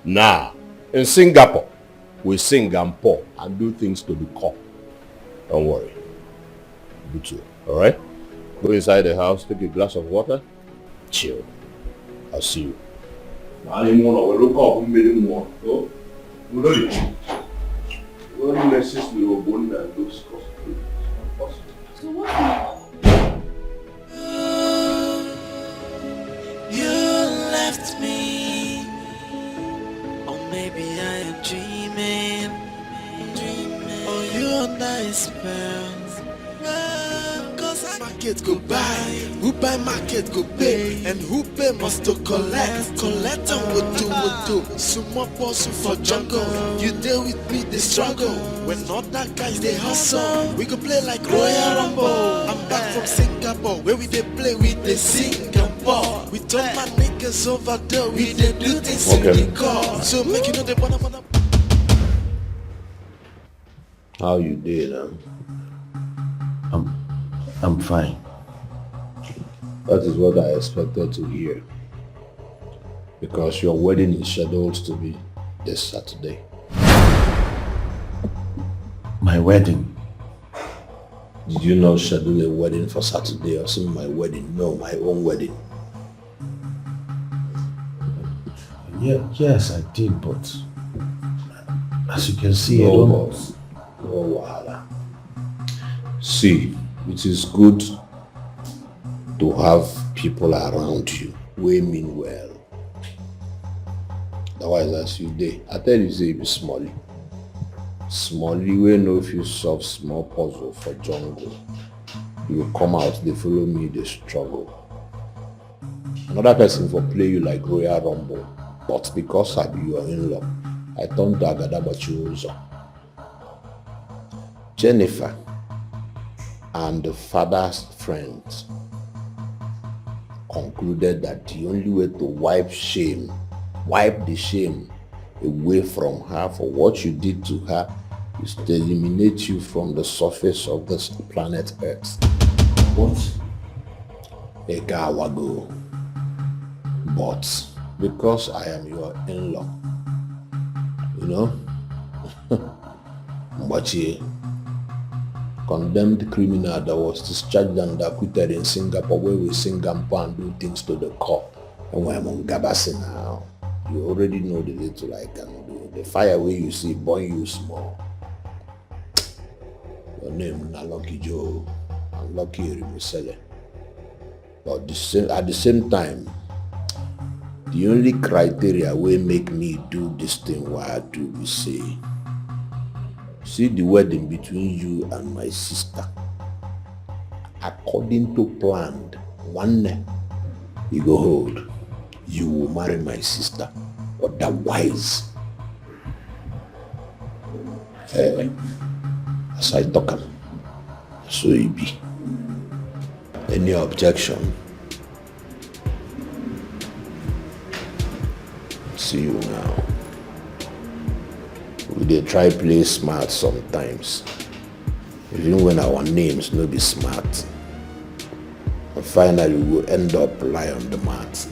Nah, in Singapore, we sing and pour and do things to the core. Don't worry. Butu, alright? Go inside the house, take a glass of water, chill. I'll see you. So what? You left me, or maybe I am dreaming, or you under a spell. 'Cause I market go buy, who buy market go pay, and who pay must to collect. Collect and what do. Small person for jungle, you deal with me the struggle. When other guys they hustle, we go play like Royal Rumble. I'm back from Singapore, where we they play with the Singapore. We turn my niggas over there, we they do things in the car. So make you know the banana. How you did, I'm fine. That is what I expected to hear. Because your wedding is scheduled to be this Saturday. My wedding? Did you not schedule a wedding for Saturday or something? My wedding? No, my own wedding. Yeah, yes, I did, but as you can see, no, boss. No wahala. See, it is good to have people around you who mean well. Otherwise, as you dey, I tell you, say you be smally. Smally wey know if you solve small puzzle for jungle, you will come out, they follow me, they struggle. Another person for play you like Royal Rumble, but because I be your in-law, I turned to Agadabachi. Jennifer and the father's friends concluded that the only way to wipe the shame away from her for what you did to her is to eliminate you from the surface of this planet Earth. What? A gawago. But because I am your in-law, you know, Mbachi, condemned criminal that was discharged and acquitted in Singapore, where we Singapore and do things to the core. And when I'm on Gabasi now, you already know the little I can do. The fire where you see burn you small. Your name na Lucky Joe and Lucky Rimusele. But at the same time, the only criteria will make me do this thing what I do is say, see the wedding between you and my sister. According to planned, one you go hold. You will marry my sister. Otherwise, as I talk, so it be. Any objection? See you now. We dey try play smart sometimes, even when our names no be smart. And finally, we will end up lie on the mat.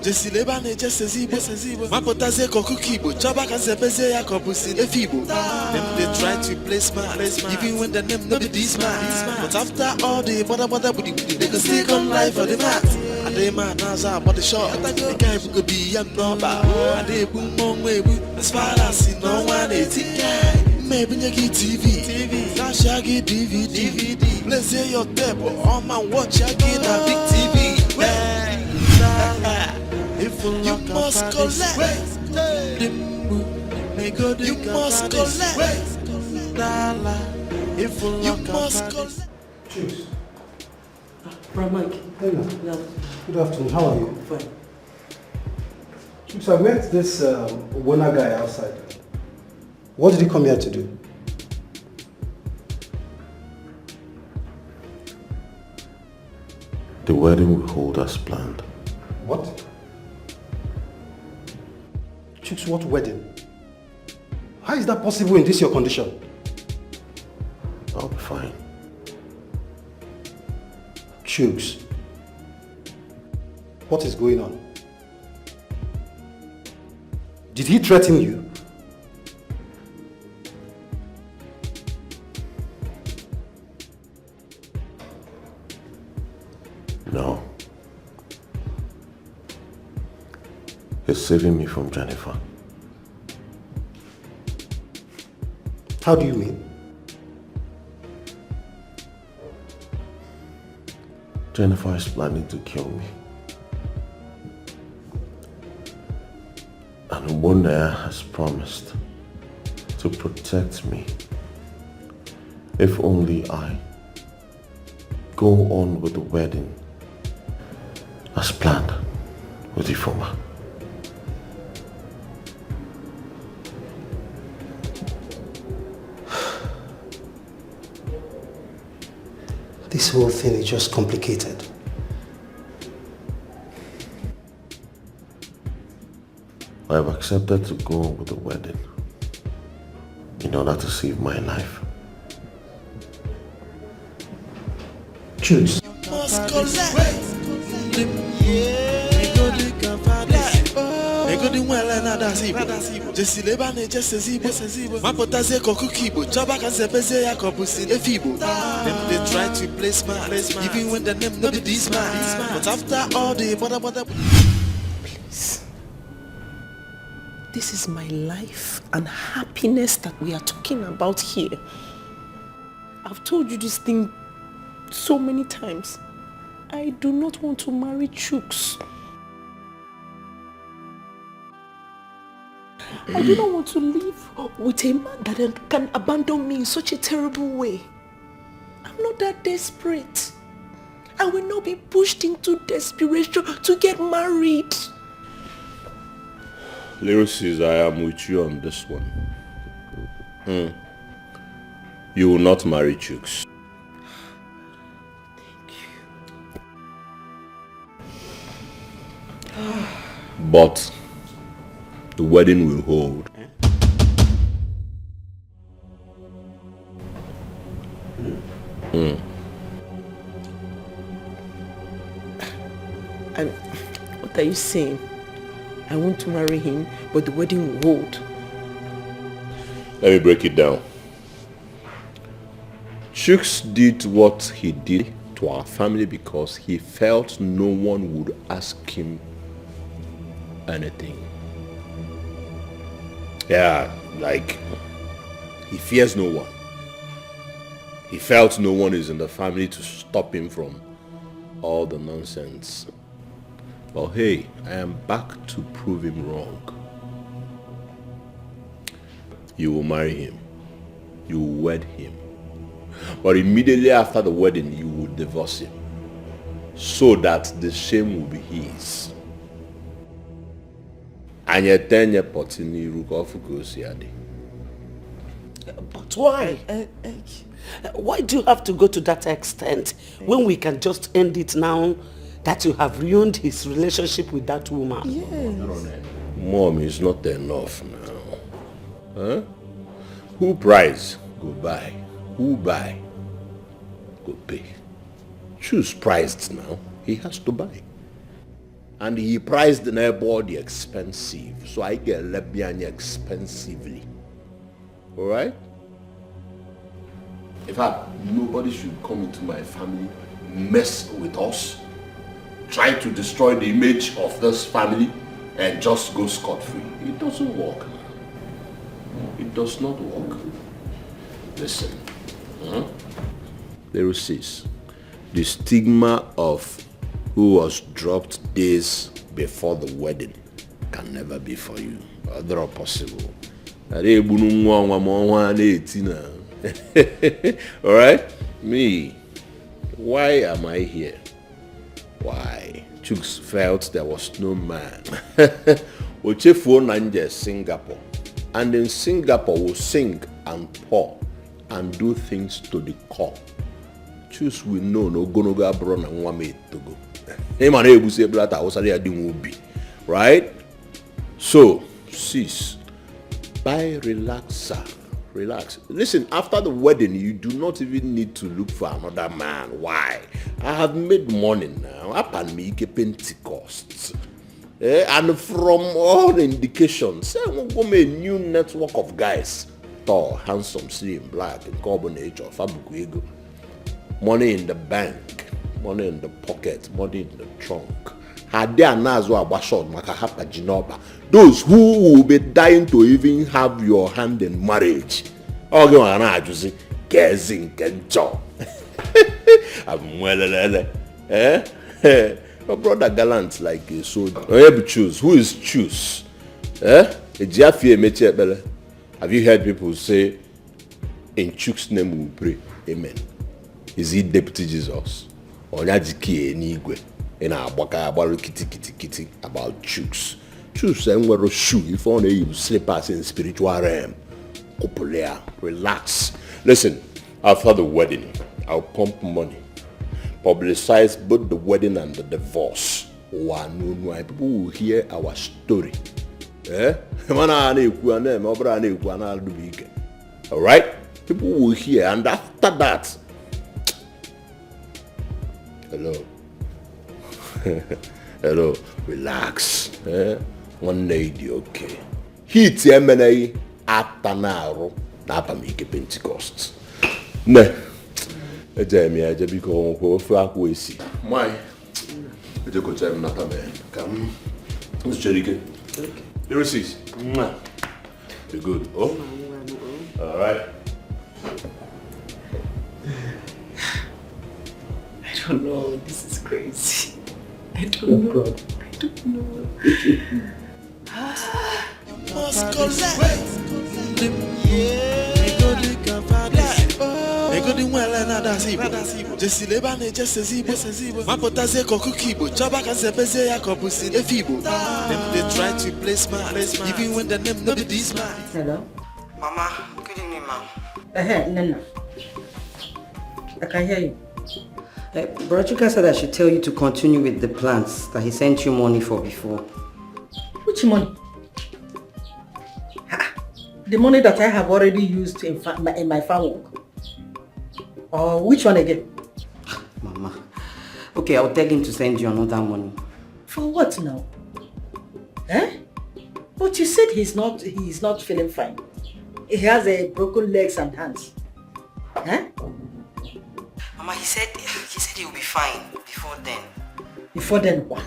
Jesi leba ne jese zibo Mapotaze koku kibo Chaba kanzepeze ya kobusi efibo. Them they try to play smart, even when the name no be this man. But after all the bother booty, they can still come live for the mat. And they man now but the shot. The guy who could be a number. And they boom on way as far as you know one is it. Maybe you get TV. Now shaggy DVD. Let's say your table on my watch. I get a big TV. You must collect. You must collect. You must collect. Cheers. Mike. Hello. Yeah. Good afternoon. How are you? Fine. So I met this Wona guy outside. What did he come here to do? The wedding we hold as planned. What? Chooks, what wedding? How is that possible in this your condition? I'll be fine. Chooks, what is going on? Did he threaten you? No. He's saving me from Jennifer. How do you mean? Jennifer is planning to kill me. And Ubunaya has promised to protect me if only I go on with the wedding as planned with Ifoma. This whole thing is just complicated. I have accepted to go with the wedding in order to save my life. Choose. They try to play smart, even when the name not be this man. But after all the bother. Please. This is my life and happiness that we are talking about here. I've told you this thing so many times. I do not want to marry Chooks. I do not want to live with a man that can abandon me in such a terrible way. I'm not that desperate. I will not be pushed into desperation to get married. Lyricist, I am with you on this one. You will not marry Chooks. But the wedding will hold. And what are you saying? I want to marry him, but the wedding will hold. Let me break it down. Chooks did what he did to our family because he felt no one would ask him anything. Yeah, like he fears no one. He felt no one is in the family to stop him from all the nonsense. Well, hey, I am back to prove him wrong. You will marry him. You will wed him. But immediately after the wedding, you will divorce him. So that the shame will be his. And you turn your pot in the rook of Gosiade. But why? Why do you have to go to that extent when we can just end it now that you have ruined his relationship with that woman? Yes. Mom, is not enough now. Huh? Who price? Go buy. Who buy? Go pay. Choose priced now. He has to buy. And he priced the body expensive. So I get Lebiani expensively. Alright? In fact, nobody should come into my family, mess with us, try to destroy the image of this family, and just go scot-free. It doesn't work. It does not work. Listen. Lyricist, the stigma of who was dropped days before the wedding can never be for you. Other possible. Alright? Me. Why am I here? Why? Chooks felt there was no man. Ochefo Nanje Singapore. And in Singapore will sing and pour and do things to the core. Choose we know no gono go abroad na nwa me to go. Him and ebu say blata osale adin obi. Right? So, sis, buy relaxer. Relax. Listen, after the wedding, you do not even need to look for another man. Why? I have made money now. Up and me Pentecost. And from all indications, we'll go make a new network of guys. Tall, handsome, slim, black, in combination, fabukwego. Money in the bank, money in the pocket, money in the trunk. Those who will be dying to even have your hand in marriage. My brother gallant like a soldier. Choose. Who is choose? Have you heard people say, in Chuk's name we pray, amen? Is he Deputy Jesus? Onyajiki enigwe. Ina abaka abaru kiti about Chuks. Chuks wear shoe if only you slippers in spiritual realm. Opulea, relax. Listen, after the wedding, I'll pump money. Publicize both the wedding and the divorce. People will hear our story. Alright? People will hear, and after that, hello, relax. One lady, okay. Heat MNA Atanaro, Napamike Pentecost. Ne, Jamie, I just become for see. Why? I just go tell him come. Who's Jerry? The receipts. You're good. Oh? Alright. I don't know. This is crazy. I don't know. Must collect. Egodi mwele na dazibo. Jesi lebane jesi zibo. Mapotaze kokukibo. Chaba kasepeze ya kopusi efibo. They try to play smart, even when the name no be this man. Hello? Mama, good evening, ma'am. No. I can hear you. Brochuka said I should tell you to continue with the plans that he sent you money for before. Which money? The money that I have already used in my farm work. Or which one again? Mama. Okay, I'll tell him to send you another money. For what now? But you said he's not feeling fine. He has a broken legs and hands. Mama, he said he'll be fine before then. Before then what?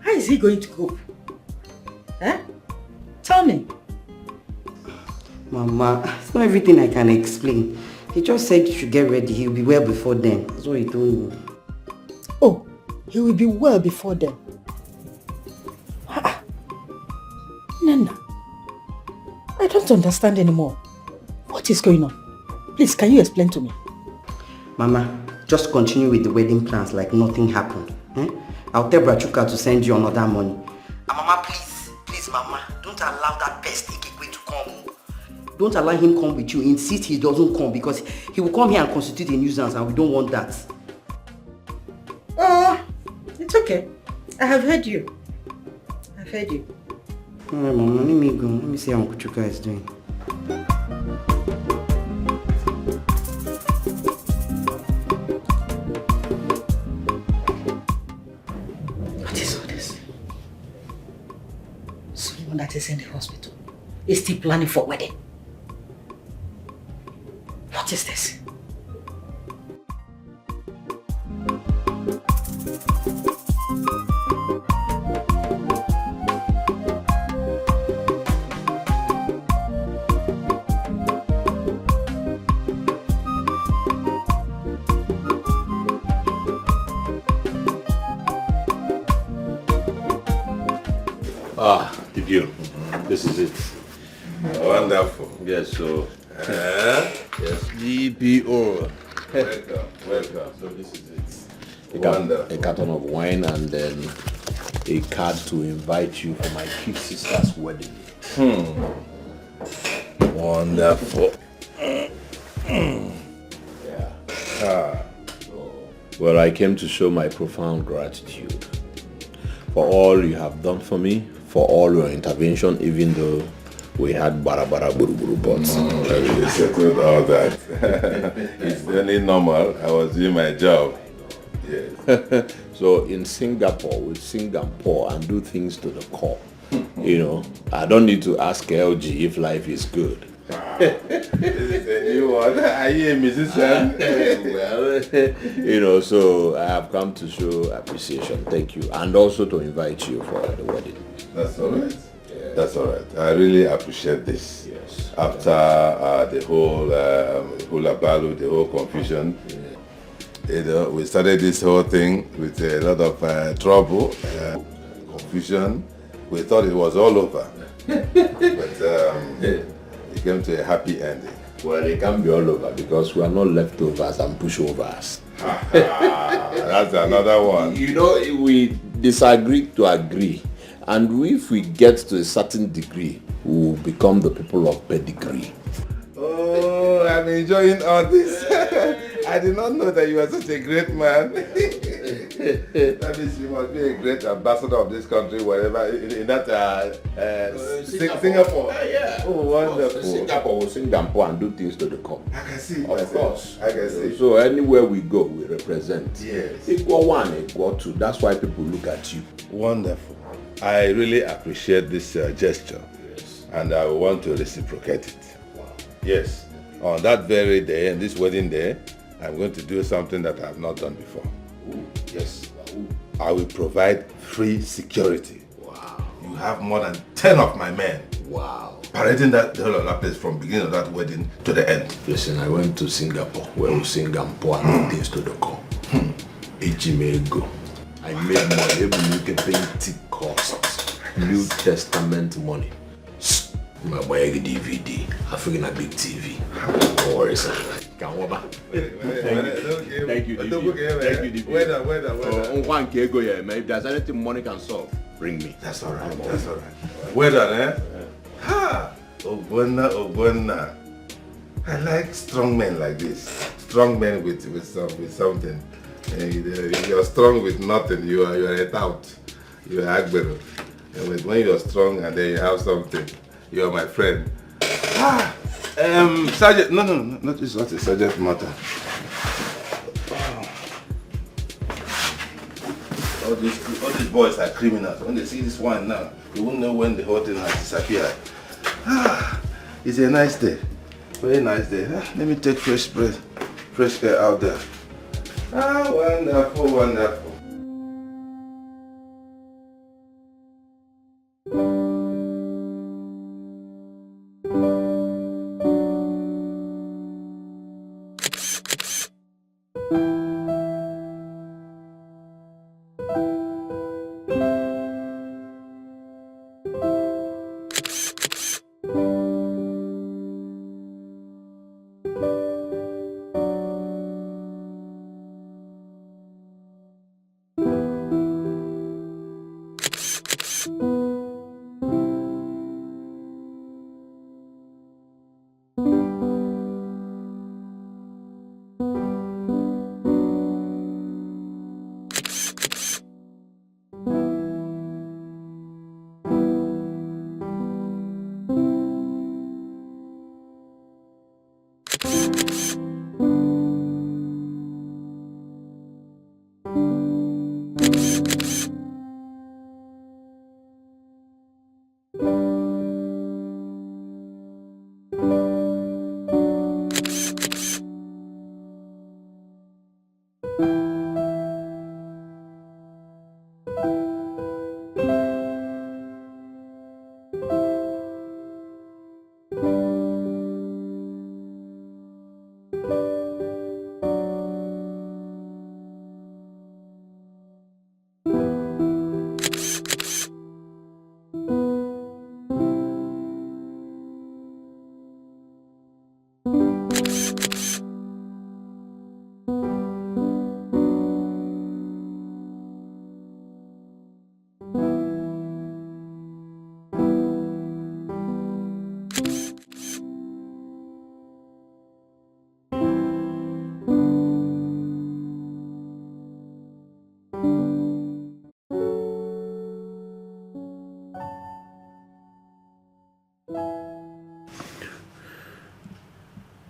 How is he going to cope? Tell me. Mama, it's not everything I can explain. He just said you should get ready. He'll be well before then. That's what he told me. Oh, he will be well before then. Nana, I don't understand anymore. What is going on? Please, can you explain to me? Mama, just continue with the wedding plans like nothing happened. I'll tell Brachuka to send you another money. Mama, please, Mama, don't allow that pest Ikekwe to come. Don't allow him come with you. Insist he doesn't come because he will come here and constitute a nuisance and we don't want that. It's okay. I have heard you. Alright, Mama, let me go. Let me see how Uncle Chuka is doing. What is all this? Someone that is in the hospital is still planning for wedding. What is this? The deal. This is it. Wonderful. Yes, so yes. GPO. Welcome. So this is it. A carton of wine and then a card to invite you for my kid sister's wedding. Wonderful. Well, I came to show my profound gratitude for all you have done for me, for all your intervention, even though we had bara buru pots. You settled all that. It's only normal. I was doing my job. Yes. So in Singapore, with Singapore and do things to the core. You know, I don't need to ask LG if life is good. This is a new one. Are you a musician? Well, you know, so I have come to show appreciation. Thank you. And also to invite you for the wedding. That's all right. That's all right. I really appreciate this. Yes. After the whole hula balu, the whole confusion, you know, we started this whole thing with a lot of trouble, confusion, We thought it was all over. But it came to a happy ending. Well, it can be all over because we are not leftovers and pushovers. That's another one. You know, we disagree to agree. And if we get to a certain degree, we will become the people of pedigree. Oh, I'm enjoying all this. I did not know that you are such a great man. That means you must be a great ambassador of this country, wherever, in that Singapore. Yeah. Oh, wonderful. Singapore will Singapore and do things to the core. I can see. Of course. I can see. So anywhere we go, we represent. Yes. Equal one, equal two. That's why people look at you. Wonderful. I really appreciate this gesture. Yes. And I want to reciprocate it. Wow. Yes. On that very day, and this wedding day, I'm going to do something that I have not done before. Ooh. Yes. I will provide free security. Wow. You have more than 10 of my men. Wow. Parading the whole of that place from beginning of that wedding to the end. Listen, I went to Singapore where we Singapore and do things to the core. Ejimego. I made money able to pay tip costs. New Testament money. My boy DVD. I figured a big TV. No worries, sir. Thank you. Thank you, DV. If there's anything money can solve, bring me. That's all right. That's all right. Well done, eh? Ha! Obwana. I like strong men like this. Strong men with something. If you're strong with nothing, you are a tout. You are Agbero. And when you're strong and then you have something, you are my friend. Sergeant, no, it's not a sergeant matter. All these boys are criminals. When they see this one now, they won't know when the whole thing has disappeared. It's a nice day. Very nice day. Let me take fresh breath, fresh air out there. Wonderful, wonderful.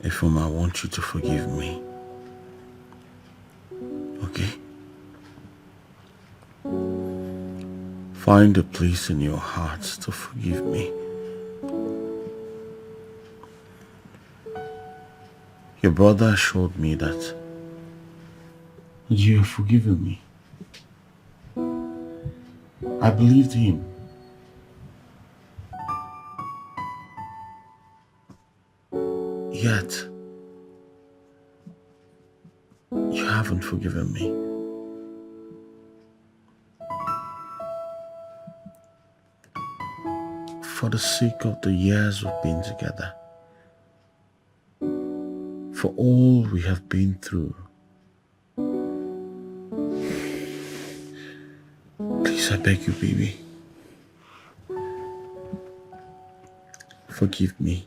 Ifeoma, I want you to forgive me. Okay? Find a place in your heart to forgive me. Your brother assured me that you have forgiven me. I believed him. Yet, you haven't forgiven me. for the sake of the years we've been together, for all we have been through. Please, I beg you, baby. Forgive me.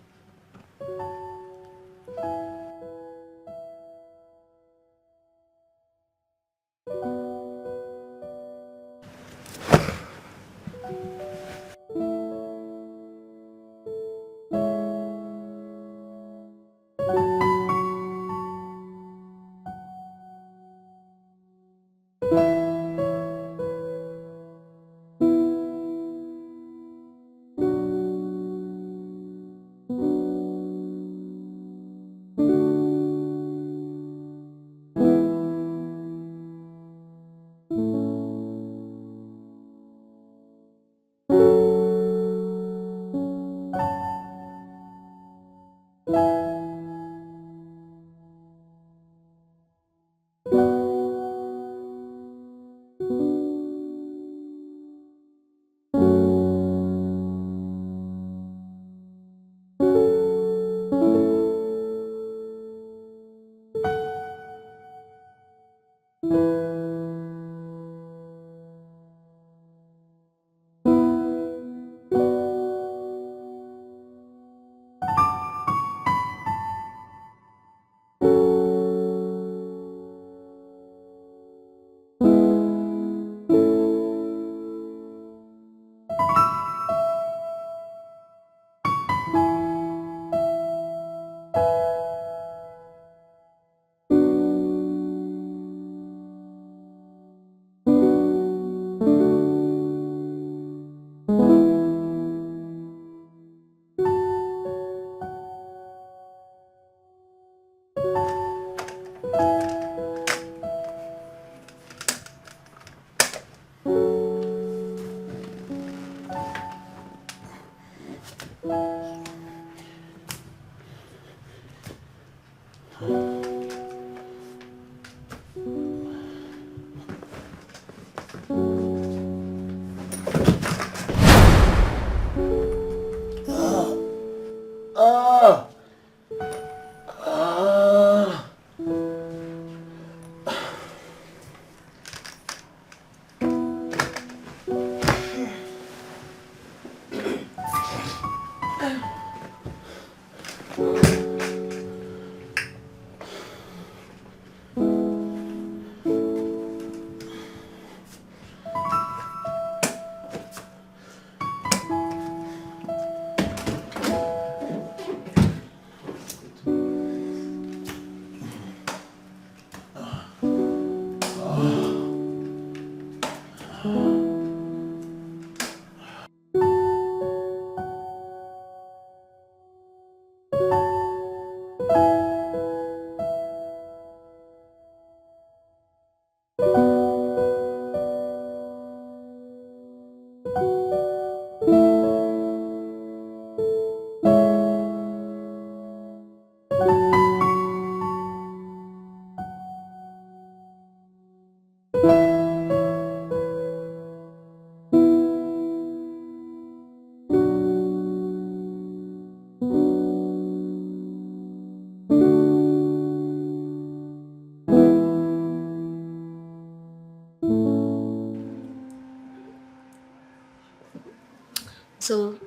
So,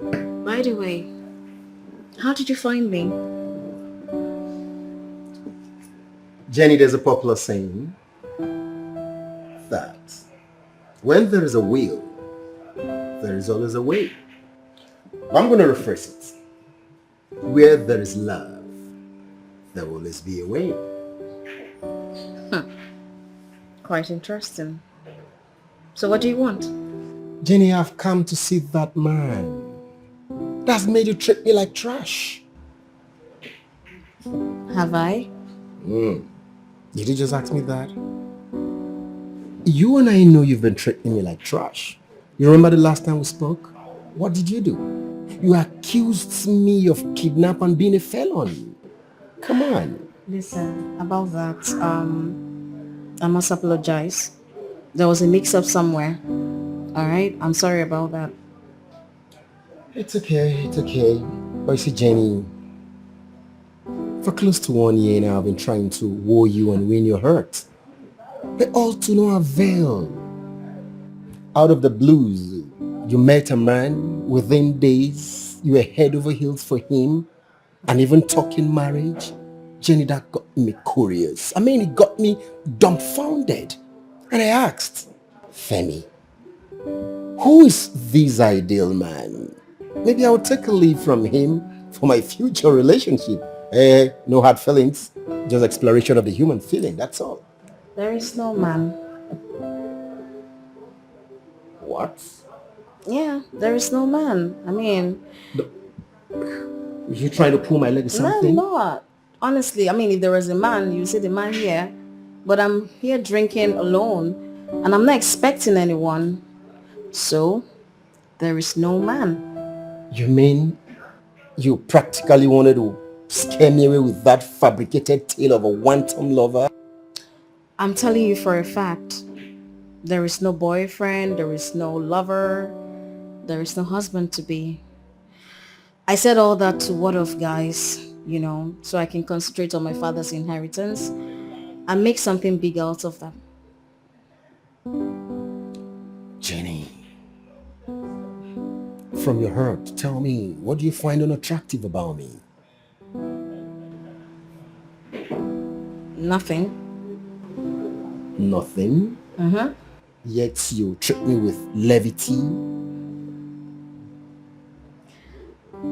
by the way, how did you find me? Jenny, there's a popular saying that when there is a will, there is always a way. I'm going to rephrase it. Where there is love, there will always be a way. Quite interesting. So what do you want? Jenny, I've come to see that man that's made you treat me like trash. Have I? Did you just ask me that? You and I know you've been treating me like trash. You remember the last time we spoke? What did you do? You accused me of kidnapping and being a felon. Come on. Listen, about that, I must apologize. There was a mix-up somewhere. Alright? I'm sorry about that. It's okay, it's okay. But you see, Jenny, for close to 1 year now, I've been trying to woo you and win your heart. But all to no avail. Out of the blues, you met a man, within days, you were head over heels for him, and even talking marriage. Jenny, that got me curious. I mean, it got me dumbfounded. And I asked, Femi, who is this ideal man? Maybe I'll take a leave from him for my future relationship. No hard feelings, just exploration of the human feeling, that's all. There is no man. What? Yeah, there is no man. I mean... You trying to pull my leg or something? No. Honestly, I mean, if there was a man, you see the man here. But I'm here drinking alone. And I'm not expecting anyone. So, there is no man. You mean you practically wanted to scare me away with that fabricated tale of a one-time lover? I'm telling you for a fact. There is no boyfriend, there is no lover, there is no husband to be. I said all that to ward off guys, you know, so I can concentrate on my father's inheritance and make something big out of them. Jenny, from your heart, tell me, what do you find unattractive about me? Nothing. Nothing? Uh-huh. Yet you treat me with levity.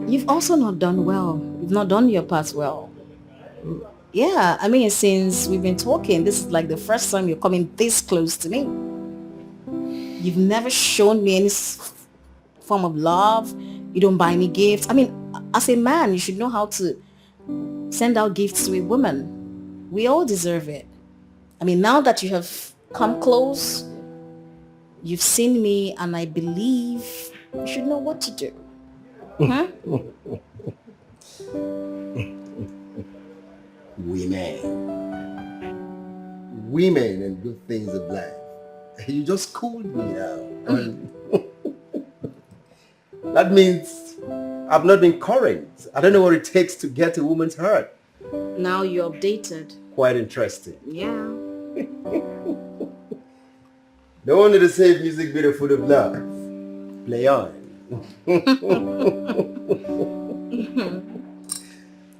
You've also not done well. You've not done your part well. Yeah, I mean, since we've been talking, this is like the first time you're coming this close to me. You've never shown me any form of love. You don't buy me gifts. I mean, as a man, you should know how to send out gifts to a woman. We all deserve it. I mean, now that you have come close, you've seen me, and I believe you should know what to do. Huh? Women and good things of life. You just cooled me now. That means I've not been current. I don't know what it takes to get a woman's heart. Now you're updated. Quite interesting. Yeah. No wonder they say music be the food of love. Play on.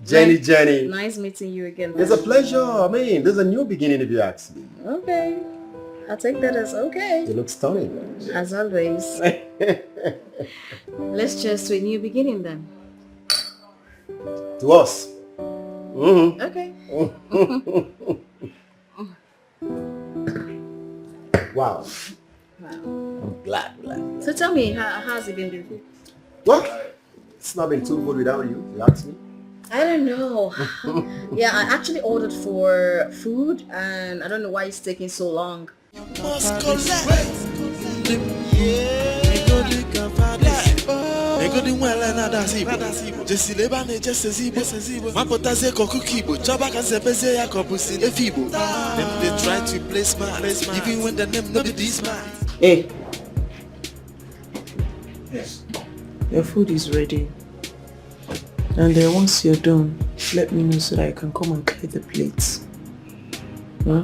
Jenny. Nice meeting you again. It's a pleasure. I mean, there's a new beginning if you ask me. Okay. I'll take that as okay. You look stunning. As always. Let's just do a new beginning then. To us. Mm-hmm. Okay. Wow. Wow. I'm glad. So tell me, how's it been doing? What? It's not been too good without you, you ask me. I don't know. Yeah, I actually ordered for food and I don't know why it's taking so long. Hey. Yes. Your food is ready. And then once you're done, let me know so that I can come and clear the plates.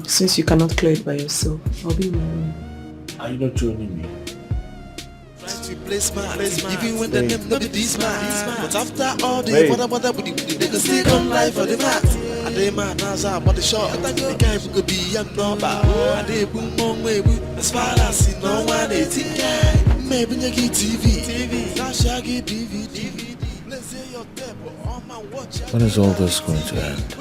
Since you cannot clear it by yourself, I'll be in my room. Are you not joining me? Even when the name not be this man. But after all the bother with the niggas still come live for the mat. And they man now say about the shot. The guy who could be young number. And they boom on way as far as you know one they think. Maybe you get TV. Now shaggy DVD. Let's say your tempo on my watch. When is all this going to end?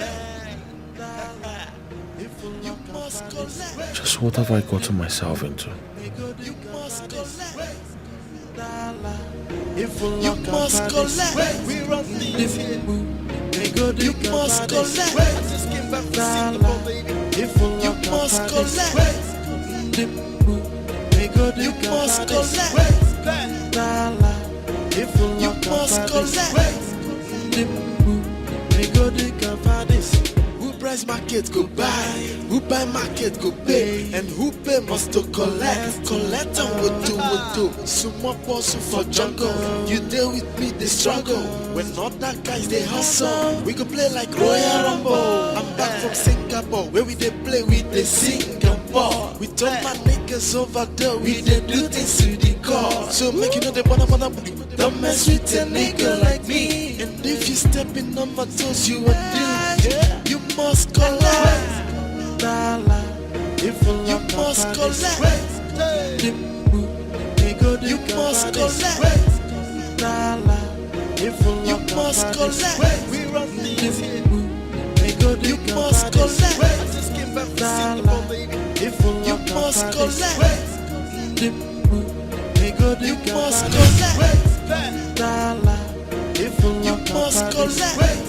Just what have I gotten myself into? You must collect. You must collect. We run things here. You must collect. Just came back from Singapore, baby. You must collect. You must collect. You must collect. Who price price market go buy, who buy market go pay, and who pay must to collect. Collect and what do. Sumo pursue for jungle. You deal with me, they struggle. When other guys they hustle, we go play like Royal Rumble. I'm back from Singapore, where we they play with the Singapore. We turn my niggas over there, we they do things to the core. So make you know they wanna don't mess with a nigga like me. And if you step in on my toes, you a dude. You must collect. You must collect. You must collect. You must collect. We run things here. You must collect. I just came back from Singapore, baby. You must collect. You must collect. You must collect.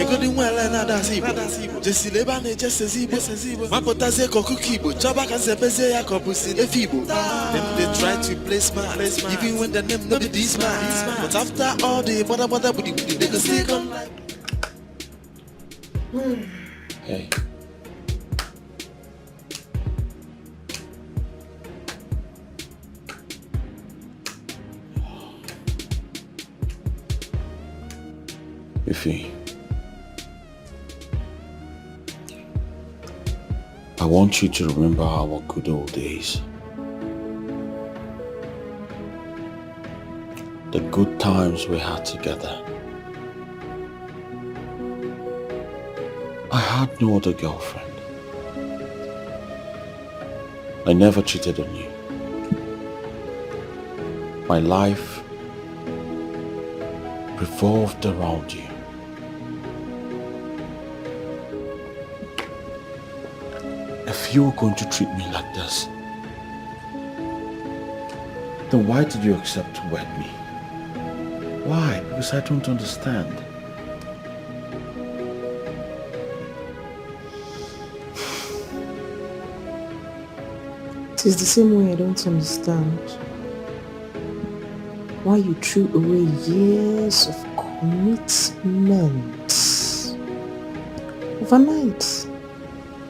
Ego di mwele na dasibo. Jesi leba ne jese zibo. Mapota se koku kibo. Chaba kan se pese ya kopusi ne fibo. Them they try to play smart, even when the name no be this man. But after all the bada budi, they go still come like. Hey. Ify, I want you to remember our good old days. The good times we had together. I had no other girlfriend. I never cheated on you. My life revolved around you. If you were going to treat me like this, then why did you accept to wed me? Why? Because I don't understand. It is the same way I don't understand why you threw away years of commitment overnight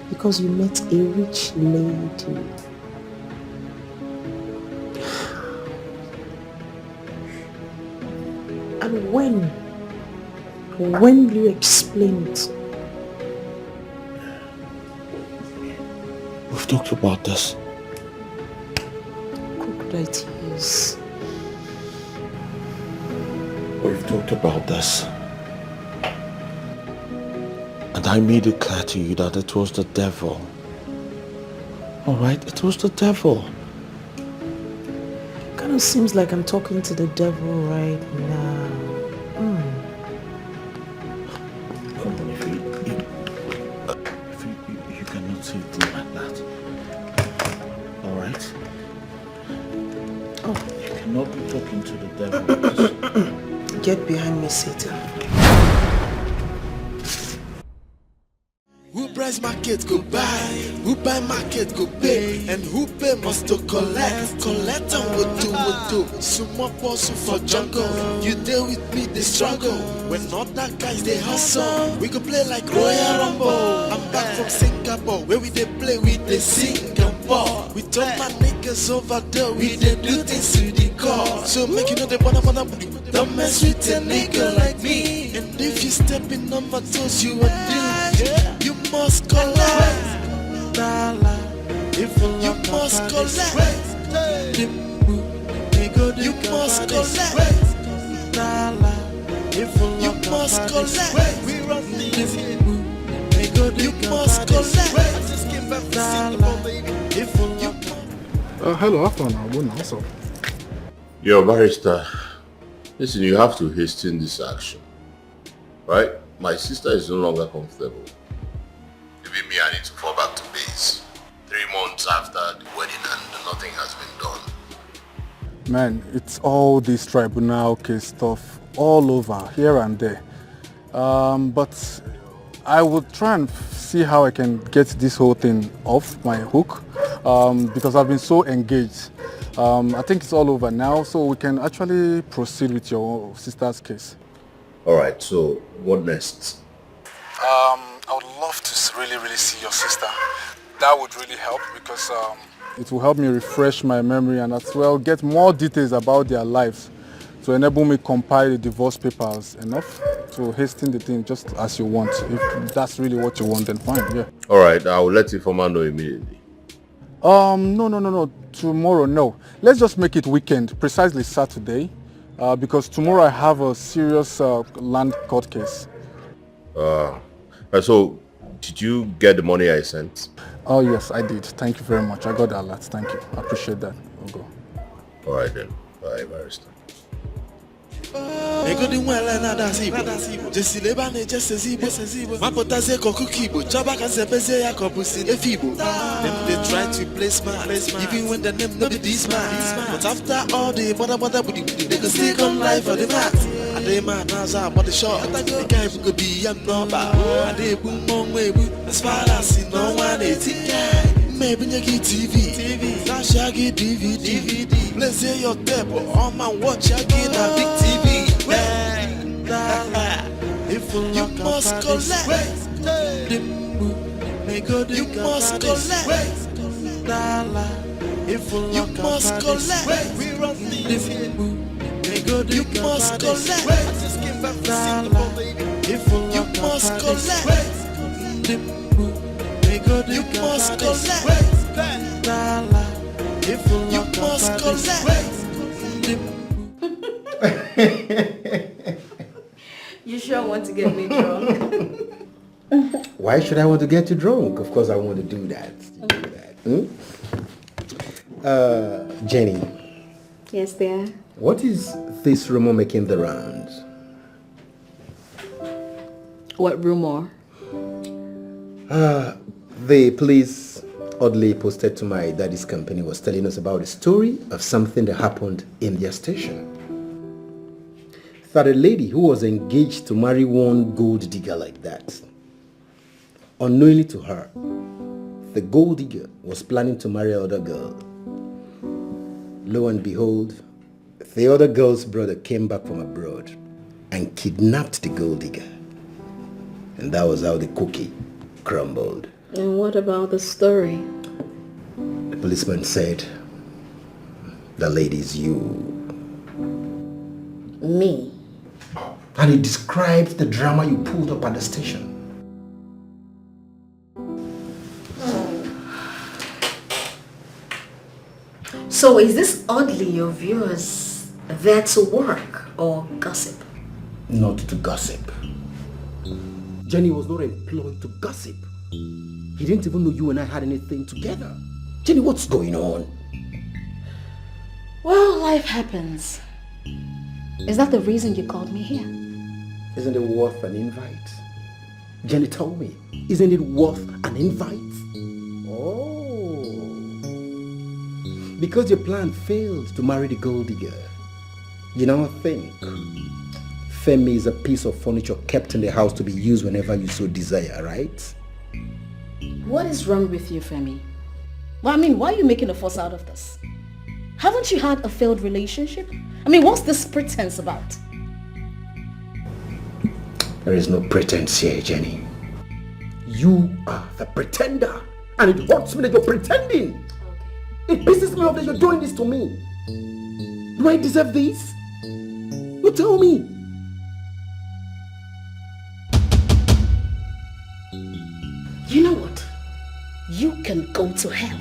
because you met a rich lady. And when will you explain it? We've talked about this. Crocodile tears. We've talked about this. And I made it clear to you that it was the devil. Alright, it was the devil. Kind of seems like I'm talking to the devil right now. You cannot say things like that. Alright? Oh. You cannot be talking to the devil. Get behind me, Satan. Who price market go buy, who buy market go pay, and who pay must to collect. Collect and what do. Sumo pursue for jungle. You deal with me, they struggle. When other guys they hustle, we go play like Royal Rumble. I'm back from Singapore, where we they play with the Singapore. We turn my niggas over there, we they do things to the core. So make you know they wanna don't mess with a nigga like me. And if you step in on my toes, you a dude. You must collect. You must collect. You must collect. You must collect. We run things here. You must collect. I just came back from Singapore, baby. Hello, afternoon. What's up? Yo, barrister, listen, you have to hasten this action, right? My sister is no longer comfortable. Even me, I need to fall back to base. 3 months after the wedding and nothing has been done. Man, it's all this tribunal case stuff all over, here and there. But I would try and see how I can get this whole thing off my hook because I've been so engaged. I think it's all over now, so we can actually proceed with your sister's case. Alright, so what next? I would love to really see your sister. That would really help because it will help me refresh my memory and as well get more details about their lives to enable me compile the divorce papers enough to hasten the thing just as you want. If that's really what you want, then fine, yeah. Alright, I will let Informer know immediately. No. Tomorrow, no. Let's just make it weekend, precisely Saturday, because tomorrow I have a serious land court case. So, did you get the money I sent? Oh yes, I did. Thank you very much. I got that alert. Thank you. I appreciate that. I'll go. Alright then. Bye, Barrister. Egodi nwele na dasibo Jesi leba ne jese zibo Mapota se koku kibo Chaba kan sepese ya kopusi efibo Them they try to play smart Even when the name no be this man But after all the bother budi They go still come life for the mat And they man now I'm on the shop The guy who could be a number And they boom on way As far as you know one is it Maybe you get TV Flash you get DVD Let's say your tape on my watch you get a big TV you must collect you must collect you must collect we run this here you must collect you must collect you must collect you must collect. You sure want to get me drunk? Why should I want to get you drunk? Of course I want to do that. Jenny. Yes, dear. What is this rumor making the rounds? What rumor? The police oddly posted to my daddy's company was telling us about a story of something that happened in their station. That a lady who was engaged to marry one gold digger like that, unknowingly to her, the gold digger was planning to marry another girl. Lo and behold, the other girl's brother came back from abroad and kidnapped the gold digger. And that was how the cookie crumbled. And what about the story? The policeman said, the lady's you. Me? And he described the drama you pulled up at the station. So is this oddly of yours there to work or gossip? Not to gossip. Jenny was not employed to gossip. He didn't even know you and I had anything together. Jenny, what's going on? Well, life happens. Is that the reason you called me here? Isn't it worth an invite? Jenny told me. Isn't it worth an invite? Oh. Because your plan failed to marry the gold digger. You now think Femi is a piece of furniture kept in the house to be used whenever you so desire, right? What is wrong with you, Femi? Well, I mean, why are you making a fuss out of this? Haven't you had a failed relationship? I mean, what's this pretense about? There is no pretense here, Jenny. You are the pretender. And it hurts me that you're pretending. It pisses me off that you're doing this to me. Do I deserve this? You tell me. You know what? You can go to hell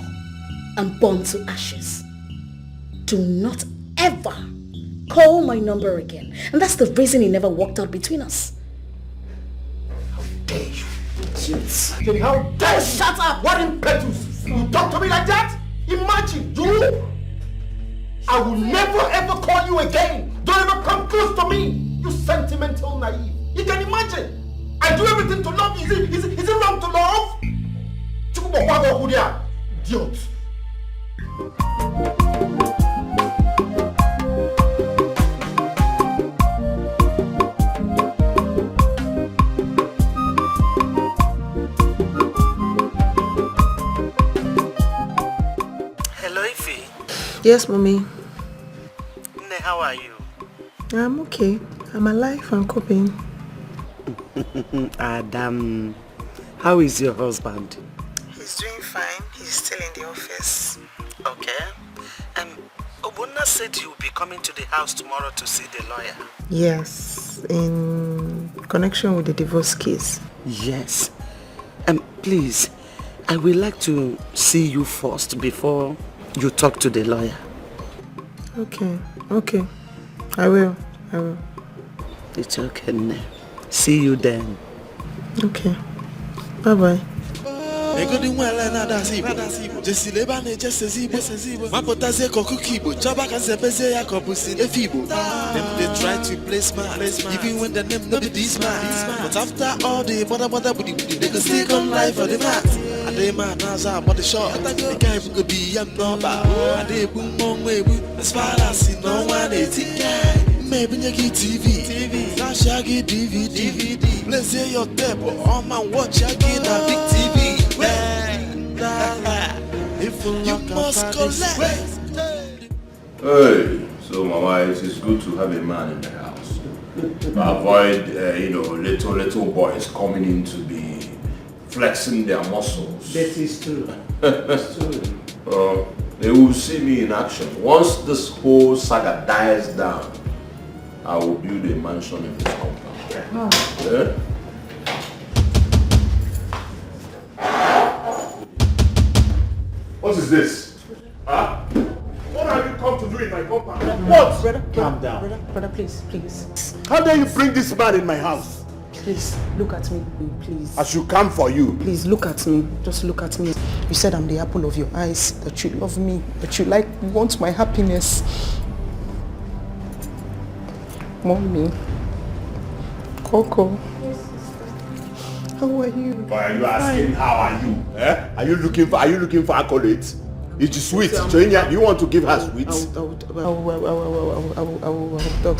and burn to ashes. Do not ever call my number again. And that's the reason it never worked out between us. How dare you? Jenny, how dare you? Shut up! What impetus? You talk to me like that? Imagine, you! I will never ever call you again. Don't ever come close to me. You sentimental naive. You can imagine. I do everything to love you. Is it wrong to love? Idiot. Hello, Ify. Yes, mommy. Nne, how are you? I'm okay. I'm alive and coping. Adam, how is your husband? He's doing fine. He's still in the office. Okay. Obuna said you'll be coming to the house tomorrow to see the lawyer. Yes, in connection with the divorce case. Yes. Please, I would like to see you first before you talk to the lawyer. Okay. I will. It's okay now. See you then. Okay. Bye-bye. Egodi nwele na dasi Igbo Jesi leba na ejesi Igbo Mapotase kokuki Igbo Chaba ka sepese ya kopusi efi Igbo Them they try to play smart Even when the name no be this man But after all the bother booty They can still come live for the mat And they man naza body shot The guy even go be young number And they boom on way As far as you know one they think Maybe you get TV Now shaggy DVD Let's hear your tape Oh man watch you get a big TV You must collect. Hey, so Mama, it is good to have a man in the house. Avoid, little boys coming in to be flexing their muscles. That is true. They will see me in action. Once this whole saga dies down, I will build a mansion in this compound. Yeah? What is this? Huh? What have you come to do in my compound? What? Brother, Calm down. Brother, please. How dare you bring this man in my house? Please, look at me, please. I should come for you. Please, look at me. Just look at me. You said I'm the apple of your eyes, that you love me, that you want my happiness. Mommy. Coco. How are you? Why are you asking how are you? Eh? Are you looking for accolades? It is sweet. Joinia, do you want to give her sweets? I will talk.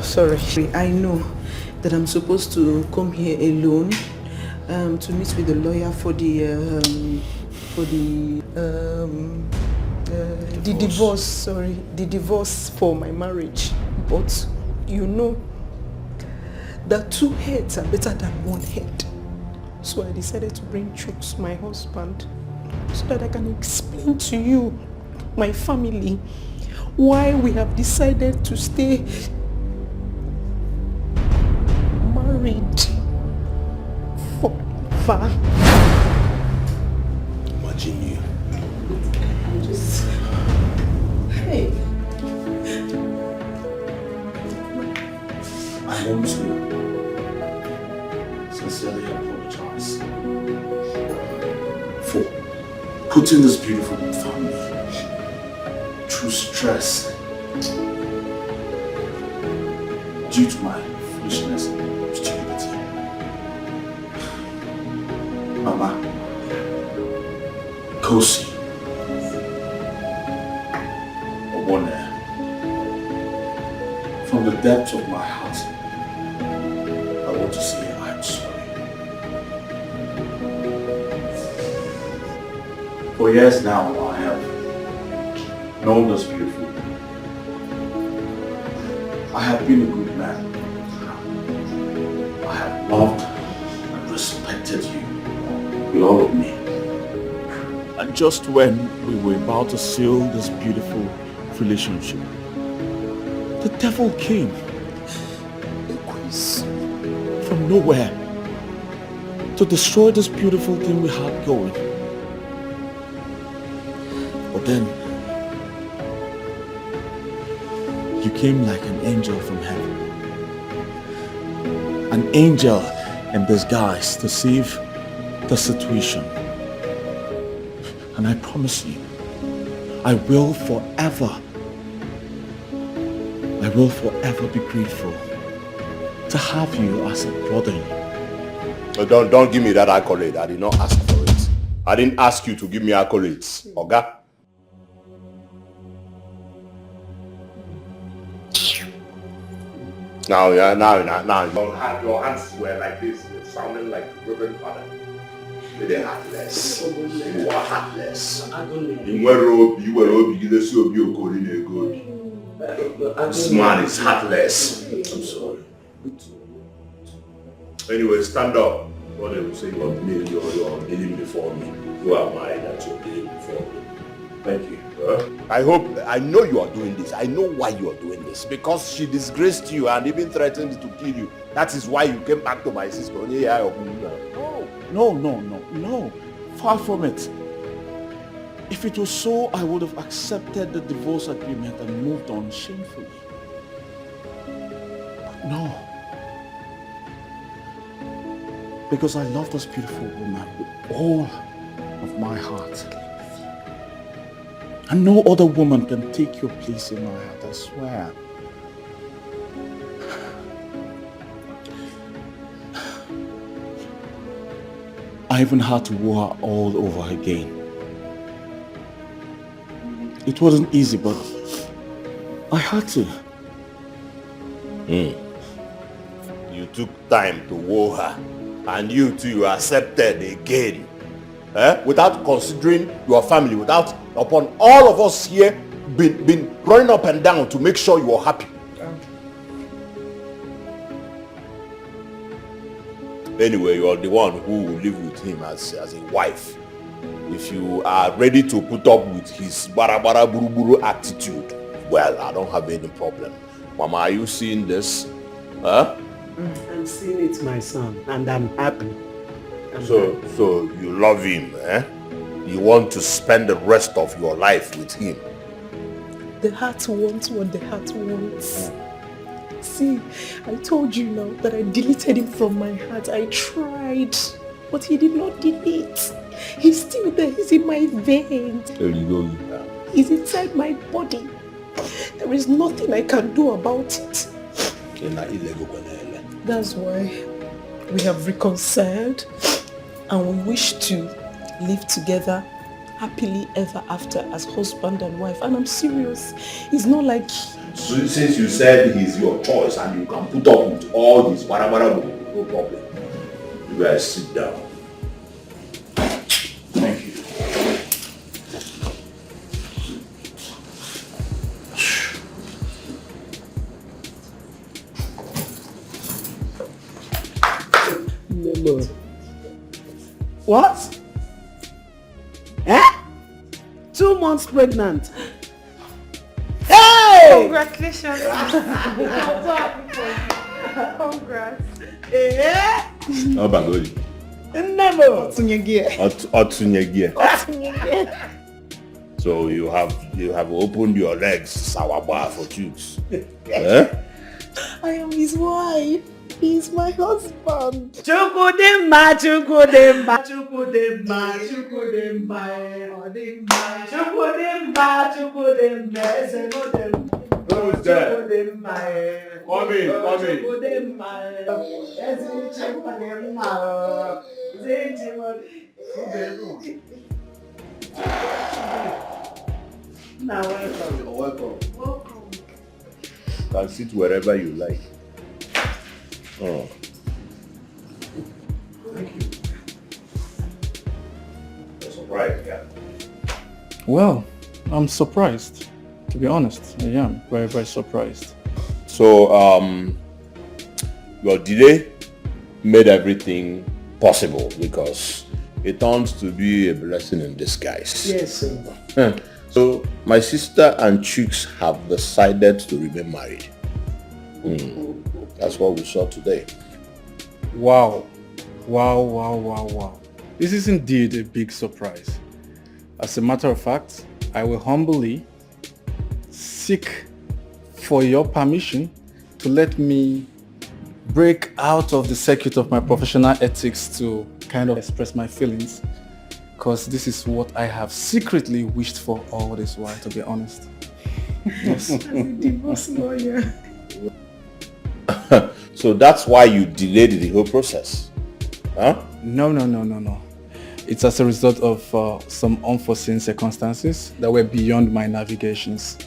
Sorry. I know that I'm supposed to come here alone to meet with the lawyer for the divorce. Sorry, the divorce for my marriage. But you know that two heads are better than one head. So I decided to bring Chooks, my husband, so that I can explain to you, my family, why we have decided to stay married forever. Imagine you. Hey. I want to sincerely apologize for putting this beautiful family through stress due to my foolishness and stupidity. Mama, Kosi, Obone, from the depth of my heart, I want to say I'm sorry. For years now, I have known this beautiful woman. I have been a good man. I have loved and respected you with all of me. And just when we were about to seal this beautiful relationship, the devil came. A quiz from nowhere to destroy this beautiful thing we had going. But then you came like an angel from heaven. An angel in disguise to save the situation. And I promise you, I will forever be grateful to have you as a brother. Don't give me that accolade. I did not ask for it. I didn't ask you to give me accolades, Oga. Now, your hands were like this, sounding like Reverend Father. They are heartless. You are heartless. You were Obi, you were Obi, you were Obi, good. This man is heartless. I'm sorry. Anyway, stand up. What they will say you're kneeling before me. Who am I that you're kneeling before me? Thank you. I know you are doing this. I know why you are doing this. Because she disgraced you and even threatened to kill you. That is why you came back to my sister. No. Far from it. If it was so, I would have accepted the divorce agreement and moved on shamefully. But no. Because I love this beautiful woman with all of my heart. And no other woman can take your place in my heart, I swear. I even had to woo her all over again. It wasn't easy, but I had to. You took time to woo her, and you too accepted again. Without considering your family, without upon all of us here been running up and down to make sure you are happy. Anyway, you are the one who will live with him as a wife. If you are ready to put up with his barabara buruburu attitude, well, I don't have any problem. Mama, are you seeing this? Huh? I'm seeing it, my son, and I'm happy. So you love him, eh? You want to spend the rest of your life with him. The heart wants what the heart wants. See, I told you now that I deleted him from my heart. I tried, but he did not delete. He's still there. He's in my veins. He's inside my body. There is nothing I can do about it. That's why we have reconciled and we wish to live together happily ever after as husband and wife. And I'm serious. It's not like... So since you said he's your choice and you can put up with all this, no problem. You guys sit down. Thank you. Memo. What? 2 months pregnant. Hey! Congratulations. Congrats. Oh, Bagoli. Never. So you have opened your legs, Sawaba, for chicks. Eh? I am his wife. He's my husband. Chukudimba. Who's there? Come in. Now welcome. You can sit wherever you like. Oh. Thank you. You're surprised, yeah? Well, I'm surprised. To be honest, I am very, very surprised. So, your delay made everything possible because it turns to be a blessing in disguise. Yes, sir. So, my sister and Chooks have decided to remain married. That's what we saw today. Wow. This is indeed a big surprise. As a matter of fact, I will humbly seek for your permission to let me break out of the circuit of my professional ethics to kind of express my feelings, because this is what I have secretly wished for all this while, to be honest. Yes. As a divorce lawyer. So that's why you delayed the whole process, huh? No. It's as a result of some unforeseen circumstances that were beyond my navigations,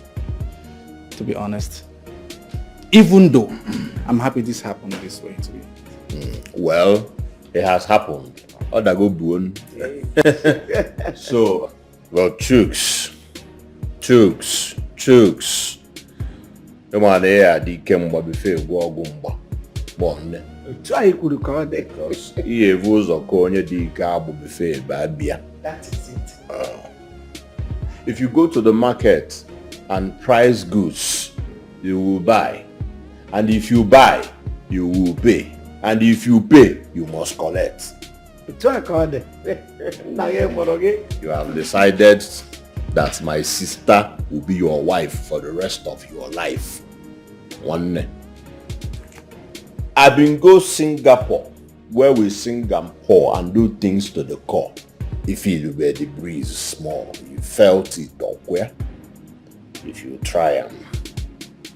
to be honest. Even though I'm happy this happened this way to me. Well, it has happened. So, well, Chooks. The man here the came before go gumba. Bonne. Try could call the Because he was a corner the cabo before babia. That is it. If you go to the market and price goods, you will buy. And if you buy, you will pay. And if you pay, you must collect. Try call the. You have decided that my sister will be your wife for the rest of your life. One. I've been go Singapore, where we sing and pour and do things to the core. If you were the breeze small, you felt it or where? If you try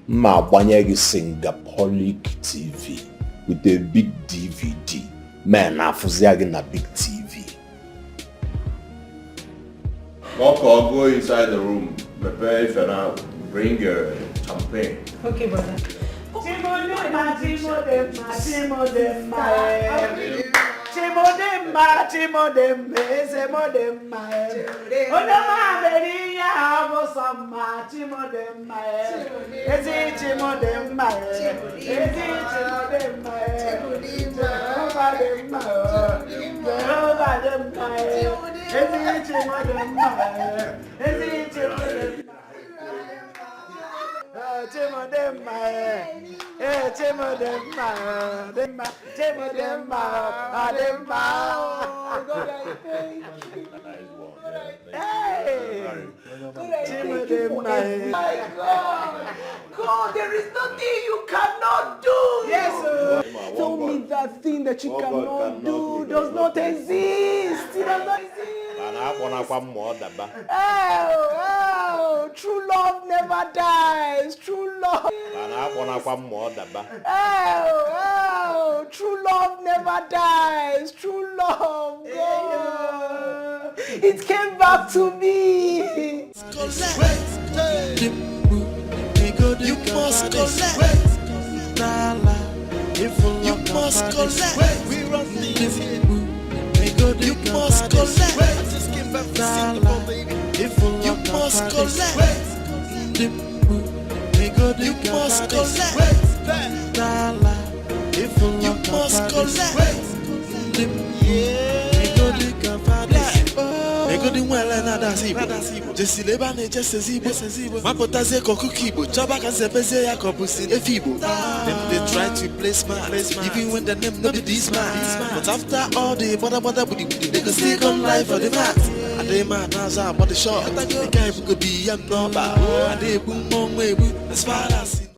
ma banyegi Singapolic TV with a big DVD. Man, afuziagi na big TV. Go inside the room. Prepare for now. Bring your champagne. Okay, brother. God, there is nothing you cannot do. Yes, tell me that thing that you cannot do does not exist. It does not exist. Oh, true love never dies. True love. Oh, true love never dies. True love. God. It came back to me. You must collect. You must collect. We run things here. You must collect. Just came back from Singapore, baby. You must collect. You must collect. You must collect. Egodi mwele na dasibo Jesi leba ne jese zibo Mapota ze koku kibo Chaba kan sepese ya kopusi efibo Them they try to play smart Even when the name no be this man But after all the bother booty They can still come live for the mat And they man naza but the shot The guy could be young number And they boom on way as far as